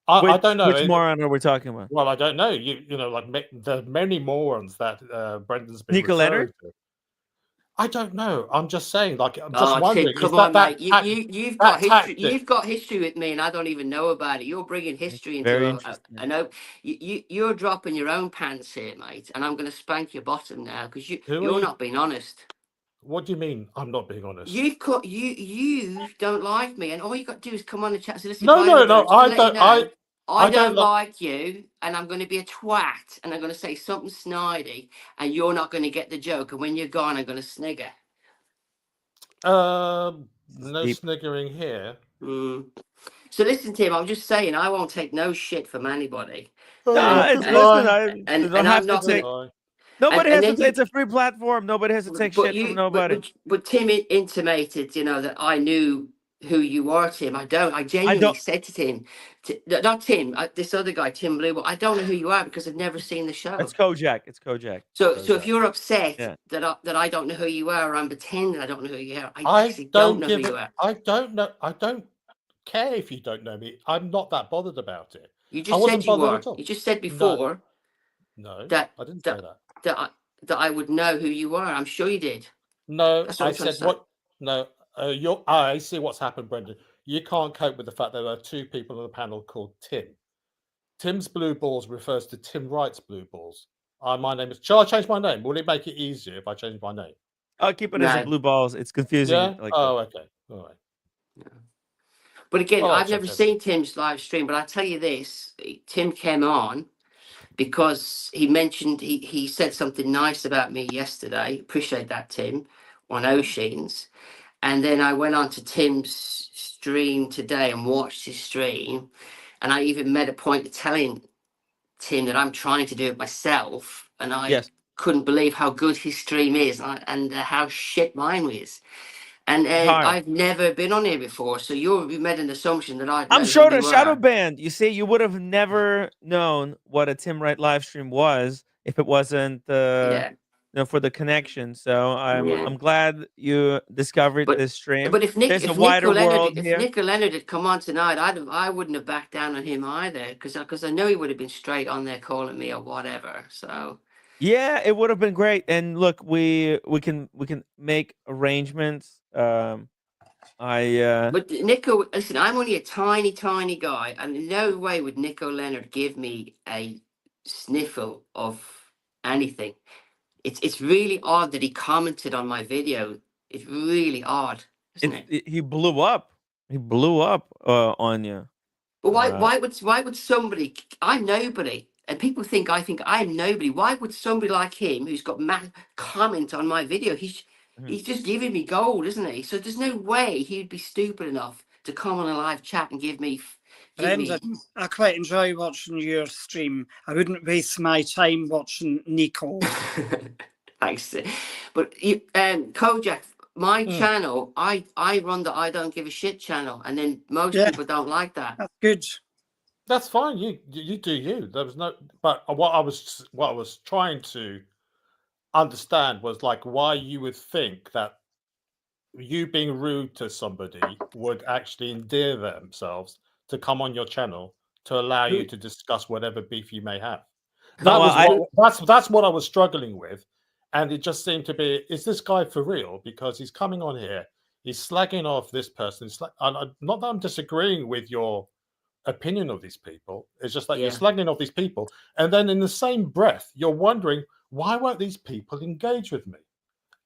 I don't know. Which moron are we talking about? Well, I don't know. You know, like the many morons that Brendan's been Nico referring Leonard? to. I don't know. I'm just saying, like, I'm just Oh, Tim, wondering. come Is on, that mate. You've got that history. tactic? You've got history with me, and I don't even know about it. You're bringing history into very a interesting. I know you're dropping your own pants here, mate, and I'm going to spank your bottom now because you're not being honest. What do you mean? I'm not being honest. You don't like me, and all you got to do is come on the chat. So listen, No, I don't. I don't like you, and I'm going to be a twat, and I'm going to say something snidey, and you're not going to get the joke. And when you're gone, I'm going to snigger. No sniggering here. So listen, Tim, I'm just saying I won't take no shit from anybody. Listen, I don't have to take. Nobody has to. It's a free platform. Nobody has to take shit from nobody. But Tim intimated, you know, that I knew who you are, Tim. I don't. I genuinely said to Tim, not Tim, this other guy, Tim Blue. I don't know who you are because I've never seen the show. It's Kojak. It's Kojak. So if you're upset that I don't know who you are, or I'm pretending I don't know who you are, I actually don't know give who it. you are. I don't know. I don't care if you don't know me. I'm not that bothered about it. You just said you were. You just said before. No, that I didn't say that. That I would know who you are. I'm sure you did. No, I said what? No, I see what's happened, Brendan. You can't cope with the fact that there are two people on the panel called Tim. Tim's blue balls refers to Tim Wright's blue balls. My name is. Shall I change my name? Will it make it easier if I change my name? I'll keep it as a blue balls. It's confusing. Yeah. Okay. All right. Yeah. But again, I've never seen Tim's live stream. But I tell you this: Tim came on because he mentioned he said something nice about me yesterday. Appreciate that, Tim, on O'Sheens. And then I went on to Tim's stream today and watched his stream. And I even made a point of telling Tim that I'm trying to do it myself. And I couldn't believe how good his stream is and how shit mine is. And I've never been on here before. So you made an assumption that I'd know I'm sure who the you shadow are. band. You see, you would have never known what a Tim Wright live stream was if it wasn't for the connection. So I'm glad you discovered this stream. But if There's a wider world here. If Nico Leonard had come on tonight, I wouldn't have backed down on him either, because I know he would have been straight on there calling me or whatever. So yeah, it would have been great. And look, we can make arrangements. But Nico, listen, I'm only a tiny guy, and in no way would Nico Leonard give me a sniffle of anything. It's really odd that he commented on my video. It's really odd, isn't it? He blew up. He blew up on you. But why would somebody? I'm nobody, and people think I'm nobody. Why would somebody like him, who's got comment on my video? He's just giving me gold, isn't he? So there's no way he'd be stupid enough to come on a live chat and give me. Brendan, I quite enjoy watching your stream. I wouldn't waste my time watching Nico. Thanks. But Kojak, my channel, I run the I don't give a shit channel, and then most people don't like that. That's good. That's fine. You do you. There was no. But what I was trying to understand was like why you would think that you being rude to somebody would actually endear themselves to come on your channel to allow you to discuss whatever beef you may have. That's what I was struggling with, and it just seemed to be: is this guy for real? Because he's coming on here, he's slagging off this person. Not that I'm disagreeing with your opinion of these people. It's just that you're slagging off these people, and then in the same breath, you're wondering why won't these people engage with me?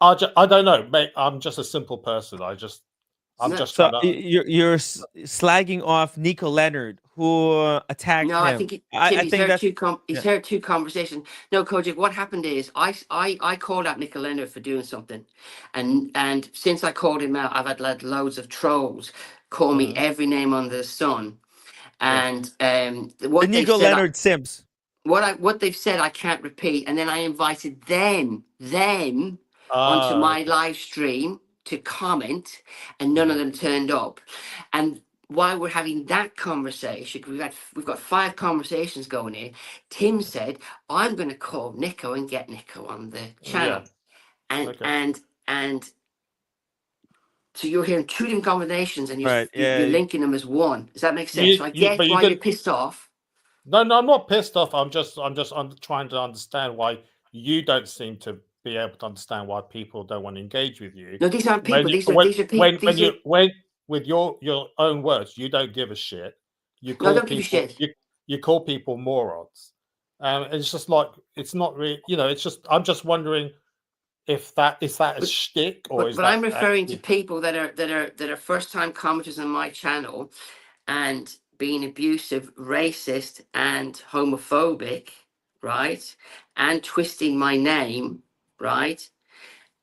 I don't know, mate. I'm just a simple person. I'm just so you're slagging off Nico Leonard, who attacked him. No, I think he's heard two conversations. No, Kojak, what happened is I called out Nico Leonard for doing something, and since I called him out, I've had loads of trolls call me every name under the sun, and what the Nico Leonard simps. What they've said I can't repeat, and then I invited them onto my live stream to comment, and none of them turned up. And while we're having that conversation, we've got 5 conversations going here. Tim said, "I'm going to call Nico and get Nico on the channel," and So you're hearing two different combinations, and Right, you're yeah. linking them as one. Does that make sense? So I get but you why you're didn't- pissed off. No, I'm not pissed off. I'm trying to understand why you don't seem to be able to understand why people don't want to engage with you. No, these aren't people. When These are people. when with your own words, you don't give a shit. You No, I call don't give a people shit. you call people morons. It's just like it's not really. It's just I'm just wondering if that is a shtick or is But that I'm referring to actually... people that are first time commenters on my channel and being abusive, racist, and homophobic, right? And twisting my name, right?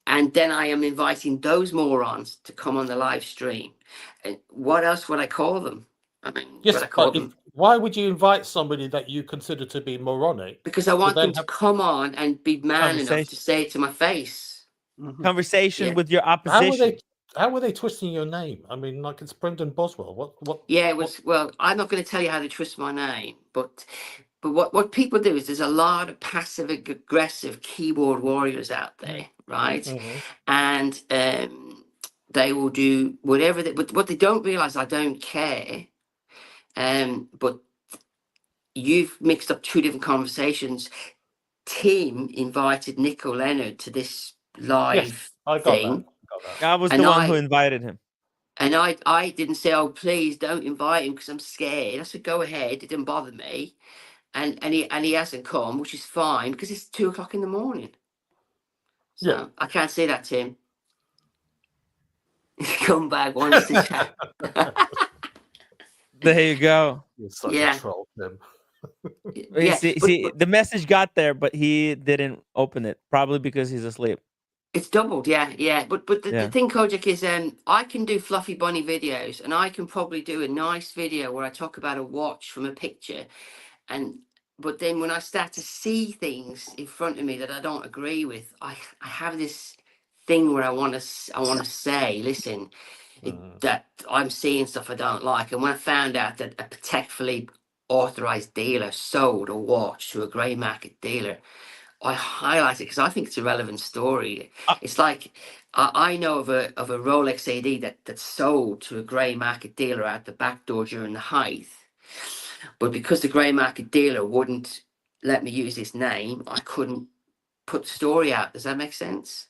And then I am inviting those morons to come on the live stream. And what else would I call them? I mean, Yes, would I call but them? why would you invite somebody that you consider to be moronic? Because I want them to come on and be man enough to say it to my face. Conversation Yeah. with your opposition. How were they twisting your name? I mean, like it's Brendan Boswell. What? Yeah, it was. Well, I'm not going to tell you how to twist my name, but what people do is there's a lot of passive aggressive keyboard warriors out there, right? Mhm. And they will do whatever. But what they don't realize, I don't care. But you've mixed up two different conversations. Tim invited Nico Leonard to this live thing. I was the one who invited him. And I didn't say, oh, please don't invite him because I'm scared. I said, go ahead. It didn't bother me. And he hasn't come, which is fine because it's 2:00 in the morning. So Yeah. I can't say that, Tim. Come back once to chat. There you go. You're such Yeah. a troll, Tim. Yeah, See, the message got there, but he didn't open it, probably because he's asleep. It's doubled, yeah. But the thing, Kojak, is I can do fluffy bunny videos, and I can probably do a nice video where I talk about a watch from a picture, but then when I start to see things in front of me that I don't agree with, I have this thing where I want to say, listen, that I'm seeing stuff I don't like. And when I found out that a Patek Philippe authorized dealer sold a watch to a grey market dealer, I highlight it because I think it's a relevant story. It's like I know of a Rolex AD that sold to a grey market dealer out the back door during the height, but because the grey market dealer wouldn't let me use his name, I couldn't put the story out. Does that make sense?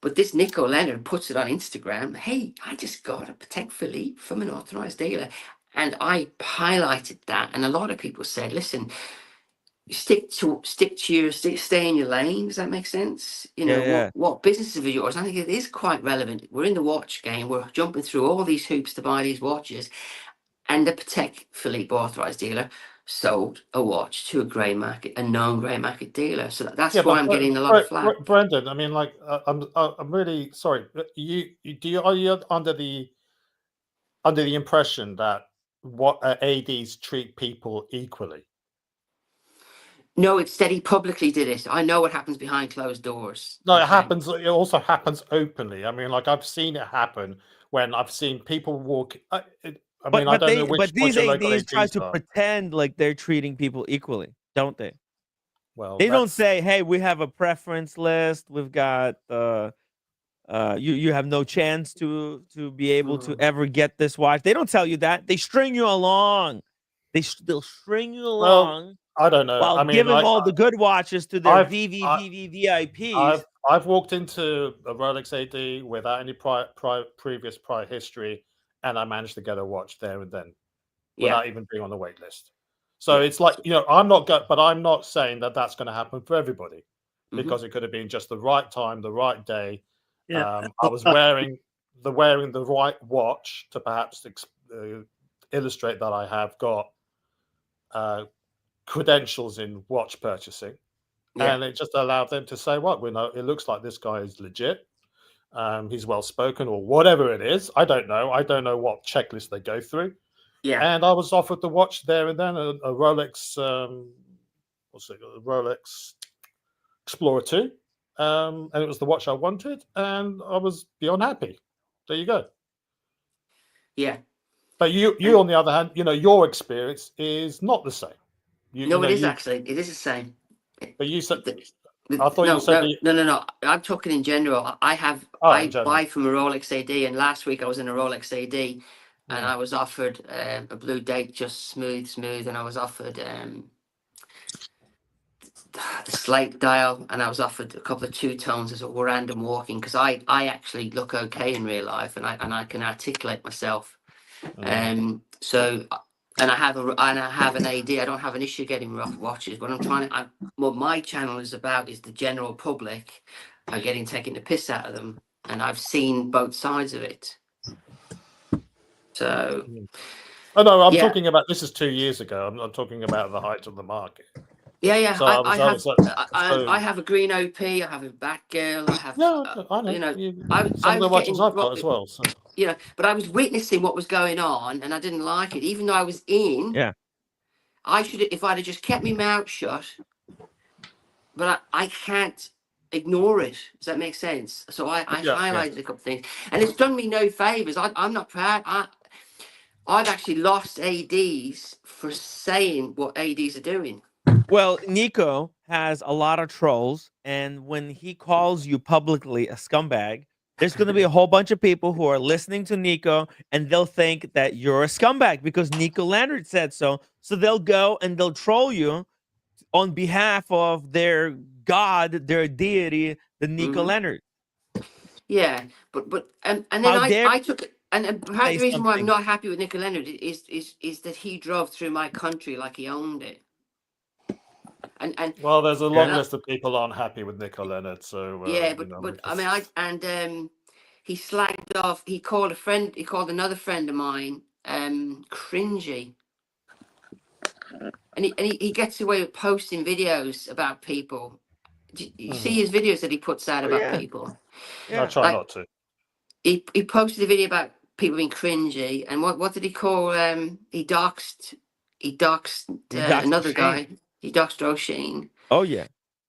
But this Nico Leonard puts it on Instagram. Hey, I just got a Patek Philippe from an authorized dealer, and I highlighted that, and a lot of people said, listen, stay in your lane. Does that make sense? What business of yours? I think it is quite relevant. We're in the watch game. We're jumping through all these hoops to buy these watches, and the Patek Philippe authorized dealer sold a watch to a known grey market dealer. So that's why I'm getting a lot of flack. Brendan, I mean, like, I'm really sorry. Are you under the impression that ADs treat people equally? No, it's that he publicly did it. I know what happens behind closed doors. No, it happens. It also happens openly. I mean, like I've seen it happen when I've seen people walk. I don't know which. But these your local ADs try to are. pretend like they're treating people equally, don't they? Well, they don't say, "Hey, we have a preference list. We've got you have no chance to be able to ever get this watch." They don't tell you that. They string you along. They'll string you along. Well, I don't know. While giving all the good watches to their VVVIPs. I've walked into a Rolex AD without any previous prior history, and I managed to get a watch there and then, without even being on the wait list. So it's like, I'm not saying that that's going to happen for everybody, because it could have been just the right time, the right day. Yeah. I was wearing the right watch to perhaps illustrate that I have got credentials in watch purchasing, and it just allowed them to say, "What we know, it looks like this guy is legit. He's well spoken, or whatever it is. I don't know what checklist they go through." Yeah, and I was offered the watch there and then, a Rolex, a Rolex Explorer 2, and it was the watch I wanted, and I was beyond happy. There you go. Yeah. But you on the other hand, your experience is not the same. It is actually. It is the same. But you said, I thought you said no. I'm talking in general. I buy from a Rolex AD, and last week I was in a Rolex AD, and I was offered a blue date, just smooth, and I was offered the slate dial, and I was offered a couple of two tones as a random walking, because I actually look okay in real life, and I can articulate myself. So. And I have an AD. I don't have an issue getting rough watches. What my channel is about is the general public are getting taken the piss out of them, and I've seen both sides of it. So, oh no, I'm talking about this is 2 years ago. I'm not talking about the height of the market. Yeah. So I have a green OP. I have a Batgirl. I have. I know. You know, some of the watches I've got as well. So. You know, but I was witnessing what was going on, and I didn't like it, even though I was in. Yeah. I should, if I'd have just kept my mouth shut. But I can't ignore it. Does that make sense? So I highlighted a couple of things, and it's done me no favors. I'm not proud. I've actually lost ADs for saying what ADs are doing. Well, Nico has a lot of trolls, and when he calls you publicly a scumbag, there's going to be a whole bunch of people who are listening to Nico, and they'll think that you're a scumbag because Nico Leonard said so. So they'll go and they'll troll you on behalf of their god, their deity, the Nico Leonard. Yeah, but and then I took it, and perhaps the reason why I'm not happy with Nico Leonard is that he drove through my country like he owned it. And well, there's a long list of people aren't happy with Nico Leonard. So but I mean, he slagged off. He called another friend of mine cringy, and he gets away with posting videos about people. You see his videos that he puts out about people. I try not to. He posted a video about people being cringy, and what did he call? He doxed another guy. He doxed Roisin. Oh yeah.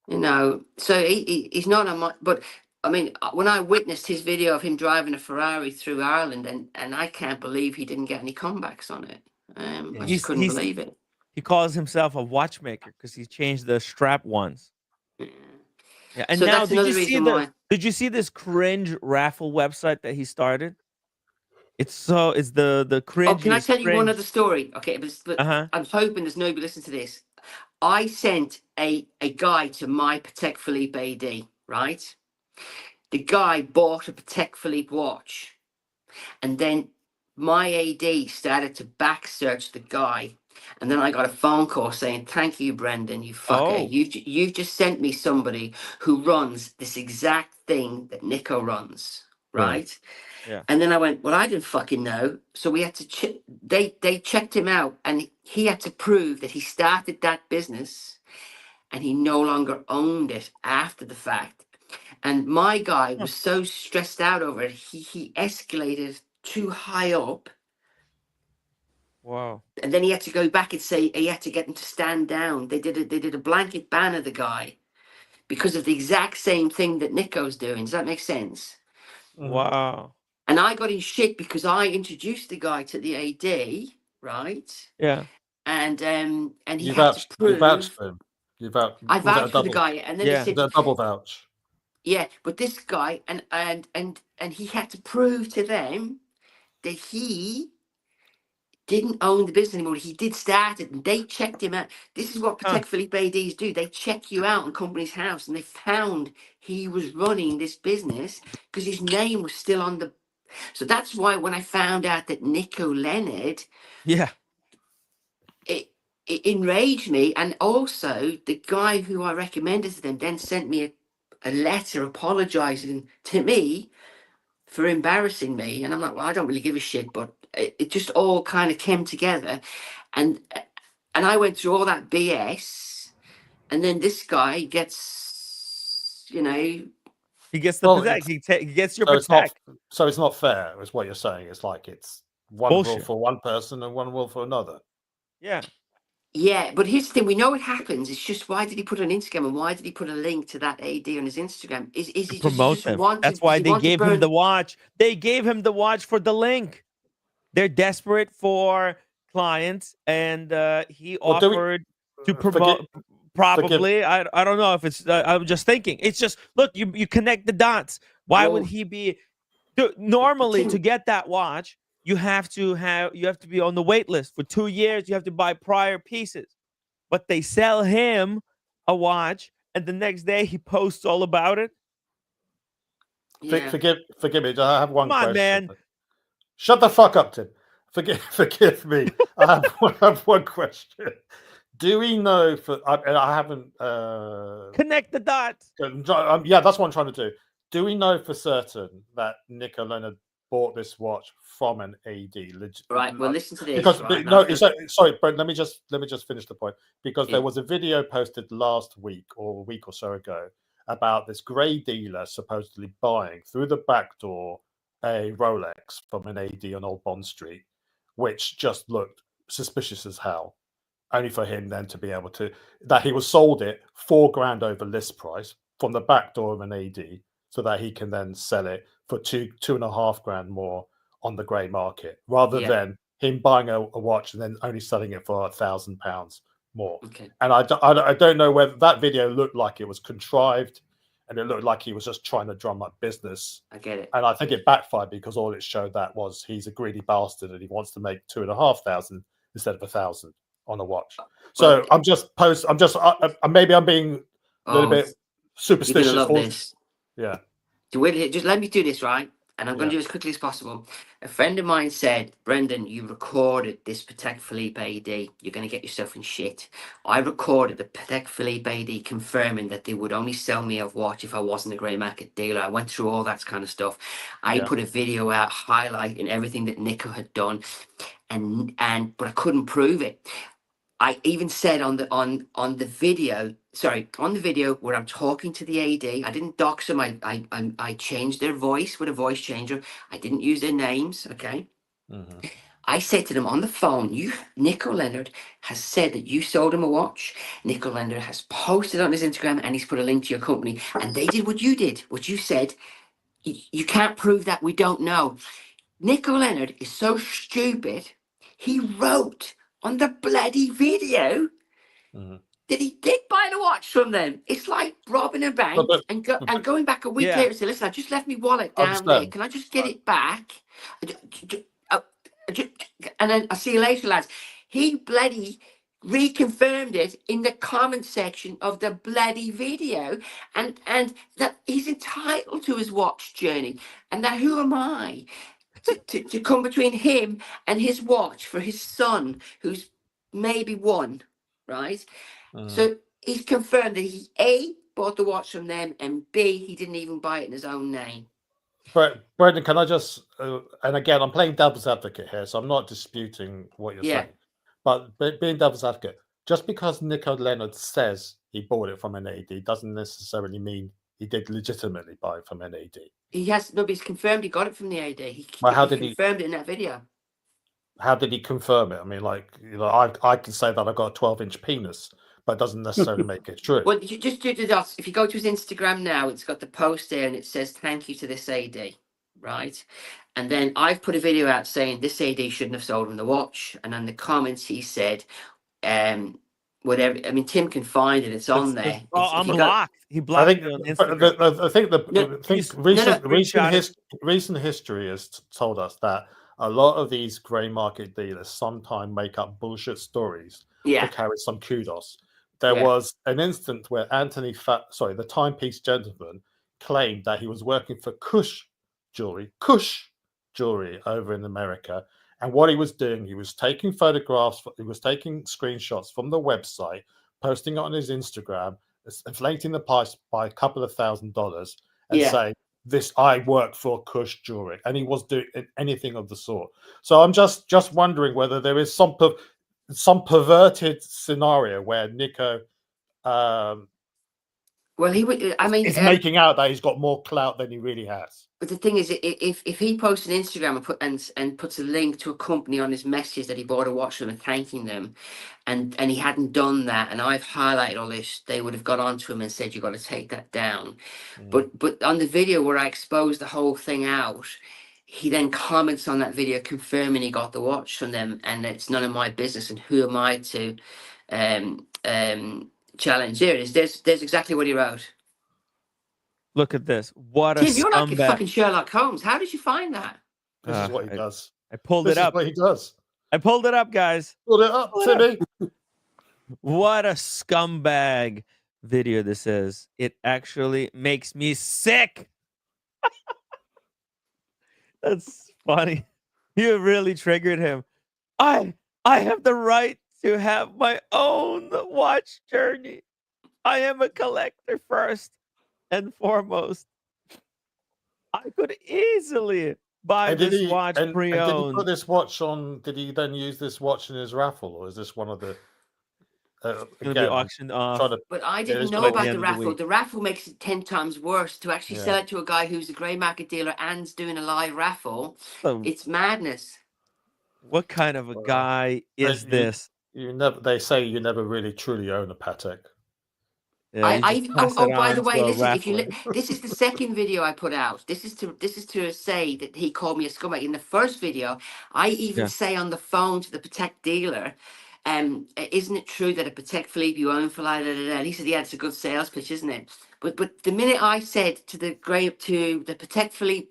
You know, so he's not on my. But I mean, when I witnessed his video of him driving a Ferrari through Ireland, and I can't believe he didn't get any comebacks on it. I just couldn't believe it. He calls himself a watchmaker because he changed the strap once. Yeah, and so now did you see this cringe raffle website that he started? It's the cringe. Oh, can I tell you one other story? Okay, but I'm hoping there's nobody listening to this. I sent a guy to my Patek Philippe AD, right? The guy bought a Patek Philippe watch, and then my AD started to back search the guy, and then I got a phone call saying, "Thank you, Brendan, you fucker. You've just sent me somebody who runs this exact thing that Nico runs, right?" Yeah. And then I went, "Well, I didn't fucking know." So we had to they checked him out, and he had to prove that he started that business and he no longer owned it after the fact. And my guy was so stressed out over it, he escalated too high up. Wow. And then he had to go back and say he had to get him to stand down. They did a blanket ban of the guy because of the exact same thing that Nico's doing. Does that make sense? Wow. And I got in shit because I introduced the guy to the AD, right? Yeah. And he you had vouched, to prove. You vouched for him. I vouched for the guy, and then he said, a double vouch. Yeah, but this guy and he had to prove to them that he didn't own the business anymore. He did start it, and they checked him out. This is what Patek Philippe ADs do. They check you out in company's house, and they found he was running this business because his name was still on the. So that's why when I found out that Nico Leonard, it enraged me. And also the guy who I recommended to them then sent me a letter apologizing to me for embarrassing me. And I'm like, well, I don't really give a shit, but it just all kind of came together. And I went through all that BS, and then this guy gets, you know, he gets the Patek. He gets your Patek. So it's not fair, is what you're saying. It's like it's one rule for one person and one rule for another. Yeah. Yeah, but here's the thing: we know it happens. It's just, why did he put it on Instagram, and why did he put a link to that AD on his Instagram? Is he promote just him? wanted? That's why they gave him the watch. They gave him the watch for the link. They're desperate for clients, and he offered to Probably. I don't know if it's. I'm just thinking. It's just look. You connect the dots. Why would he be? Normally, to get that watch, you have to be on the wait list for 2 years. You have to buy prior pieces, but they sell him a watch, and the next day he posts all about it. Yeah. Forgive me. I have one question. Come on, man. Shut the fuck up, Tim. Forgive me. I have one question. Do we know I haven't connect the dots. Yeah, that's what I'm trying to do. Do we know for certain that Nico Leonard bought this watch from an AD? Right. Well, listen to this. Because right? sorry, Brent. Let me just finish the point. Because there was a video posted last week or a week or so ago about this grey dealer supposedly buying through the back door a Rolex from an AD on Old Bond Street, which just looked suspicious as hell. Only for him then to be able to that he was sold it $4,000 over list price from the back door of an AD, so that he can then sell it for $2,500 more on the grey market, rather than him buying a watch and then only selling it for £1,000 more. Okay. And I don't know whether that video looked like it was contrived, and it looked like he was just trying to drum up business. I get it. And I think it backfired because all it showed that was he's a greedy bastard and he wants to make $2,500 instead of $1,000 on a watch. So maybe I'm being a little bit superstitious. You're gonna love this. Yeah. Just let me do this, right? And I'm going to do it as quickly as possible. A friend of mine said, Brendan, you recorded this Patek Philippe AD. You're going to get yourself in shit. I recorded the Patek Philippe AD confirming that they would only sell me a watch if I wasn't a grey market dealer. I went through all that kind of stuff. I put a video out highlighting everything that Nico had done, but I couldn't prove it. I even said on the video where I'm talking to the AD, I didn't dox them. I changed their voice with a voice changer. I didn't use their names. Okay. Mm-hmm. I said to them on the phone, Nico Leonard has said that you sold him a watch. Nico Leonard has posted on his Instagram and he's put a link to your company. And they did what you did, what you said. You can't prove that. We don't know. Nico Leonard is so stupid. He wrote on the bloody video that he did buy the watch from them. It's like robbing a bank and going back a week later and say, listen, I just left my wallet down there. Can I just get it back? And then I'll see you later, lads. He bloody reconfirmed it in the comment section of the bloody video, and that he's entitled to his watch journey, and that who am I to come between him and his watch for his son, who's maybe one, right? So he's confirmed that he A, bought the watch from them, and B, he didn't even buy it in his own name. But Brendan, can I just and again, I'm playing devil's advocate here, so I'm not disputing what you're saying. But being devil's advocate, just because Nico Leonard says he bought it from an AD doesn't necessarily mean he did legitimately buy it from an AD. He's confirmed he got it from the AD. He confirmed it in that video. How did he confirm it? I mean, I can say that I've got a 12-inch penis, but it doesn't necessarily make it true. Well, you just do the dots. If you go to his Instagram now, it's got the post there and it says, thank you to this AD, right? And then I've put a video out saying this AD shouldn't have sold him the watch. And in the comments, he said, whatever. I mean, Tim can find it. It's on there. I'm blocked. He blocked me on Instagram. I think recent history has told us that a lot of these grey market dealers sometimes make up bullshit stories to carry some kudos. There was an instant where the timepiece gentleman, claimed that he was working for Kush Jewelry over in America. And what he was doing, he was taking photographs, he was taking screenshots from the website, posting it on his Instagram, inflating the price by a couple of $1,000s, and saying, I work for Kush Jewelry. And he was doing anything of the sort. So I'm just wondering whether there is some perverted scenario where Nico is making out that he's got more clout than he really has. But the thing is, if he posts on Instagram and puts a link to a company on his message that he bought a watch from and thanking them, and he hadn't done that, and I've highlighted all this, they would have got onto him and said, you've got to take that down. But on the video where I exposed the whole thing out, he then comments on that video confirming he got the watch from them, and it's none of my business, and who am I to challenge. Here it is. There's exactly what he wrote. Look at this. What a Tim, you're like a scumbag. fucking Sherlock Holmes. How did you find that? This is what he does. I pulled This it is up. what he does. I pulled it up, guys. Pulled it up, Timmy. What a scumbag video this is. It actually makes me sick. That's funny. You really triggered him. I have the right to have my own watch journey. I am a collector first and foremost. I could easily buy And did this he watch and did he pre-owned. put this watch on? Did he then use this watch in his raffle, or is this one of the? Gonna be Again, I'm auctioned off. trying to- But I it didn't is know what it about is. the raffle. The raffle makes it 10 times worse. To actually sell Yeah. it to a guy who's a grey market dealer and's doing a live raffle, So, it's madness. what kind of a guy is But this? You never. They say you never really truly own a Patek. Yeah, you just pass it By the on way, to a listen. If you raffler. this is the second video I put out. This is to say that he called me a scumbag. In the first video, I even Yeah. say on the phone to the Patek dealer, isn't it true that a Patek Philippe you own for like da, da, da? And he said, yeah, it's a good sales pitch, isn't it? But the minute I said to the Patek Philippe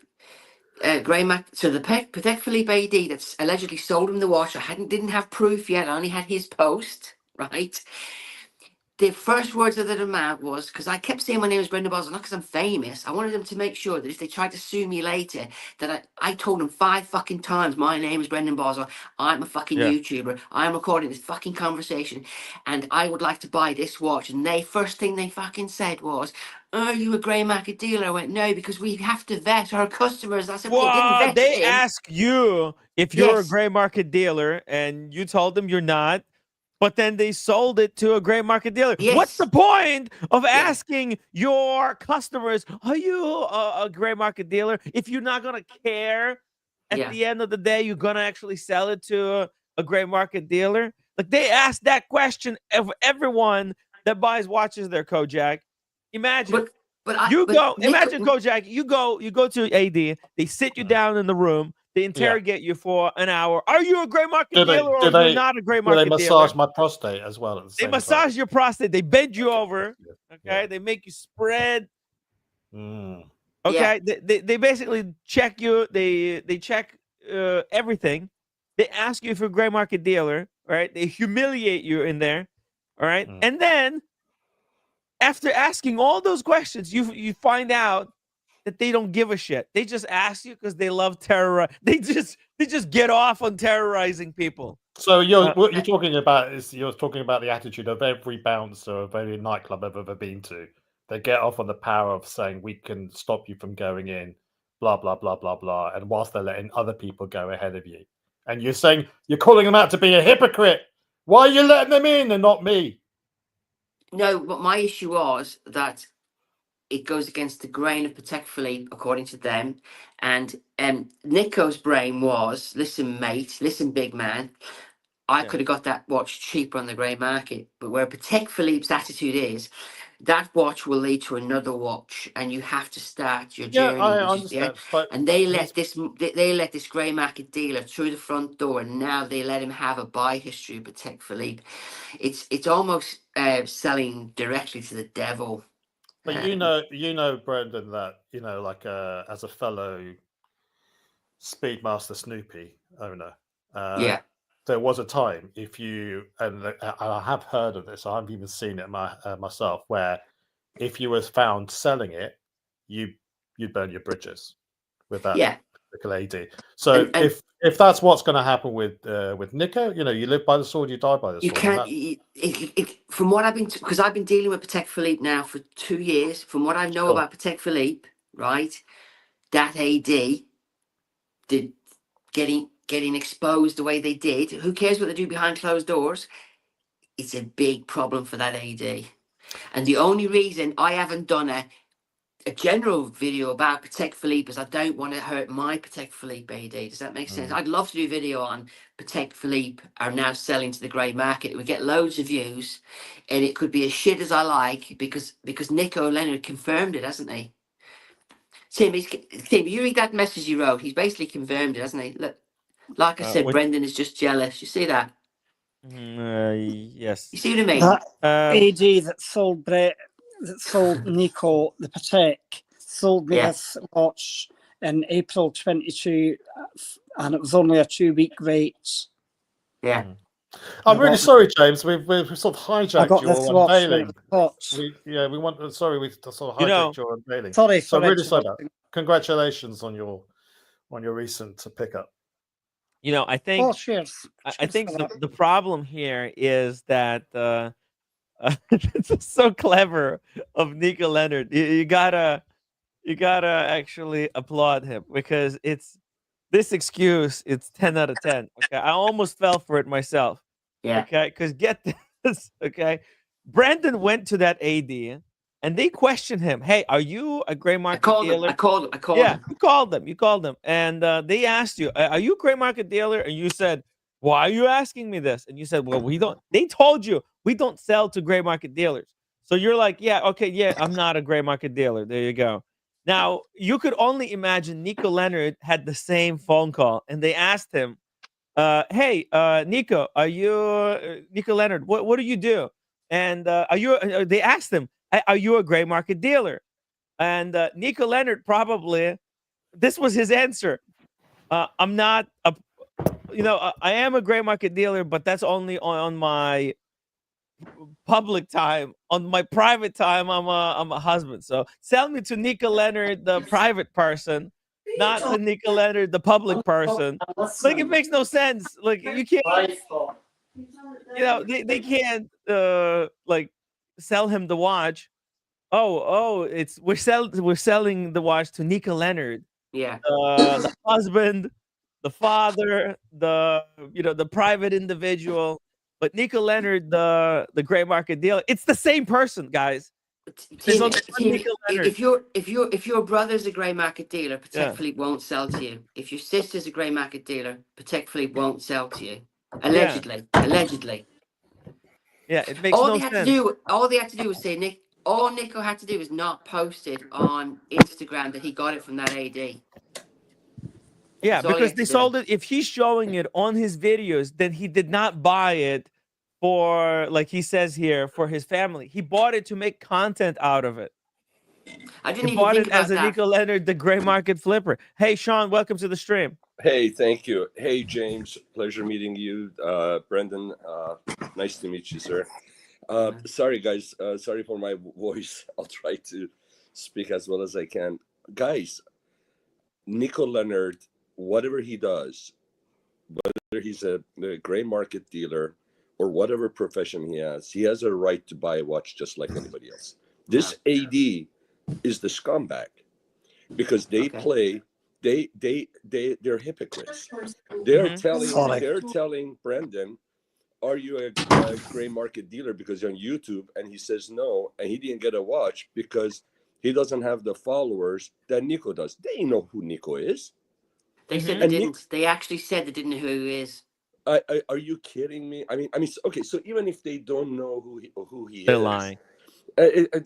Patek Philippe AD that's allegedly sold him the watch, didn't have proof yet. I only had his post, right? The first words of the demand was, because I kept saying my name is Brendan Boswell, not because I'm famous. I wanted them to make sure that if they tried to sue me later, that I told them 5 fucking times, my name is Brendan Boswell. I'm a fucking YouTuber. I'm recording this fucking conversation, and I would like to buy this watch. And first thing they fucking said was, "Are you a grey market dealer?" I went, "No, because we have to vet our customers." I said, "Well, they didn't vet They him." ask you if you're a Yes. gray market dealer, and you told them you're not. But then they sold it to a gray market dealer. Yes. What's the point of asking your customers, are you a gray market dealer? If you're not going to care at the end of the day, you're going to actually sell it to a gray market dealer? Like, they ask that question of everyone that buys watches there, Kojak. Imagine. Imagine, Kojak, you go to AD, they sit you down in the room, they interrogate you for an hour. Are you a gray market dealer or you're not a gray market dealer? Do they massage my prostate as well at the same They massage your prostate. They bend you over. Okay. They make you spread. Mm. Okay. They basically check you. They check everything. They ask you if you're a gray market dealer. Right. They humiliate you in there. All right. And then after asking all those questions, you find out that they don't give a shit. They just ask you because they love terror. They just get off on terrorizing people. So what you're talking about is you're talking about the attitude of every bouncer of every nightclub I've ever been to. They get off on the power of saying we can stop you from going in, blah blah blah blah blah, and whilst they're letting other people go ahead of you, and you're saying you're calling them out to be a hypocrite. Why are you letting them in and not me? No, but my issue was that it goes against the grain of Patek Philippe, according to them. And Nico's brain was, listen, mate, listen, big man, I could have got that watch cheaper on the grey market. But where Patek Philippe's attitude is, that watch will lead to another watch, and you have to start your journey. I understand. And they let this grey market dealer through the front door, and now they let him have a buy history of Patek Philippe. It's almost selling directly to the devil. But you know, Brendan, that like as a fellow Speedmaster Snoopy owner, there was a time and I have heard of this, I've even seen it myself, where if you was found selling it, you'd burn your bridges with that particular AD. So if that's what's going to happen with Nico, you live by the sword, you die by the sword. You can't. From what I've been, because I've been dealing with Patek Philippe now for 2 years. From what I know about Patek Philippe, right, that AD did getting exposed the way they did. Who cares what they do behind closed doors? It's a big problem for that AD. And the only reason I haven't done a general video about Patek Philippe is I don't want to hurt my Patek Philippe AD. Does that make sense? I'd love to do a video on Patek Philippe are now selling to the grey market. It would get loads of views, and it could be as shit as I like because Nico Leonard confirmed it, hasn't he? Tim, you read that message you wrote. He's basically confirmed it, hasn't he? Look, like I said, Brendan is just jealous. You see that? Yes. You see what I mean? That AD that sold Brett, that sold Nico the Patek, sold me this watch in April 22, and it was only a 2-week wait. Yeah. I'm really sorry, James. We've sort of hijacked your unveiling. We want. Sorry, we sort of hijacked your unveiling. Sorry, so really sorry about that. Congratulations on your recent pickup. I think. Oh, cheers. I think the problem here is that it's so clever of Nico Leonard. You gotta actually applaud him, because this excuse. It's 10 out of 10. Okay, I almost fell for it myself. Yeah. Okay, because get this. Okay, Brandon went to that AD and they questioned him. Hey, are you a gray market dealer? I called Yeah, him. you called them, and they asked you, "Are you a gray market dealer?" And you said, "Why are you asking me this?" And you said, "Well, we don't." They told you we don't sell to gray market dealers. So you're like, "Yeah, okay, yeah, I'm not a gray market dealer." There you go. Now you could only imagine Nico Leonard had the same phone call, and they asked him, "Hey, Nico, are you Nico Leonard? What do you do?" And are you? They asked him, "Are you a gray market dealer?" And Nico Leonard probably, this was his answer. I'm not a, I am a gray market dealer, but that's only on my public time. On my private time, I'm a husband. So sell me to Nico Leonard, the private person, not the Nico Leonard, the public person. Like, it makes no sense. Like, you can't, they can't like sell him the watch. Oh, it's we're selling the watch to Nico Leonard. Yeah. The husband, the father, the private individual, but Nico Leonard, the gray market dealer. It's the same person, guys. Tim, if your brother's a grey market dealer, Patek Philippe won't sell to you. If your sister's a grey market dealer, Patek Philippe won't sell to you. Allegedly. Yeah, it makes no sense. All they had to do was say, Nick. All Nico had to do was not post it on Instagram that he got it from that AD. Yeah, because they sold it. If he's showing it on his videos, then he did not buy it for, like he says here, for his family. He bought it to make content out of it. I didn't he even bought think it about as a that. Nico Leonard, the gray market flipper. Hey, Sean, welcome to the stream. Hey, thank you. Hey, James, pleasure meeting you. Brendan, nice to meet you, sir. Sorry, guys. Sorry for my voice. I'll try to speak as well as I can. Guys, Nico Leonard, whatever he does, whether he's a gray market dealer or whatever profession he has a right to buy a watch just like anybody else. This AD is the scumbag because they play. They're hypocrites. They're telling Brendan, are you a gray market dealer, because you're on YouTube, and he says no, and he didn't get a watch because he doesn't have the followers that Nico does. They know who Nico is. They said they didn't. They actually said they didn't know who he is. Are you kidding me? I mean, okay. So even if they don't know who he they're is, lying.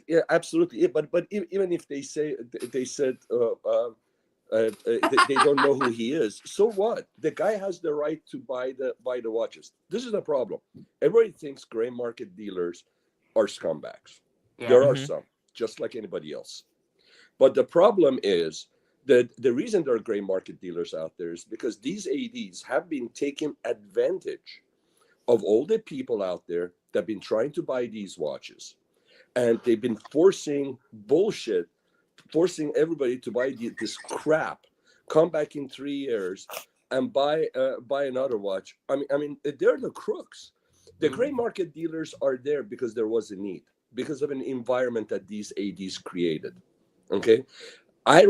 Yeah, absolutely. Yeah, but even if they said they don't know who he is, so what? The guy has the right to buy the watches. This is the problem. Everybody thinks gray market dealers are scumbags. Yeah. There are some, just like anybody else. But the problem is that the reason there are gray market dealers out there is because these ADs have been taking advantage of all the people out there that have been trying to buy these watches. And they've been forcing everybody to buy this crap, come back in 3 years and buy another watch. I mean, they're the crooks. The gray market dealers are there because there was a need, because of an environment that these ADs created. Okay. I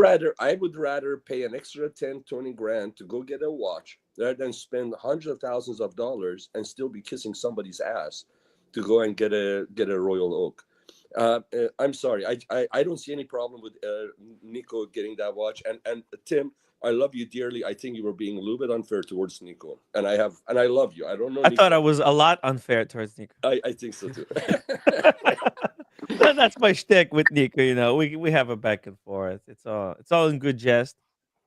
would rather pay an extra 10, 20 grand to go get a watch rather than spend hundreds of thousands of dollars and still be kissing somebody's ass to go and get a Royal Oak. I'm sorry. I don't see any problem with Nico getting that watch. And Tim, I love you dearly. I think you were being a little bit unfair towards Nico. And I love you. I don't know. I Nico. thought I was a lot unfair towards Nico. I think so too. That's my shtick with Nico. You know, we have a back and forth. It's all in good jest.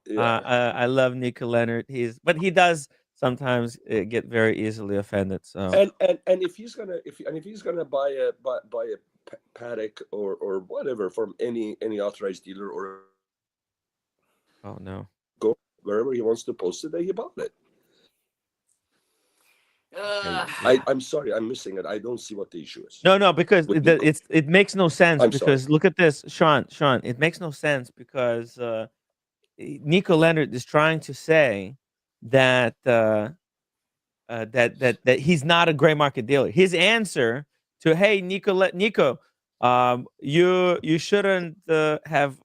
Yeah. I love Nico Leonard. But he does sometimes get very easily offended. So and if he's gonna buy a Patek or whatever from any authorized dealer, or oh no, go wherever he wants to post it, that he bought it. I'm sorry, I'm missing it. I don't see what the issue is. No, because it makes no sense. I'm because sorry. Look at this, Sean, it makes no sense because Nico Leonard is trying to say that that he's not a gray market dealer. His answer to, hey, Nico, you shouldn't have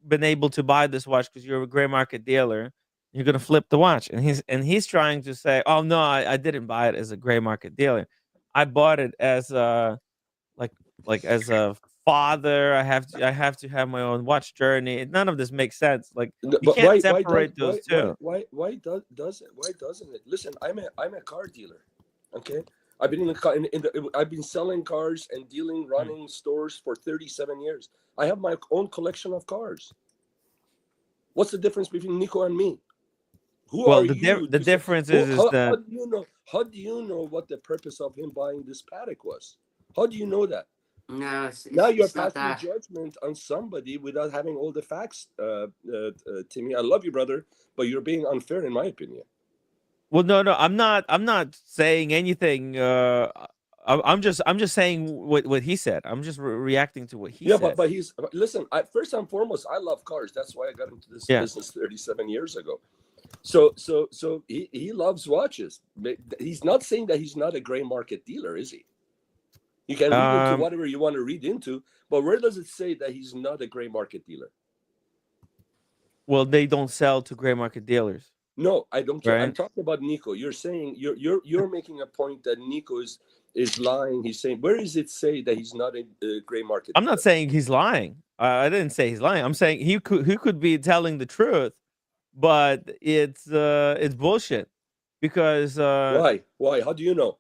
been able to buy this watch because you're a gray market dealer. You're gonna flip the watch, and he's trying to say, oh no, I didn't buy it as a gray market dealer. I bought it as a like as a father. I have to have my own watch journey. None of this makes sense. Like, you But can't separate those two. Why doesn't it? Listen, I'm a car dealer. Okay, I've been in the car I've been selling cars and dealing, running stores for 37 years. I have my own collection of cars. What's the difference between Nico and me? Who Well, are the you? the difference is that How do you know what the purpose of him buying this Patek was? How do you know that? No, Now you're it's not passing that. judgment on somebody without having all the facts, Timmy. I love you, brother, but you're being unfair, in my opinion. well, no, I'm not saying anything. I'm just saying what he said. I'm just reacting to what he Yeah, said. but listen. First and foremost, I love cars. That's why I got into this business 37 years ago. So he loves watches. He's not saying that he's not a gray market dealer, is he? You can read into whatever you want to read into, but where does it say that he's not a gray market dealer? Well, they don't sell to gray market dealers. No, I don't care. Right? I'm talking about Nico. You're saying you're making a point that Nico is lying. He's saying, where does it say that he's not a gray market? I'm not saying he's lying. I didn't say he's lying. I'm saying he could be telling the truth, but it's bullshit. Because Why? How do you know?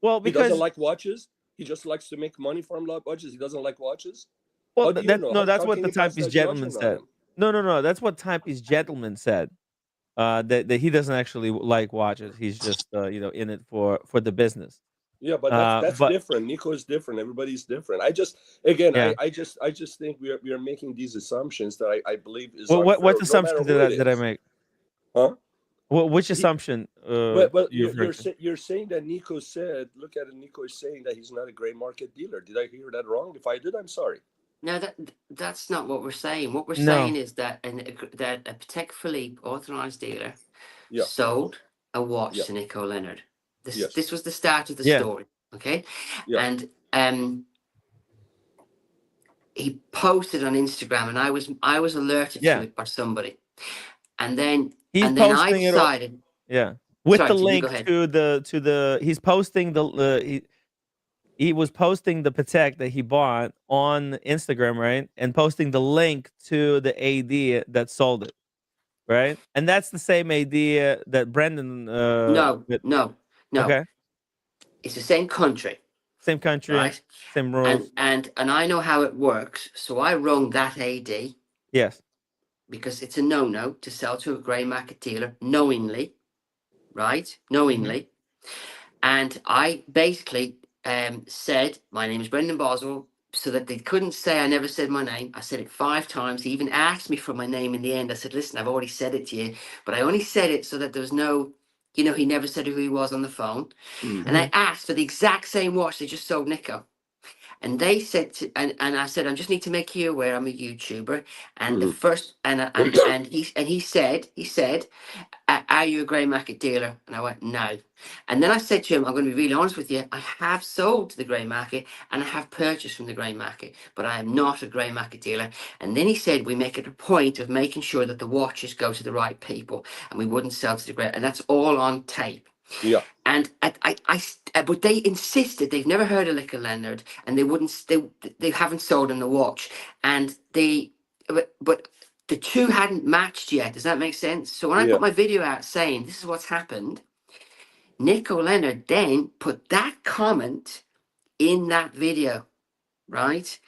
Well, he doesn't because like watches. He just likes to make money from watches. He doesn't like watches. well, How do you know? that's How what can the you pass timepiece that gentleman judgment on said. him? No, that's what timepiece gentleman said. That he doesn't actually like watches. He's just in it for the business. Yeah, but that's different. Nico is different. Everybody's different. I just think we are making these assumptions that I believe is well, unfair, what no matter assumption who it did I is. make? Huh? Well, which assumption? Well, you're you're saying that Nico said. Look at it. Nico is saying that he's not a gray market dealer. Did I hear that wrong? If I did, I'm sorry. No, that's not what we're saying. What we're No. saying is that that a Patek Philippe authorized dealer sold a watch to Nico Leonard. This was the start of the story, okay? Yeah. And he posted on Instagram, and I was alerted to it by somebody, and then I decided, with sorry, the Tim, link go ahead. to the he's posting he was posting the Patek that he bought on Instagram, right? And posting the link to the AD that sold it, right? And that's the same AD that Brendan. No. Okay. It's the same country. Same country, right? Same rules. And I know how it works. So I rung that AD. Yes. Because it's a no-no to sell to a grey market dealer knowingly, right? Knowingly. And I basically said, my name is Brendan Boswell, so that they couldn't say I never said my name. I said it 5 times. He even asked me for my name in the end. I said, listen, I've already said it to you, but I only said it so that there was no, he never said who he was on the phone. And I asked for the exact same watch they just sold Nico. And they said, and I said, I just need to make you aware I'm a YouTuber. And the first, and he said, are you a grey market dealer? And I went, no. And then I said to him, I'm going to be really honest with you. I have sold to the grey market and I have purchased from the grey market, but I am not a grey market dealer. And then he said, we make it a point of making sure that the watches go to the right people and we wouldn't sell to the grey. And that's all on tape. Yeah. And but they insisted they've never heard of Nico Leonard, and they haven't sold him the watch, and but the two hadn't matched yet. Does that make sense? So when I put my video out saying this is what's happened, Nico Leonard then put that comment in that video, right?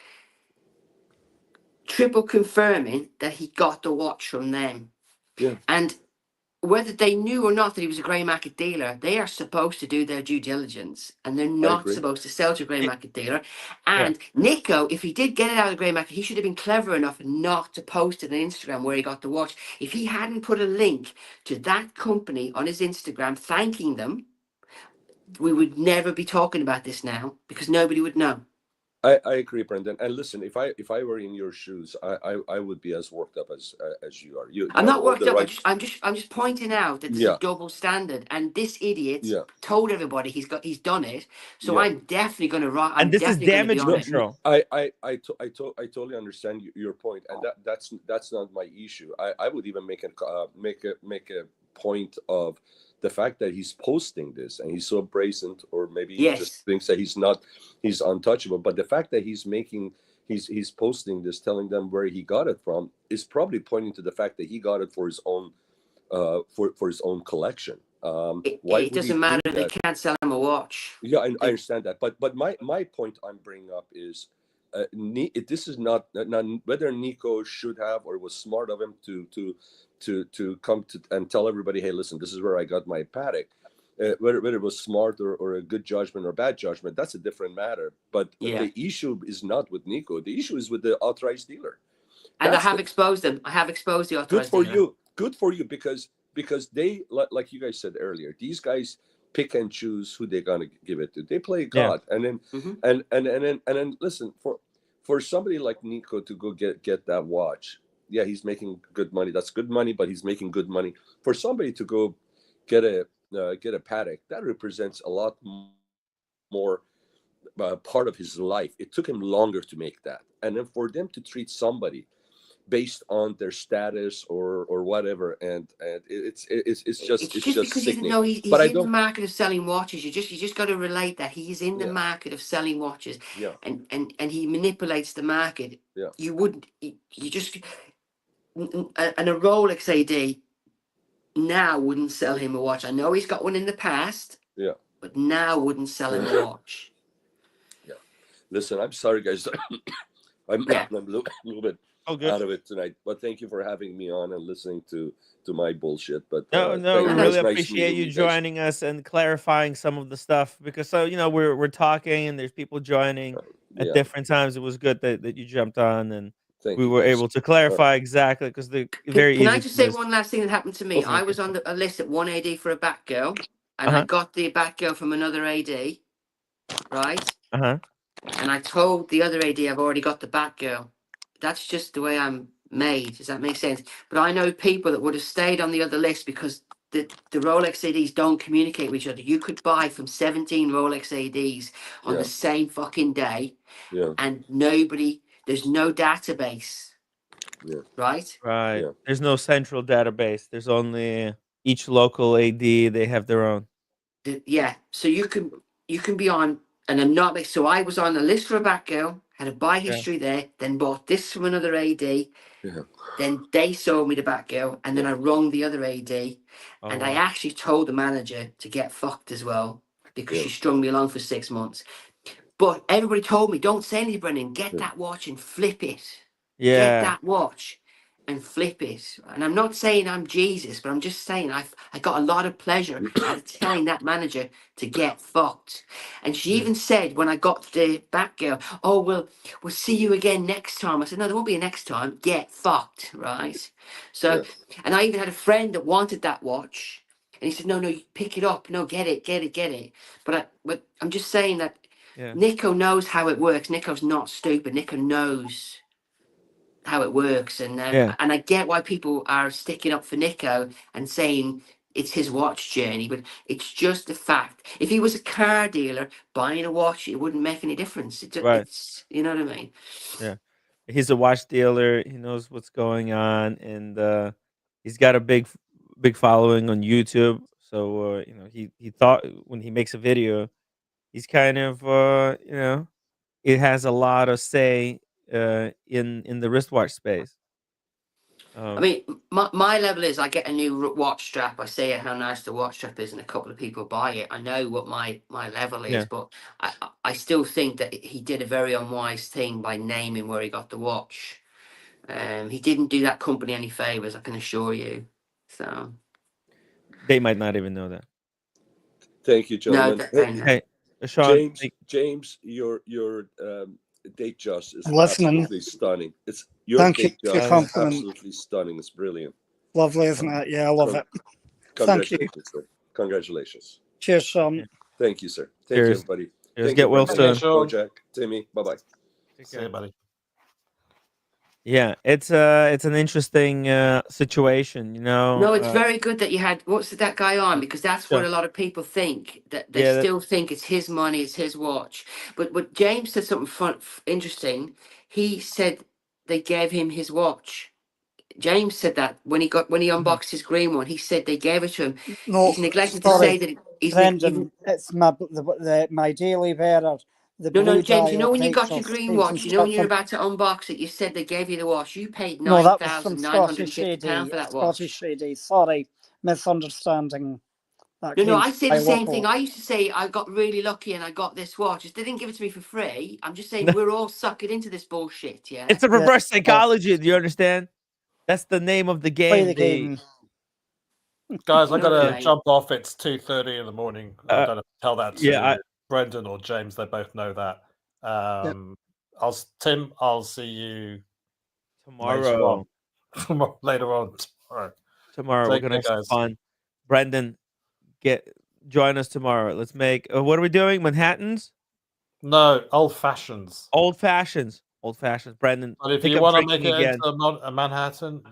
Triple confirming that he got the watch from them. Yeah. And whether they knew or not that he was a grey market dealer, they are supposed to do their due diligence, and they're not supposed to sell to a grey market dealer. And Nico, if he did get it out of the grey market, he should have been clever enough not to post it on Instagram where he got the watch. If he hadn't put a link to that company on his Instagram thanking them, we would never be talking about this now, because nobody would know. I agree, Brendan. And listen, if I were in your shoes, I would be as worked up as you are. I'm not worked up. I'm just pointing out that there's a double standard, and this idiot told everybody he's done it. So I'm definitely going to write. And this is damage control. I totally understand your point, and that's not my issue. I would even make a point of the fact that he's posting this and he's so brazen, or maybe he just thinks that he's untouchable. But the fact that he's posting this, telling them where he got it from, is probably pointing to the fact that he got it for his own for his own collection. It doesn't matter. They can't sell him a watch. Yeah, I understand that. But my point I'm bringing up is this is not whether Nico should have or was smart of him to come to and tell everybody, hey, listen, this is where I got my Patek. Whether it was smart or a good judgment or bad judgment, that's a different matter. But the issue is not with Nico. The issue is with the authorized dealer. And I have exposed them. I have exposed the authorized dealer. Good for you, because they, like you guys said earlier, these guys pick and choose who they're gonna give it to. They play God, and then and then listen, for somebody like Nico to go get that watch. Yeah, he's making good money. That's good money, but he's making good money. For somebody to go get a Patek, that represents a lot more part of his life. It took him longer to make that, and then for them to treat somebody based on their status or whatever, and it's just sickening. He's in the market of selling watches. You just got to relate that he's in the market of selling watches. And he manipulates the market. And a Rolex AD now wouldn't sell him a watch. I know he's got one in the past. But now wouldn't sell him a watch. Listen, I'm sorry, guys. I'm a little bit out of it tonight, but thank you for having me on and listening to my bullshit. But we really appreciate you joining us and clarifying some of the stuff, because we're talking and there's people joining at different times. It was good that you jumped on and we were able to clarify exactly, because they're very easy. Can I just say one last thing that happened to me? I was on a list at one AD for a Batgirl, and I got the Batgirl from another AD, right? And I told the other AD I've already got the Batgirl. That's just the way I'm made. Does that make sense? But I know people that would have stayed on the other list because the Rolex ADs don't communicate with each other. You could buy from 17 Rolex ADs on the same fucking day, and there's no database. Right? Right. There's no central database. There's only each local AD. They have their own. So you can be on, and I'm not. So I was on the list for a Batgirl, had a buy history there, then bought this from another AD. Then they sold me the Batgirl, and then I rung the other AD, and I actually told the manager to get fucked as well, because she strung me along for 6 months. But everybody told me, don't say anything, Brendan. Get that watch and flip it. Get that watch and flip it. And I'm not saying I'm Jesus, but I'm just saying I got a lot of pleasure out of telling that manager to get fucked. And she even said when I got the Batgirl, oh, we'll see you again next time. I said, no, there won't be a next time. Get fucked, right? So, and I even had a friend that wanted that watch, and he said, no, you pick it up. No, get it. But I'm just saying that Nico knows how it works. Nico's not stupid. Nico knows how it works, and I get why people are sticking up for Nico and saying it's his watch journey, but it's just a fact. If he was a car dealer buying a watch, it wouldn't make any difference. It's you know what I mean? Yeah, he's a watch dealer. He knows what's going on, and he's got a big following on YouTube. So he thought when he makes a video, he's kind of it has a lot of say in the wristwatch space. I mean, my level is I get a new watch strap. I say how nice the watch strap is, and a couple of people buy it. I know what my level is, but I still think that he did a very unwise thing by naming where he got the watch. He didn't do that company any favors, I can assure you. So They might not even know that. Thank you, gentlemen. Hey, Sean. James, your date just is I'm listening. absolutely stunning. It's your Thank you date for your just is compliment. absolutely stunning. It's brilliant. Lovely, isn't it? Yeah, I love it. Thank you. Congratulations, sir. Congratulations. Cheers, Sean. Thank you, sir. Thank Cheers. you, everybody. Cheers. Thank Get you, well Brendan, soon. Kojak, Timmy. Bye-bye. See you, buddy. Yeah, it's an interesting situation, you know. No, it's very good that you had. What's that guy on? Because that's what a lot of people think. That they still think it's his money, it's his watch. But James said something interesting. He said they gave him his watch. James said that when he unboxed his green one, he said they gave it to him. No, he's neglecting sorry, to say that he's Brendan, it's my daily bearer. The No, blue James, you know dial when you date got your just green came watch, from you know when you're Scotland. about to unbox it, you said they gave you the watch. You paid No, that was from Scottish £9,950 AD. for that watch. Scottish AD. Sorry, misunderstanding. That No, came I from say my the same local. thing. I used to say I got really lucky and I got this watch. They didn't give it to me for free. I'm just saying we're all suckered into this bullshit, yeah? It's a reverse psychology. Do you understand? That's the name of the game. Play the game. Guys, I gotta Okay. jump off. It's 2:30 in the morning. I don't know, tell that to Brendan or James. They both know that. Tim, I'll see you tomorrow. Later on tomorrow. Tomorrow we're gonna have some fun. Brendan, join us tomorrow. Let's make. What are we doing? Manhattans? No, old fashions. Old fashions. Old fashions. Brendan. But if you want to make it into a Manhattan,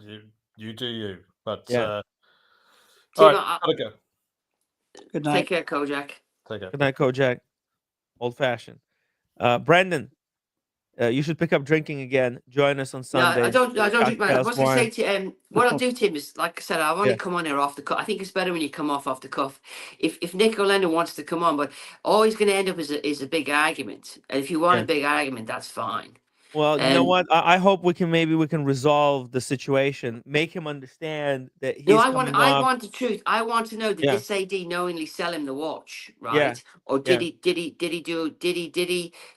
you do you. But Tim, all right, gotta go. Good night. Take care, Kojak. Take care. Good night, Kojak. Old fashioned. Brendan, you should pick up drinking again. Join us on Sunday. No, I don't drink, man. I was going to say to what I'll do, Tim, is like I said, I've only come on here off the cuff. I think it's better when you come off the cuff. If Nick O'Lender wants to come on, but all he's going to end up is a big argument. And if you want a big argument, that's fine. Well, you know what? I hope we can resolve the situation, make him understand that he's. No, I want the truth. I want to know, did this AD knowingly sell him the watch, right? Yeah. Or did he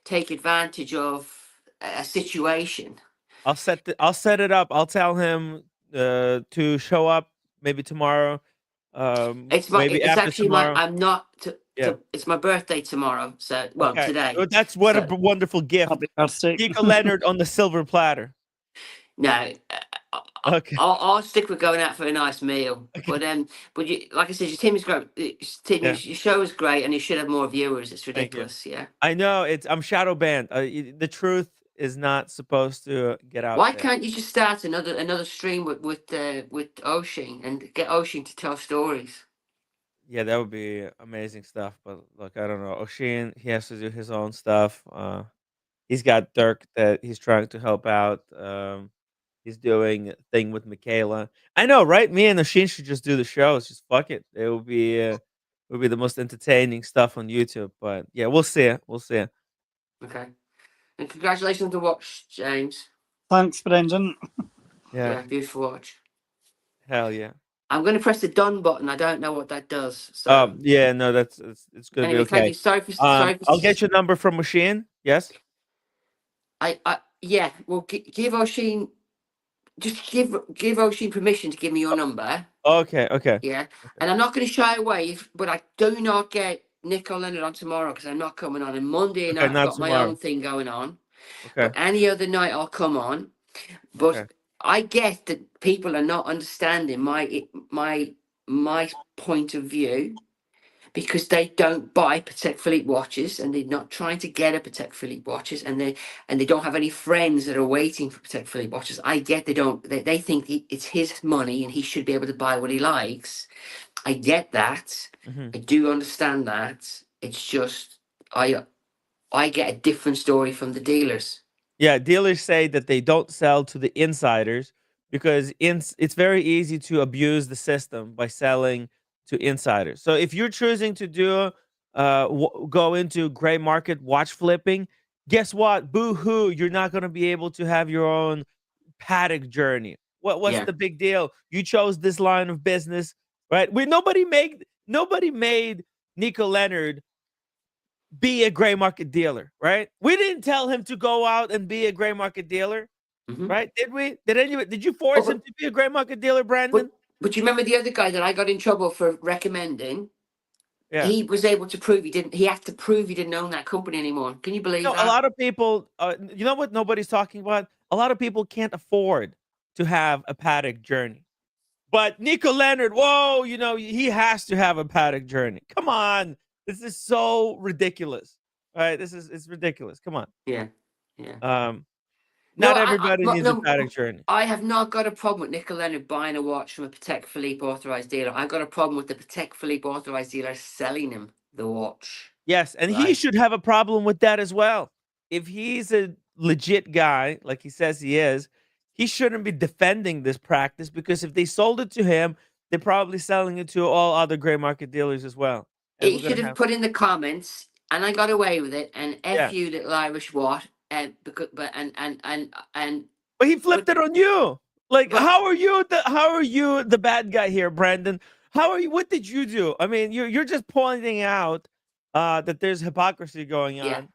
take advantage of a situation? I'll set it up. I'll tell him to show up maybe tomorrow. It's my birthday tomorrow. So today. Oh, that's what a wonderful gift. Nico Leonard on the silver platter. No, okay. I'll stick with going out for a nice meal. Okay. But like I said, your team is great. Your show is great, and you should have more viewers. It's ridiculous. Yeah. I know I'm shadow banned. The truth is not supposed to get out. Why can't you just start another stream with Oshin and get Oshin to tell stories? Yeah, that would be amazing stuff. But look, I don't know. Oshin, he has to do his own stuff. He's got Dirk that he's trying to help out. He's doing a thing with Michaela. I know, right? Me and Oshin should just do the shows. Just fuck it. It would be the most entertaining stuff on YouTube. But yeah, we'll see. We'll see. Okay. And congratulations on the watch, James. Thanks, Brendan. Yeah, beautiful watch. Hell yeah. I'm going to press the done button. I don't know what that does. So. Yeah, no, it's going to be okay. Thank you. Sorry for I'll get your number from Oshin. Yes. Yeah. Well, give Oshin. Just give Oshin permission to give me your number. Okay. Yeah. Okay. And I'm not going to shy away, but I do not get Nick O'Leonard on tomorrow because I'm not coming on. And Monday night I've got my own thing going on. Okay. But any other night I'll come on. But I get that people are not understanding my point of view because they don't buy Patek Philippe watches and they're not trying to get a Patek Philippe watches and they don't have any friends that are waiting for Patek Philippe watches. I get they think it's his money and he should be able to buy what he likes. I get that. Mm-hmm. I do understand that. It's just I get a different story from the dealers. Yeah, dealers say that they don't sell to the insiders because it's very easy to abuse the system by selling to insiders. So if you're choosing to do go into gray market watch flipping, guess what? Boo hoo! You're not going to be able to have your own Patek journey. What's the big deal? You chose this line of business, right? Nobody made Nico Leonard be a gray market dealer, right? We didn't tell him to go out and be a gray market dealer, right? Did we? Did you force him to be a gray market dealer, Brandon? But you remember the other guy that I got in trouble for recommending? Yeah. He was able to prove he didn't. He had to prove he didn't own that company anymore. Can you believe No, that? a lot of people, you know what nobody's talking about? A lot of people can't afford to have a Paddock journey. But Nico Leonard, whoa, you know, he has to have a Paddock journey. Come on. This is so ridiculous. All right, it's ridiculous. Come on. Yeah. Yeah. Not everybody needs a no, Paddock journey. I have not got a problem with Nico Leonard buying a watch from a Patek Philippe authorized dealer. I've got a problem with the Patek Philippe authorized dealer selling him the watch. Yes, and he should have a problem with that as well. If he's a legit guy, like he says he is, he shouldn't be defending this practice, because if they sold it to him, they're probably selling it to all other gray market dealers as well. And He should have put in the comments, and I got away with it. And Yeah. you little Irish what? And because, but he flipped it on you. Like, how are you the bad guy here, Brandon? How are you? What did you do? I mean, you're just pointing out that there's hypocrisy going on,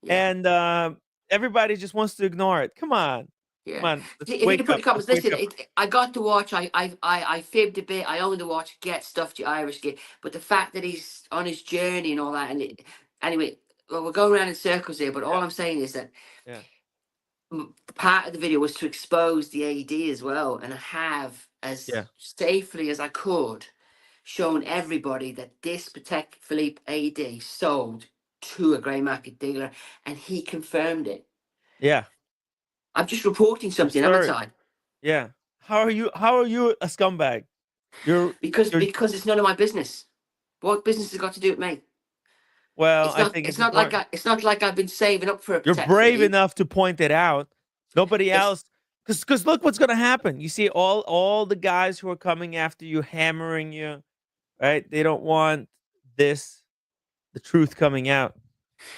and everybody just wants to ignore it. Come on. Yeah. Come on. If you put the comments, Let's wake listen, up. I got the watch. I fibbed a bit. I own the watch. Get stuff to Irish get. But the fact that he's on his journey and all that, and anyway, well, we're going around in circles here. But all I'm saying is that part of the video was to expose the AD as well, and I have as safely as I could shown everybody that this Patek Philippe AD sold to a grey market dealer, and he confirmed it. Yeah. I'm just reporting something, haven't I? Yeah. How are you a scumbag? Because it's none of my business. What business has it got to do with me? Well, I think it's not like I've been saving up for a You're Patek brave Philippe. enough to point it out. Nobody else, because look what's gonna happen. You see all the guys who are coming after you, hammering you, right? They don't want the truth coming out.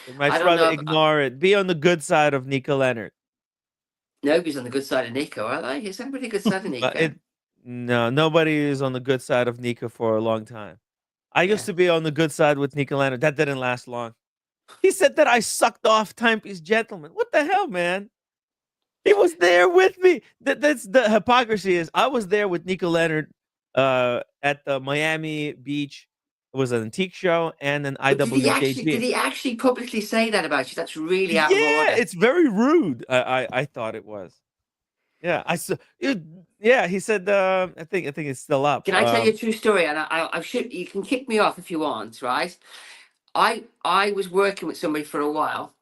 They might rather ignore it. Be on the good side of Nico Leonard. Nobody's on the good side of Nico, are they? Is everybody good side of Nico? No, nobody is on the good side of Nico for a long time. I used to be on the good side with Nico Leonard. That didn't last long. He said that I sucked off Timepiece Gentleman. What the hell, man? He was there with me. That's the hypocrisy. Is I was there with Nico Leonard at the Miami Beach. It was an antique show and an IWJG. Did he actually publicly say that about you? That's really out of order. Yeah, it's very rude. I thought it was. Yeah, yeah, he said. I think it's still up. Can I tell you a true story? And I should. You can kick me off if you want, right? I was working with somebody for a while.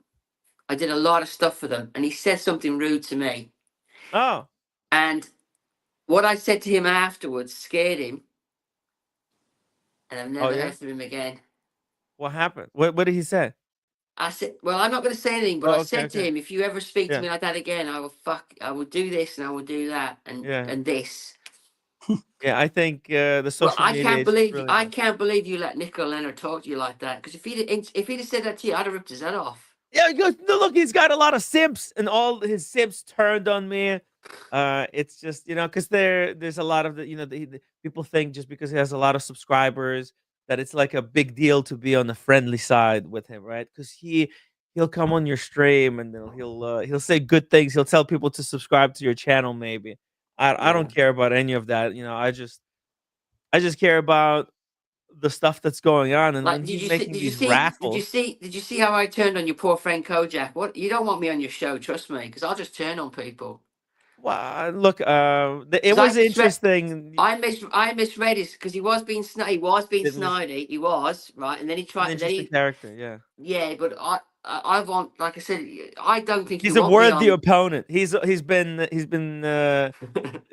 I did a lot of stuff for them, and he said something rude to me. Oh. And what I said to him afterwards scared him, and I've never heard from him again. What happened? What did he say? I said, well, I'm not going to say anything, but I said to him, if you ever speak to me like that again, I will do this and I will do that and this. Yeah, I think the social media. I can't believe you let Nico Leonard talk to you like that. Because if he'd have said that to you, I'd have ripped his head off. Yeah, he goes, no, look, he's got a lot of simps, and all his simps turned on me. It's just, because there's a lot of the people think just because he has a lot of subscribers that it's like a big deal to be on the friendly side with him, right? Because he'll come on your stream and then he'll say good things. He'll tell people to subscribe to your channel. Maybe I don't care about any of that. I just care about the stuff that's going on. And when he's making these raffles. Did you see how I turned on your poor friend Kojak? What, you don't want me on your show, trust me, because I'll just turn on people. Well, look, it was interesting. I misread it because he was being snidey. He was right, and then he tried. Character, yeah. Yeah, but I want, like I said, I don't think he's a worthy opponent. He's been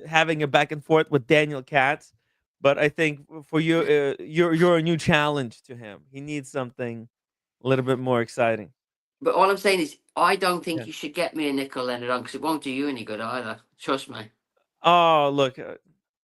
having a back and forth with Daniel Katz, but I think for you, you're a new challenge to him. He needs something a little bit more exciting. But all I'm saying is, I don't think you should get me a Nico Leonard on because it won't do you any good either. Trust me. Oh, look,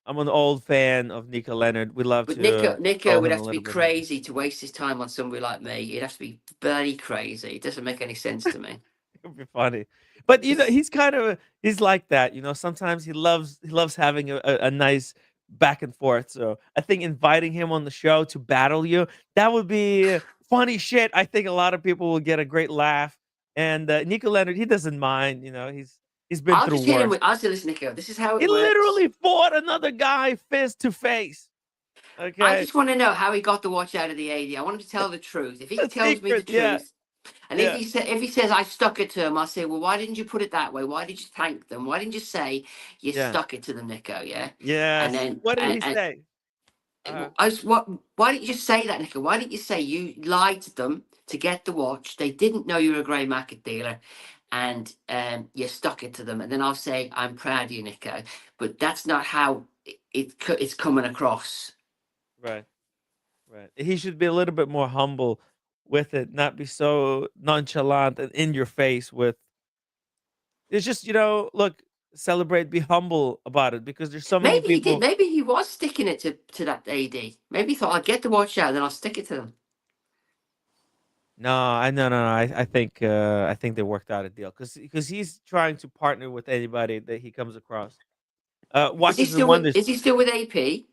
I'm an old fan of Nico Leonard. We love but to. Nico would have to be crazy to waste his time on somebody like me. He'd have to be very crazy. It doesn't make any sense to me. It would be funny, but he's like that. Sometimes he loves having a nice back and forth. So I think inviting him on the show to battle you, that would be funny shit. I think a lot of people will get a great laugh. And Nico Leonard, he doesn't mind. He's been I'll through just hit him worse. with. I'll say, listen, Nico, this is how He it works. literally fought another guy face to face. Okay. I just want to know how he got the watch out of the AD. I want him to tell the truth. If he The tells me the secret, yeah. truth, and Yeah. if he says I stuck it to him, I'll say, well, why didn't you put it that way? Why did you thank them? Why didn't you say you Yeah. stuck it to them, Nico? Yeah. Yes. And then What did he say? Why didn't you just say that, Nico? Why didn't you say you lied to them to get the watch? They didn't know you were a grey market dealer, and you stuck it to them. And then I'll say, I'm proud of you, Nico. But that's not how it's coming across. Right. Right. He should be a little bit more humble with it, not be so nonchalant and in your face with. It's just, look, celebrate, be humble about it, because there's so many Maybe he did. people. Maybe he was sticking it to that AD. Maybe he thought, I'll get the watch out, then I'll stick it to them. No, I think they worked out a deal because he's trying to partner with anybody that he comes across. Watches and Wonders. Is he still with AP?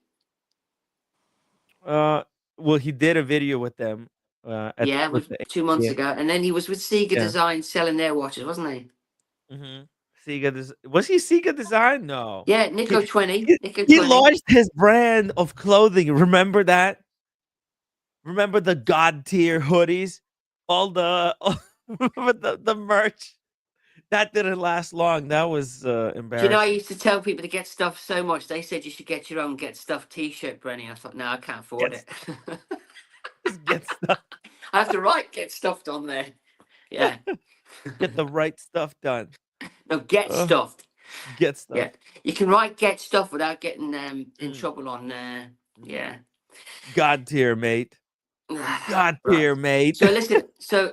Well, he did a video with them. With 2 months yeah. ago, and then he was with Seiko Yeah. Design selling their watches, wasn't he? Mm-hmm. Seiko was he Seiko Design? No. Yeah, Nico 20. Nico 20. He launched his brand of clothing. Remember that? Remember the God tier hoodies? Remember the merch? That didn't last long. That was embarrassing. Do you know, I used to tell people to get stuff so much. They said you should get your own Get Stuff t-shirt, Brenny. I thought, no, I can't afford it. Get stuff. I have to write Get Stuffed on there. Yeah. Get the right stuff done. No, Get Stuffed. Get Stuff. Yeah. You can write Get Stuff without getting in trouble on yeah. God tier, mate. God tier, mate. So listen,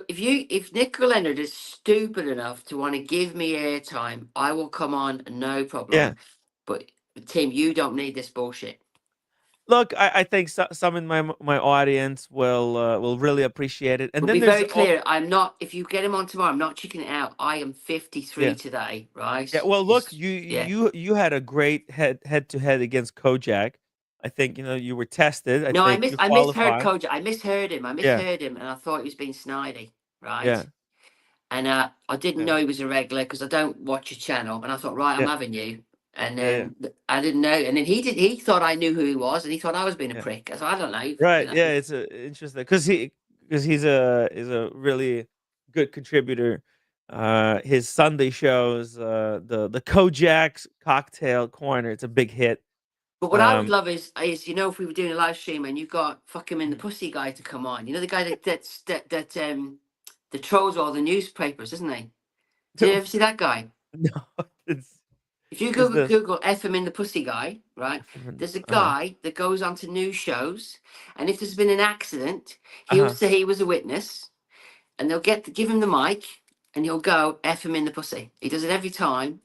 if Nick Leonard is stupid enough to want to give me airtime, I will come on, no problem. Yeah. But Tim, you don't need this bullshit. Look, I think some in my audience will really appreciate it. And But then be there's very clear, I'm not. If you get him on tomorrow, I'm not checking it out. I am 53 today, right? Yeah. Well, look, you had a great head to head against Kojak. I think you were tested. I think misheard qualified. Kojak. I misheard him. And I thought he was being snidey, right? Yeah. And I didn't know he was a regular because I don't watch your channel. And I thought, right, I'm having you. And then I didn't know. And then he thought I knew who he was, and he thought I was being a prick. So I don't know. Right. Yeah. It's interesting because he's a really good contributor. His Sunday shows, the Kojak's Cocktail Corner, it's a big hit. But what I would love is if we were doing a live stream and you've got fuck him in the pussy guy to come on. You know the guy that trolls all the newspapers, isn't he? Did you ever see that guy? No. If you Google F him in the pussy guy, right? There's a guy that goes onto news shows, and if there's been an accident, he'll say he was a witness, and they'll give him the mic, and he'll go F him in the pussy. He does it every time.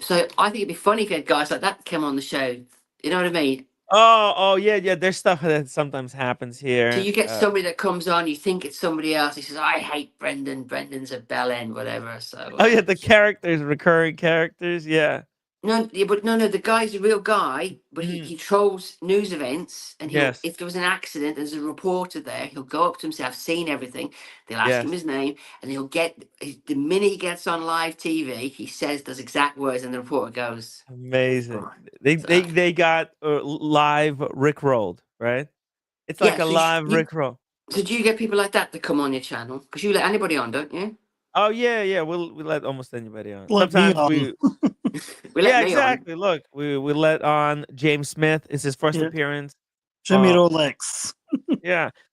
So I think it'd be funny if you had guys like that come on the show. You know what I mean? Oh yeah. There's stuff that sometimes happens here. So you get somebody that comes on, you think it's somebody else. He says, "I hate Brendan. Brendan's a bell end, whatever." So. Oh yeah, the characters, recurring characters. Yeah. No, the guy's a real guy, but he trolls news events, and if there was an accident, there's a reporter there, he'll go up to him and say, I've seen everything. They'll ask him his name, and the minute he gets on live TV, he says those exact words, and the reporter goes. Amazing. They got live rickrolled, right? It's like a live rickroll. So do you get people like that come on your channel? Because you let anybody on, don't you? Oh yeah. We let almost anybody on. Let Sometimes me we let me exactly. On. Look, we let on James Smith. It's his first appearance. Jimmy Rolex.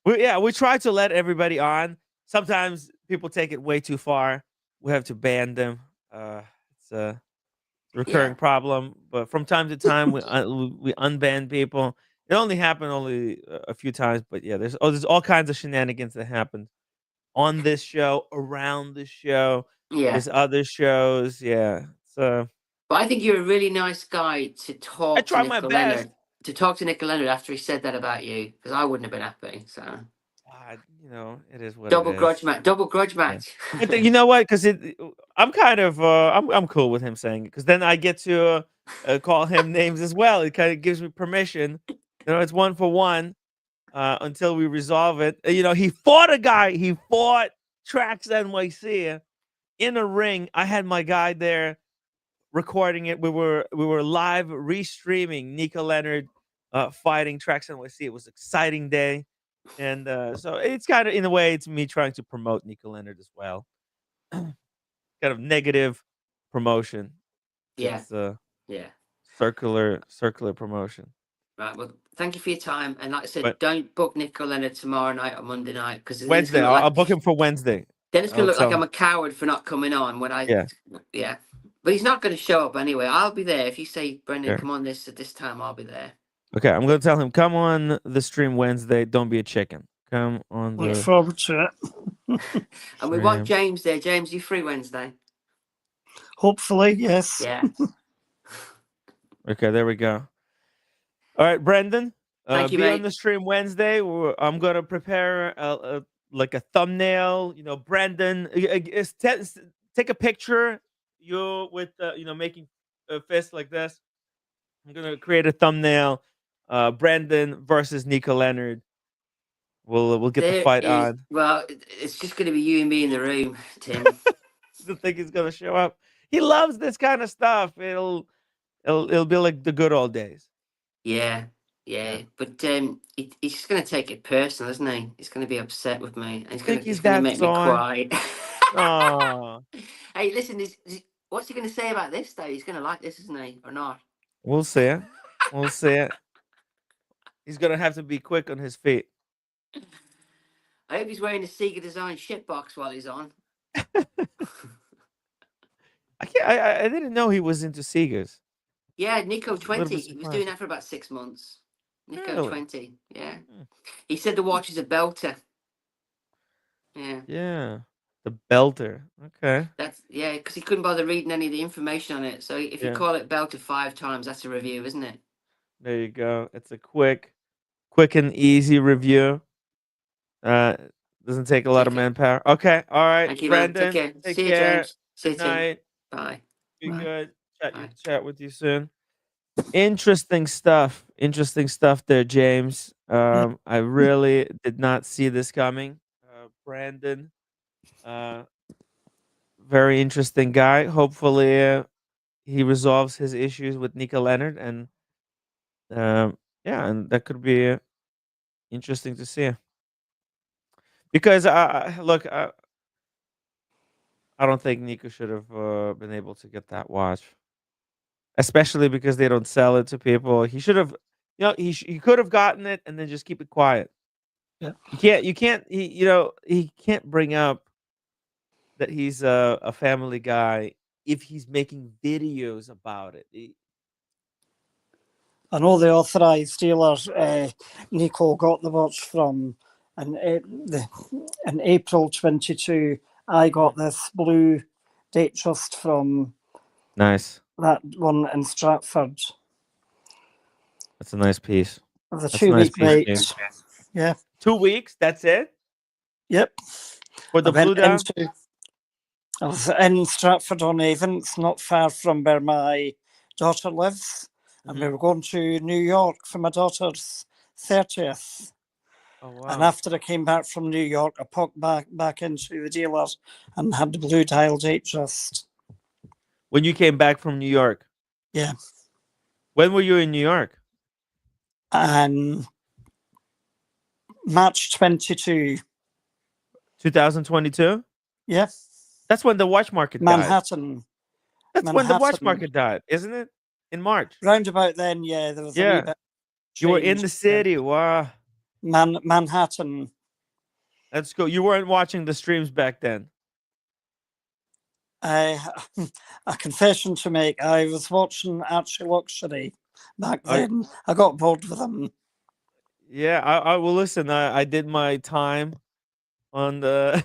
We try to let everybody on. Sometimes people take it way too far. We have to ban them. It's a recurring problem. But from time to time, we unban people. It only happened a few times, but there's all kinds of shenanigans that happen on this show, around the show. There's other shows. But I think you're a really nice guy to talk. I try my best to talk to Nick Leonard after he said that about you, because I wouldn't have been happy. So, it is what double it grudge is. match. Double grudge match. I think, you know what? Because I'm kind of I'm cool with him saying it, because then I get to call him names as well. It kind of gives me permission. It's 1 for 1 until we resolve it. He fought a guy. He fought Trax NYC in a ring. I had my guy there. recording it. We were live restreaming Nico Leonard fighting Trax NYC. It was an exciting day, and so it's kind of, in a way, it's me trying to promote Nico Leonard as well. Kind of negative promotion. Yeah. It's Yeah. circular promotion. Right. Well, thank you for your time. And like I said, But don't book Nico Leonard tomorrow night or Monday night, because Wednesday, I'll book him for Wednesday. then it's going I'll to look like tell I'm him. a coward for not coming on when I. Yeah. Yeah. But he's not going to show up anyway. I'll be there. If you say, Brendan, Okay. come on at this time, I'll be there. Okay, I'm going to tell him, come on the stream Wednesday. Don't be a chicken. Come on Look the forward to it. And we want stream. James there. James, you free Wednesday? Hopefully, yes. Yeah. Okay, there we go. All right, Brendan, Thank you, be mate. on the stream Wednesday. I'm going to prepare like a thumbnail. Brendan, take a picture. You with making a fist like this. I'm going to create a thumbnail. Brendan versus Nico Leonard. We'll get the fight on. Well, it's just going to be you and me in the room, Tim. You think he's going to show up? He loves this kind of stuff. It'll be like the good old days. Yeah. But he's just going to take it personal, isn't he? He's going to be upset with me. And he's going to make me cry. Oh. Hey, listen, what's he going to say about this, though? He's going to like this, isn't he? Or not? We'll see it. We'll see it. He's going to have to be quick on his feet. I hope he's wearing a Sega design shitbox while he's on. I didn't know he was into Segas. Yeah, Nico 20. He was doing that for about 6 months. Nico Really? 20. Yeah. He said the watch is a belter. Yeah. Yeah. The belter. Okay. Because he couldn't bother reading any of the information on it. So if you call it belter 5 times, that's a review, isn't it? There you go. It's a quick and easy review. Doesn't take a lot of manpower. Okay. All right. Thank you, Brendan, man. Take care. Take See you, care. James. See you, Good Tim. night. Bye. Be Bye. good. Chat with you soon. Interesting stuff. Interesting stuff there, James. I really did not see this coming. Brandon, very interesting guy. Hopefully, he resolves his issues with Nico Leonard, and and that could be interesting to see. Because look, I don't think Nico should have been able to get that watch, especially because they don't sell it to people. He should have, he could have gotten it and then just keep it quiet. Yeah. You can't. He can't bring up that he's a family guy if he's making videos about it. I know the authorised dealer Nico got the watch from in April 22. I got this blue date just from Nice. that one in Stratford. That's a nice piece. It was a That's a nice 2-week wait. piece, Yeah. 2 weeks. That's it. Yep. For the I blue down. I was in Stratford on Avon. It's not far from where my daughter lives. And we were going to New York for my daughter's 30th. Oh, wow. And after I came back from New York, I popped back into the dealer and had the blue dial date just. When you came back from New York? Yeah. When were you in New York? And March 22. 2022? Yeah. That's when the watch market died. Manhattan. That's when the watch market died, isn't it? In March. Round about then, yeah. There was a wee bit You were in change. the city. Wow. Manhattan. Let's go. You weren't watching the streams back then. A confession to make. I was watching Archie Luxury back then. I got bored with them. Yeah, I will listen. I did my time on the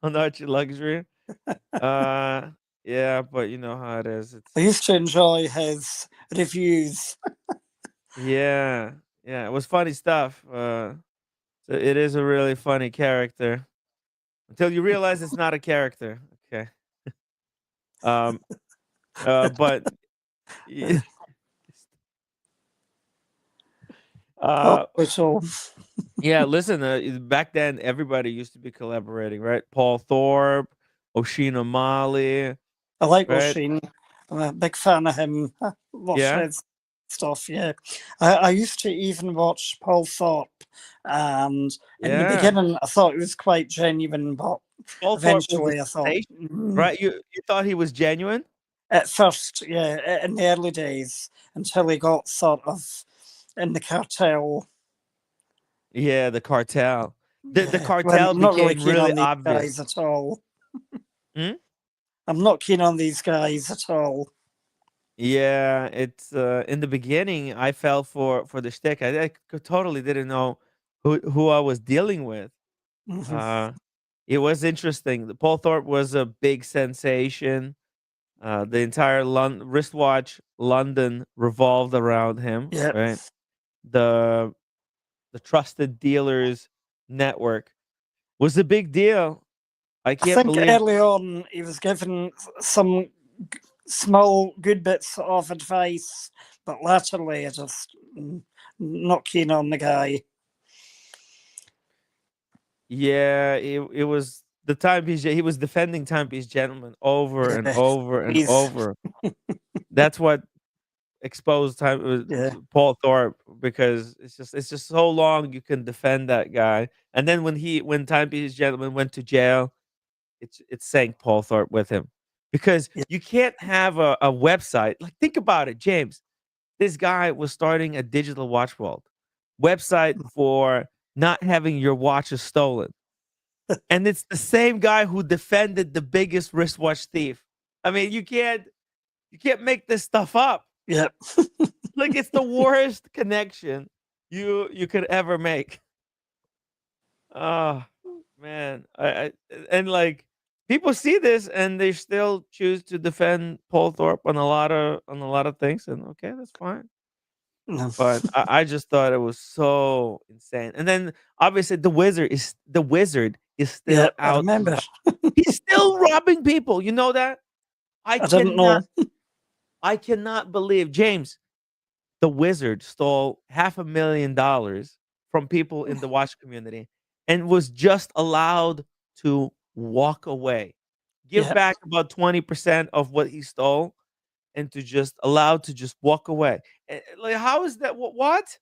on Archie Luxury. Yeah, but you know how it is. I used to enjoy his reviews. Yeah, it was funny stuff. So it is a really funny character until you realize it's not a character. Okay. But yeah. Yeah, listen, back then everybody used to be collaborating, right? Paul Thorpe, Oshina Mali. I like right? Oisin. I'm a big fan of him. I watch Yeah? his stuff, yeah. I used to even watch Paul Thorpe, and in the Yeah. beginning I thought it was quite genuine, but Paul Thorpe was eventually a I thought, sensation, right? You thought he was genuine? at first, yeah, in the early days, until he got sort of in the cartel. Yeah, the cartel. The Well, cartel I'm not really became keen really on these obvious. guys at all. Hmm? I'm not keen on these guys at all. Yeah, it's in the beginning I fell for the shtick. I totally didn't know who I was dealing with. Mhm. It was interesting. The Paul Thorpe was a big sensation. The entire wristwatch London revolved around him, Yeah. right? The trusted dealers network was a big deal. I I can't think believe. early on he was given some small good bits of advice, but latterly I just not keen on the guy. Yeah, it was the timepiece. He was defending timepiece gentleman over and Yeah, over and he's over. That's what exposed yeah. Paul Thorpe, because it's just so long you can defend that guy. And then when timepiece gentleman went to jail, it sank Paul Thorpe with him, because Yeah. you can't have a website. Like, think about it, James. This guy was starting a digital watch world website for not having your watches stolen. And it's the same guy who defended the biggest wristwatch thief. I mean, you can't make this stuff up. Yep. Like, it's the worst connection you could ever make. Oh man, I and like, people see this and they still choose to defend Paul Thorpe on a lot of things, and okay, that's fine. No. But I just thought it was so insane. And then obviously the wizard is still Yeah, I out. remember. He's still robbing people. You know that? I didn't know. I cannot believe, James, the wizard stole $500,000 from people in the watch community and was just allowed to walk away. Give Yeah. back about 20% of what he stole, and to just allowed to just walk away. Like, how is that? What?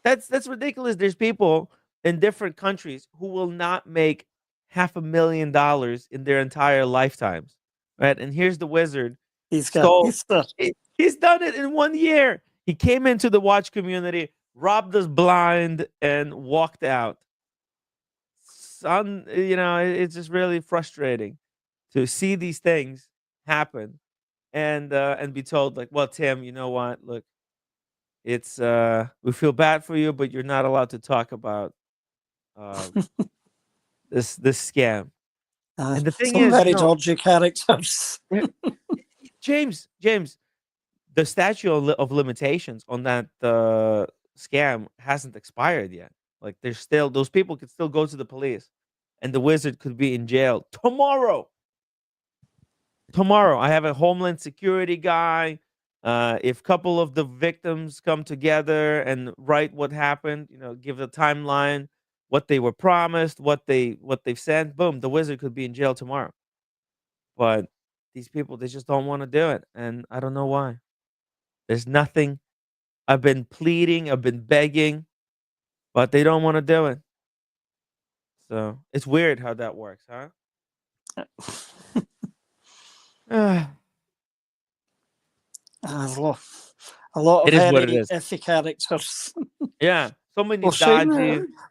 That's ridiculous. There's people in different countries who will not make $500,000 in their entire lifetimes, right? And here's the wizard. He's done it in 1 year. He came into the watch community, robbed us blind, and walked out. Son, it's just really frustrating to see these things happen, and be told, like, well, Tim, you know what? Look, it's we feel bad for you, but you're not allowed to talk about this scam. And the thing Some is, very dodgy characters. James, the statute of limitations on that scam hasn't expired yet. Like, there's still, those people could still go to the police, and the wizard could be in jail tomorrow. I have a Homeland Security guy. If a couple of the victims come together and write what happened, give a timeline, what they were promised, what they've sent, boom, the wizard could be in jail tomorrow. But these people, they just don't want to do it, and I don't know why. There's nothing. I've been pleading, I've been begging, but they don't want to do it. So it's weird how that works, huh? A lot of It is what it very is. iffy characters. Yeah, so many Shane,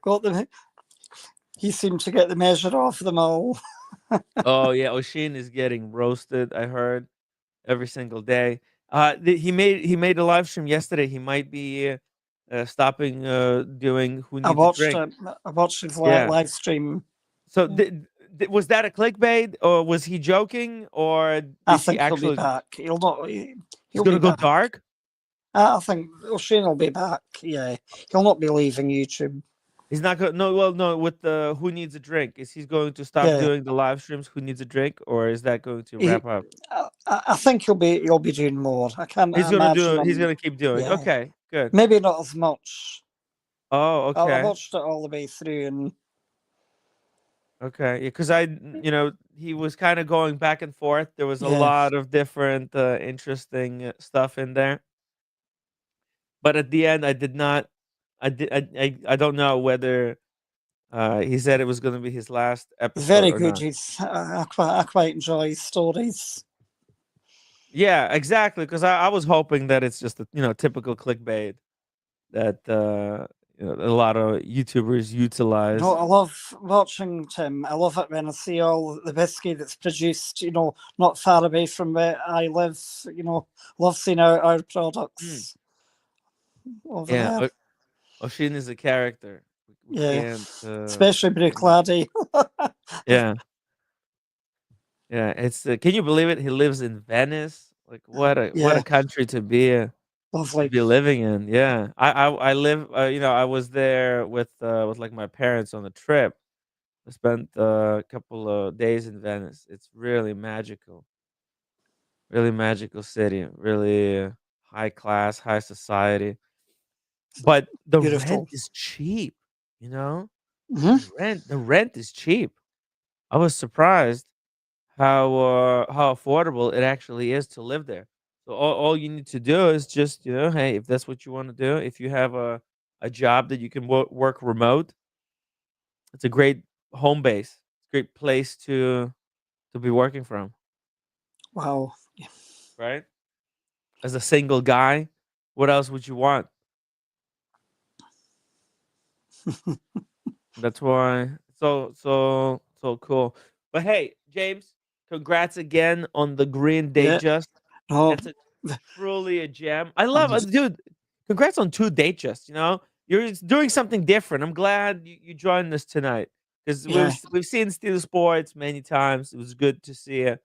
dodgy. he seemed to get the measure off them all. Oh yeah, Oshin is getting roasted, I heard, every single day. He made a live stream yesterday. He might be stopping doing Who Needs a Drink. I watched his Yeah. live stream. So was that a clickbait, or was he joking, or I is he think he'll actually be back. He'll not. he's He'll gonna be go back. dark? I think Shane will be back. Yeah, he'll not be leaving YouTube. He's not going. No. With the Who Needs a Drink, is he going to stop doing the live streams? Who Needs a Drink, or is that going to wrap up? I think he'll be doing more. I can't. He's imagine He's gonna keep doing. Yeah. Okay, good. Maybe not as much. Oh, okay. I watched it all the way through, and Okay, because he was kind of going back and forth. There was a Yeah. lot of different interesting stuff in there. But at the end, I did not. I don't know whether he said it was going to be his last episode Very or good. not. I quite enjoy his stories. Yeah, exactly. Because I was hoping that it's just a typical clickbait that a lot of YouTubers utilize. No, I love watching Tim. I love it when I see all the whiskey that's produced, not far away from where I live. Love seeing our products over Yeah, there. Oshin is a character. We Yeah, can't. especially Bruichladdich. Yeah. Yeah, it's can you believe it? He lives in Venice. Like what a Yeah. country to be Lovely. living in. Yeah. I live I was there with like my parents on a trip. I spent a couple of days in Venice. It's really magical. Really magical city. Really high class, high society. But the Beautiful. rent is cheap, you know? Mhm. The rent is cheap. I was surprised how affordable it actually is to live there. So all you need to do is just hey, if that's what you want to do, if you have a job that you can work remote, it's a great home base. It's a great place to be working from, Wow. right? As a single guy, what else would you want? That's why so cool. But hey, James, congrats again on the Green Yeah. Datejust. Oh, It's truly a gem. I love it, dude. Congrats on 2 Datejusts. You're doing something different. I'm glad you joined us tonight because Yeah. we've seen Steel Sports many times. It was good to see a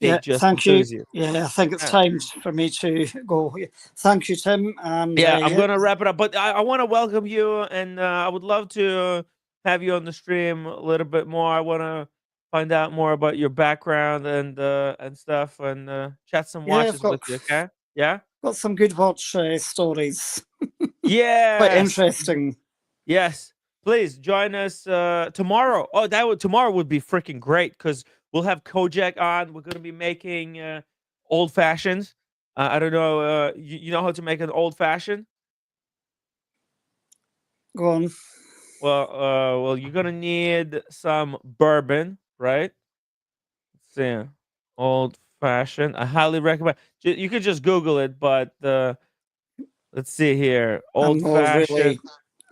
Yeah, Datejust thank you. enthusiast. Yeah, I think it's Yeah. time for me to go. Thank you, Tim. And Yeah, I'm gonna wrap it up, but I want to welcome you, and I would love to have you on the stream a little bit more. I want to find out more about your background and stuff, and chat some Yeah, I've watches with you. Okay? Yeah. got some good watch stories. Yeah. Quite interesting. Yes. Please join us tomorrow. Oh, tomorrow would be freaking great because we'll have Kojak on. We're gonna be making old fashions. I don't know. You know how to make an old fashioned? Go on. Well, you're gonna need some bourbon, right? Let's see, old fashioned. I highly recommend. You could just Google it, but let's see here, old I'm all fashioned. really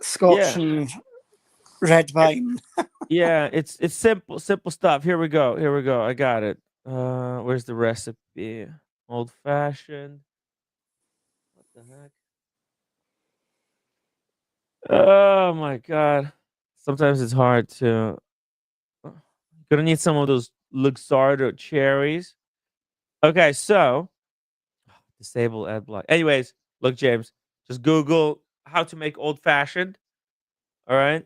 Scotch Yeah, and red wine. yeah. It's simple stuff. Here we go. I got it. Where's the recipe? Old fashioned. What the heck? Oh my god. Sometimes it's hard to. Gonna need some of those Luxardo cherries. Okay, so disable ad block. Anyways, look, James, just Google how to make old fashioned. All right,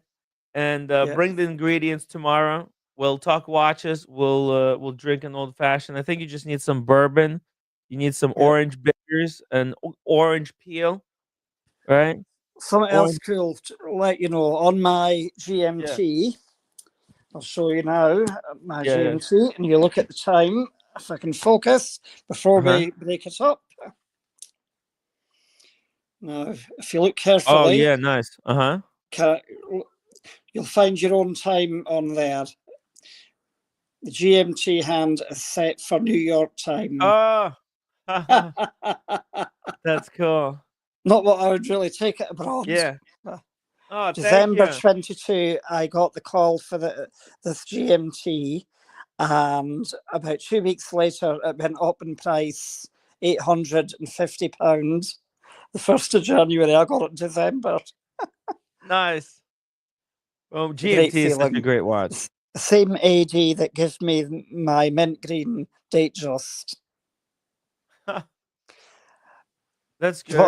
and Yeah. bring the ingredients tomorrow. We'll talk watches. We'll drink an old fashioned. I think you just need some bourbon. You need some Yeah. orange bitters and orange peel, right? Something else Orange. cool to let you know on my GMT. I'll show you now my Yeah. GMT, and you look at the time. If I can focus before we break it up. Now, if you look carefully. Oh yeah, nice. You'll find your own time on there. The GMT hand is set for New York time. Oh, that's cool. Not what I would really take it abroad. Yeah. Oh, December thank you. 22, I got the call for this GMT, and about 2 weeks later, it went up in price, £850. The 1st of January, I got it in December. Nice. Well, Great GMT is such a feeling. great watch. The same AD that gives me my mint green Datejust. That's good. Do you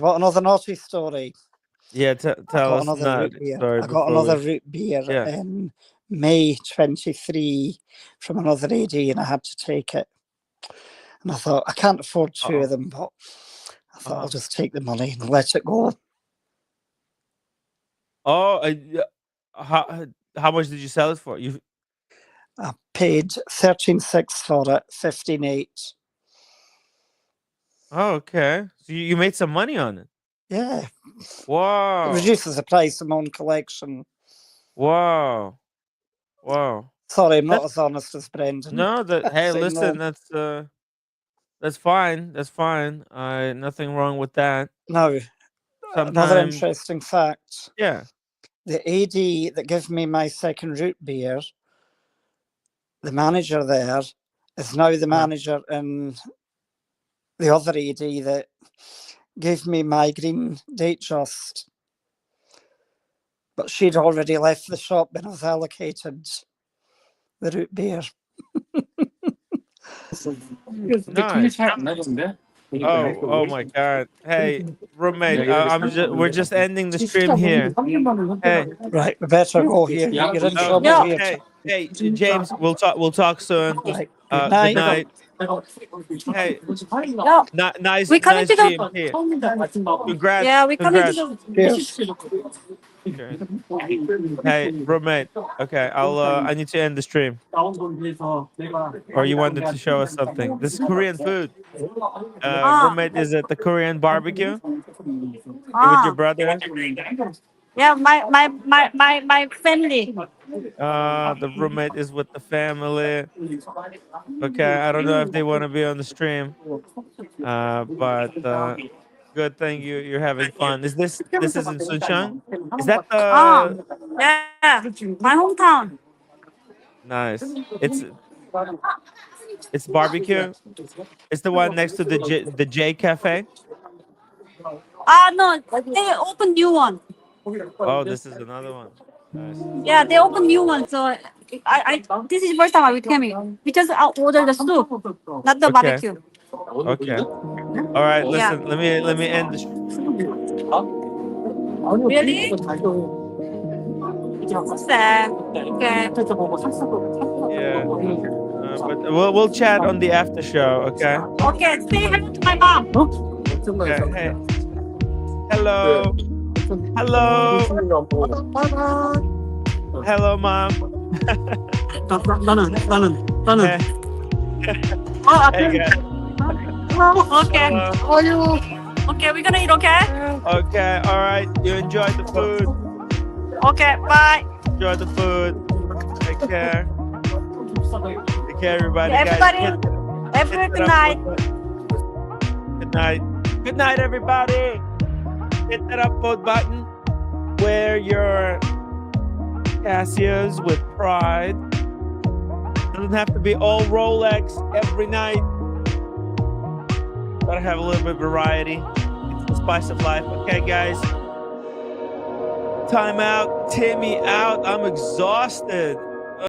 want another naughty story? Yeah, tell us. Root beer. Sorry, I got another root beer in May 23 from another AD, and I had to take it. And I thought, I can't afford 2 of them, but I thought I'll just take the money and let it go. Oh, how much did you sell it for? You I paid 13.6 for it, 15.8. Oh, okay. So you made some money on it. Yeah. Wow. It reduces the price of my own collection. Wow. Wow. Sorry, I'm not as honest as Brendan. No, hey, Say listen, no. that's fine. That's fine. Nothing wrong with that. Now, another Sometimes, interesting fact. yeah. The AD that gave me my second root beer, the manager there, is now the manager in the other AD that gave me my green date just. But she'd already left the shop when I was allocated the root beer. Nice. Oh my God! Hey, roommate, we're just ending the stream here. Hey, right, we better go here. You're in trouble no, here. hey, James, we'll talk soon. Right. Good night. night. Hey, nice We coming to the. GMP. Congrats. Yeah, we coming to Congrats. the. Okay. Hey, roommate. Okay, I need to end the stream. Or you wanted to show us something? This is Korean food. Roommate, is it the Korean barbecue? With your brother? Yeah, my family. The roommate is with the family. Okay, I don't know if they want to be on the stream. But good thing you're having fun. Is this in Suncheon? Is that the Yeah, my hometown. Nice? It's barbecue. It's the one next to the J Cafe. No, they opened new one. Oh, this is another one. Nice. Yeah, they opened new one. So I this is the first time I came here. We just ordered the soup, not the barbecue. Okay. All right. Listen. Let me end the. Really? Sad. Okay. Yeah. But we'll chat on the after show. Okay. Okay. Say hello to my mom. Okay. Hey. Hello. Hello. Hello, mom. 나는. Hey, guys. Okay. How are you? Okay, we're gonna eat, okay? Okay, all right. You enjoy the food. Okay, bye. Enjoy the food. Take care. Take care, everybody. Everybody, Guys, good night. Good night. Good night, everybody. Hit that upvote button. Wear your Casios with pride. Doesn't have to be all Rolex every night. Gotta have a little bit of variety. It's the spice of life. Okay, guys. Time out. Timmy out. I'm exhausted.